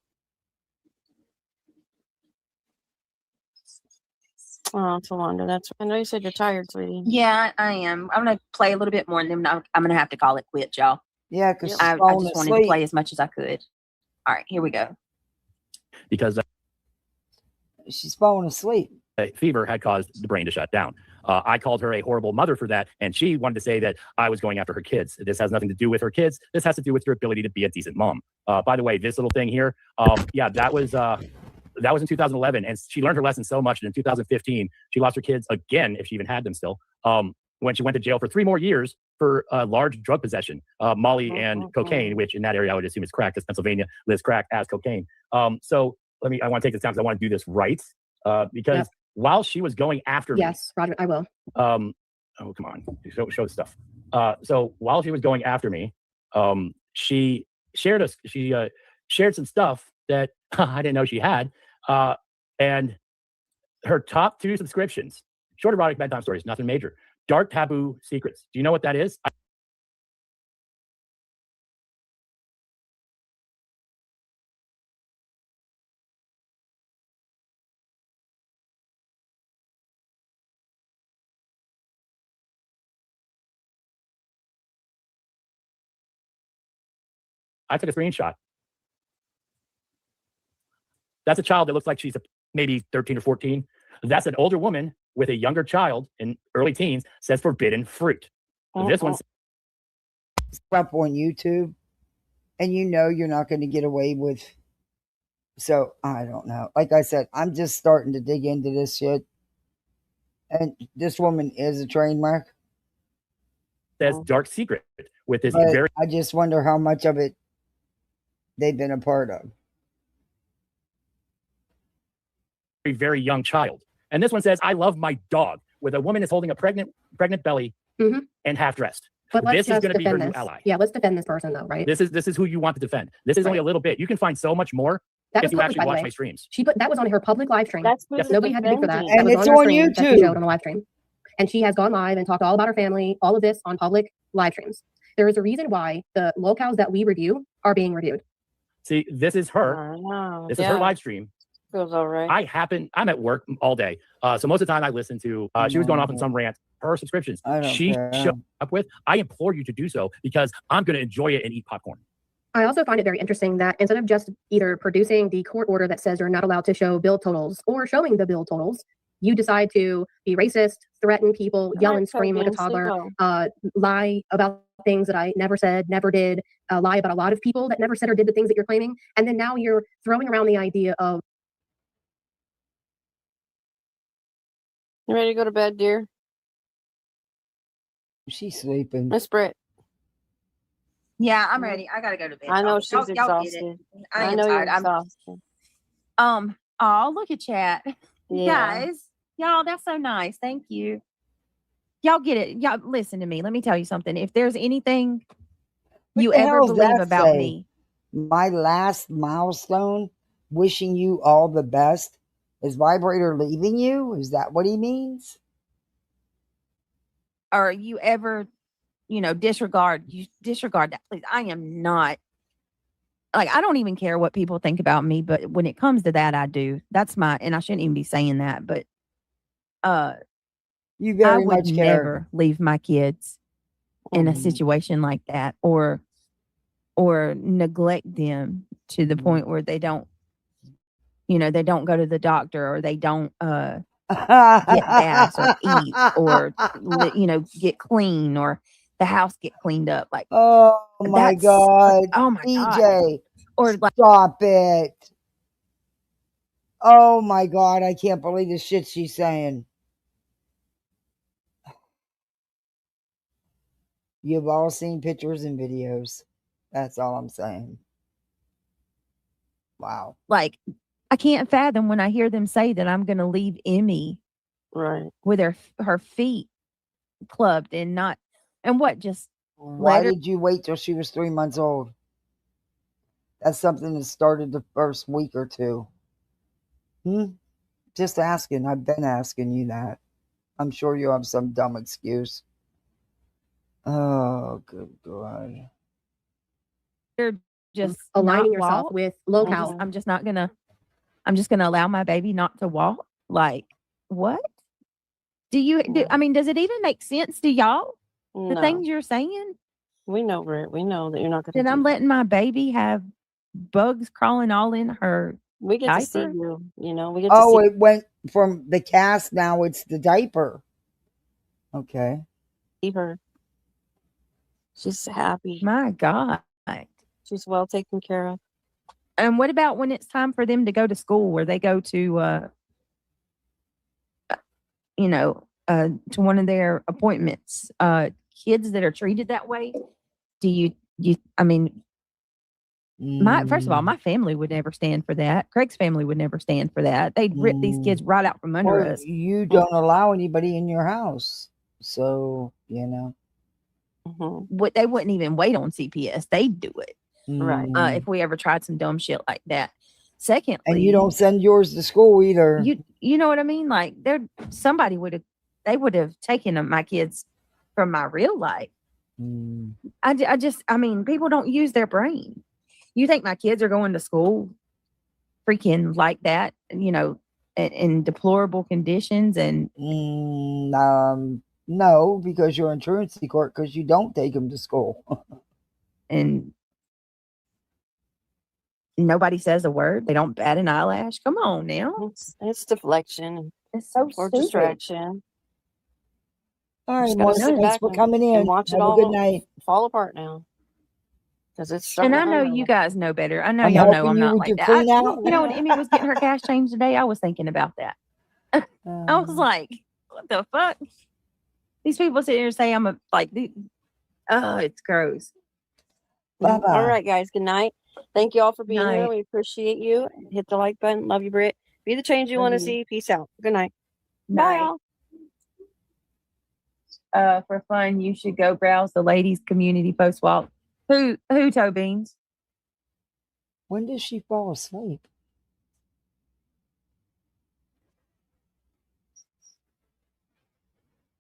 Oh, Tawanda, that's. I know you said you're tired, sweetie. Yeah, I am. I'm gonna play a little bit more, and then I'm gonna have to call it quits, y'all. Yeah, because she's I falling just wanted asleep. to play as much as I could. All right, here we go. Because she's falling asleep. Fever had caused the brain to shut down. I called her a horrible mother for that, and she wanted to say that I was going after her kids. This has nothing to do with her kids. This has to do with your ability to be a decent mom. By the way, this little thing here, yeah, that was in 2011, and she learned her lesson so much that in 2015, she lost her kids again, if she even had them still, when she went to jail for 3 more years for large drug possession, Molly and cocaine, which in that area I would assume is crack, because Pennsylvania lists crack as cocaine. So I want to take this time because I want to do this right, because while she was going after me. Yes, Roger, I will. Oh, come on. Show the stuff. So while she was going after me, she shared some stuff that I didn't know she had. And her top 2 subscriptions, short erotic bedtime stories, nothing major. Dark taboo secrets. Do you know what that is? I took a screenshot. That's a child that looks like she's maybe 13 or 14. That's an older woman with a younger child in early teens, says forbidden fruit. This one's up on YouTube, and you know you're not going to get away with. So I don't know. Like I said, I'm just starting to dig into this shit, and this woman is a train wreck. Says dark secret with this But very. I just wonder how much of it they've been a part of. Very young child. And this one says, I love my dog, with a woman is holding a pregnant belly and half dressed. But let's This is just going to be her defend new this. ally. Yeah, let's defend this person though, right? This is who you want to defend. This is only a little bit. You can find so much more That if was you public, actually by the watch way. my streams. She put that was on her public live stream. That's Nobody had to pay for that. And That was it's her on stream that she YouTube. showed on the live stream. And she has gone live and talked all about her family, all of this on public live streams. There is a reason why the locales that we review are being reviewed. See, this is her. This is her live stream. Feels all right. I'm at work all day. So most of the time I listen to, she was going off on some rant. Her subscriptions, I don't she care. showed up with. I implore you to do so because I'm going to enjoy it and eat popcorn. I also find it very interesting that instead of just either producing the court order that says you're not allowed to show bill totals or showing the bill totals, you decide to be racist, threaten people, yell and scream like a toddler, lie about things that I never said, never did, lie about a lot of people that never said or did the things that you're claiming. And then now you're throwing around the idea of. You ready to go to bed, dear? She's sleeping. Miss Britt. Yeah, I'm ready. I gotta go to bed. I know Y'all- she's y'all get it. exhausted. I I am know you're tired. I'm exhausted. Oh, look at chat. Yeah. Guys, y'all, that's so nice. Thank you. Y'all get it. Y'all listen to me. Let me tell you something. If there's anything you What the ever hell does believe that about say? me, My last milestone, wishing you all the best. Is Vibrator leaving you? Is that what he means? or you ever, disregard that, please. I am not like, I don't even care what people think about me, but when it comes to that, I do. That's and I shouldn't even be saying that, but You I very would much care. never leave my kids in a Mhm. situation like that or neglect them to the point where they don't, they don't go to the doctor or they don't get baths or eat or get clean or the house get cleaned up. Like Oh my that's God. oh my God. DJ, Or like stop it. Oh my God. I can't believe the shit she's saying. You've all seen pictures and videos. That's all I'm saying. Wow. like I can't fathom when I hear them say that I'm going to leave Emmy Right. with her feet clubbed and not and what just Why let her did you wait till she was 3 months old? That's something that started the first week or two. Just asking. I've been asking you that. I'm sure you have some dumb excuse. Oh, good God. just Aligning not yourself walk. with locale. I'm just gonna allow my baby not to walk. Like what? I mean, does it even make sense to y'all? The No, things you're saying? we know, Britt. We know that you're not going That to I'm do that. letting my baby have bugs crawling all in her We get to see diaper? you. You know, we get to Oh, see. it went from the cast, now it's the diaper. Okay. Her. She's happy. My God. She's well taken care of. And what about when it's time for them to go to school where they go to to one of their appointments? Kids that are treated that way, do you I mean, first of all, my family would never stand for that. Craig's family would never stand for that. They'd rip these kids right out from under Well, us. you don't allow anybody in your house. So, They wouldn't even wait on CPS. They'd do it. Right. If we ever tried some dumb shit like that. Secondly, And you don't send yours to school either. you know what I mean? Like somebody would have taken my kids from my real life. I mean, people don't use their brain. You think my kids are going to school freaking like that, in deplorable conditions and no, because you're in truancy court because you don't take them to school. and nobody says a word. They don't bat an eyelash. Come on now. It's deflection. It's so or stupid. distraction. All right, Just gotta Marcy, sit thanks back for coming in. and watch it Have a all good night. fall apart now. Because it's And starting I to know hurt. you guys know better. I know I'm y'all know helping I'm you not with like your that. clean out. When Emmy was getting her cash change today, I was thinking about that. I was like, what the fuck? These people sit here and say I'm it's gross. Bye-bye. All right, guys. Good night. Thank you all for being here. Night. We appreciate you. Hit the like button. Love you, Britt. Be the change you Love want to you. see. Peace out. Good night. Night. Bye, all. For fun, you should go browse the ladies' community post walk. Who toe beans? When does she fall asleep?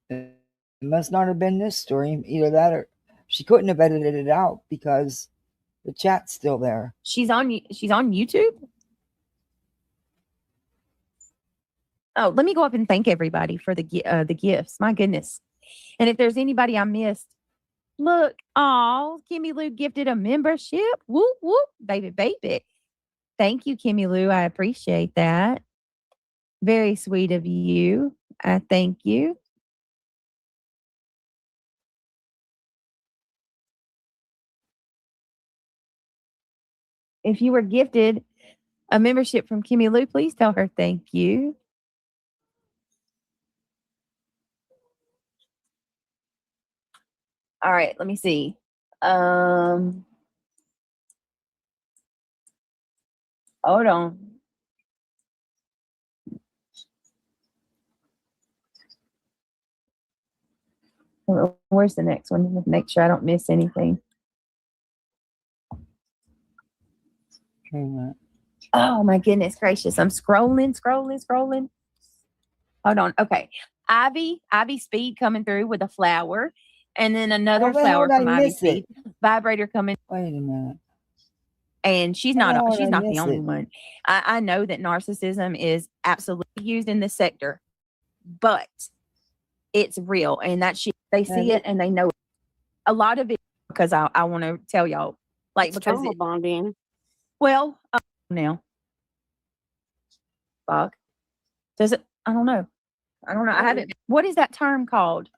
It must not have been this story. Either that or she couldn't have edited it out because the chat's still there. She's on YouTube. Oh, let me go up and thank everybody for the gifts. My goodness. And if there's anybody I missed, look, Kimmy Lou gifted a membership. Whoop, whoop, baby, baby. Thank you, Kimmy Lou. I appreciate that. Very sweet of you. I thank you. If you were gifted a membership from Kimmy Lou, please tell her thank you. All right, let me see. Hold on. Where's the next one? Make sure I don't miss anything. Oh my goodness gracious. I'm scrolling. Hold on. Okay. Ivy Speed coming through with a flower. And then another flower from Ivy Speed. Vibrator coming. Wait a minute. And she's not the only one. I know that narcissism is absolutely used in this sector. But it's real, and that shit, they see it and they know it. A lot of it, because I want to tell y'all, like, It's because trauma bonding. well, now, fuck, does it? I don't know. I haven't. What is that term called?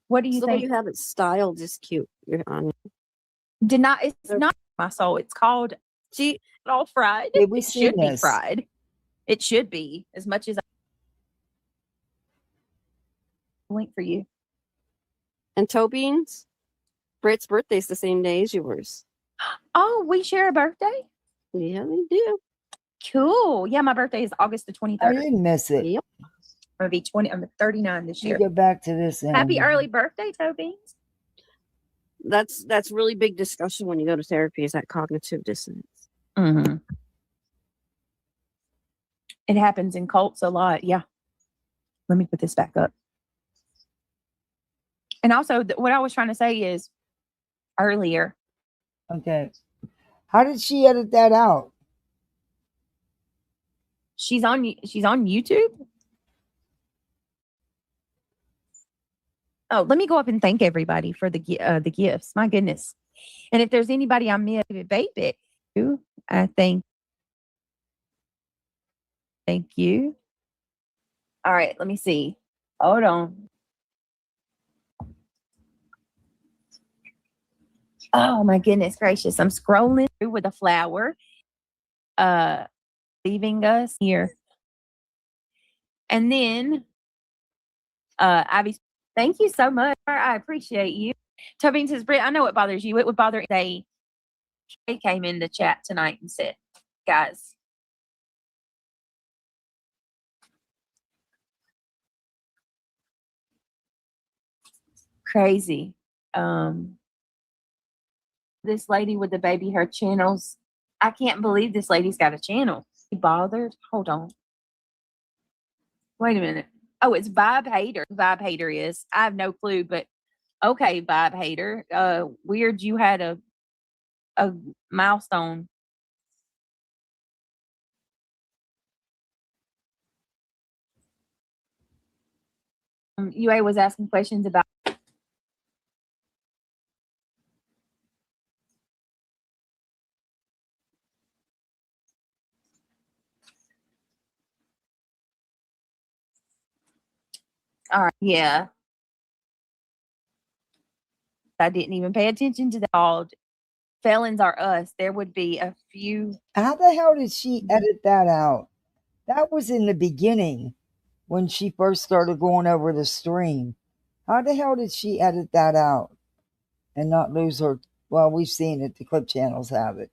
What do you So think? you have it styled just cute. You're on. It's not my soul. It's called all fried. Did we It see should be this? fried. It should be as much as link for you. And toe beans. Britt's birthday's the same day as yours. Oh, we share a birthday? Yeah, they do. Cool. Yeah, my birthday is August the 23rd. I didn't miss it. Yep. I'm gonna be 20. I'm 39 this Let year. me go back to this. Happy early birthday, Toby. That's really big discussion when you go to therapy, is that cognitive dissonance. Mm-hmm. It happens in cults a lot. Yeah. Let me put this back up. And also, what I was trying to say is earlier. Okay. How did she edit that out? She's on YouTube. Oh, let me go up and thank everybody for the gifts. My goodness. And if there's anybody I missed, baby, I thank you. All right, let me see. Hold on. Oh my goodness gracious. I'm scrolling through with a flower. Leaving us here. And then Ivy, thank you so much. I appreciate you. Tobin says, Britt, I know it bothers you. It would bother they came in the chat tonight and said, guys. Crazy. This lady with the baby hair channels. I can't believe this lady's got a channel. Bothered? Hold on. Wait a minute. Oh, it's Vibe Hater. Vibe Hater is. I have no clue, but okay, Vibe Hater. Weird you had a milestone. UA was asking questions about all right, yeah. I didn't even pay attention to that. Felons are us. There would be a few. How the hell did she edit that out? That was in the beginning when she first started going over the stream. How the hell did she edit that out and not lose her? Well, we've seen it. The clip channels have it.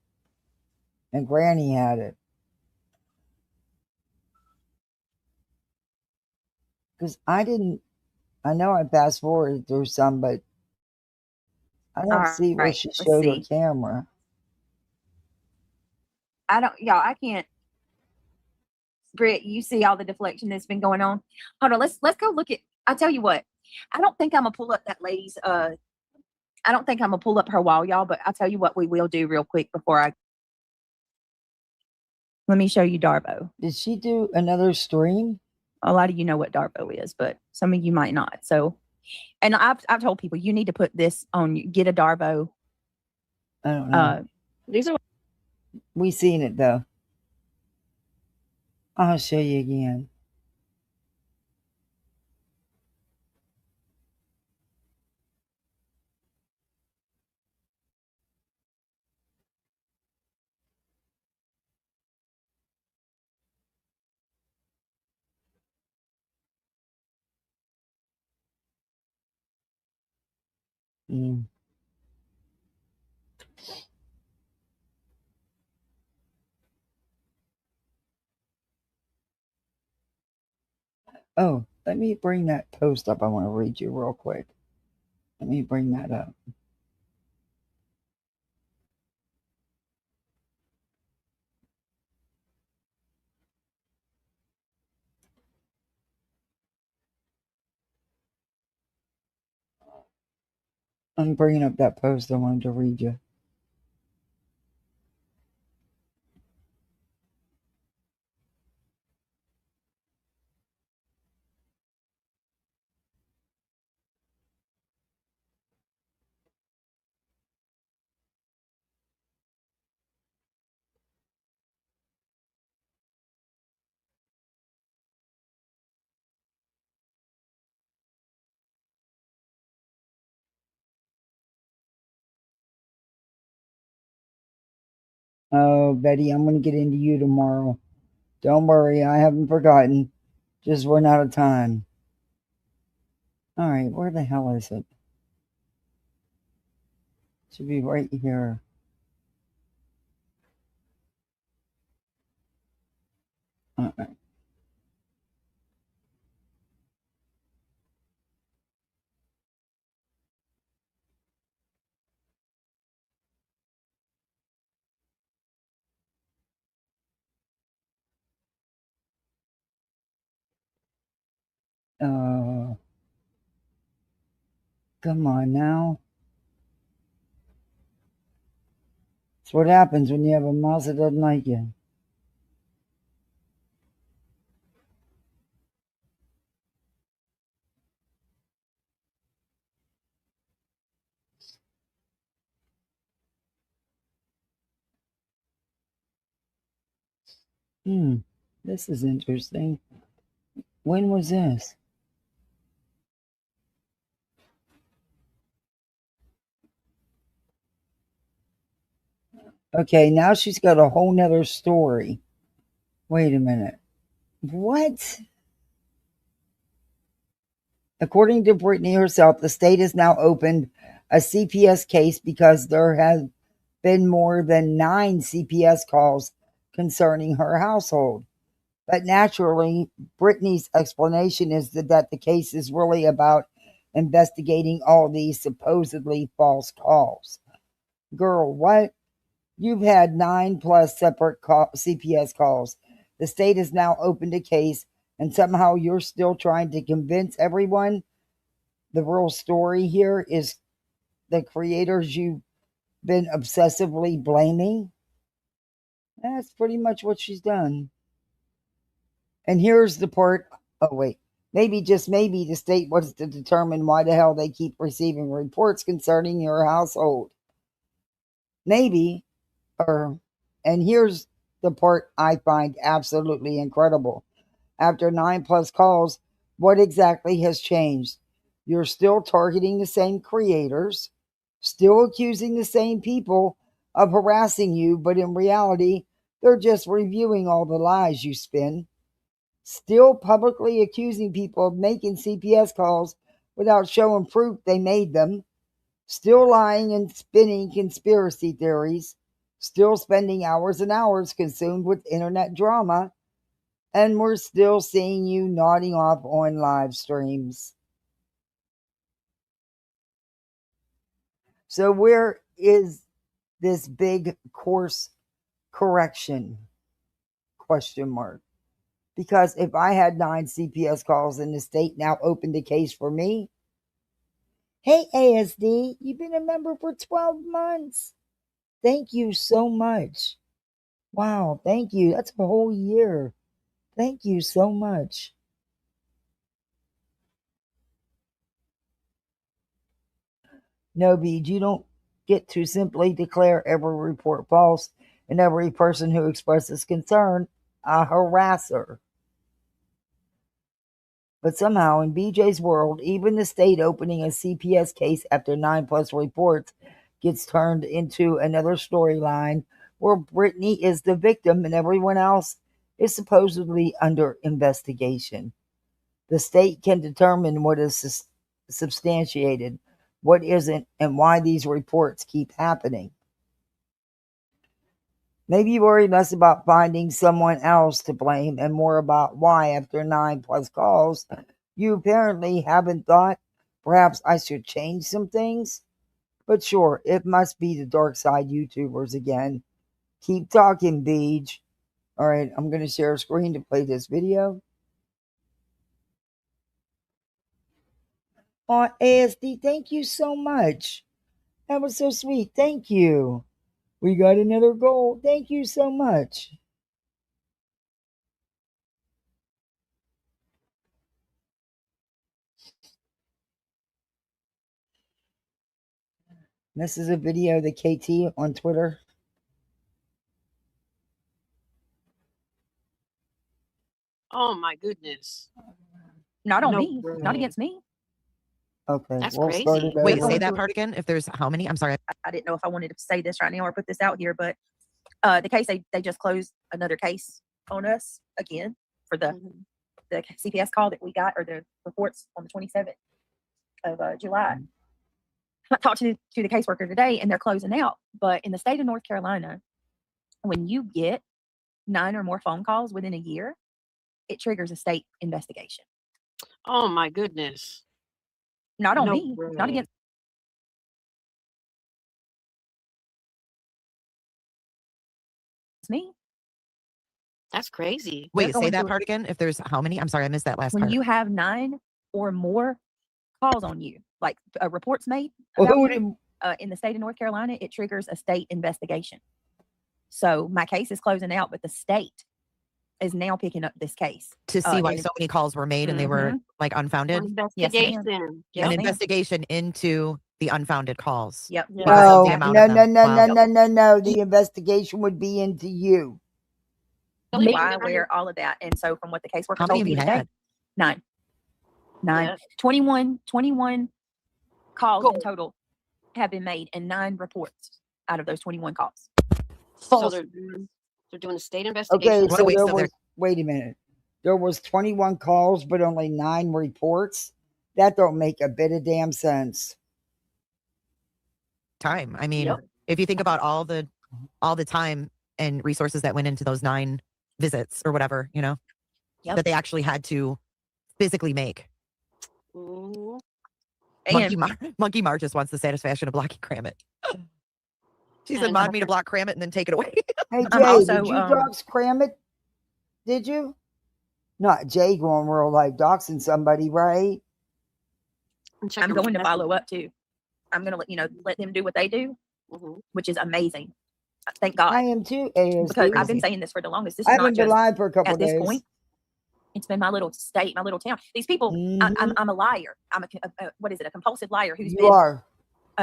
And Granny had it. Because I know I fast forwarded through some, but I don't see where she showed her camera. Y'all, I can't. Britt, you see all the deflection that's been going on. Hold on, let's go look at. I'll tell you what. I don't think I'm gonna pull up that lady's. I don't think I'm gonna pull up her wall, y'all. But I'll tell you what we will do real quick before I. Let me show you Darbo. Did she do another stream? A lot of you know what Darbo is, but some of you might not. So, and I've told people you need to put this on. Get a Darbo. I don't know. These are. We seen it though. I'll show you again. Mm. Oh, let me bring that post up. I want to read you real quick. Let me bring that up. I'm bringing up that post I wanted to read you. Oh, Betty, I'm going to get into you tomorrow. Don't worry, I haven't forgotten. Just run out of time. All right, where the hell is it? Should be right here. All right. Come on now. That's what happens when you have a mouse that doesn't like you. This is interesting. When was this? Okay, now she's got a whole nother story. Wait a minute. What? According to Brittany herself, the state has now opened a CPS case because there have been more than 9 CPS calls concerning her household. But naturally, Brittany's explanation is that the case is really about investigating all these supposedly false calls. Girl, what? You've had 9 plus separate CPS calls. The state has now opened a case, and somehow you're still trying to convince everyone the real story here is the creators you've been obsessively blaming. That's pretty much what she's done. And here's the part. Oh, wait. Maybe, just maybe, the state wants to determine why the hell they keep receiving reports concerning your household. Maybe. And here's the part I find absolutely incredible. After 9 plus calls, what exactly has changed? You're still targeting the same creators, still accusing the same people of harassing you, but in reality, they're just reviewing all the lies you spin. Still publicly accusing people of making CPS calls without showing proof they made them. Still lying and spinning conspiracy theories. Still spending hours and hours consumed with internet drama. And we're still seeing you nodding off on live streams. So where is this big course correction? Question mark. Because if I had 9 CPS calls and the state now opened a case for me, hey ASD, you've been a member for 12 months. Thank you so much. Wow, thank you. That's a whole year. Thank you so much. No, Beej, you don't get to simply declare every report false and every person who expresses concern a harasser. But somehow, in BJ's world, even the state opening a CPS case after 9 plus reports gets turned into another storyline where Brittany is the victim and everyone else is supposedly under investigation. The state can determine what is substantiated, what isn't, and why these reports keep happening. Maybe you worry less about finding someone else to blame and more about why, after 9 plus calls, you apparently haven't thought, perhaps I should change some things. But sure, it must be the dark side YouTubers again. Keep talking, Beej. All right, I'm going to share a screen to play this video. Oh, ASD, thank you so much. That was so sweet. Thank you. We got another goal. Thank you so much. This is a video that KT on Twitter. Oh my goodness. Not on No me. way. Not against me. Okay, That's we'll start crazy. it Wait, over. say that part again. If there's how many? I'm sorry. I didn't know if I wanted to say this right now or put this out here, but The case they just closed another case on us again for the CPS call that we got, or the reports on the 27th of July. I talked to the caseworker today, and they're closing out. But in the state of North Carolina, when you get 9 or more phone calls within a year, it triggers a state investigation. Oh my goodness! Not on No me. way. Not against me. That's crazy. Wait, They're say going that to- part again. If there's how many? I'm sorry, I missed that last When part. you have 9 or more calls on you, like reports made Well, about who you, in the state of North Carolina, it triggers a state investigation. So my case is closing out, but the state is now picking up this case To see why and so many calls were made and they were like unfounded. Yes, ma'am. Investigation. Yes, An ma'am. investigation into the unfounded calls. Yep. Because No, of the amount no, of no, them. no, Wow. no, no, no, no. The investigation would be into you. Me, I aware all of that. And so from what the caseworker How many told have me you today, had? 9. Yeah. 21 calls in total have been made, and 9 reports out of those 21 calls. So they're doing a state investigation. Okay, so wait, there so was, wait a minute. There was 21 calls, but only 9 reports. That don't make a bit of damn sense. Time. I mean, if you think about all the time and resources that went into those 9 visits or whatever, you know, that they actually had to physically make. Mhm. Monkey Mar just wants the satisfaction of blocking Cram-It. She said, And mod me to block Cram-It and then take it away. Hey, I'm Jay, also, did you dox Cram-It? Did you? Not Jay going real life doxing somebody, right? I'm going to follow up too. I'm going to let them do what they do, which is amazing. Thank God. I am too, ASD. Because I've been saying this for the longest. This I is haven't not been just live for a couple at this days. point. It's been my little state, my little town. These people, I'm a liar. I'm a compulsive liar who's You been are.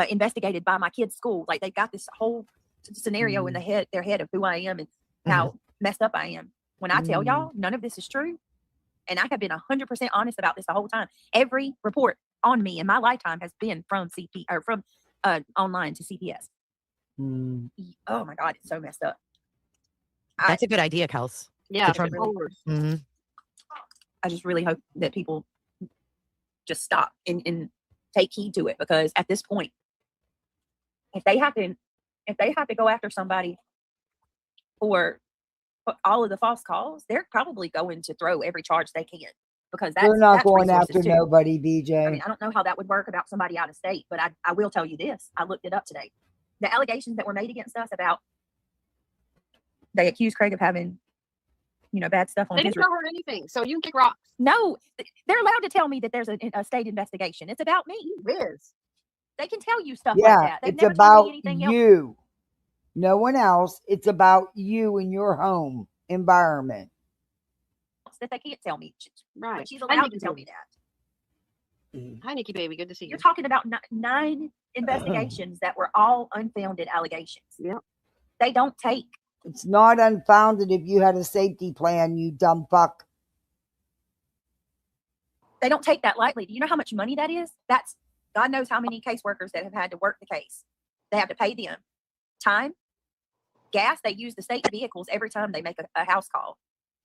Investigated by my kids' school. Like they've got this whole scenario in their head of who I am and how messed up I am. When I tell y'all none of this is true, and I have been 100% honest about this the whole time. Every report on me in my lifetime has been from CP or from online to CPS. Oh my God, it's so messed up. That's a good idea, Kels. Yeah, I just really hope that people just stop and take heed to it, because at this point, if they have to go after somebody for all of the false calls, they're probably going to throw every charge they can, because They're not that's going resources after too. nobody, BJ. I mean, I don't know how that would work about somebody out of state, but I will tell you this. I looked it up today. The allegations that were made against us about, they accused Craig of having, bad stuff on They his. didn't tell her anything, so you can kick rocks. No, they're allowed to tell me that there's a state investigation. It's about me. Liz. They can tell you stuff Yeah, like that. They've it's never told about me anything else. you. No one else. It's about you and your home environment. That they can't tell me. Right. But she's allowed to tell me that. Hi, Nikki baby. Good to see you. You're talking about 9 investigations that were all unfounded allegations. Yep. They don't take. It's not unfounded if you had a safety plan, you dumb fuck. They don't take that lightly. Do you know how much money that is? That's God knows how many caseworkers that have had to work the case. They have to pay them time, gas. They use the state vehicles every time they make a house call.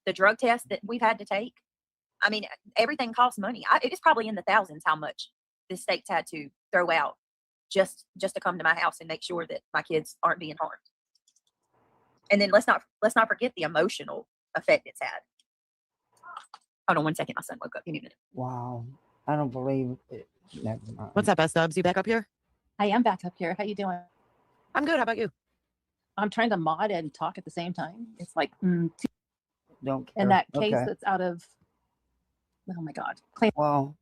The drug test that we've had to take. I mean, everything costs money. It's probably in the thousands how much the state's had to throw out just to come to my house and make sure that my kids aren't being harmed. And then let's not forget the emotional effect it's had. Hold on one second. My son woke up. Give me a minute. Wow. I don't believe it. Never mind. What's up, S-Dubs? You back up here? I am back up here. How you doing? I'm good. How about you? I'm trying to mod and talk at the same time. It's like Don't care. and that case Okay. that's out of, oh my God. Well,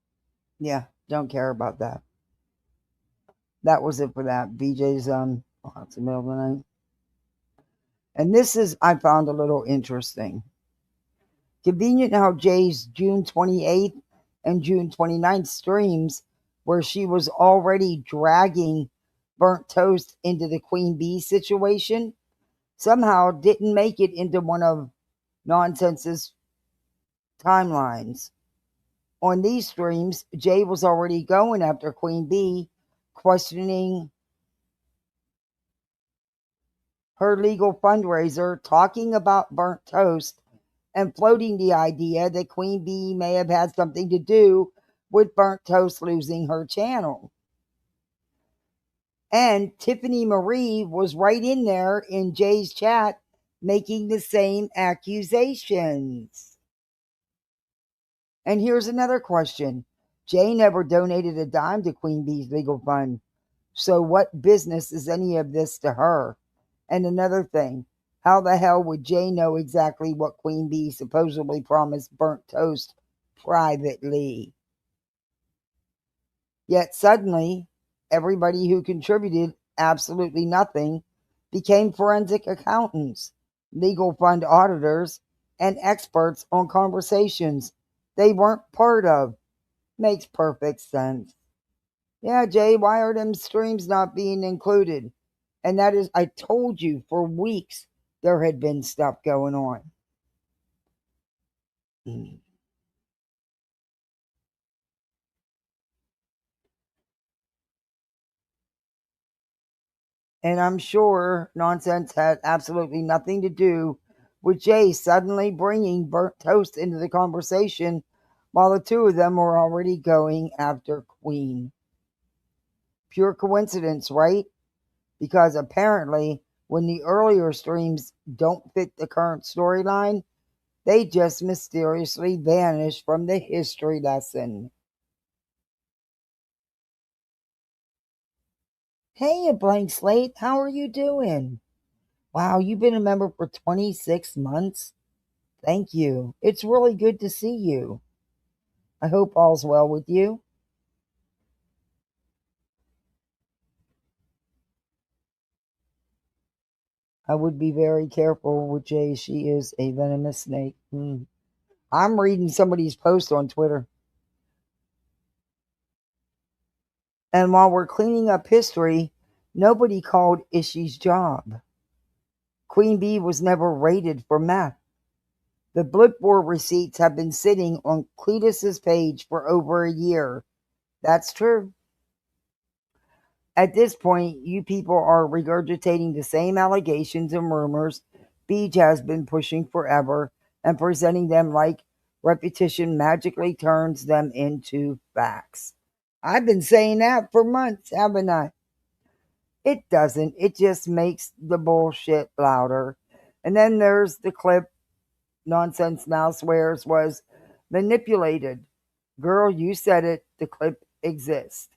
yeah, don't care about that. That was it for that. BJ's it's the middle of the night. And this is, I found a little interesting. Convenient how Jay's June 28th and June 29th streams, where she was already dragging Burnt Toast into the Queen Bee situation, somehow didn't make it into one of Nonsense's timelines. On these streams, Jay was already going after Queen Bee, questioning her legal fundraiser talking about burnt toast and floating the idea that Queen Bee may have had something to do with burnt toast losing her channel. And Tiffany Marie was right in there in Jay's chat making the same accusations. And here's another question. Jay never donated a dime to Queen Bee's legal fund. So what business is any of this to her? And another thing, how the hell would Jay know exactly what Queen Bee supposedly promised burnt toast privately? Yet suddenly, everybody who contributed absolutely nothing became forensic accountants, legal fund auditors, and experts on conversations they weren't part of. Makes perfect sense. Yeah, Jay, why are them streams not being included? And that is, I told you for weeks there had been stuff going on. And I'm sure nonsense had absolutely nothing to do with Jay suddenly bringing burnt toast into the conversation while the two of them were already going after Queen. Pure coincidence, right? Because apparently, when the earlier streams don't fit the current storyline, they just mysteriously vanish from the history lesson. Hey, a blank slate, how are you doing? Wow, you've been a member for 26 months? Thank you. It's really good to see you. I hope all's well with you. I would be very careful with Jay. She is a venomous snake. I'm reading somebody's post on Twitter. And while we're cleaning up history, nobody called Ishi's job. Queen Bee was never rated for meth. The Blipboard receipts have been sitting on Cletus's page for over a year. That's true. At this point, you people are regurgitating the same allegations and rumors Beach has been pushing forever and presenting them like repetition magically turns them into facts. I've been saying that for months, haven't I? It doesn't. It just makes the bullshit louder. And then there's the clip Nonsense Now swears was manipulated. Girl, you said it. The clip exists.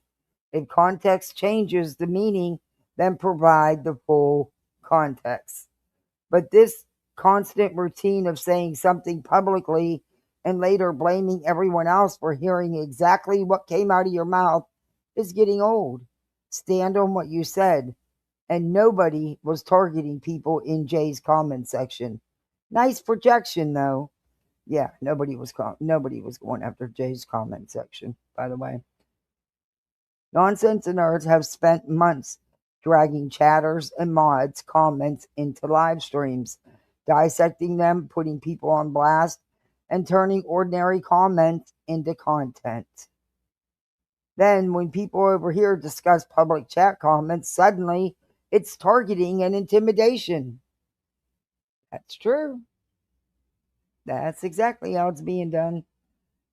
If context changes the meaning, then provide the full context. But this constant routine of saying something publicly and later blaming everyone else for hearing exactly what came out of your mouth is getting old. Stand on what you said. And nobody was targeting people in Jay's comment section. Nice projection, though. Yeah, nobody was going after Jay's comment section, by the way. Nonsense and Nerds have spent months dragging chatters and mods' comments into live streams, dissecting them, putting people on blast, and turning ordinary comments into content. Then, when people over here discuss public chat comments, suddenly it's targeting and intimidation. That's true. That's exactly how it's being done.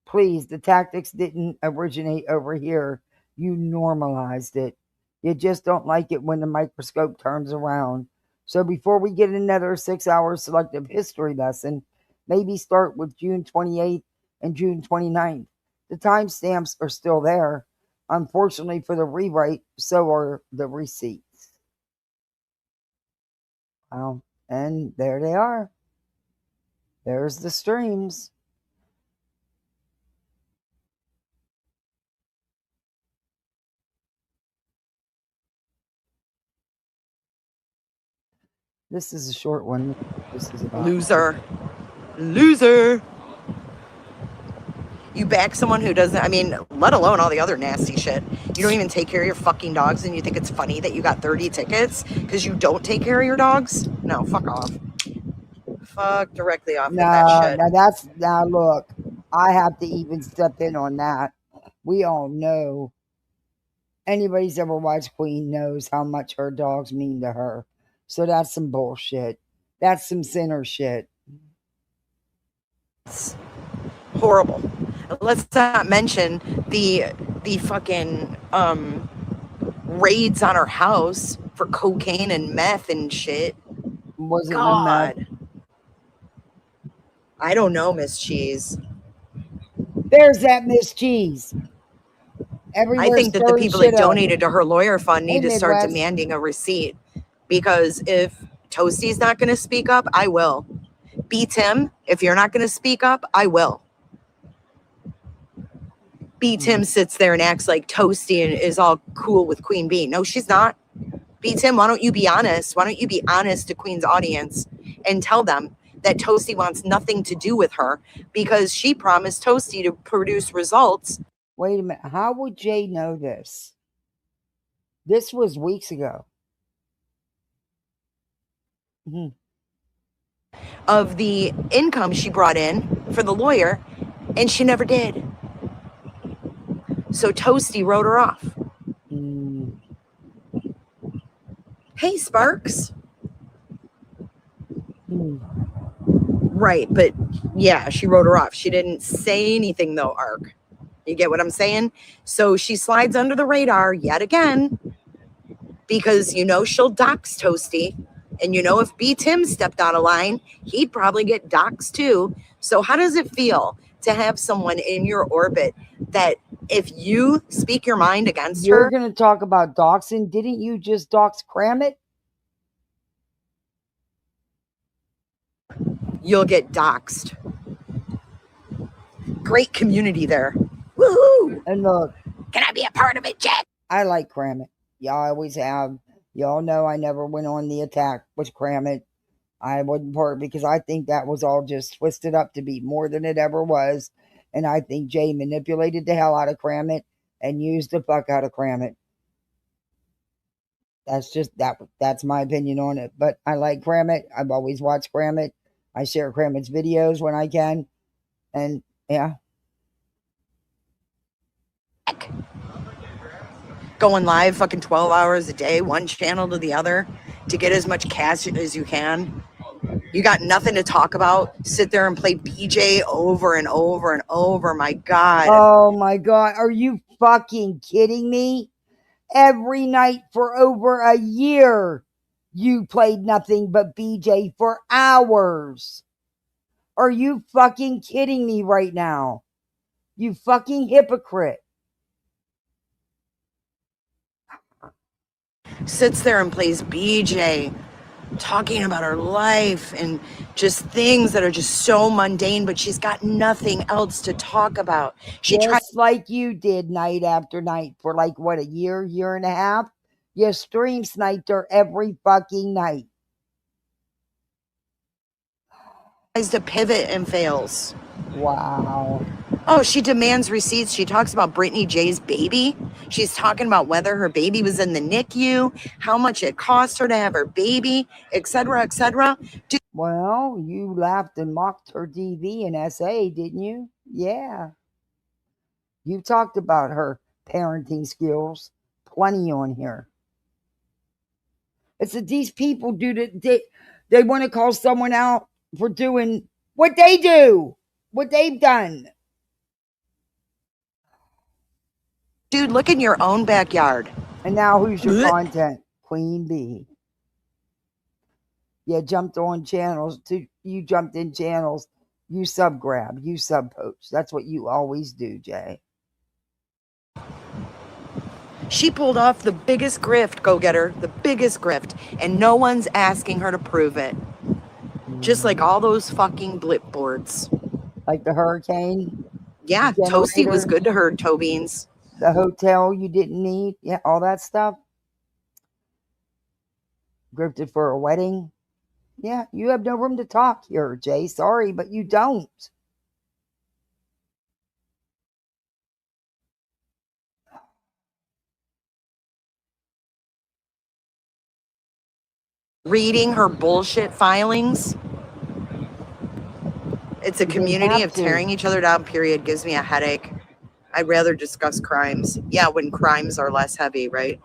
Please, the tactics didn't originate over here. You normalized it. You just don't like it when the microscope turns around. So before we get another 6-hour selective history lesson, maybe start with June 28th and June 29th. The timestamps are still there. Unfortunately for the rewrite, so are the receipts. Well, and there they are. There's the streams. This is a short one. This is about Loser. Loser. You back someone who doesn't, I mean, let alone all the other nasty shit. You don't even take care of your fucking dogs and you think it's funny that you got 30 tickets because you don't take care of your dogs? No, fuck off. Fuck directly off with that shit. Now look, I have to even step in on that. We all know, anybody's ever watched Queen knows how much her dogs mean to her. So that's some bullshit. That's some sinner shit. It's horrible. Let's not mention the fucking raids on her house for cocaine and meth and shit. Wasn't no meth. God. I don't know, Miss Cheese. There's that Miss Cheese. I think that the people that donated to her lawyer fund need to start Midwest. demanding a receipt, because if Toasty's not going to speak up, I will. B. Tim, if you're not going to speak up, I will. B. Tim sits there and acts like Toasty and is all cool with Queen Bee. No, she's not. B. Tim, why don't you be honest? Why don't you be honest to Queen's audience and tell them that Toasty wants nothing to do with her because she promised Toasty to produce results. Wait a minute. How would Jay know this? This was weeks ago. Of the income she brought in for the lawyer, and she never did. So Toasty wrote her off. Hey, Sparks. Right, but yeah, she wrote her off. She didn't say anything though, Ark. You get what I'm saying? So she slides under the radar yet again because she'll dox Toasty. And if B. Tim stepped out of line, he'd probably get doxxed too. So how does it feel to have someone in your orbit that if you speak your mind against her... You're going to talk about doxing. Didn't you just dox Kramit? You'll get doxxed. Great community there. Woohoo! And look. Can I be a part of it, Jack? I like Kramit. Y'all always have. Y'all know I never went on the attack with Kramit. I wouldn't part because I think that was all just twisted up to be more than it ever was. And I think Jay manipulated the hell out of Kramit and used the fuck out of Kramit. That's just that's my opinion on it. But I like Kramit. I've always watched Kramit. I share Kramit's videos when I can. And yeah. Going live fucking 12 hours a day, one channel to the other, to get as much cash as you can. You got nothing to talk about. Sit there and play BJ over and over and over. My God. Oh my God. Are you fucking kidding me? Every night for over a year, you played nothing but BJ for hours. Are you fucking kidding me right now? You fucking hypocrite. Sits there and plays BJ, talking about her life and just things that are just so mundane, but she's got nothing else to talk about. She just like you did night after night for like what, a year and a half? You stream sniped her every fucking night. Tries to pivot and fails. Wow. Oh, she demands receipts. She talks about Brittany J's baby. She's talking about whether her baby was in the NICU, how much it cost her to have her baby, etc., etc. Well, you laughed and mocked her DV in SA, didn't you? Yeah. You talked about her parenting skills. Plenty on here. It's that these people they want to call someone out for doing what they do, what they've done. Dude, look in your own backyard. And now who's your content? Queen Bee. You jumped on channels. You jumped in channels. You sub grab. You sub poach. That's what you always do, Jay. She pulled off the biggest grift, go get her, the biggest grift. And no one's asking her to prove it. Just like all those fucking blip boards. Like the hurricane? Yeah, Toasty was good to her, toe beans. The hotel you didn't need. Yeah, all that stuff. Grifted for a wedding. Yeah, you have no room to talk here, Jay. Sorry, but you don't. Reading her bullshit filings. It's a community of tearing each other down, period. Gives me a headache. I'd rather discuss crimes. Yeah, when crimes are less heavy, right?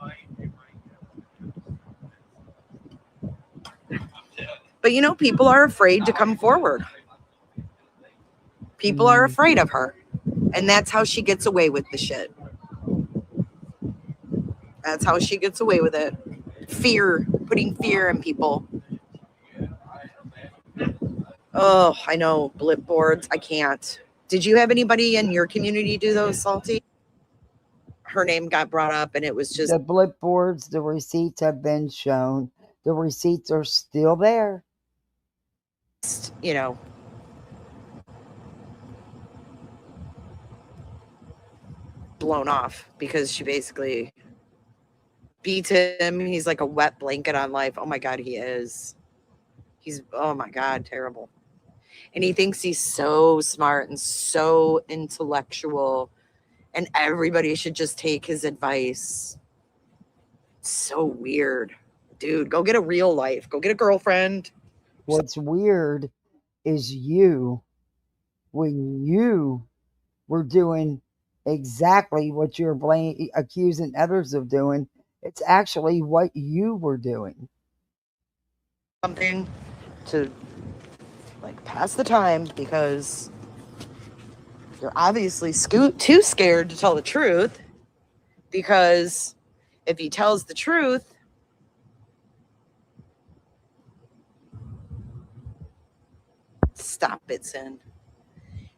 But you know, people are afraid to come forward. People are afraid of her. And that's how she gets away with the shit. That's how she gets away with it. Fear, putting fear in people. Oh, I know, blip boards. I can't. Did you have anybody in your community do those, Salty? Her name got brought up and it was just... The blip boards, the receipts have been shown. The receipts are still there. You know, blown off because she basically beats him. He's like a wet blanket on life. Oh my God, he is. He's, oh my God, terrible. And he thinks he's so smart and so intellectual and everybody should just take his advice. It's so weird. Dude, go get a real life. Go get a girlfriend. What's weird is you, when you were doing exactly what you're accusing others of doing, it's actually what you were doing. Something to like pass the time because you're obviously too scared to tell the truth, because if he tells the truth, stop it, Sin.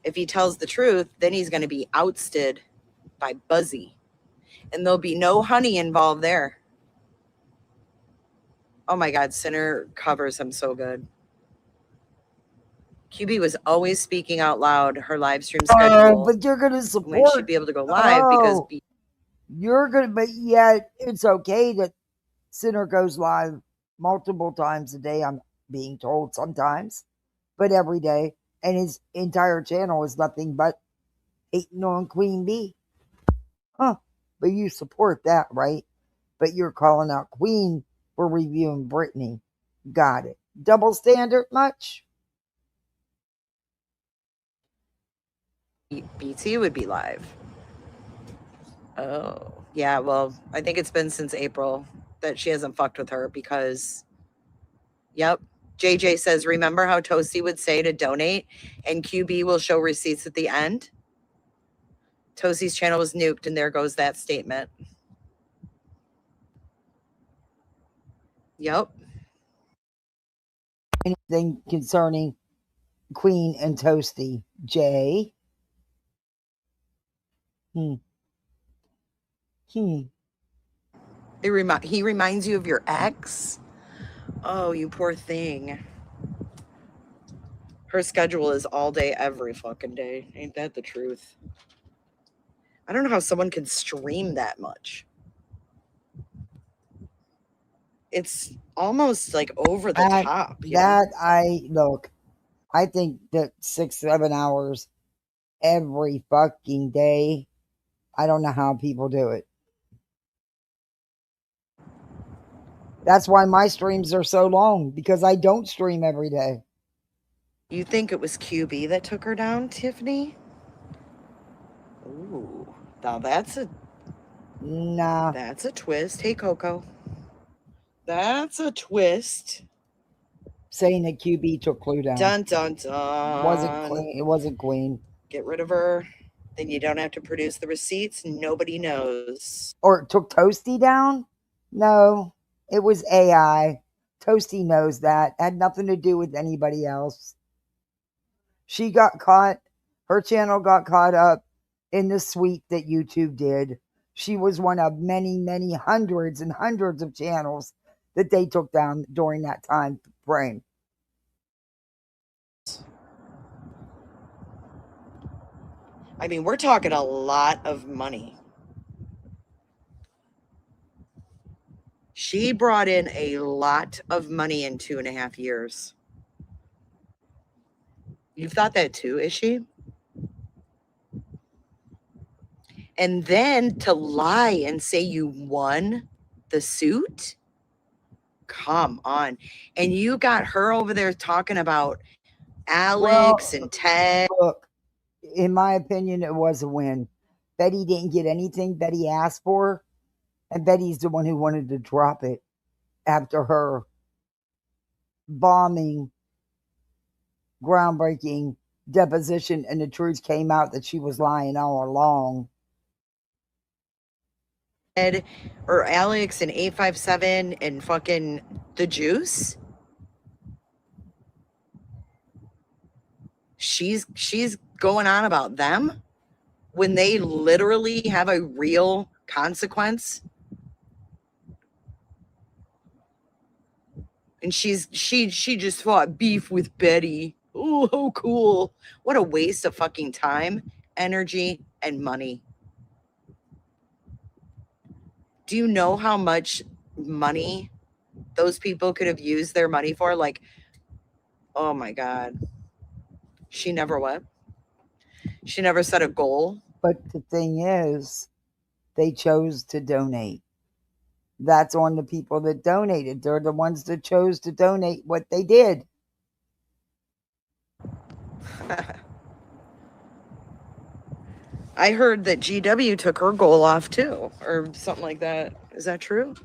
If he tells the truth, then he's going to be ousted by Buzzy. And there'll be no honey involved there. Oh my God, Sinner covers him so good. QB was always speaking out loud her live stream schedule. Oh, but you're going to support. When she'd be able to go live because... You're going to, but yet it's okay that Sinner goes live multiple times a day, I'm being told sometimes, but every day. And his entire channel is nothing but hating on Queen Bee. Huh. But you support that, right? But you're calling out Queen for reviewing Britney. Got it. Double standard much? BT would be live. Oh, yeah. Well, I think it's been since April that she hasn't fucked with her because, yep. JJ says, remember how Toasty would say to donate and QB will show receipts at the end? Toasty's channel was nuked and there goes that statement. Yep. Anything concerning Queen and Toasty, Jay? He reminds you of your ex? Oh, you poor thing. Her schedule is all day, every fucking day. Ain't that the truth? I don't know how someone can stream that much. It's almost like over the top. I think that 6-7 hours every fucking day, I don't know how people do it. That's why my streams are so long, because I don't stream every day. You think it was QB that took her down, Tiffany? Ooh, now that's a... Nah. That's a twist. Hey, Coco. That's a twist. Saying that QB took Clue down. Dun, dun, dun. It wasn't Queen. Get rid of her. Then you don't have to produce the receipts. Nobody knows. Or took Toasty down? No, it was AI. Toasty knows that. Had nothing to do with anybody else. She got caught. Her channel got caught up in the sweep that YouTube did. She was one of many, many hundreds and hundreds of channels that they took down during that time frame. I mean, we're talking a lot of money. She brought in a lot of money in 2.5 years. You've thought that too, is she? And then to lie and say you won the suit? Come on. And you got her over there talking about Alex and Ted. Look, in my opinion, it was a win. Betty didn't get anything Betty asked for, and Betty's the one who wanted to drop it after her bombing, groundbreaking deposition, and the truth came out that she was lying all along. Or Alex and 857 and fucking the Juice. She's going on about them when they literally have a real consequence. And she just fought beef with Betty. Oh, how cool. What a waste of fucking time, energy, and money. Do you know how much money those people could have used their money for? Like, oh my God. She never what? She never set a goal. But the thing is, they chose to donate. That's on the people that donated. They're the ones that chose to donate what they did. I heard that GW took her goal off too, or something like that. Is that true?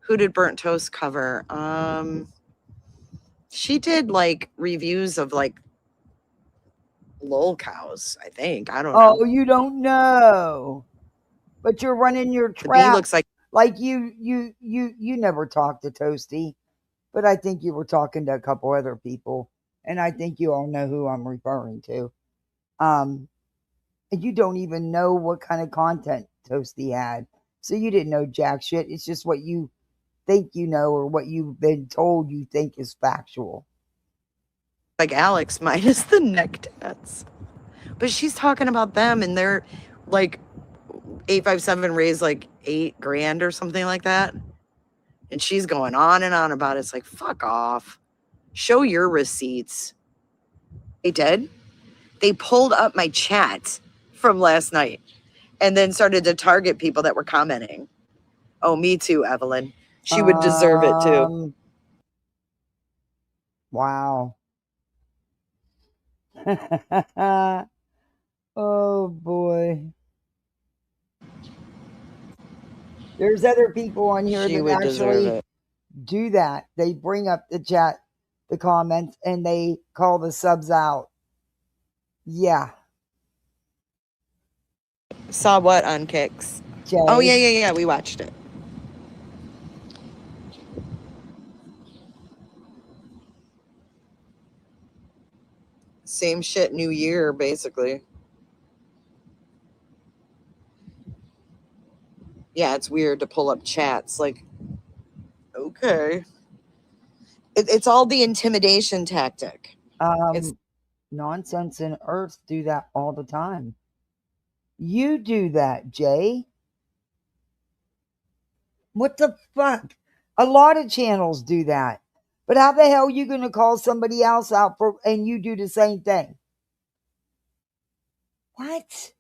Who did Burnt Toast cover? She did like reviews of like lol cows, I think. I don't know. Oh, you don't know. But you're running your The bee trap. looks like you never talked to Toasty, but I think you were talking to a couple other people, and I think you all know who I'm referring to. And you don't even know what kind of content Toasty had, so you didn't know jack shit. It's just what you think you know or what you've been told you think is factual. like Alex minus the neck tats. But she's talking about them and they're like 857 raised like $8,000 or something like that. And she's going on and on about it. It's like, fuck off. Show your receipts. They did. They pulled up my chat from last night and then started to target people that were commenting. Oh, me too, Evelyn. She would deserve it too. Wow. Oh boy. There's other people on here She that would deserve actually it. do that. They bring up the chat, the comments, and they call the subs out. Yeah. Saw what on Kicks? Jay. Oh, yeah. We watched it. Same shit, new year, basically. Yeah, it's weird to pull up chats. Like, okay. It's all the intimidation tactic. It's Nonsense and Earth do that all the time. You do that, Jay. What the fuck? A lot of channels do that. But how the hell are you going to call somebody else out for and you do the same thing? What?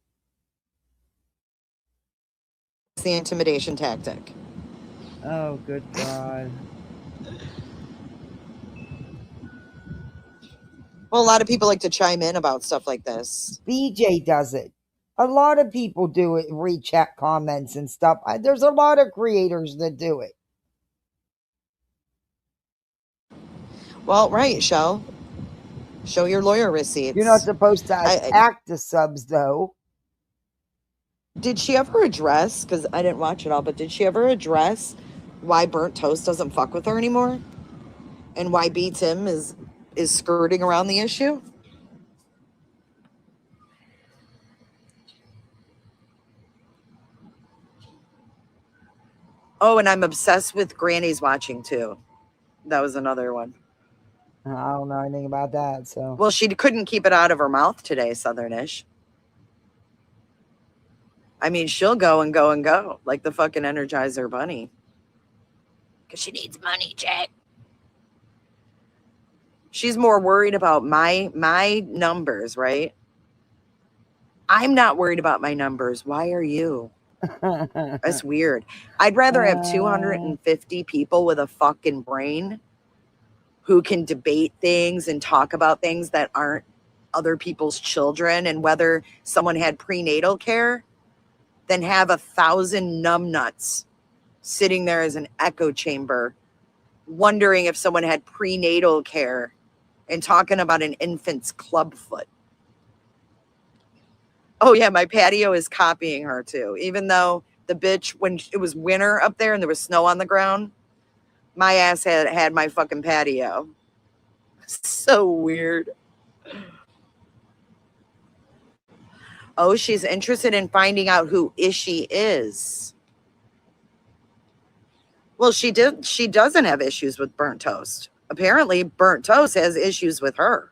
It's the intimidation tactic. Oh, good God. Well, a lot of people like to chime in about stuff like this. BJ does it. A lot of people do it, read chat comments and stuff. There's a lot of creators that do it. Well, right, Shell. Show your lawyer receipts. You're not supposed to attack the subs, though. Did she ever address, because I didn't watch it all, but did she ever address why Burnt Toast doesn't fuck with her anymore? And why B. Tim is skirting around the issue? Oh, and I'm obsessed with Granny's watching, too. That was another one. I don't know anything about that, so. Well, she couldn't keep it out of her mouth today, Southernish. I mean, she'll go and go and go like the fucking Energizer Bunny. Because she needs money, Jack. She's more worried about my numbers, right? I'm not worried about my numbers. Why are you? That's weird. I'd rather have 250 people with a fucking brain who can debate things and talk about things that aren't other people's children and whether someone had prenatal care than have 1,000 numbnuts sitting there as an echo chamber wondering if someone had prenatal care and talking about an infant's club foot. Oh yeah, my patio is copying her too. Even though the bitch, when it was winter up there and there was snow on the ground, my ass had my fucking patio. So weird. Oh, she's interested in finding out who Ishi is. Well, she doesn't have issues with burnt toast. Apparently, burnt toast has issues with her.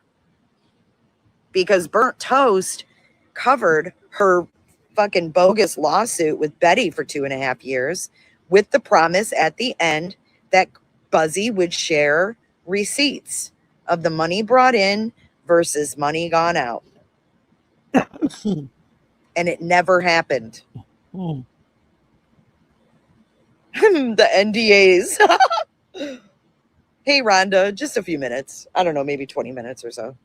Because burnt toast covered her fucking bogus lawsuit with Betty for 2.5 years with the promise at the end that Buzzy would share receipts of the money brought in versus money gone out. And it never happened. The NDAs. Hey, Rhonda, just a few minutes. I don't know, maybe 20 minutes or so.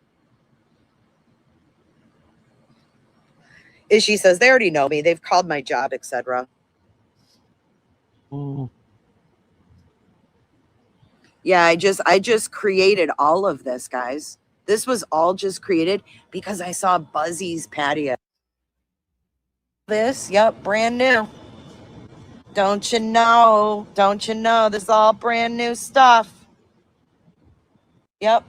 She says, they already know me. They've called my job, etc. Yeah, I just created all of this, guys. This was all just created because I saw Buzzy's patio. This, yep, brand new. Don't you know? Don't you know? This is all brand new stuff. Yep.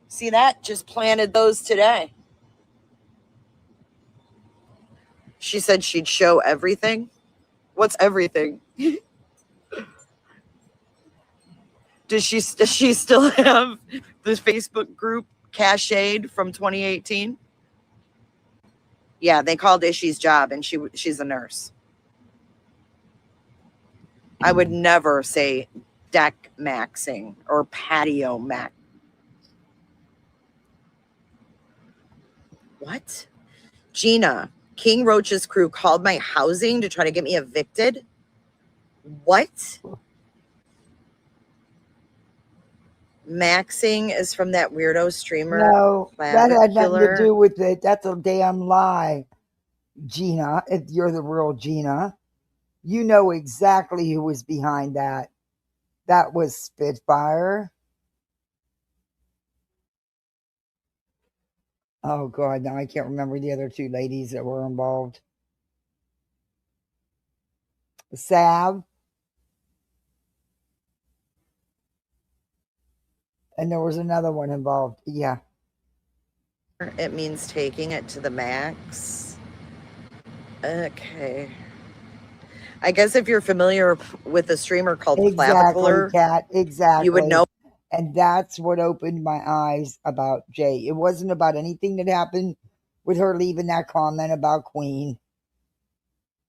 See that? Just planted those today. She said she'd show everything. What's everything? Does she still have this Facebook group cached from 2018? Yeah, they called Ishi's job, and she's a nurse. I would never say deck maxing or patio max. What? Gina, King Roach's crew called my housing to try to get me evicted. What? Maxing is from that weirdo streamer. No, that had nothing to Killer. do with it. That's a damn lie, Gina. If you're the real Gina, you know exactly who was behind that. That was Spitfire. Oh God, now I can't remember the other two ladies that were involved. Sav. And there was another one involved. Yeah. It means taking it to the max. Okay. I guess if you're familiar with a streamer called Clavicular, Kat, exactly. you would know. And that's what opened my eyes about Jay. It wasn't about anything that happened with her leaving that comment about Queen.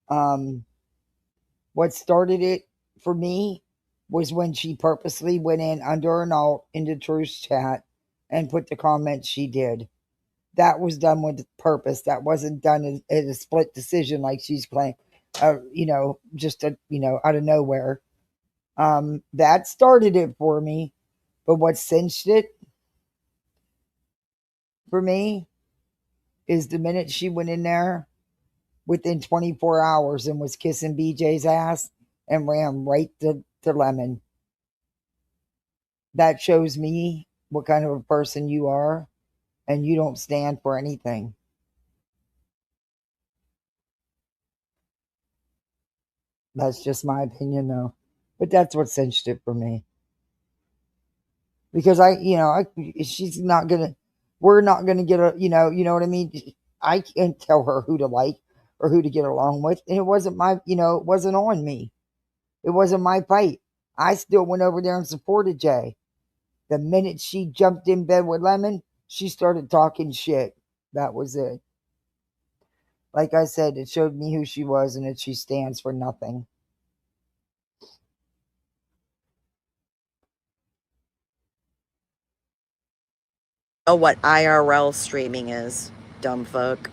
What started it for me was when she purposely went in under an alt into Truth's chat and put the comments she did. That was done with purpose. That wasn't done as a split decision like she's claiming, just out of nowhere. That started it for me. But what cinched it for me is the minute she went in there within 24 hours and was kissing BJ's ass and ran right to Lemon. That shows me what kind of a person you are, and you don't stand for anything. That's just my opinion, though. But that's what cinched it for me. Because she's not gonna, we're not gonna get a, you know what I mean? I can't tell her who to like or who to get along with. And it wasn't it wasn't on me. It wasn't my fight. I still went over there and supported Jay. The minute she jumped in bed with Lemon, she started talking shit. That was it. Like I said, it showed me who she was and that she stands for nothing. Know what IRL streaming is, dumb fuck.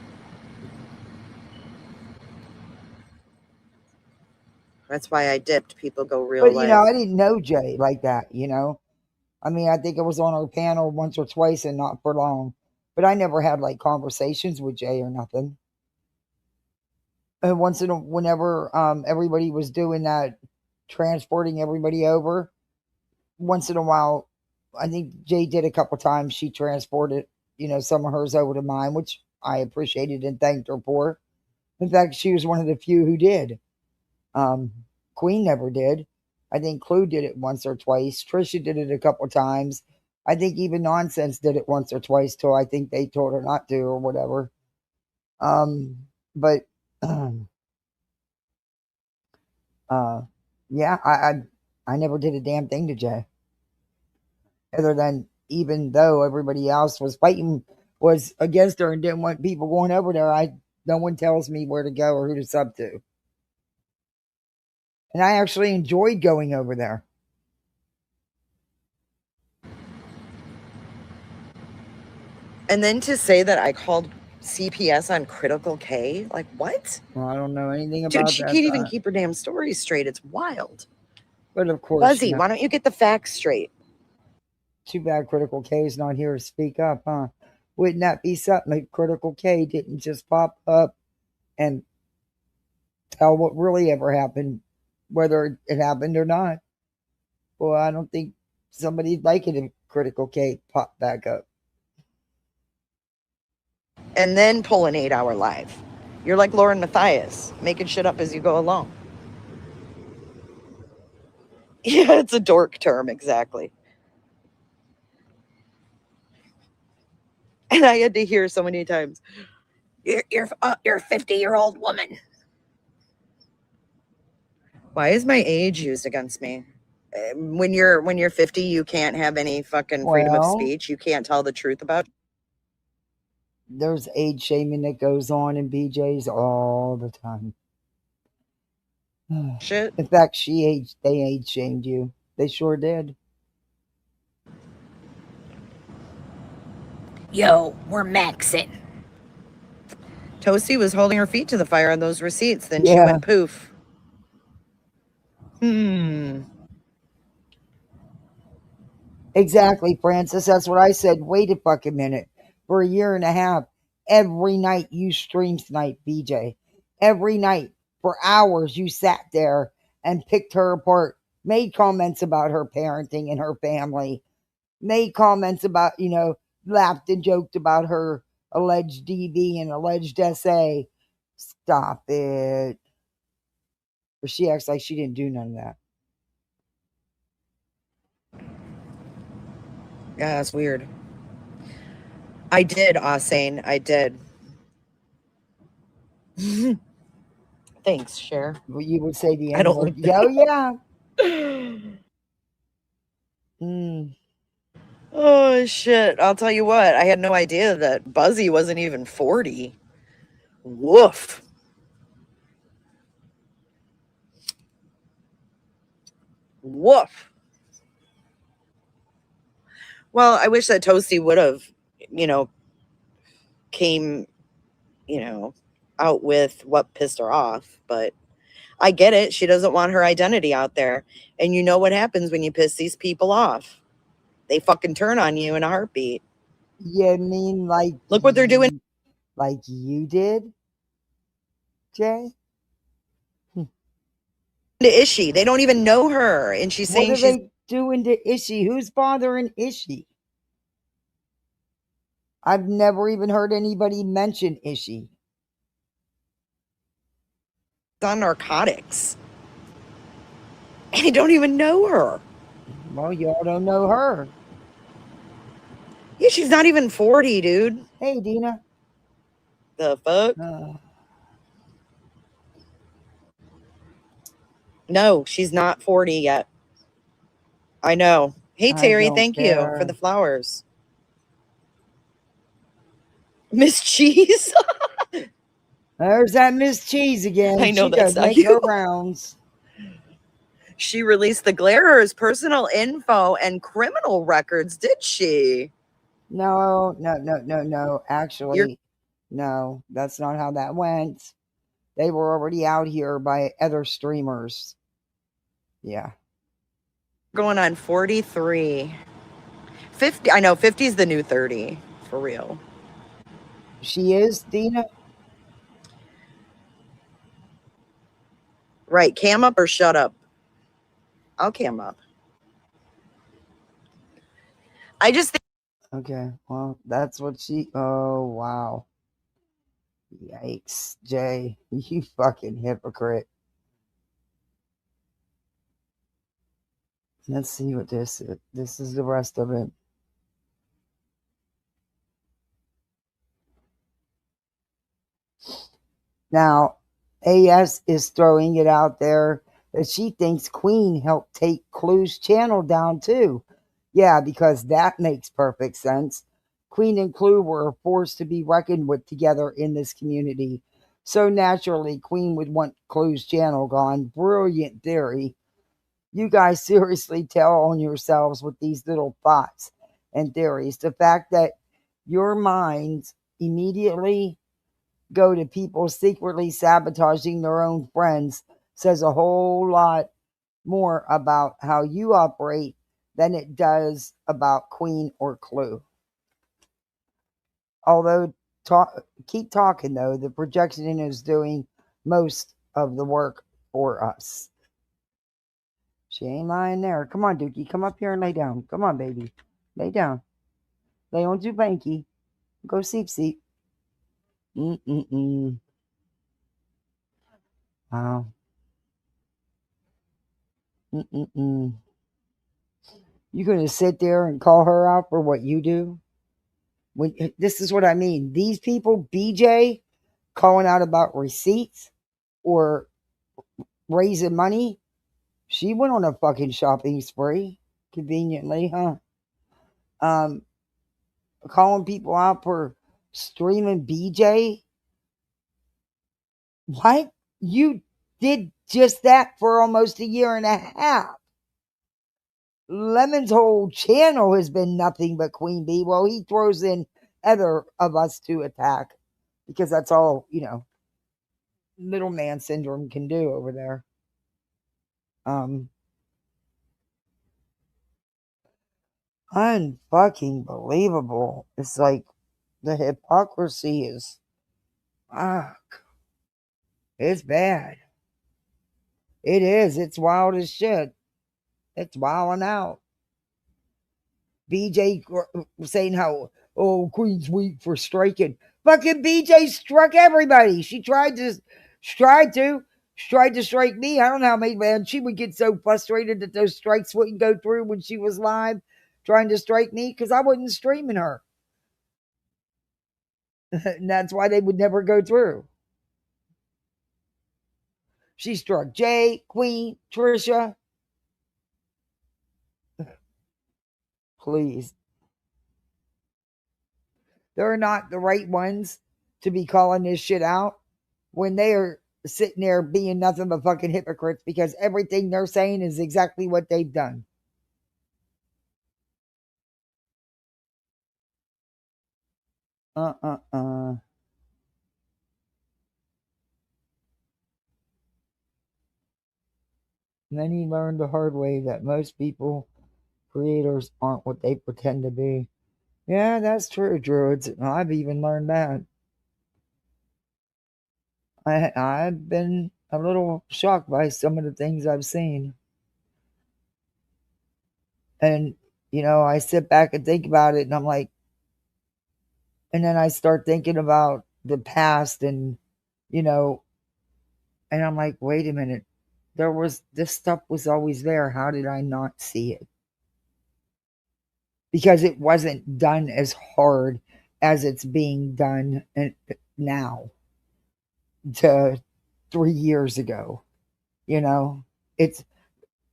That's why I dipped. People go real But, life. I didn't know Jay like that, I mean, I think I was on her panel once or twice and not for long. But I never had, conversations with Jay or nothing. And whenever everybody was doing that, transporting everybody over, once in a while, I think Jay did a couple times. She transported, some of hers over to mine, which I appreciated and thanked her for. In fact, she was one of the few who did. Queen never did. I think Clue did it once or twice. Trisha did it a couple times. I think even Nonsense did it once or twice till I think they told her not to or whatever. But yeah, I never did a damn thing to Jay. Other than even though everybody else was against her and didn't want people going over there, no one tells me where to go or who to sub to. And I actually enjoyed going over there. And then to say that I called CPS on Critical K, like what? Well, I don't know anything about Dude, that. she can't even keep her damn stories straight. It's wild. But of course, Buzzy, why don't you get the facts straight? Too bad Critical K is not here to speak up, huh? Wouldn't that be something if Critical K didn't just pop up and tell what really ever happened, whether it happened or not? Well, I don't think somebody'd like it if Critical K popped back up. And then pull an 8-hour live. You're like Lauren Matthias, making shit up as you go along. Yeah, it's a dork term, exactly. And I had to hear so many times, you're a 50-year-old woman. Why is my age used against me? When you're 50, you can't have any fucking freedom of speech. You can't tell the truth about. There's age shaming that goes on in BJ's all the time. Shit. In fact, they age shamed you. They sure did. Yo, we're maxing. Toasty was holding her feet to the fire on those receipts. Then she went poof. Exactly, Francis. That's what I said. Wait a fucking minute. For a year and a half, every night you streamed tonight, BJ. Every night for hours you sat there and picked her apart, made comments about her parenting and her family, made comments about, laughed and joked about her alleged DV and alleged SA. Stop it. But she acts like she didn't do none of that. Yeah, that's weird. I did, Asane. I did. Thanks, Cher. Well, you would say the I don't N-word. like that. Yeah. Oh, shit. I'll tell you what. I had no idea that Buzzy wasn't even 40. Woof. Woof. Well, I wish that Toasty would have, came, out with what pissed her off. But I get it. She doesn't want her identity out there. And you know what happens when you piss these people off? They fucking turn on you in a heartbeat. You mean like... Look what they're doing. Like you did, Jay? To Ishi. They don't even know her. And she's saying What are they doing to Ishi? Who's bothering Ishi? I've never even heard anybody mention Ishi. On narcotics. And they don't even know her. Well, y'all don't know her. Yeah, she's not even 40, dude. Hey, Dina. The fuck? No, she's not 40 yet. I know. Hey, Terry, thank you for the flowers. Miss Cheese. There's that Miss Cheese again. I know she that's does not make you. her rounds. She released the Glarer's personal info and criminal records, did she? No. Actually, no, that's not how that went. They were already out here by other streamers. Yeah. Going on 43. 50. I know 50 is the new 30. For real. She is, Dina? Right. Cam up or shut up? I'll cam up. I just think. Okay, well, that's what she. Oh, wow. Yikes, Jay. You fucking hypocrite. Let's see what this is. This is the rest of it. Now, AS is throwing it out there that she thinks Queen helped take Clue's channel down too. Yeah, because that makes perfect sense. Queen and Clue were forced to be reckoned with together in this community. So naturally, Queen would want Clue's channel gone. Brilliant theory. You guys seriously tell on yourselves with these little thoughts and theories. The fact that your minds immediately go to people secretly sabotaging their own friends says a whole lot more about how you operate than it does about Queen or Clue. Although, keep talking though, the projection is doing most of the work for us. She ain't lying there. Come on, Dookie. Come up here and lay down. Come on, baby. Lay down. Lay on your banky. Go seep. Mm-mm-mm. Wow. Mm-mm-mm. You going to sit there and call her out for what you do? This is what I mean. These people, BJ, calling out about receipts or raising money. She went on a fucking shopping spree, conveniently, huh? Calling people out for streaming BJ. What? You did just that for almost a year and a half. Lemon's whole channel has been nothing but Queen Bee. Well, he throws in other of us to attack because that's all, middleman syndrome can do over there. Unfucking believable. It's like the hypocrisy is, fuck. It's bad. It is. It's wild as shit. It's wilding out. BJ saying how, Queen's weak for striking. Fucking BJ struck everybody. She tried to strike me. I don't know how many, man. She would get so frustrated that those strikes wouldn't go through when she was live trying to strike me because I wasn't streaming her. And that's why they would never go through. She struck Jay, Queen, Trisha. Please. They're not the right ones to be calling this shit out when they are sitting there being nothing but fucking hypocrites because everything they're saying is exactly what they've done. And then he learned the hard way that most people, creators, aren't what they pretend to be. Yeah, that's true, Druids. I've even learned that. I've been a little shocked by some of the things I've seen. And, I sit back and think about it and I'm like, and then I start thinking about the past and, and I'm like, wait a minute. This stuff was always there. How did I not see it? Because it wasn't done as hard as it's being done now to 3 years ago. It's,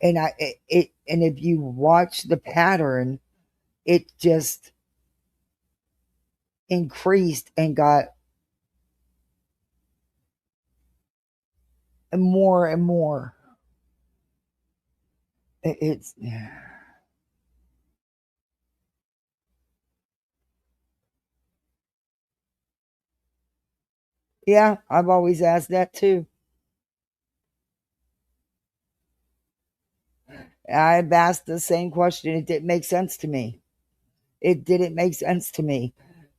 and and if you watch the pattern, it just increased and got more and more. It's yeah, I've always asked that too. I've asked the same question. It didn't make sense to me. It didn't make sense to me.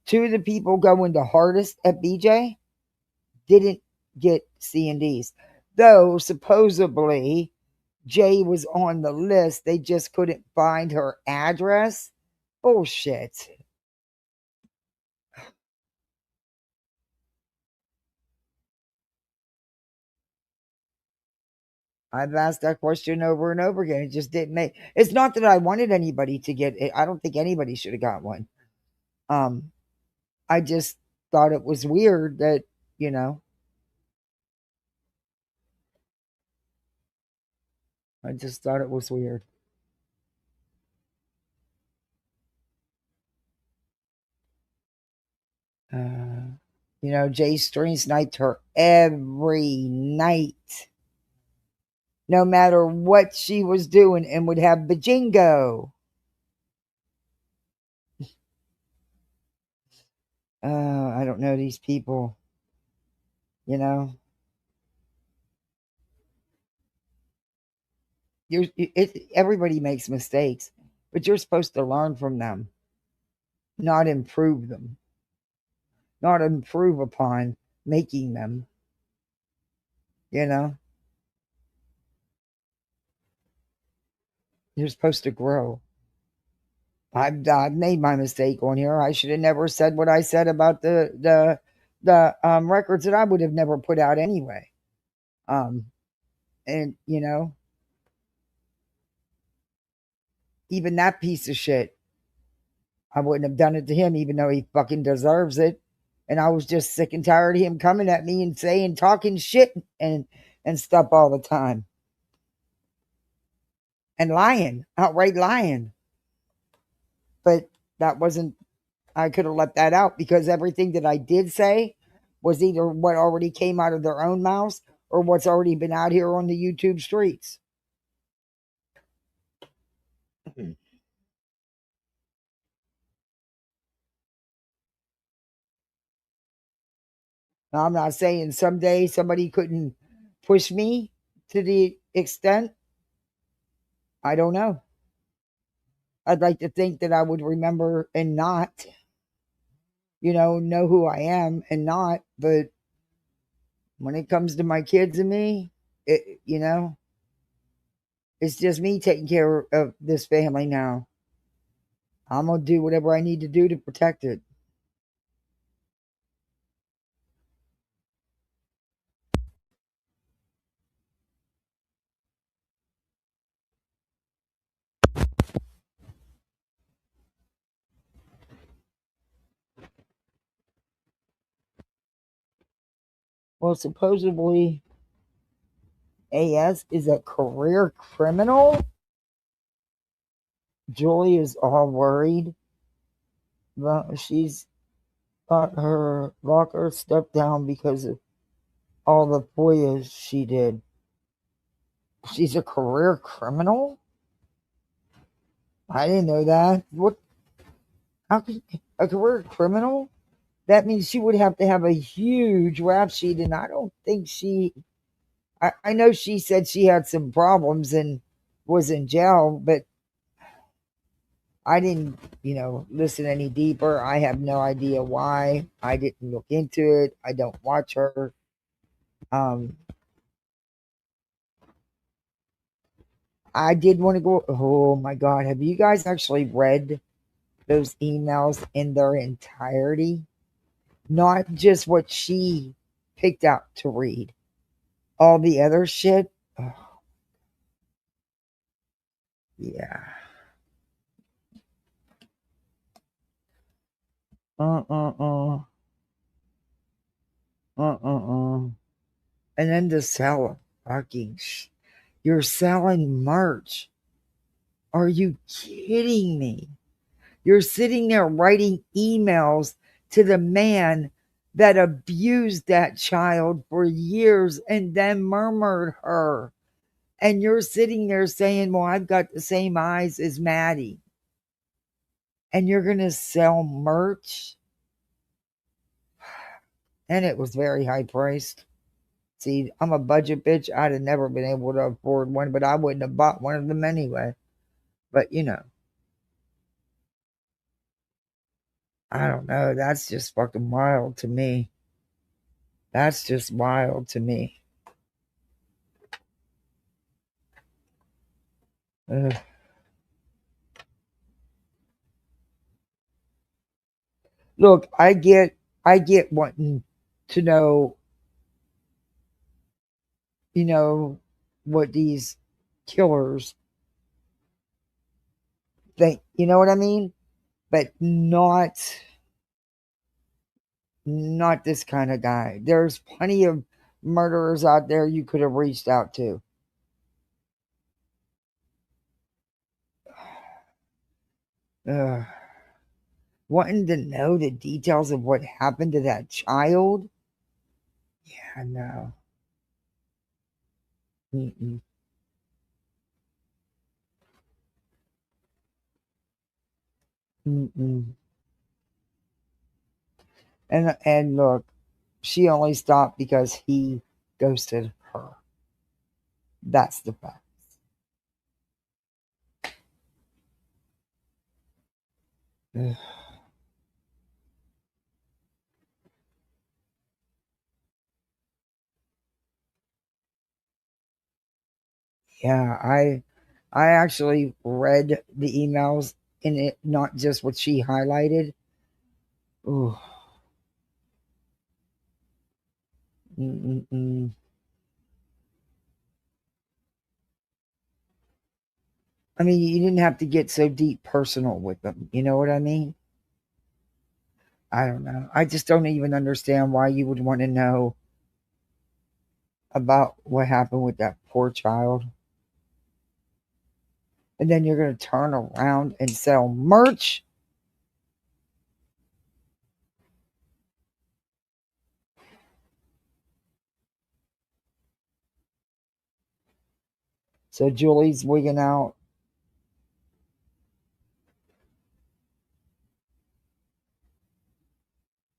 Two of the people going the hardest at BJ didn't get C&Ds. Though supposedly Jay was on the list. They just couldn't find her address bullshit. I've asked that question over and over again. It just didn't make. It's not that I wanted anybody to get it. I don't think anybody should have got one. I just thought it was weird that, you know, I just thought it was weird. You know, Jay String sniped her every night, no matter what she was doing, and would have bajingo. I don't know these people, you know. Everybody makes mistakes, but you're supposed to learn from them, not improve them, not improve upon making them, you know. You're supposed to grow. I've made my mistake on here. I should have never said what I said about the records that I would have never put out anyway. And you know, even that piece of shit, I wouldn't have done it to him, even though he fucking deserves it. And I was just sick and tired of him coming at me and saying, talking shit and stuff all the time, and lying, outright lying. But that wasn't. I could have let that out, because everything that I did say was either what already came out of their own mouths or what's already been out here on the YouTube streets. Now, I'm not saying someday somebody couldn't push me to the extent. I don't know. I'd like to think that I would remember and not, you know who I am and not. But when it comes to my kids and me, you know, it's just me taking care of this family now. I'm going to do whatever I need to do to protect it. Well, supposedly AS is a career criminal. Julie is all worried. But she's got her locker stepped down because of all the FOIAs she did. She's a career criminal? I didn't know that. What? How could a career criminal? That means she would have to have a huge rap sheet, and I don't think she. I know she said she had some problems and was in jail, but I didn't, listen any deeper. I have no idea why. I didn't look into it. I don't watch her. I did want to go. Oh my God. Have you guys actually read those emails in their entirety? Not just what she picked out to read. All the other shit. Oh, yeah. Uh. And then to sell fucking you're selling merch. Are you kidding me? You're sitting there writing emails to the man that abused that child for years and then murmured her. And you're sitting there saying, well, I've got the same eyes as Maddie. And you're going to sell merch? And it was very high priced. See, I'm a budget bitch. I'd have never been able to afford one, but I wouldn't have bought one of them anyway. But, I don't know. That's just fucking wild to me. That's just wild to me. Ugh. Look, I get wanting to know, what these killers think, you know what I mean? But not this kind of guy. There's plenty of murderers out there you could have reached out to. Wanting to know the details of what happened to that child? Yeah, no. Mm-mm. Mm-mm. And look, she only stopped because he ghosted her. That's the fact. Ugh. Yeah, I actually read the emails in it, not just what she highlighted. Ooh. Mm-mm-mm. I mean, you didn't have to get so deep personal with them. You know what I mean? I don't know. I just don't even understand why you would want to know about what happened with that poor child. And then you're going to turn around and sell merch. So Julie's wigging out.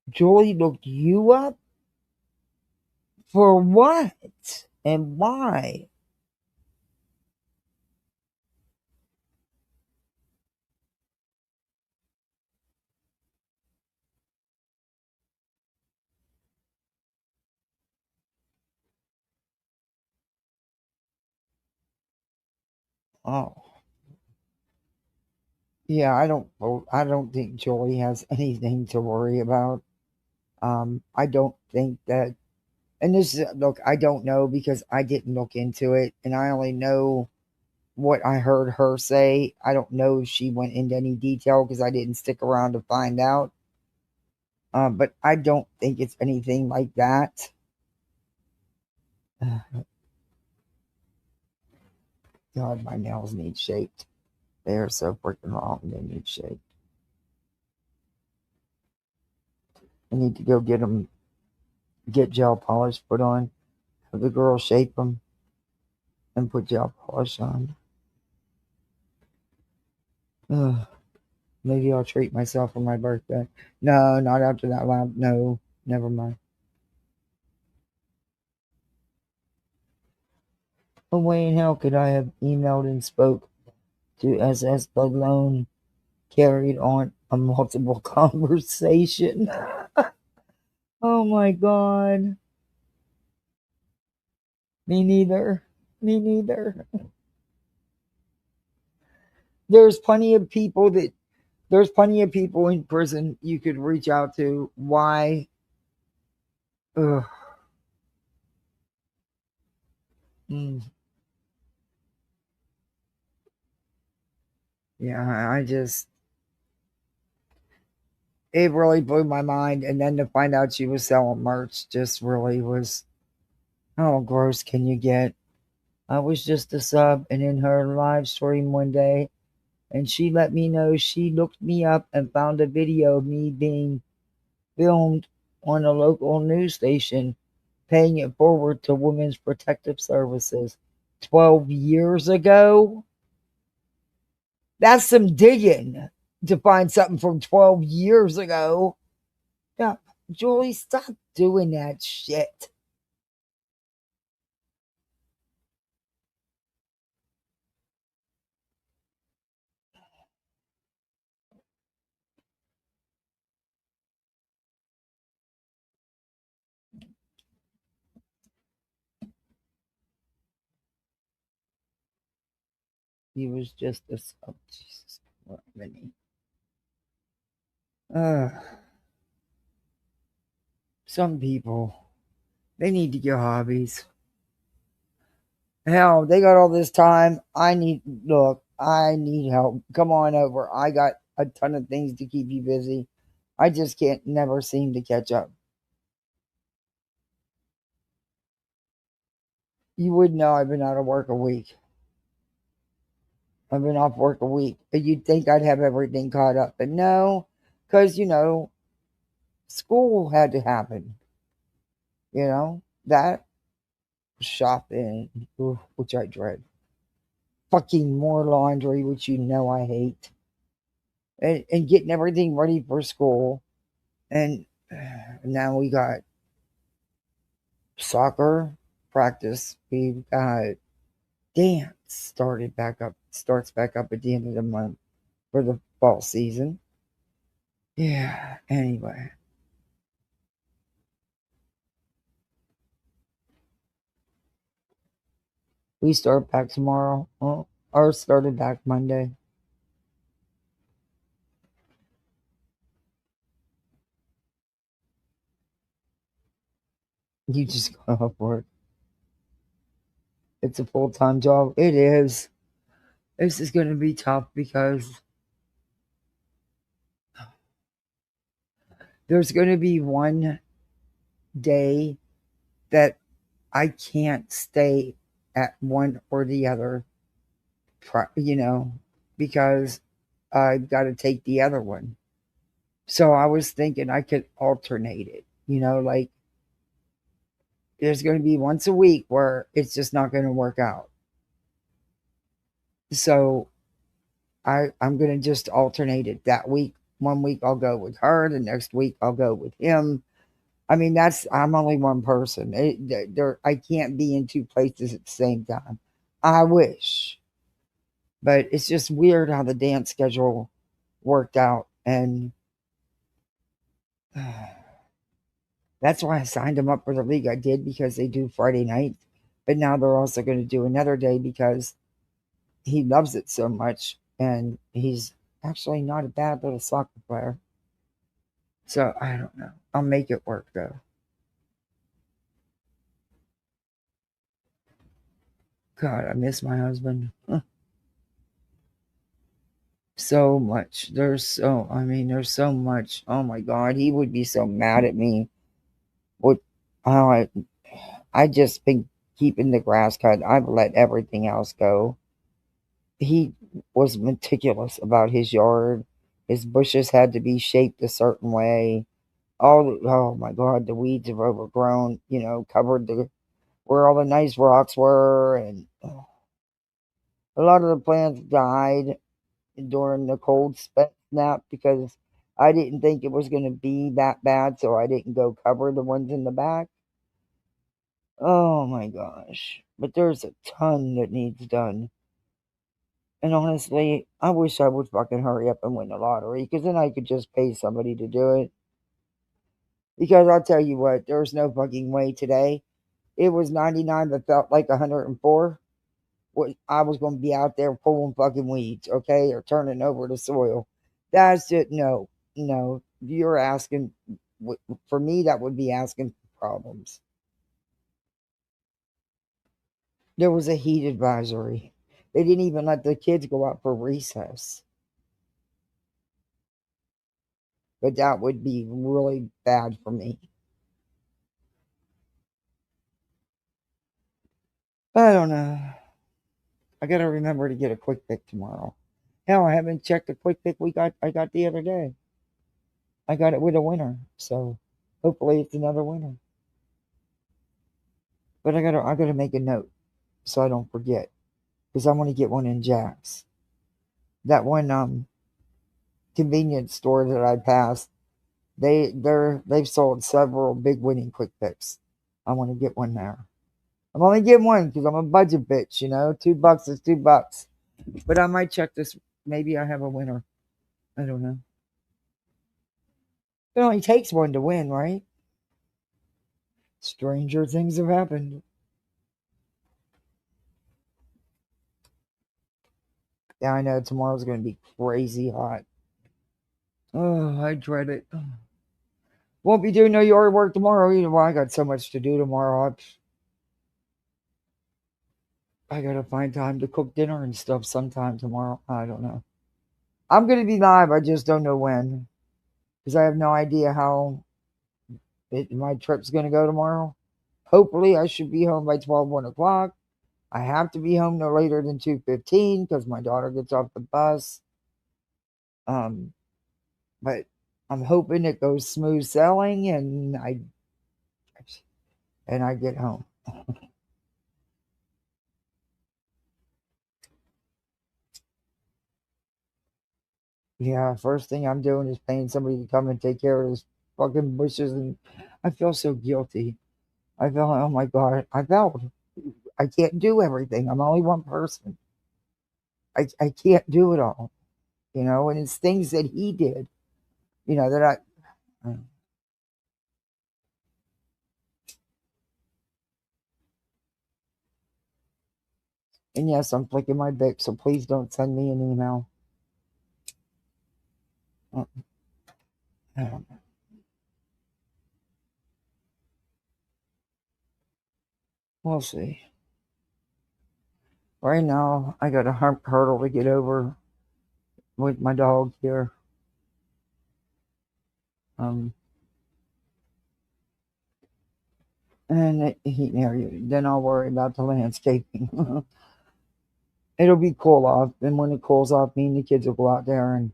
Julie looked you up? For what? And why? Oh. Yeah, I don't think Julie has anything to worry about. I don't think that, and this is, look, I don't know because I didn't look into it and I only know what I heard her say. I don't know if she went into any detail because I didn't stick around to find out. But I don't think it's anything like that. God, my nails need shaped. They are so freaking long. They need shaped. I need to go get gel polish put on. Have the girl shape them and put gel polish on. Ugh. Maybe I'll treat myself for my birthday. No, not after that loud. No, never mind. No way in hell could I have emailed and spoke to SS alone, carried on a multiple conversation. Oh my god. Me neither. Me neither. There's plenty of people in prison you could reach out to. Why? Ugh. Mm. Yeah, it really blew my mind. And then to find out she was selling merch just really was, how gross can you get? I was just a sub and in her live stream one day, and she let me know she looked me up and found a video of me being filmed on a local news station, paying it forward to Women's Protective Services 12 years ago. That's some digging to find something from 12 years ago. Yeah, Julie, stop doing that shit. He was just a sub. Jesus, what many? Some people, they need to get hobbies. Hell, they got all this time. I need help. Come on over. I got a ton of things to keep you busy. I just can't never seem to catch up. You would know I've been out of work a week. I've been off work a week. You'd think I'd have everything caught up, but no, because, school had to happen. That shopping, which I dread. Fucking more laundry, which I hate. And getting everything ready for school. And now we got soccer practice. We've got dance starts back up at the end of the month for the fall season. Yeah, anyway. We start back tomorrow. Or started back Monday. You just go off work. It's a full-time job. It is. This is going to be tough because there's going to be one day that I can't stay at one or the other, because I've got to take the other one. So I was thinking I could alternate it, like there's going to be once a week where it's just not going to work out. So I'm going to just alternate it that week. One week I'll go with her. The next week I'll go with him. I mean, I'm only one person. I can't be in two places at the same time. I wish. But it's just weird how the dance schedule worked out. And that's why I signed him up for the league. I did, because they do Friday nights. But now they're also going to do another day because he loves it so much. And he's actually not a bad little soccer player. So I don't know. I'll make it work though. God, I miss my husband. So much. There's so much. Oh my God, he would be so mad at me. How I just been keeping the grass cut. I've let everything else go. He was meticulous about his yard. His bushes had to be shaped a certain way. Oh my God, the weeds have overgrown, covered where all the nice rocks were, and a lot of the plants died during the cold snap because I didn't think it was going to be that bad, so I didn't go cover the ones in the back. Oh my gosh. But there's a ton that needs done. And honestly, I wish I would fucking hurry up and win the lottery, because then I could just pay somebody to do it. Because I'll tell you what, there's no fucking way today. It was 99 but felt like 104. I was going to be out there pulling fucking weeds, okay, or turning over the soil. That's it. No. You're asking, for me, that would be asking for problems. There was a heat advisory. They didn't even let the kids go out for recess. But that would be really bad for me. I don't know. I got to remember to get a quick pick tomorrow. Hell, I haven't checked the quick pick I got the other day. I got it with a winner, so hopefully it's another winner. But I gotta make a note so I don't forget, because I want to get one in Jack's. That one convenience store that I passed, they've sold several big winning quick picks. I want to get one there. I'm only getting one because I'm a budget bitch, $2 is $2. But I might check this. Maybe I have a winner. I don't know. It only takes one to win, right? Stranger things have happened. Yeah, I know tomorrow's going to be crazy hot. Oh, I dread it. Won't be doing no yard work tomorrow either. Well, I got so much to do tomorrow. I gotta find time to cook dinner and stuff sometime tomorrow. I don't know. I'm gonna be live. I just don't know when, because I have no idea how my trip's gonna go tomorrow. Hopefully, I should be home by 1 o'clock. I have to be home no later than 2:15 because my daughter gets off the bus. But I'm hoping it goes smooth sailing and I get home. Yeah, first thing I'm doing is paying somebody to come and take care of those fucking bushes, and I feel so guilty. I feel, oh my God, I failed. I can't do everything. I'm only one person. I can't do it all, and it's things that he did, that and yes, I'm flicking my bic, so please don't send me an email. We'll see. Right now, I got a hurdle to get over with my dog here. And then I'll worry about the landscaping. It'll be cool off, and when it cools off, me and the kids will go out there, and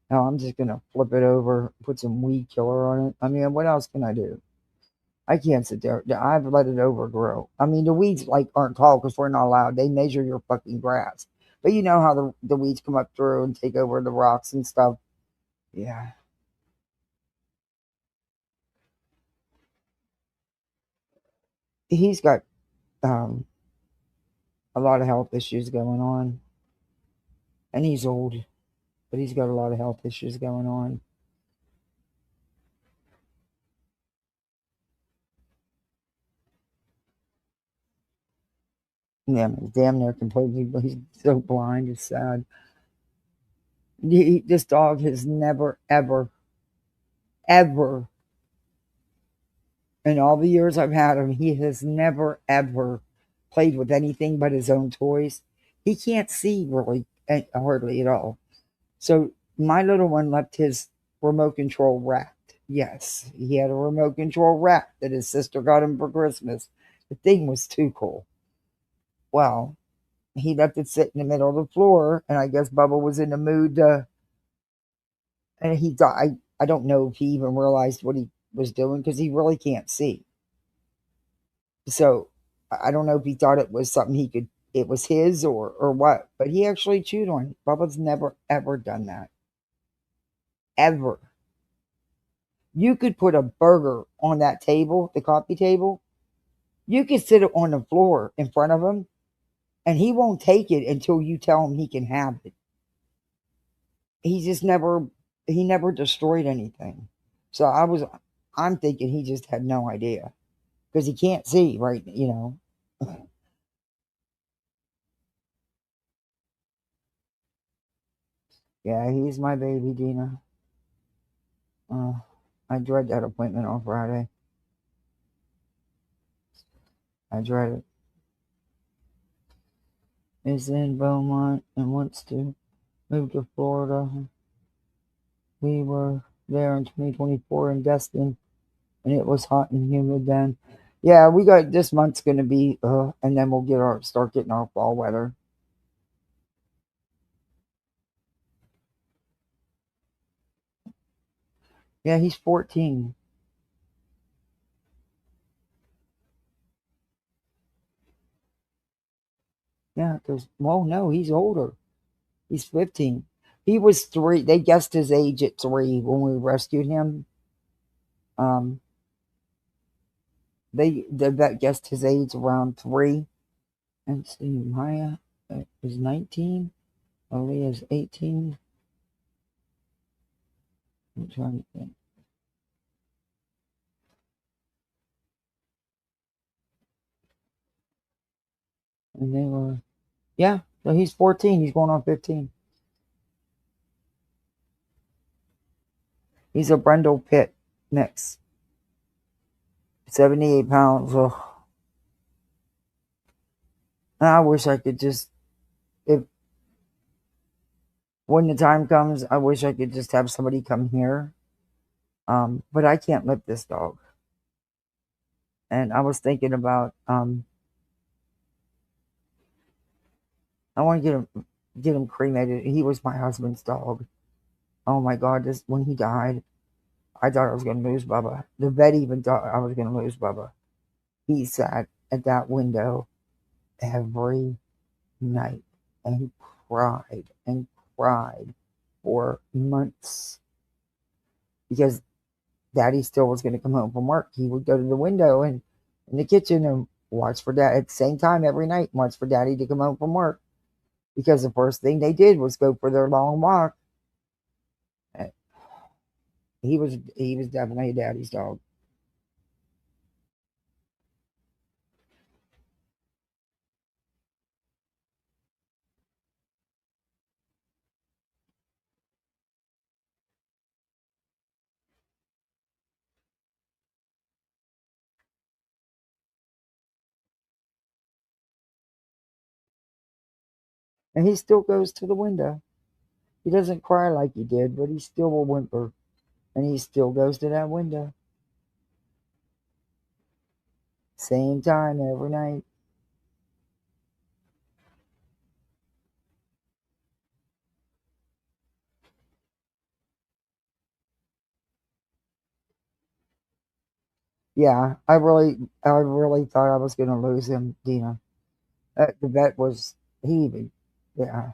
I'm just gonna flip it over, put some weed killer on it. I mean, what else can I do? I can't sit there. I've let it overgrow. I mean, the weeds aren't tall because we're not allowed. They measure your fucking grass, but you know how the weeds come up through and take over the rocks and stuff. Yeah. He's got a lot of health issues going on, and he's old, but he's got a lot of health issues going on. Yeah, he's damn near completely. He's so blind. It's sad. This dog has never, ever, ever, in all the years I've had him, he has never, ever played with anything but his own toys. He can't see really, hardly at all. So my little one left his remote control rat. Yes, he had a remote control rat that his sister got him for Christmas. The thing was too cool. Well, he left it sit in the middle of the floor, and I guess Bubba was in the mood to, and he died. I don't know if he even realized what he was doing because he really can't see. So I don't know if he thought it was something it was his or what, but he actually chewed on it. Bubba's never, ever done that. Ever. You could put a burger on that table, the coffee table. You could sit it on the floor in front of him, and he won't take it until you tell him he can have it. He never destroyed anything. So I'm thinking he just had no idea because he can't see, right? Yeah, he's my baby, Dina. I dread that appointment on Friday. I dread it. Is in Beaumont and wants to move to Florida. We were there in 2024 in Destin, and it was hot and humid then. Yeah, we got this month's going to be, and then we'll start getting our fall weather. Yeah, he's 14. Yeah, no, he's older. He's 15. He was 3. They guessed his age at 3 when we rescued him. The vet guessed his age around 3. And see, Maya is 19. Aaliyah's 18. I'm trying to think. And they were, yeah, so he's 14. He's going on 15. He's a Brendel Pitt mix. 78 pounds. Ugh. I wish I could just, if when the time comes, I wish I could just have somebody come here. But I can't lift this dog. And I was thinking about, I want to get him cremated. He was my husband's dog. Oh my God, when he died, I thought I was going to lose Bubba. The vet even thought I was going to lose Bubba. He sat at that window every night and cried for months because Daddy still was going to come home from work. He would go to the window and in the kitchen and watch for Dad at the same time every night, watch for Daddy to come home from work because the first thing they did was go for their long walk. He was definitely Daddy's dog. And he still goes to the window. He doesn't cry like he did, but he still will whimper. And he still goes to that window. Same time every night. Yeah, I really thought I was going to lose him, Dina. The vet was, yeah.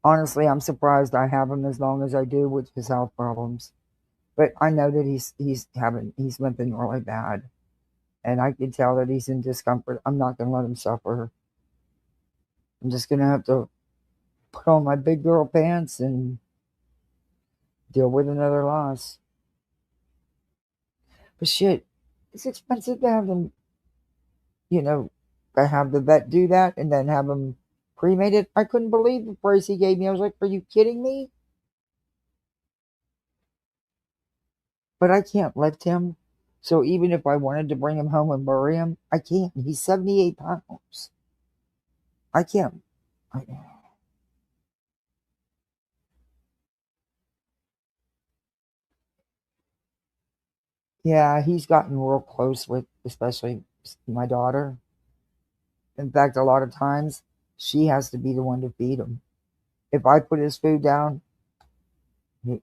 Honestly, I'm surprised I have him as long as I do with his health problems. But I know that he's limping really bad. And I can tell that he's in discomfort. I'm not going to let him suffer. I'm just going to have to put on my big girl pants and deal with another loss. But shit, it's expensive to have them, to have the vet do that and then have them cremated. I couldn't believe the price he gave me. I was like, are you kidding me? But I can't lift him. So even if I wanted to bring him home and bury him, I can't. He's 78 pounds. I can't. Yeah, he's gotten real close with, especially my daughter. In fact, a lot of times, she has to be the one to feed him. If I put his food down, he'll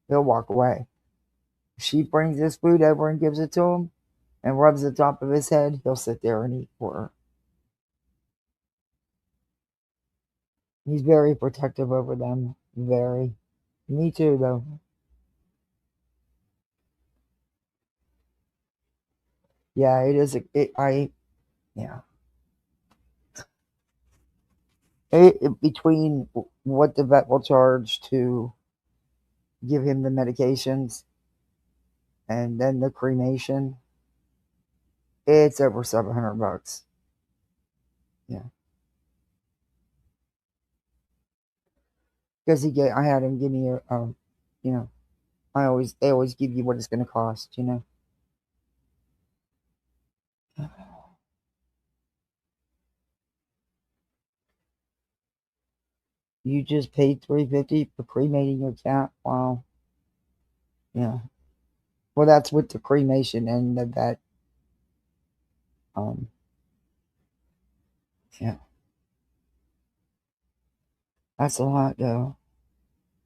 walk away. If she brings his food over and gives it to him and rubs the top of his head, he'll sit there and eat for her. He's very protective over them. Very. Me too, though. Yeah, it is. Yeah. Between what the vet will charge to give him the medications and then the cremation, it's over $700. Yeah. Because I had him give me you know, they always give you what it's going to cost, You just paid $350 for cremating your cat. Wow. Yeah. Well, that's with the cremation and the vet. Yeah. That's a lot, though.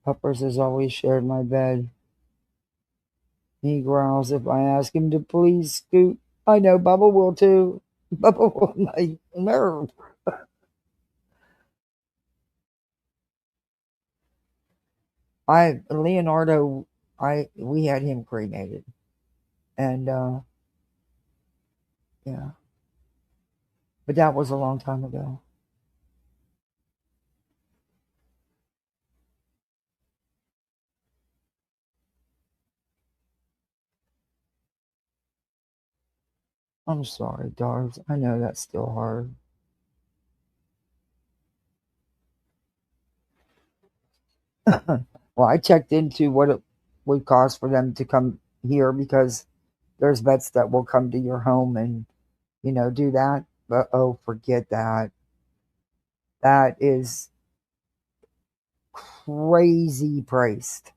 Puppers has always shared my bed. He growls if I ask him to please scoot. I know Bubba will too. Bubba will my nerve. Leonardo, we had him cremated. And yeah. But that was a long time ago. I'm sorry, dogs. I know that's still hard. Well, I checked into what it would cost for them to come here because There's vets that will come to your home and, do that. But oh, forget that. That is crazy priced.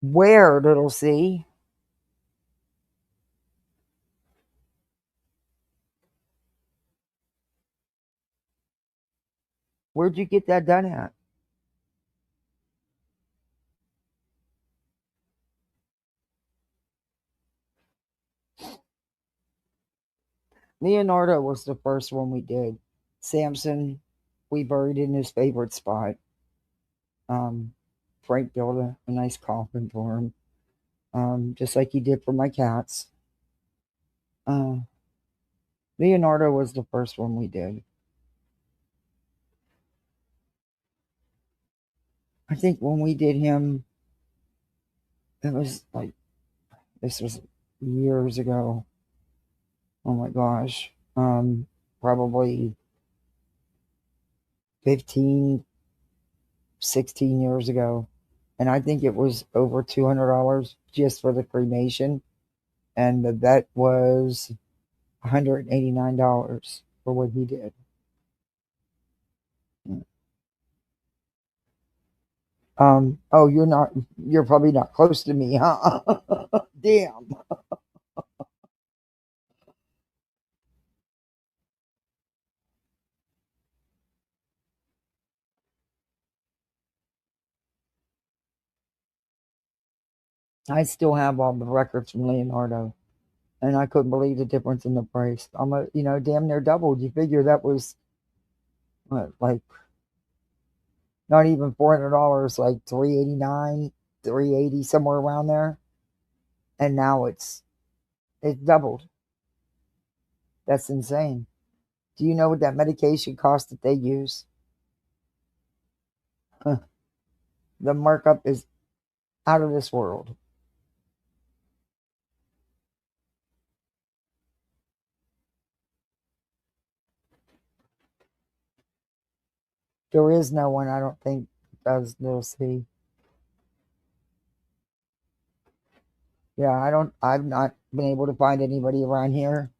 Where, little C? Where'd you get that done at? Leonardo was the first one we did. Samson, we buried in his favorite spot. Frank built a nice coffin for him, just like he did for my cats. Leonardo was the first one we did. I think when we did him, it was like, this was years ago. Oh my gosh. Probably 15, 16 years ago. And I think it was over $200 just for the cremation. And the vet was $189 for what he did. Oh, you're probably not close to me, huh? Damn. I still have all the records from Leonardo, and I couldn't believe the difference in the price. Damn near doubled. You figure that was what, like not even $400, like $389, $380, somewhere around there, and now it's doubled. That's insane. Do you know what that medication cost that they use? The markup is out of this world. There is no one, I don't think, does little C. Yeah, I've not been able to find anybody around here.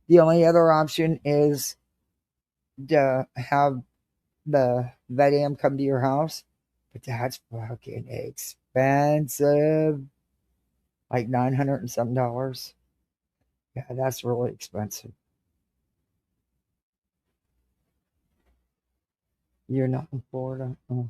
The only other option is to have the vet am come to your house, but that's fucking expensive. Like $900 and some dollars. Yeah, that's really expensive. You're not in Florida. Oh.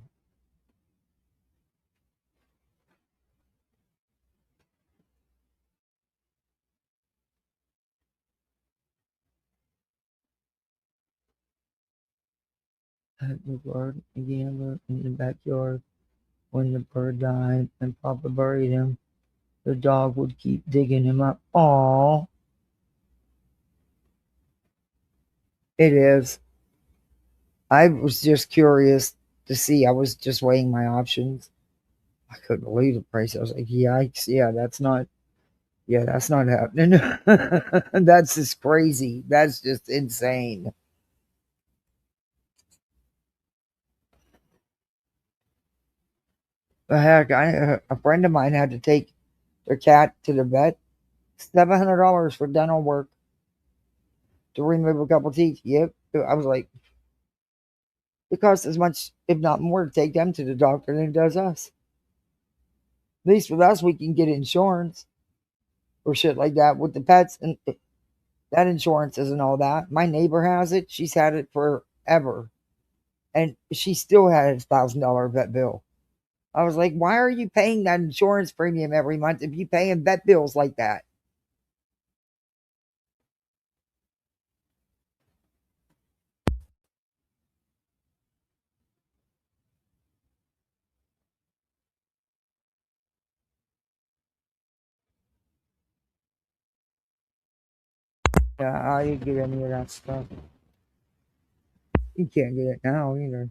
Had the bird a gambler in the backyard. When the bird died and Papa buried him, the dog would keep digging him up. Aw. It is. I was just curious to see. I was just weighing my options. I couldn't believe the price. I was like, yikes. That's not happening. That's just crazy. That's just insane. The heck, a friend of mine had to take their cat to the vet. $700 for dental work to remove a couple teeth. Yep. I was like, it costs as much, if not more, to take them to the doctor than it does us. At least with us, we can get insurance or shit like that with the pets, and that insurance isn't all that. My neighbor has it. She's had it forever, and she still had a $1,000 vet bill. I was like, why are you paying that insurance premium every month if you paying vet bills like that? Yeah, I didn't get any of that stuff. You can't get it now either.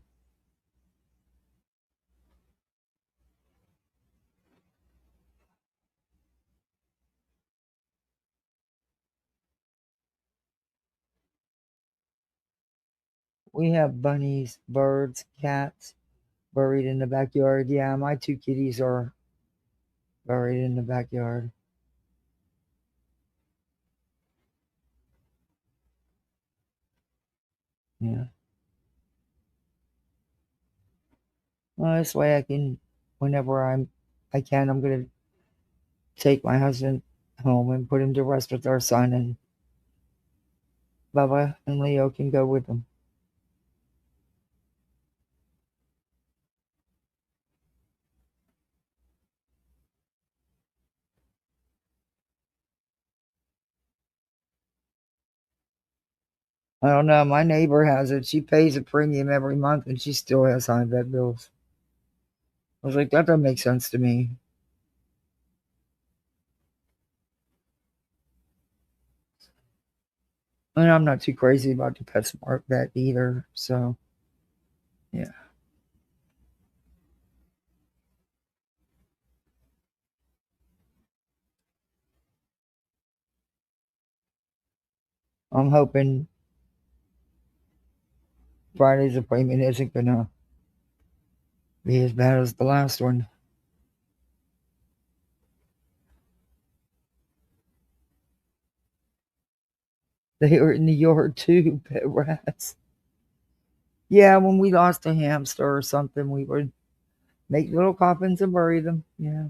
We have bunnies, birds, cats buried in the backyard. Yeah, my 2 kitties are buried in the backyard. Yeah. Well, this way I can, whenever I can, I'm gonna take my husband home and put him to rest with our son, and Bubba and Leo can go with him. I don't know. My neighbor has it. She pays a premium every month, and she still has high vet bills. I was like, that doesn't make sense to me. And I'm not too crazy about the PetSmart vet either. So, yeah. I'm hoping Friday's appointment isn't going to be as bad as the last one. They were in the yard too, pet rats. Yeah, when we lost a hamster or something, we would make little coffins and bury them. Yeah.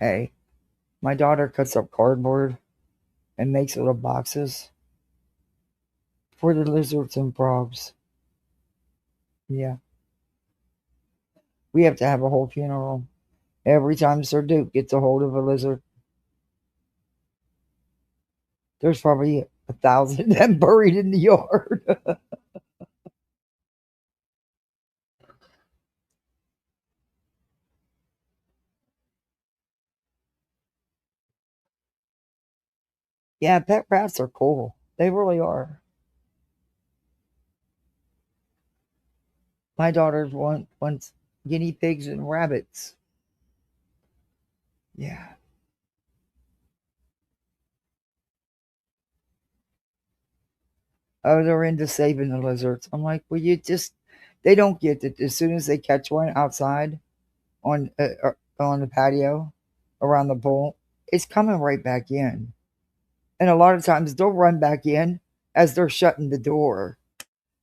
Hey, my daughter cuts up cardboard and makes little boxes for the lizards and frogs. Yeah. We have to have a whole funeral every time Sir Duke gets a hold of a lizard. There's probably 1,000 of them buried in the yard. Yeah, pet rats are cool. They really are. My daughters wants guinea pigs and rabbits. Yeah. Oh, they're into saving the lizards. I'm like, well, they don't get it. As soon as they catch one outside on the patio around the pool, it's coming right back in. And a lot of times they'll run back in as they're shutting the door.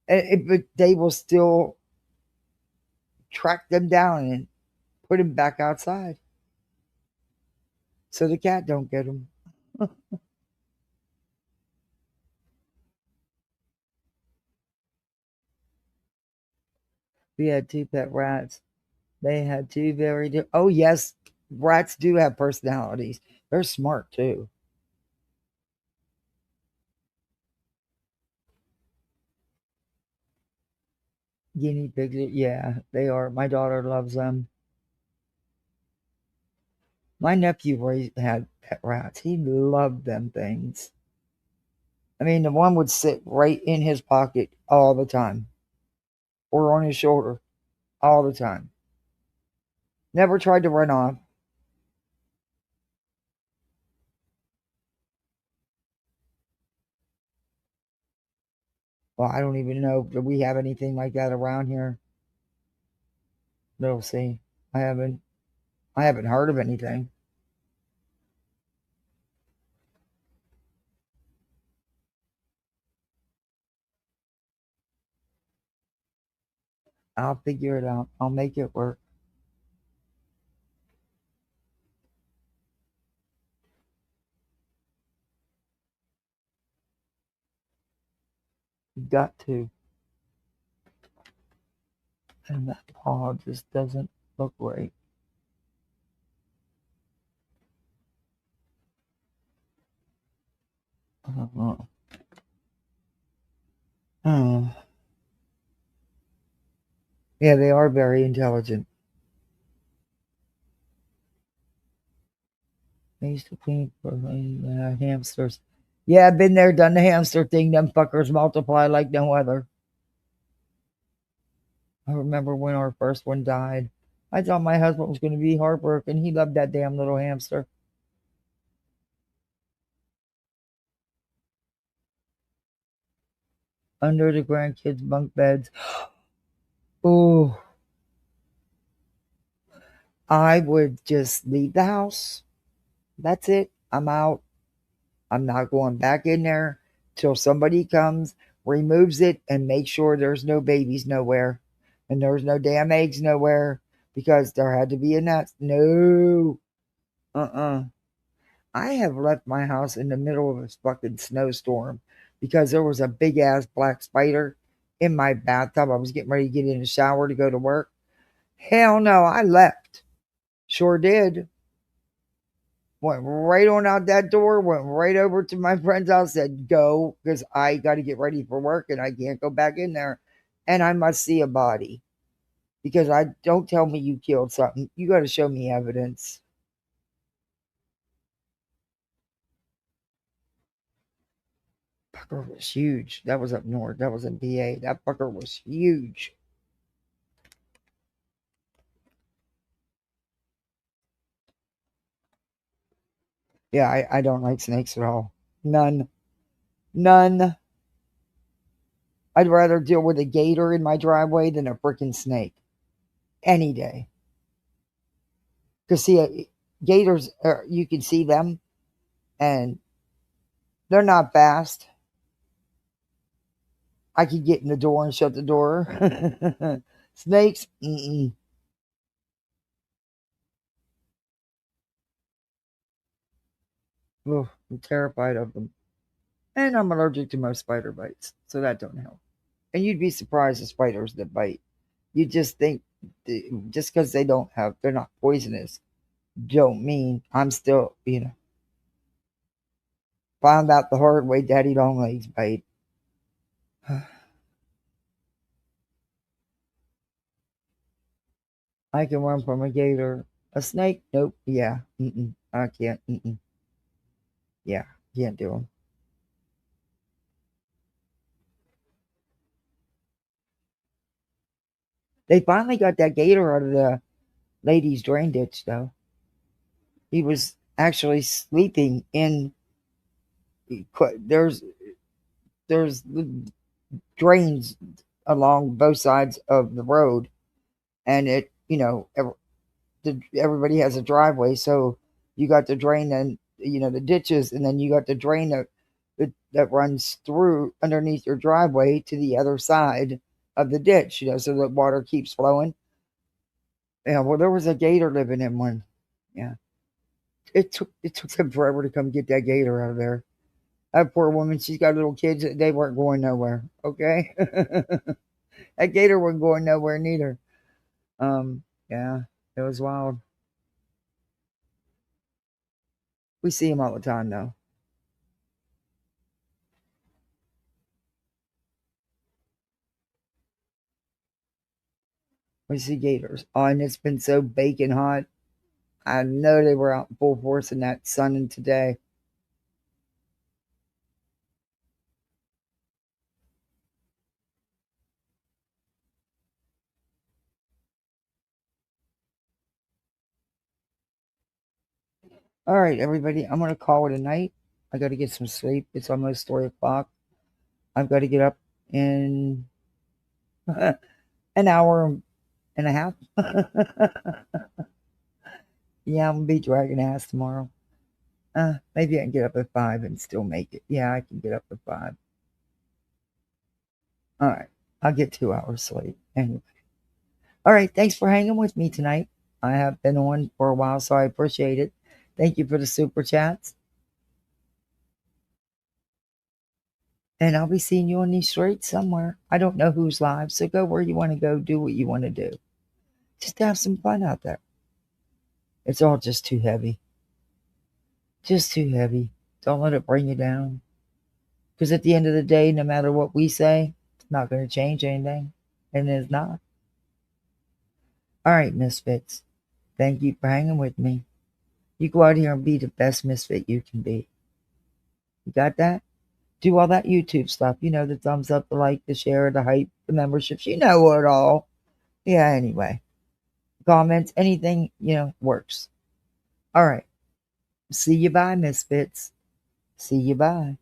But they will still track them down and put them back outside. So the cat don't get them. We had 2 pet rats. They had 2 oh yes, rats do have personalities. They're smart too. Guinea pigs, yeah, they are. My daughter loves them. My nephew had pet rats. He loved them things. I mean, the one would sit right in his pocket all the time or on his shoulder all the time. Never tried to run off. Well, I don't even know if we have anything like that around here. We'll see. I haven't heard of anything. I'll figure it out. I'll make it work. You got to. And that paw just doesn't look right. I don't know. Oh. Yeah, they are very intelligent. I used to clean for hamsters. Yeah, I've been there, done the hamster thing. Them fuckers multiply like no other. I remember when our first one died. I thought my husband was going to be heartbroken. He loved that damn little hamster. under the grandkids' bunk beds. Oh, I would just leave the house. That's it. I'm out. I'm not going back in there till somebody comes, removes it, and makes sure there's no babies nowhere and there's no damn eggs nowhere because there had to be a nest. No. I have left my house in the middle of a fucking snowstorm because there was a big ass black spider in my bathtub. I was getting ready to get in the shower to go to work. Hell no, I left. Sure did. Went right on out that door, went right over to my friend's house, said, go, because I got to get ready for work and I can't go back in there. And I must see a body. Because don't tell me you killed something. You got to show me evidence. Fucker was huge. That was up north. That was in PA. That fucker was huge. Yeah, I don't like snakes at all. None. None. I'd rather deal with a gator in my driveway than a freaking snake. Any day. Because, see, gators, you can see them, and they're not fast. I could get in the door and shut the door. Snakes, Ugh, I'm terrified of them. And I'm allergic to most spider bites, so that don't help. And you'd be surprised the spiders that bite. You just think, just because they're not poisonous, don't mean I'm still, found out the hard way daddy long legs bite. I can run from a gator. A snake? Nope. Yeah. I can't. Yeah. Can't do them. They finally got that gator out of the lady's drain ditch, though. He was actually sleeping in. There's drains along both sides of the road, and everybody has a driveway, so you got the drain and the ditches, and then you got the drain that runs through underneath your driveway to the other side of the ditch, so the water keeps flowing. Yeah, well, there was a gator living in one. Yeah, it took them forever to come get that gator out of there. That poor woman, she's got little kids. They weren't going nowhere. Okay, that gator wasn't going nowhere neither. Yeah, it was wild. We see them all the time, though. We see gators. Oh, and it's been so baking hot. I know they were out in full force in that sun and today. All right, everybody. I'm going to call it a night. I got to get some sleep. It's almost 3 o'clock. I've got to get up in an hour and a half. Yeah, I'm going to be dragging ass tomorrow. Maybe I can get up at 5 and still make it. Yeah, I can get up at 5. All right. I'll get 2 hours sleep. Anyway. All right. Thanks for hanging with me tonight. I have been on for a while, so I appreciate it. Thank you for the super chats. And I'll be seeing you on these streets somewhere. I don't know who's live, so go where you want to go. Do what you want to do. Just have some fun out there. It's all just too heavy. Just too heavy. Don't let it bring you down. Because at the end of the day, no matter what we say, it's not going to change anything. And it's not. All right, misfits. Thank you for hanging with me. You go out here and be the best misfit you can be. You got that? Do all that YouTube stuff. The thumbs up, the like, the share, the hype, the memberships. You know it all. Yeah, anyway. Comments, anything, works. All right. See you bye, misfits. See you bye.